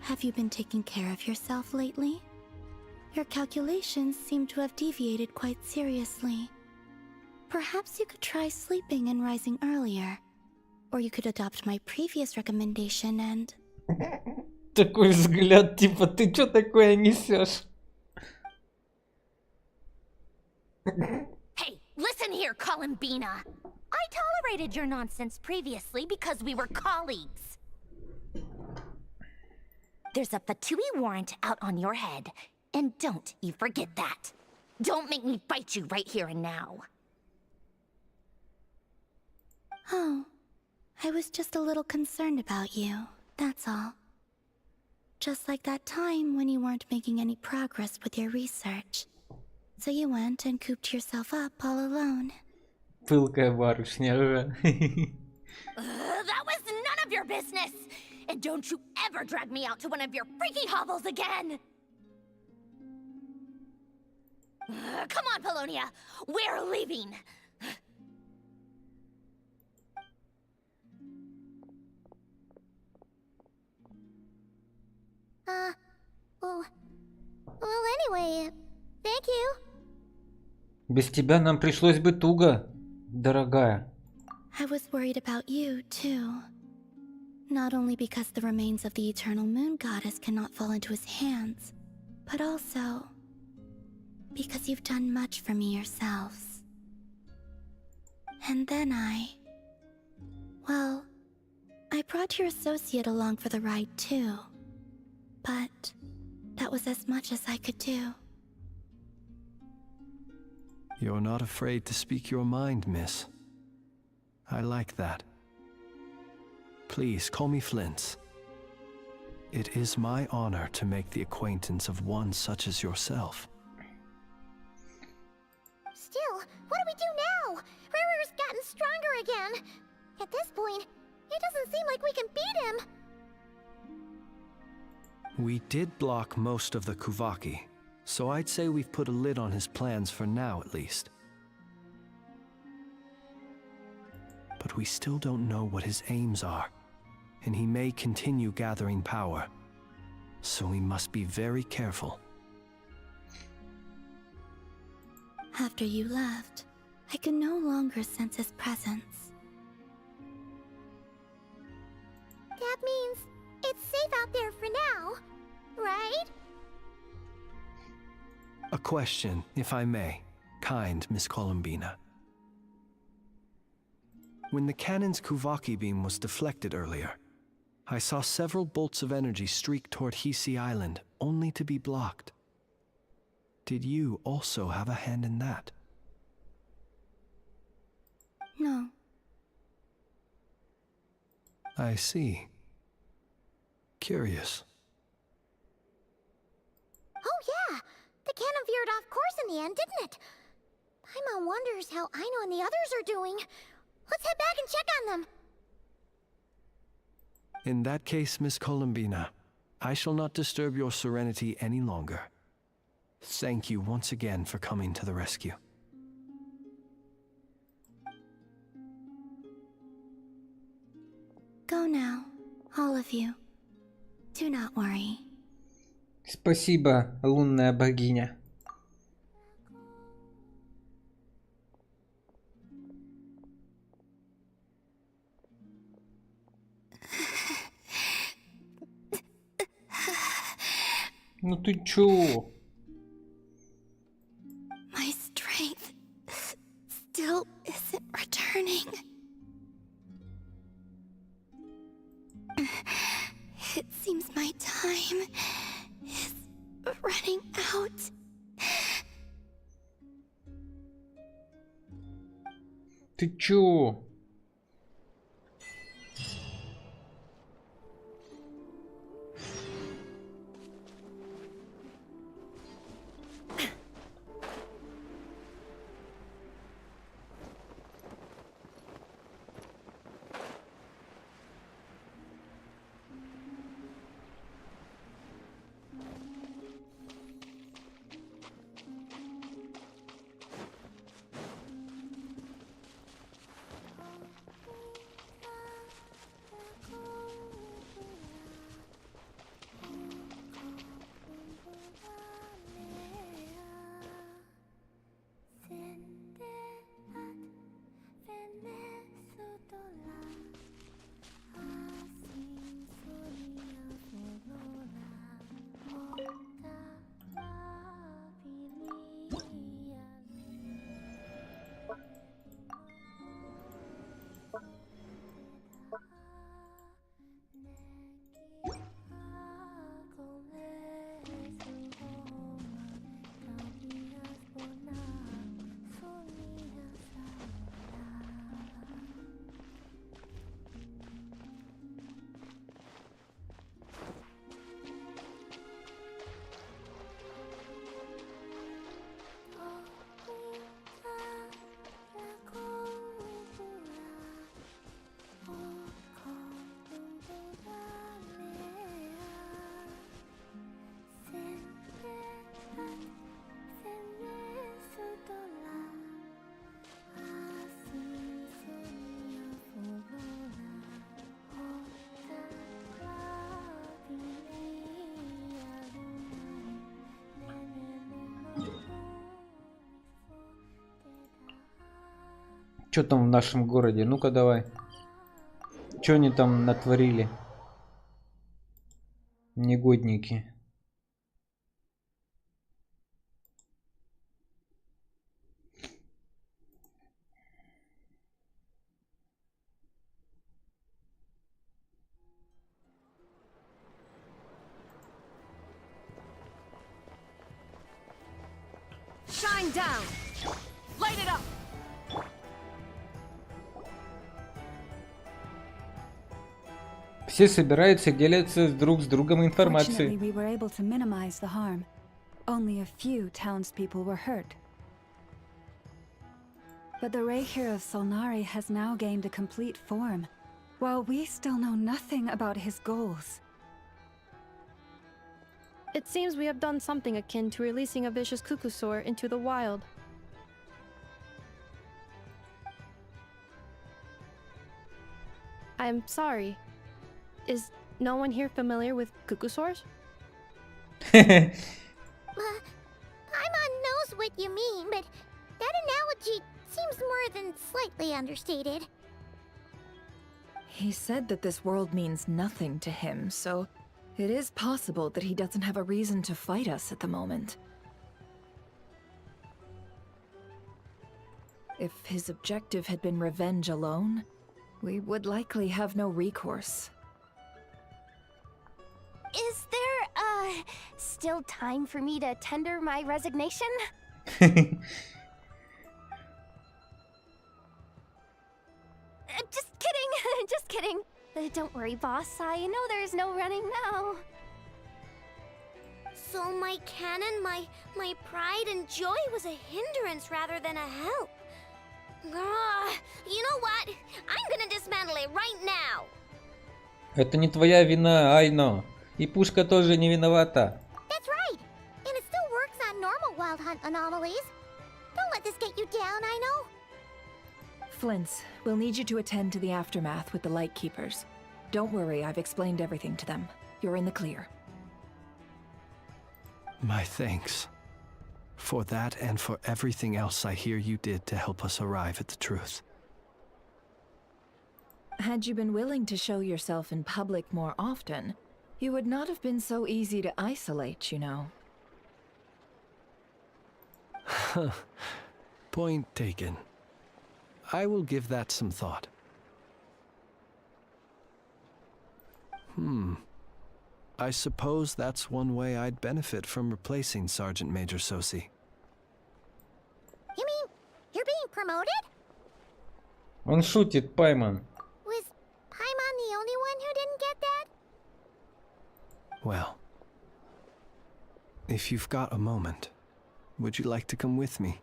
Have you been taking care of yourself lately? Your calculations seem to have deviated quite seriously. Perhaps you could try sleeping and rising earlier. Or you could adopt my previous recommendation and... Такой взгляд, типа, ты чё такое несешь? Hey, listen here, Columbina. I tolerated your nonsense previously because we were colleagues. There's a Fatui warrant out on your head, and don't you forget that. Don't make me fight you right here and now. Oh, I was just a little concerned about you, that's all. Just like that time when you weren't making any progress with your research. So you went and cooped yourself up all alone. Пылкая барышня, ага. That was none of your business! And don't you ever drag me out to one of your freaky hovels again! Come on, Polonia! We're leaving! Well, anyway, thank you. Без тебя нам пришлось бы туго, дорогая. I was worried about you, too. Not only because the remains of the eternal moon goddess cannot fall into his hands, but also because you've done much for me yourselves. And then well, I brought your associate along for the ride too. But that was as much as I could do. You're not afraid to speak your mind, miss. I like that. Please, call me Flint's. It is my honor to make the acquaintance of one such as yourself. Still, what do we do now? Riri's gotten stronger again. At this point, it doesn't seem like we can beat him. We did block most of the Kuvaki, so I'd say we've put a lid on his plans for now at least. But we still don't know what his aims are, and he may continue gathering power, so we must be very careful. After you left, I could no longer sense his presence. That means it's safe out there for now, right? A question, if I may, kind Miss Columbina. When the cannon's Kuvaki beam was deflected earlier, I saw several bolts of energy streak toward Hisi Island, only to be blocked. Did you also have a hand in that? No. I see. Curious. Oh yeah! The cannon veered off course in the end, didn't it? Paimon wonders how Aino and the others are doing. Let's head back and check on them. In that case, Miss Columbina, I shall not disturb your serenity any longer. Thank you once again for coming to the rescue. Go now, all of you. Do not worry. Спасибо, лунная богиня. Ну ты чё? My strength still isn't returning. It seems my time is running out. Ты чё? Что там в нашем городе? Ну-ка давай. Что они там натворили? Негодники. Shine down! Light it up! Все собираются и делятся друг с другом Fortunately, информацией. we were able to minimize the harm. Only a few townspeople were hurt. But the Reikir of Solnari has now gained a complete form, while we still know nothing about his goals. It seems we have done something akin to releasing a vicious cuckoosaur into the wild. I'm sorry. Is no one here familiar with cuckoosaurs? Paimon knows what you mean, but that analogy seems more than slightly understated. He said that this world means nothing to him, so it is possible that he doesn't have a reason to fight us at the moment. If his objective had been revenge alone, we would likely have no recourse. Is there, still time for me to tender my resignation? Just kidding, just kidding. Don't worry, boss. I know there's no running now. So my cannon, my pride and joy was a hindrance rather than a help. You know what? I'm gonna dismantle it right now. Это не твоя вина, Айно. И пушка тоже не виновата. That's right. And it still works on normal wild hunt anomalies. Don't let this get you down, I know. Flint's, we'll need you to attend to the aftermath with the Lightkeepers. Don't worry, I've explained everything to them. You're in the clear. My thanks. For that and for everything else I hear you did to help us arrive at the truth. Had you been willing to show yourself in public more often, you would not have been so easy to isolate, you know. Point taken. I will give that some thought. I suppose that's one way I'd benefit from replacing Sergeant Major Sosi. You mean you're being promoted? Он шутит, Паймон. Was Paimon the only one who didn't get that? Well, if you've got a moment, would you like to come with me?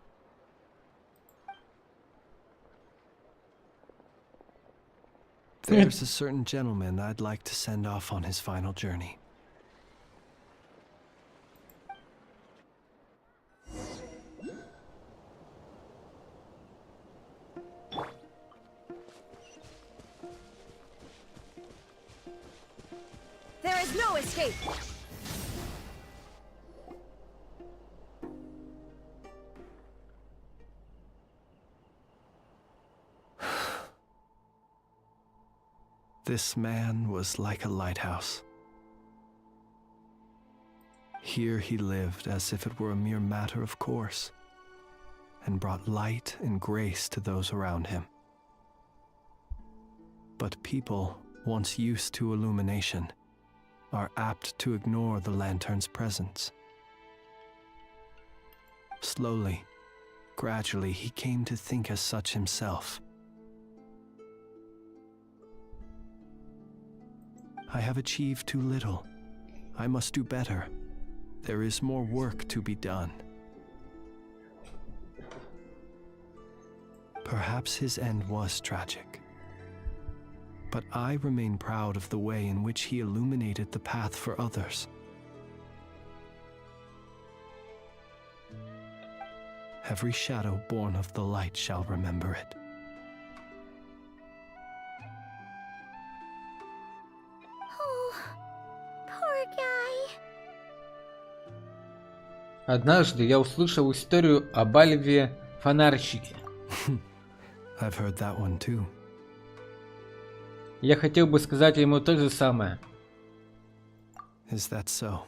There's a certain gentleman I'd like to send off on his final journey. There is no escape! This man was like a lighthouse. Here he lived as if it were a mere matter of course, and brought light and grace to those around him. But people, once used to illumination, are apt to ignore the lantern's presence. Slowly, gradually, he came to think as such himself. I have achieved too little. I must do better. There is more work to be done. Perhaps his end was tragic. But I remain proud of the way in which he illuminated the path for others. Every shadow born of the light shall remember it. Однажды я услышал историю об Альве-фонарщике. I've heard that one too. Я хотел бы сказать ему то же самое. Is that so?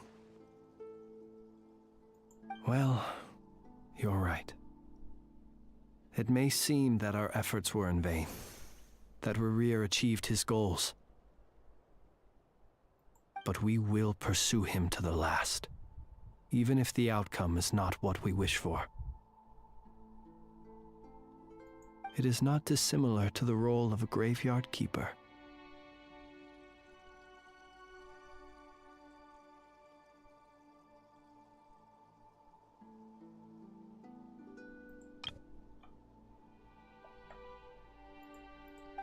Well, you're right. It may seem that our efforts were in vain, that Rerir achieved his goals. But we will pursue him to the last, even if the outcome is not what we wish for. It is not dissimilar to the role of a graveyard keeper.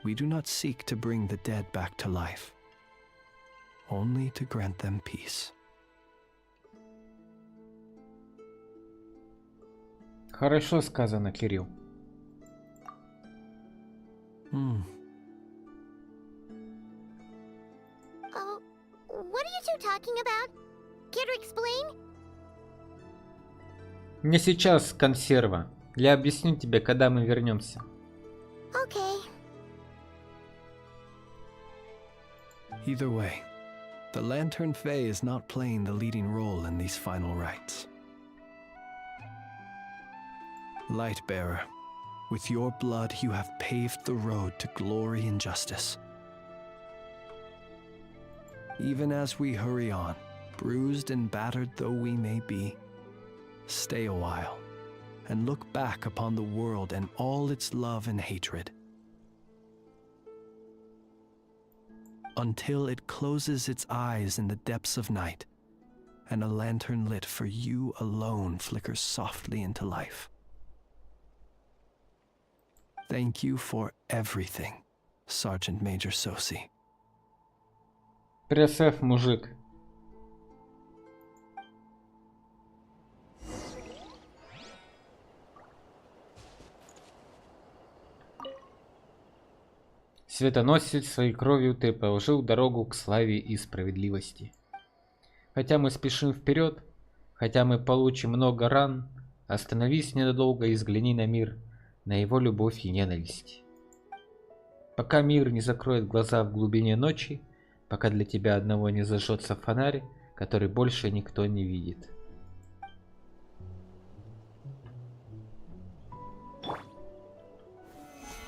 We do not seek to bring the dead back to life, only to grant them peace. Хорошо сказано, Кирилл. Oh, what are you two talking about? Care to explain? Не сейчас, консерва. Я объясню тебе, когда мы вернемся. Okay. Either way, the Lantern Fae is not playing the leading role in these final rites. Lightbearer, with your blood you have paved the road to glory and justice. Even as we hurry on, bruised and battered though we may be, stay a while and look back upon the world and all its love and hatred. Until it closes its eyes in the depths of night, and a lantern lit for you alone flickers softly into life. Thank you for everything, Sergeant Major Sosi. Пресс-F, мужик. Светоносец, своей кровью ты положил дорогу к славе и справедливости. Хотя мы спешим вперед, хотя мы получим много ран, остановись ненадолго и взгляни на мир, на его любовь и ненависть. Пока мир не закроет глаза в глубине ночи, пока для тебя одного не зажжется фонарь, который больше никто не видит.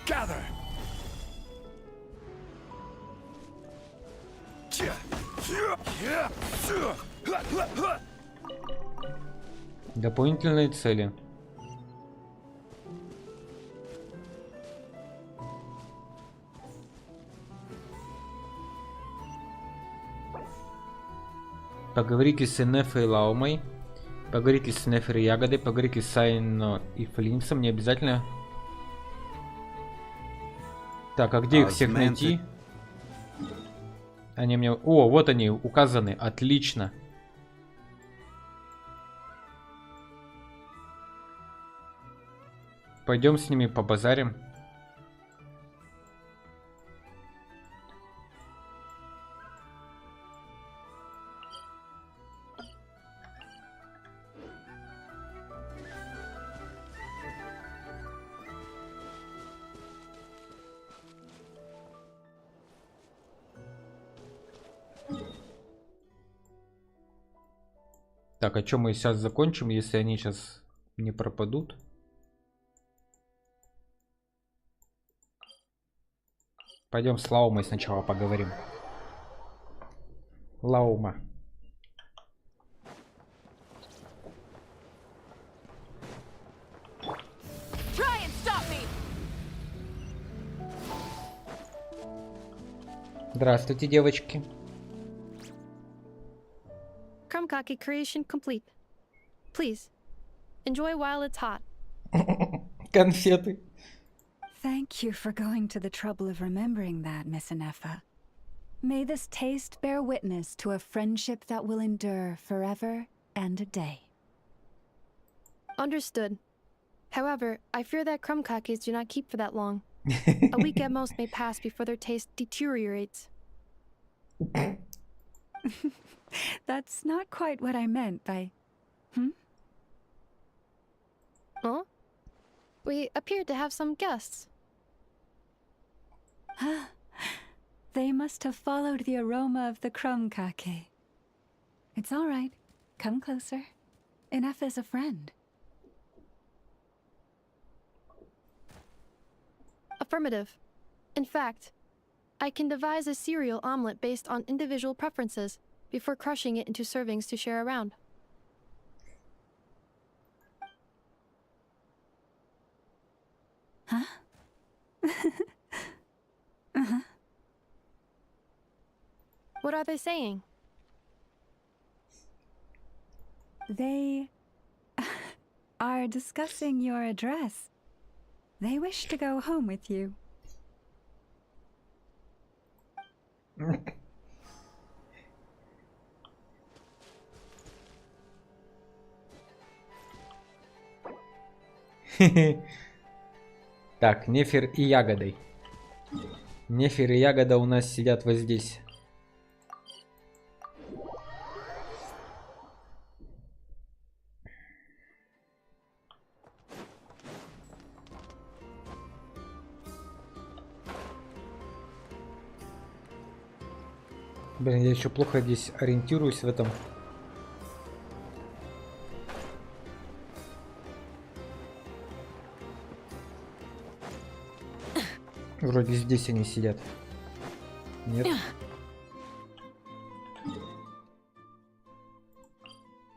Gather! Дополнительные цели. Поговорите с Энефой и Лаумой. Поговорите с Энефой и Ягодой. Поговорите с Сайно и Флинсом. Не обязательно. Так, а где их всех найти? Они мне... О, вот они указаны. Отлично. Пойдем с ними побазарим. Так, а что мы сейчас закончим, если они сейчас не пропадут? Пойдем с Лаумой сначала поговорим. Лаума. Здравствуйте, девочки. Krumkake creation complete. Please, enjoy while it's hot. Конфеты. Thank you for going to the trouble of remembering that, Miss Anefa. May this taste bear witness to a friendship that will endure forever and a day. Understood. However, I fear that Krumkakes do not keep for that long. A week at most may pass before their taste deteriorates. That's not quite what I meant by... Huh? We appeared to have some guests. They must have followed the aroma of the Krumkake. It's all right. Come closer. Enough is a friend. Affirmative. In fact, I can devise a cereal omelet based on individual preferences before crushing it into servings to share around. Huh? What are they saying? They are discussing your address. They wish to go home with you. Так, Нефер и Ягодой. Нефер и Ягода у нас сидят вот здесь. Блин, я еще плохо здесь ориентируюсь в этом. Вроде здесь они сидят. Нет.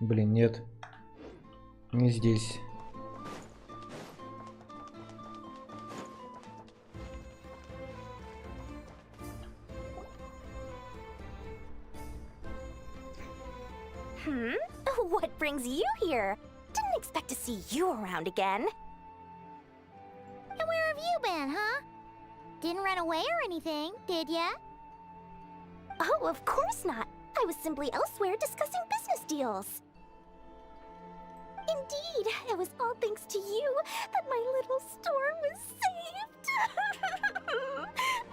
Блин, нет. Не здесь. What brings you here? Didn't expect to see you around again. And where have you been, huh? Didn't run away or anything, did ya? Oh, of course not. I was simply elsewhere discussing business deals. Indeed, it was all thanks to you that my little store was saved.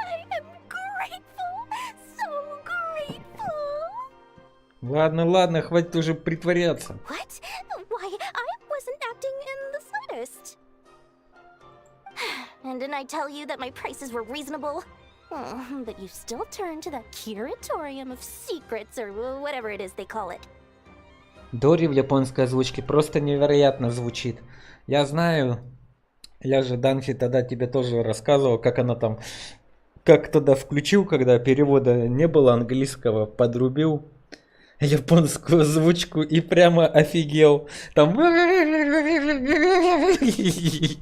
I am grateful, so grateful. Ладно, ладно, хватит уже притворяться. What? Why, I wasn't acting in the slightest. And didn't I tell you that my prices were reasonable? Oh, but you still turn to the Curatorium of Secrets, or whatever it is they call it. Дори в японской озвучке просто невероятно звучит. Я знаю, я же, Данфи, тогда тебе тоже рассказывал, как она там, как тогда включил, когда перевода не было английского, подрубил японскую озвучку и прямо офигел. Там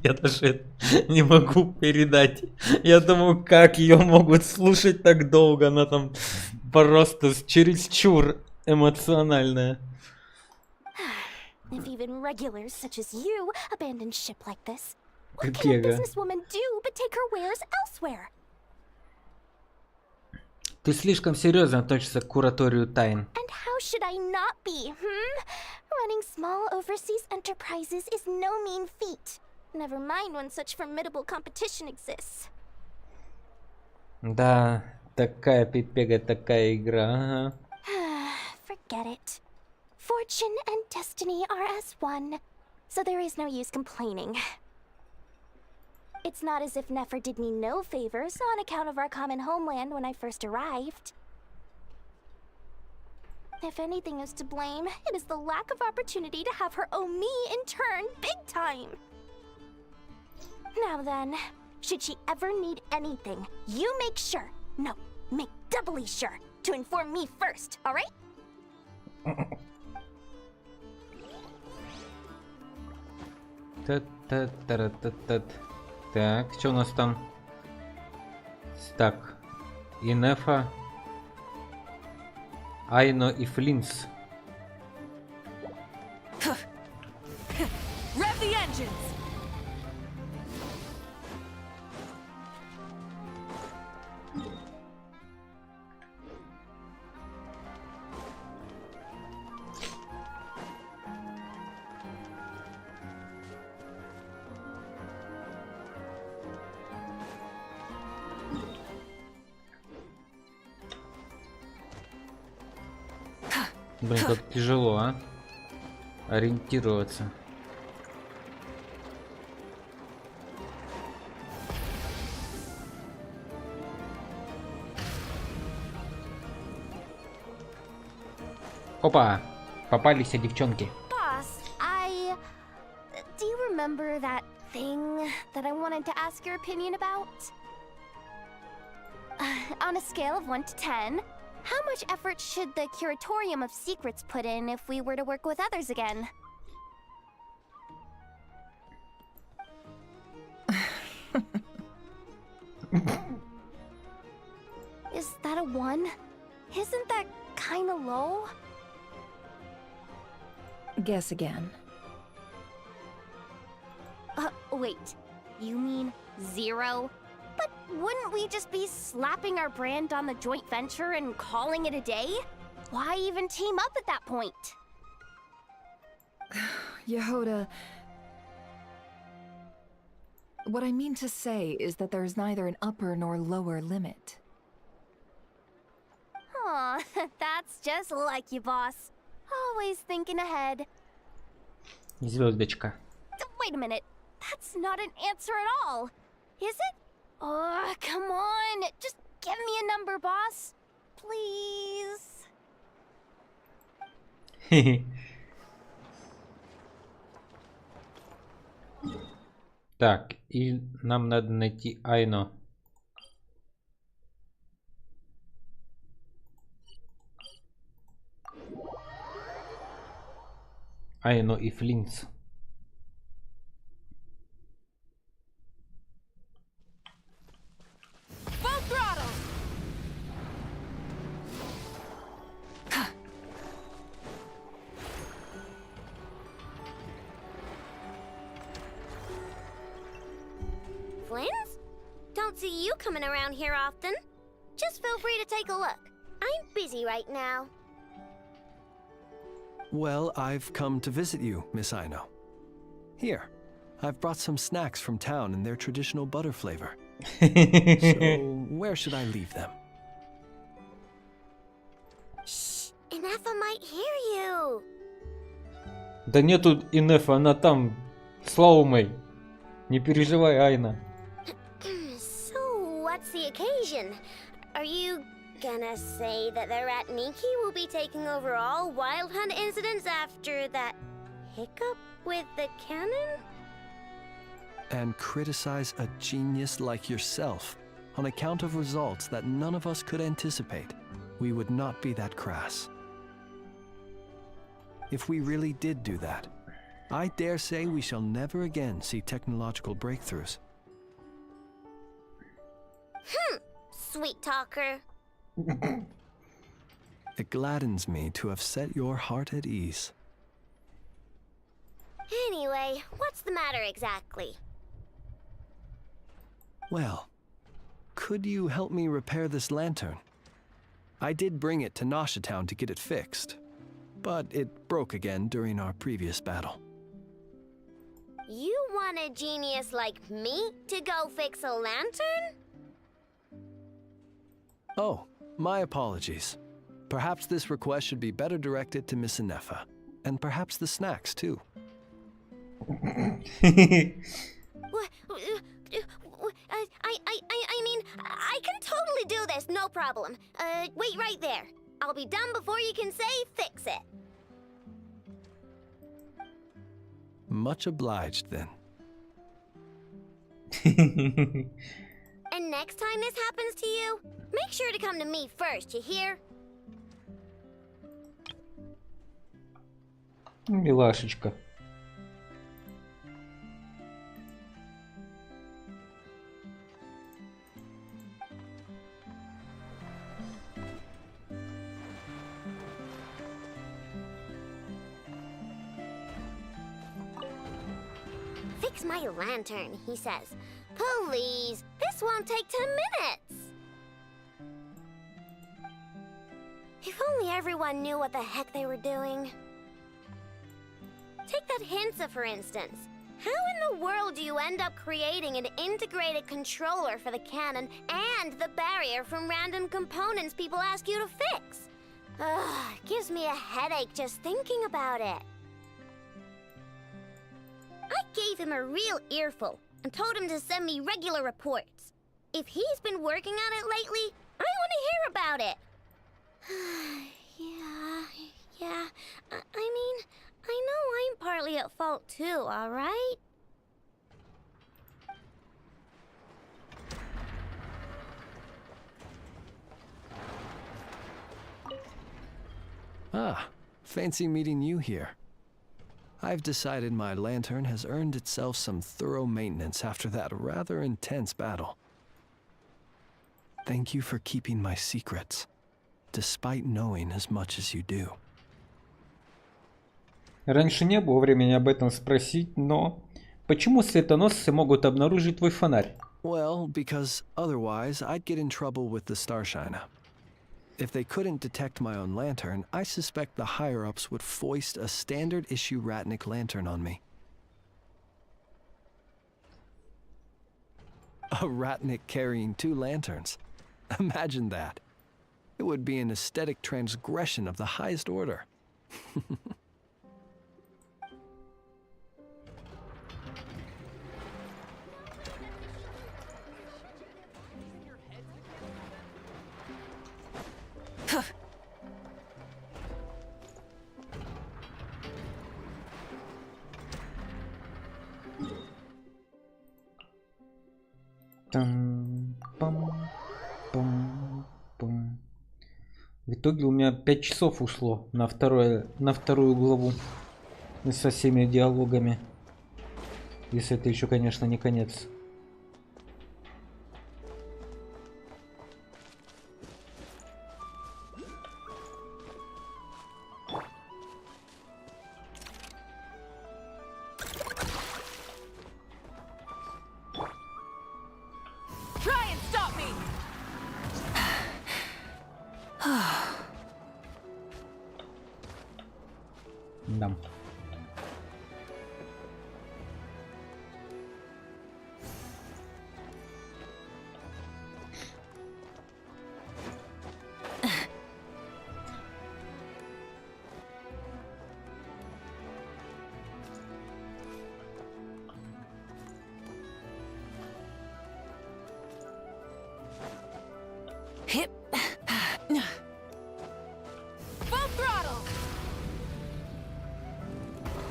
я даже не могу передать. Я думаю, как ее могут слушать так долго, она там просто чересчур эмоциональная. If even regulars such as you abandon ship like this, what can a businesswoman do but take her wares elsewhere? Ты слишком серьезно относишься к кураторию тайн. And how should I not be, Running small overseas enterprises is no mean feat. Never mind when such formidable competition exists. Да, такая пипега, такая игра. Forget it. Fortune and destiny are as one, so there is no use complaining. It's not as if Nefer did me no favors on account of our common homeland when I first arrived. If anything is to blame, it is the lack of opportunity to have her owe me in turn big time. Now then, should she ever need anything, you make sure, no, make doubly sure, to inform me first, alright? Так, что у нас там? Так, Инефа, Айно и Флинс. Rev the engines! Блин, как тяжело, а? Ориентироваться. Опа! Попались девчонки. Boss, do you remember that thing that I wanted to ask your opinion about? On a scale of 1 to 10, how much effort should the Curatorium of Secrets put in if we were to work with others again? Is that a 1? Isn't that kinda low? Guess again. Wait. You mean 0? But wouldn't we just be slapping our brand on the joint venture and calling it a day? Why even team up at that point? Yehoda, What I mean to say is that there's neither an upper nor lower limit. Aw, that's just like you, boss. Always thinking ahead. Звездочка. Wait a minute. That's not an answer at all. Is it? Oh, come on. Just give me a number, boss. Please. Так, и нам надо найти Айно. Айно и Флинц. Full throttle! Flins? Don't see you coming around here often. Just feel free to take a look. I'm busy right now. Well, I've come to visit you, Miss Aino. Here, I've brought some snacks from town in their traditional butter flavor. So, where should I leave them? Shh, Ineffa might hear you. Да нету Инефа, она там с Лаумой. Не переживай, Айна. So, what's the occasion? Are you gonna say that the Ratniki will be taking over all Wild Hunt incidents after that hiccup with the cannon? And criticize a genius like yourself on account of results that none of us could anticipate. We would not be that crass. If we really did do that, I dare say we shall never again see technological breakthroughs. Sweet talker. It gladdens me to have set your heart at ease. Anyway, what's the matter exactly? Well, could you help me repair this lantern? I did bring it to Nasha Town to get it fixed, but it broke again during our previous battle. You want a genius like me to go fix a lantern? Oh, my apologies. Perhaps this request should be better directed to Miss Ineffa, and perhaps the snacks too. I mean, I can totally do this, no problem. Wait right there. I'll be done before you can say fix it. Much obliged, then. And next time this happens to you, make sure to come to me first, you hear? Милашечка. Fix my lantern, he says. Please, this won't take 10 minutes. If only everyone knew what the heck they were doing. Take that Hinsa, for instance. How in the world do you end up creating an integrated controller for the cannon and the barrier from random components people ask you to fix? Ugh, gives me a headache just thinking about it. I gave him a real earful and told him to send me regular reports. If he's been working on it lately, I want to hear about it. Yeah. I mean, I know I'm partly at fault too, all right? Ah, fancy meeting you here. I've decided my lantern has earned itself some thorough maintenance after that rather intense battle. Thank you for keeping my secrets, despite knowing as much as you do. Раньше не было времени об этом спросить, но почему светоносцы могут обнаружить твой фонарь? Well, because otherwise I'd get in trouble with the Starshiner. If they couldn't detect my own lantern, I suspect the higher-ups would foist a standard-issue Ratnik lantern on me. A ratnik carrying 2 lanterns. Imagine that. It would be an aesthetic transgression of the highest order. Там-пам-пам-пам. В итоге у меня 5 часов ушло на вторую главу со всеми диалогами. Если это еще, конечно, не конец. Да. Hip. Full throttle.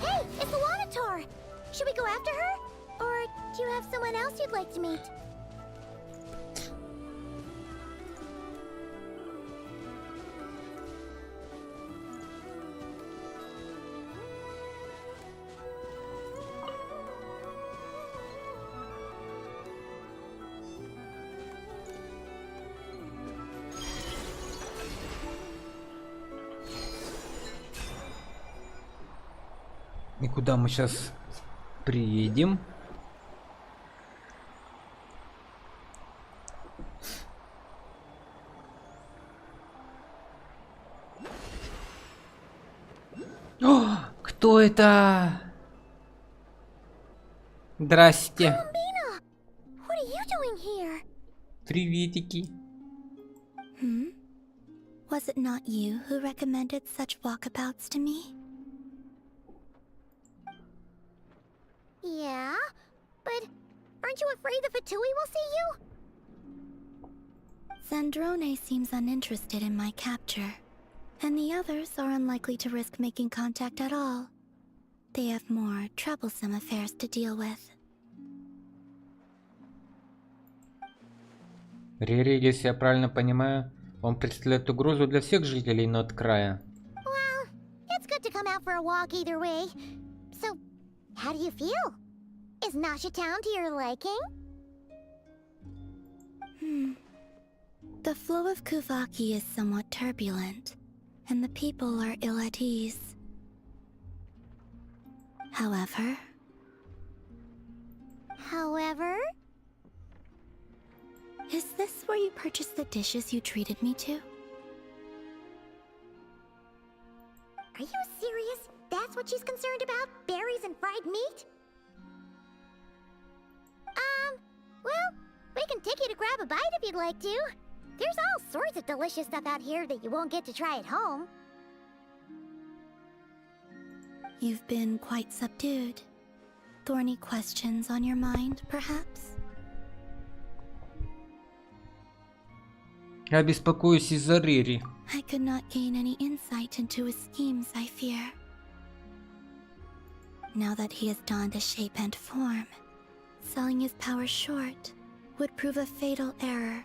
Hey, it's the Wanatar. Should we go after her? Or do you have someone else you'd like to meet? И куда мы сейчас приедем? О, кто это? Здрасте. What are you doing here? Приветики. Was it not you who recommended such walkabouts to me? Yeah, but aren't you afraid the Fatui will see you? Zandrone seems uninterested in my capture, and the others are unlikely to risk making contact at all. They have more troublesome affairs to deal with. Рири, если я правильно понимаю, он представляет угрозу для всех жителей Ноткрая. Well, it's good to come out for a walk either way. So, how do you feel? Is Nasha Town to your liking? The flow of Kuvaki is somewhat turbulent, and the people are ill at ease. However... Is this where you purchased the dishes you treated me to? Are you serious? That's what she's concerned about? Berries and fried meat? Well, we can take you to grab a bite if you'd like to. There's all sorts of delicious stuff out here that you won't get to try at home. You've been quite subdued. Thorny questions on your mind, perhaps? Я беспокоюсь из-за Рири. I could not gain any insight into his schemes, I fear. Now that he has donned a shape and form, selling his power short would prove a fatal error.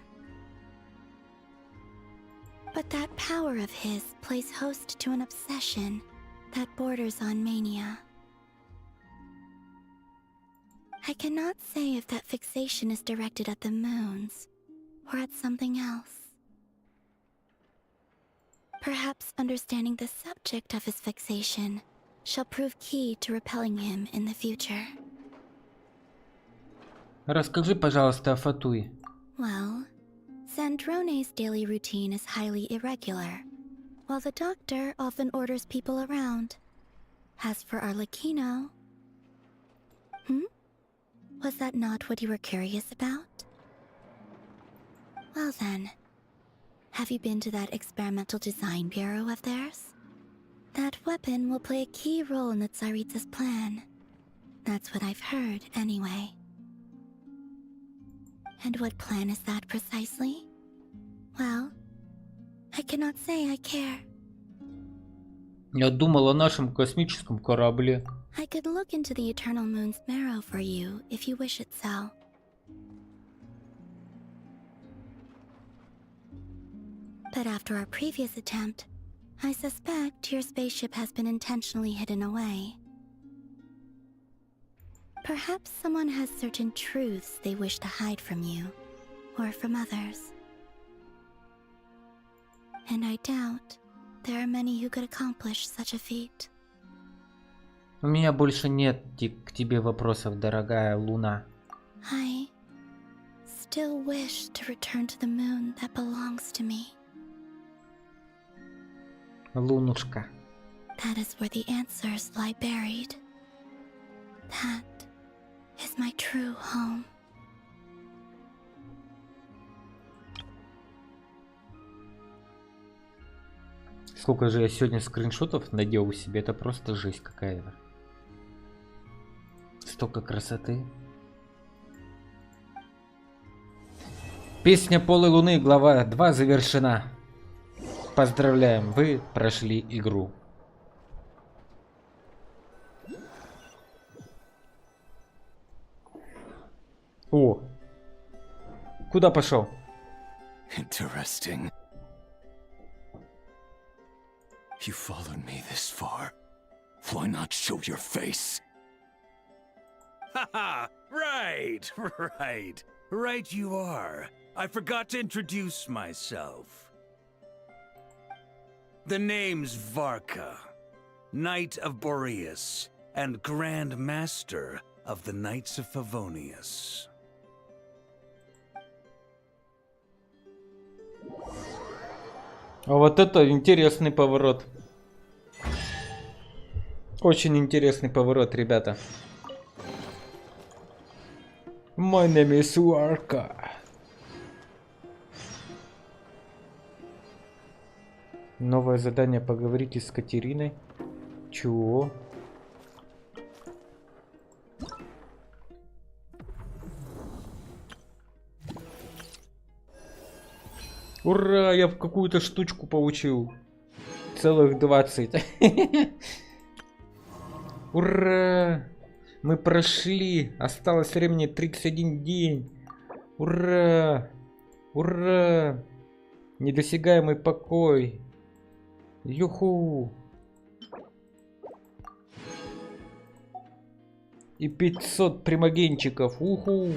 But that power of his plays host to an obsession that borders on mania. I cannot say if that fixation is directed at the moons or at something else. Perhaps understanding the subject of his fixation shall prove key to repelling him in the future. Расскажи, пожалуйста, о Фатуи. Well, Zandrone's daily routine is highly irregular, while the doctor often orders people around. As for Arlecchino... Was that not what you were curious about? Well then, have you been to that experimental design bureau of theirs? That weapon will play a key role in the Tsaritsa's plan. That's what I've heard, anyway. And what plan is that precisely? Well, I cannot say I care. Я думал о нашем космическом корабле. I could look into the Eternal Moon's marrow for you if you wish it so. But after our previous attempt, I suspect your spaceship has been intentionally hidden away. Perhaps someone has certain truths they wish to hide from you, or from others. And I doubt there are many who could accomplish such a feat. У меня больше нет к тебе вопросов, дорогая Луна. I still wish to return to the moon that belongs to me. Лунушка. That is where the answers lie buried. That is my true home. Сколько же я сегодня скриншотов наделал себе, это просто жесть какая-то. Столько красоты. Песня Полой Луны, глава 2 завершена. Поздравляем, вы прошли игру. О! Куда пошел? Interesting. You followed me this far. Why not show your face? Haha! Right, right. Right you are. I forgot to introduce myself. The name's Varka, Knight of Boreas, and Grand Master of the Knights of Favonius. А вот это интересный поворот. Очень интересный поворот, ребята. My name is Varka. Новое задание, поговорите с Катериной. Чего? Ура, я какую-то штучку получил. Целых 20. Ура! Мы прошли. Осталось времени 31 день. Ура! Ура! Недосягаемый покой. Юху! И 500 примагенчиков. Уху!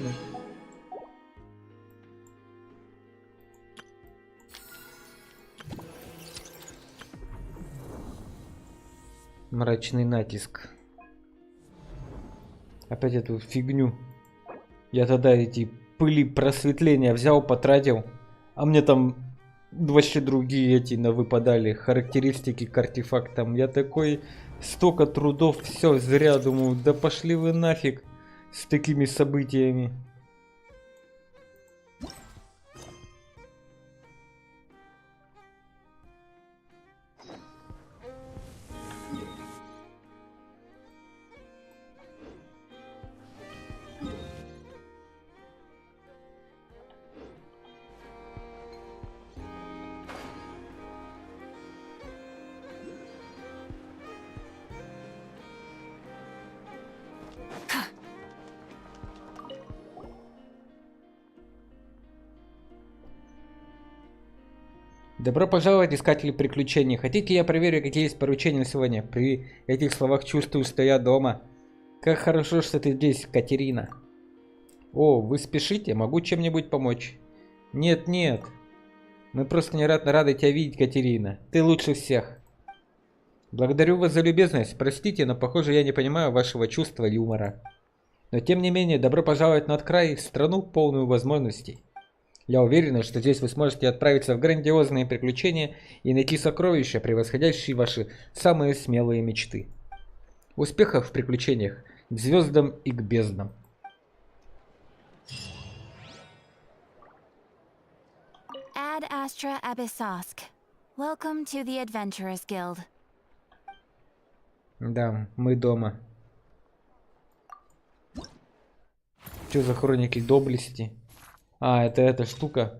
Мрачный натиск. Опять эту фигню. Я тогда эти пыли просветления взял, потратил. А мне там вообще другие эти навыпадали. Характеристики к артефактам. Я такой, столько трудов, все зря, думаю. Да пошли вы нафиг с такими событиями. Добро пожаловать, искатели приключений. Хотите, я проверю, какие есть поручения на сегодня? При этих словах чувствую, что я дома. Как хорошо, что ты здесь, Катерина. О, вы спешите? Могу чем-нибудь помочь? Нет, нет. Мы просто рады тебя видеть, Катерина. Ты лучше всех. Благодарю вас за любезность. Простите, но похоже, я не понимаю вашего чувства юмора. Но тем не менее, добро пожаловать на край, страну, полную возможностей. Я уверен, что здесь вы сможете отправиться в грандиозные приключения и найти сокровища, превосходящие ваши самые смелые мечты. Успехов в приключениях к звездам и к безднам. Ad Astra Abyssosk. Welcome to the Adventurers Guild. Да, мы дома. Что за хроники доблести? А, это эта штука.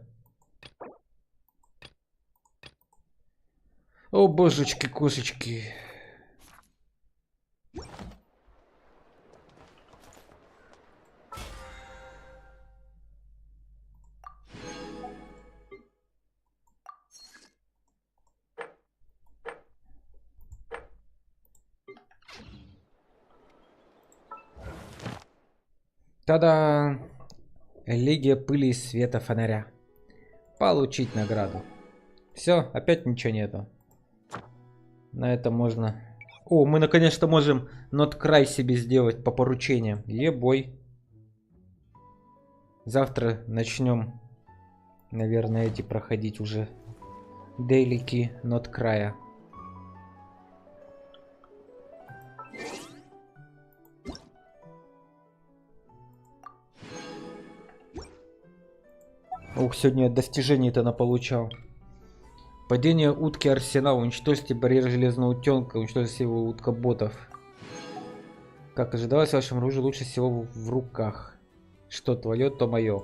О, божечки, кошечки. Та-да! Элегия пыли и света фонаря. Получить награду. Все, опять ничего нету. На это можно... О, мы наконец-то можем нот-край себе сделать по поручениям. Ебой. Завтра начнем, наверное, эти проходить уже. Дейлики нот-края. Ух, сегодня достижений-то наполучал. Падение утки Арсенал. Уничтожьте барьер железного утенка. Уничтожьте его утка-ботов. Как ожидалось, вашему оружию лучше всего в руках. Что твое, то мое.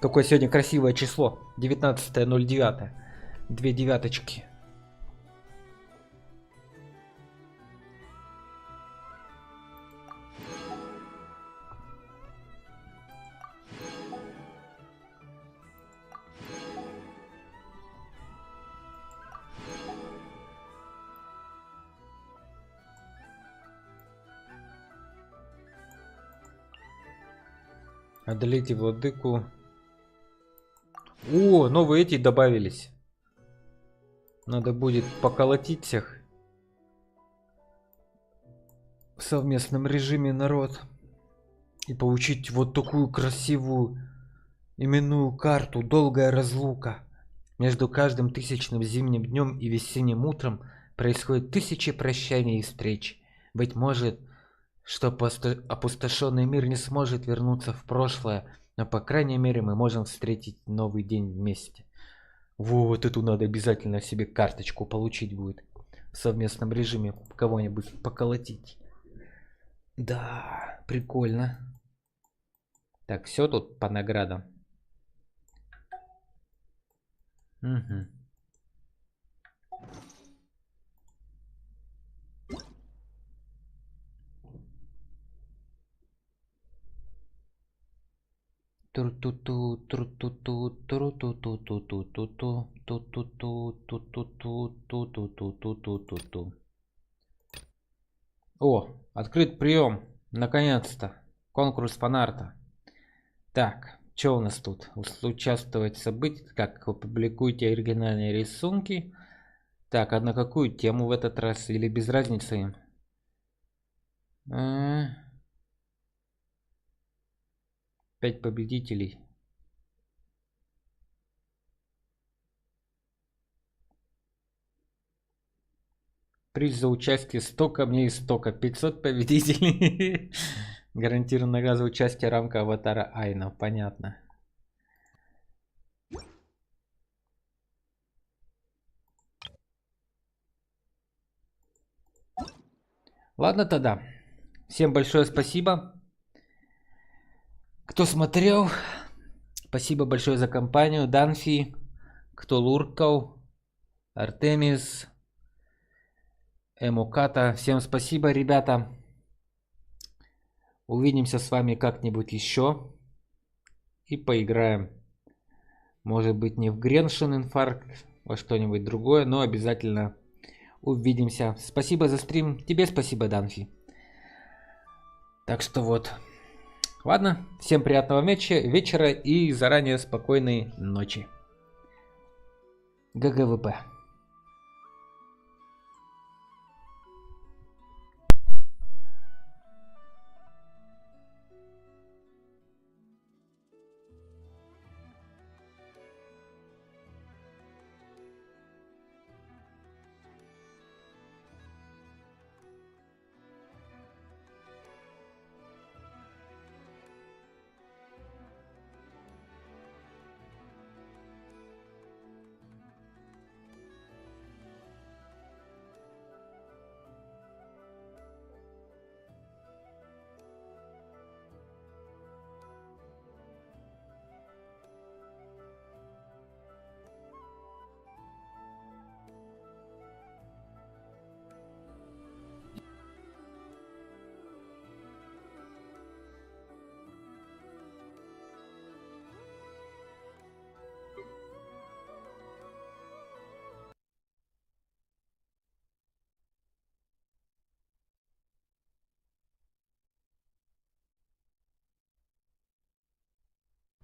Какое сегодня красивое число. 19.09. Две девяточки. Одолейте владыку. О, новые эти добавились. Надо будет поколотить всех. В совместном режиме, народ. И получить вот такую красивую именную карту. Долгая разлука. Между каждым тысячным зимним днем и весенним утром происходит тысячи прощаний и встреч. Быть может, что опустошенный мир не сможет вернуться в прошлое, но по крайней мере мы можем встретить новый день вместе. Вот эту надо обязательно себе карточку получить будет. В совместном режиме кого-нибудь поколотить. Да, прикольно. Так, все тут по наградам. Угу. Тру-ту-ту, тру-ту-ту, тру-ту-ту-ту-ту-ту-ту, ту-ту-ту, ту-ту-ту, ту-ту-ту-ту-ту-ту. О, открыт прием. Наконец-то. Конкурс фанарта. Так, что у нас тут? Участвовать в событиях. Как опубликуйте оригинальные рисунки. Так, а на какую тему в этот раз? Или без разницы им? 5 победителей. Приз за участие 100 камней из стока. 500 победителей. Гарантированная награда за участие рамка аватара Айна. Понятно. Ладно тогда. Всем большое спасибо. Кто смотрел, спасибо большое за компанию. Данфи, кто луркал, Артемис, Эмуката. Всем спасибо, ребята. Увидимся с вами как-нибудь еще. И поиграем. Может быть не в Греншин инфаркт, во что-нибудь другое, но обязательно увидимся. Спасибо за стрим. Тебе спасибо, Данфи. Так что вот. Ладно, всем приятного вечера и заранее спокойной ночи. ГГВП.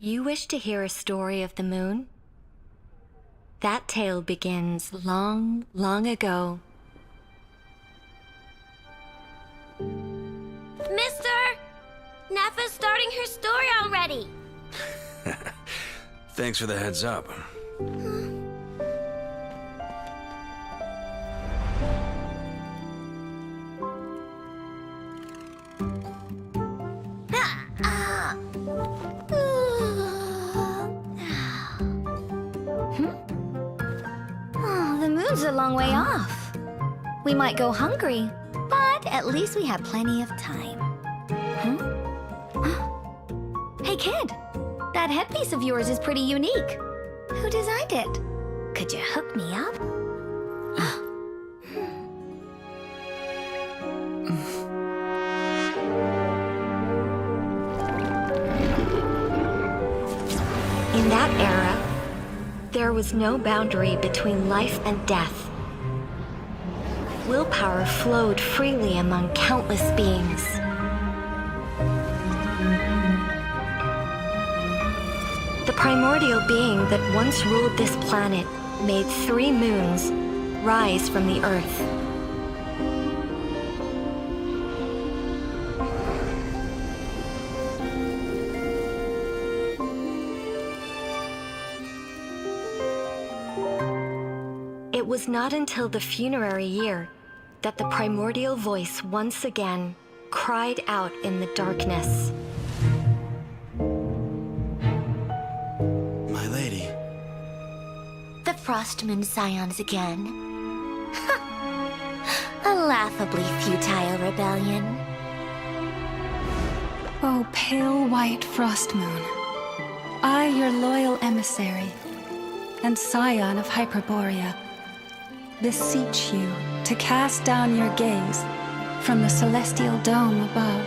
You wish to hear a story of the moon? That tale begins long, long ago. Mister! Nefa's starting her story already! Thanks for the heads up. Oh, the moon's a long way off. We might go hungry, but at least we have plenty of time. Hey kid, that headpiece of yours is pretty unique. Who designed it? Could you hook me up? In that era, there was no boundary between life and death. Willpower flowed freely among countless beings. The primordial being that once ruled this planet made 3 moons rise from the earth. It was not until the funerary year that the primordial voice once again cried out in the darkness. My lady. The Frostmoon Scions again. A laughably futile rebellion. Oh, pale white Frostmoon, I, your loyal emissary, and scion of Hyperborea, beseech you to cast down your gaze from the celestial dome above.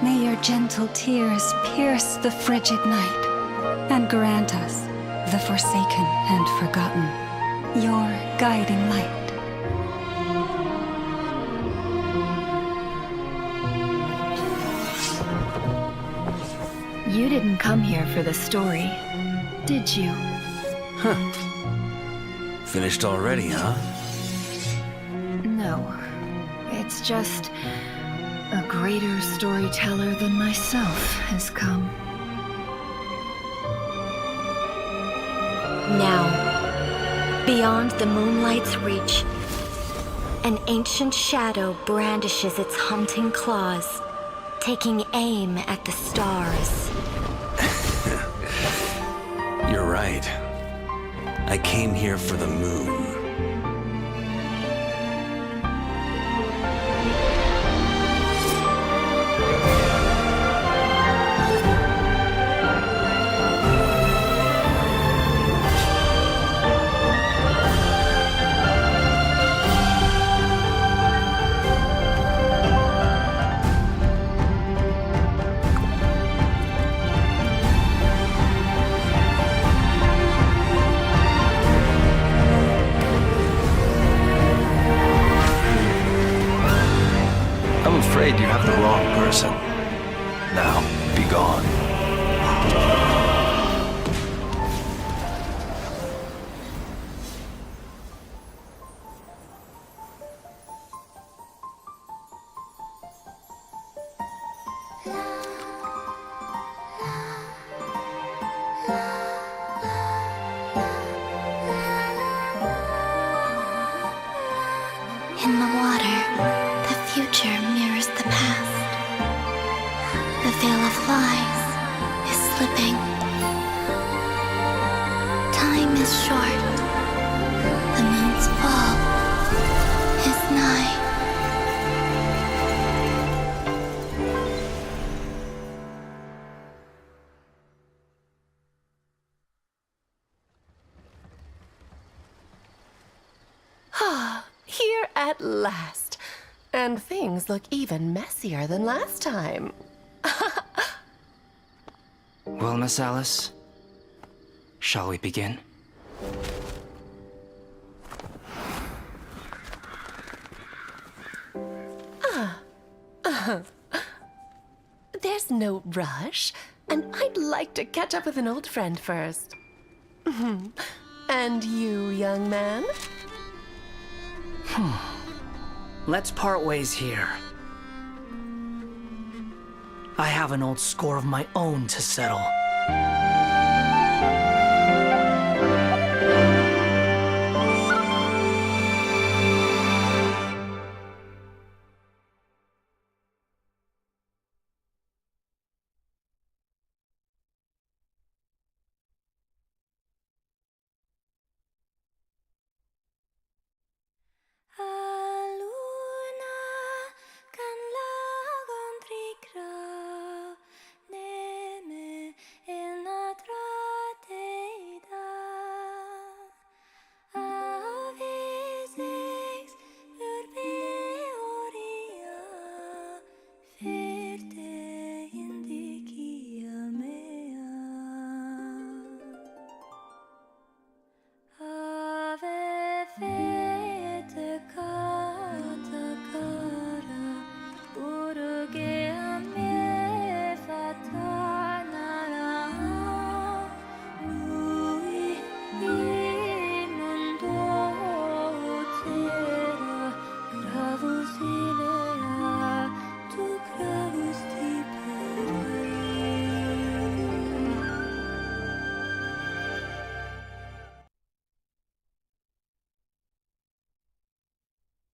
May your gentle tears pierce the frigid night and grant us, the forsaken and forgotten, your guiding light. You didn't come here for the story, did you? Huh. Finished already, huh? No. It's just a greater storyteller than myself has come. Now, beyond the moonlight's reach, an ancient shadow brandishes its haunting claws, taking aim at the stars. You're right. I came here for the moon. I'm afraid you have the wrong person. Now, be gone. In the water, the future mirrors the past. The veil of lies is slipping. Time is short. The moon's fall is nigh. Ah, here at last. And things look even messier than last time. Well, Miss Alice, shall we begin? There's no rush. and I'd like to catch up with an old friend first. And you, young man? Let's part ways here. I have an old score of my own to settle.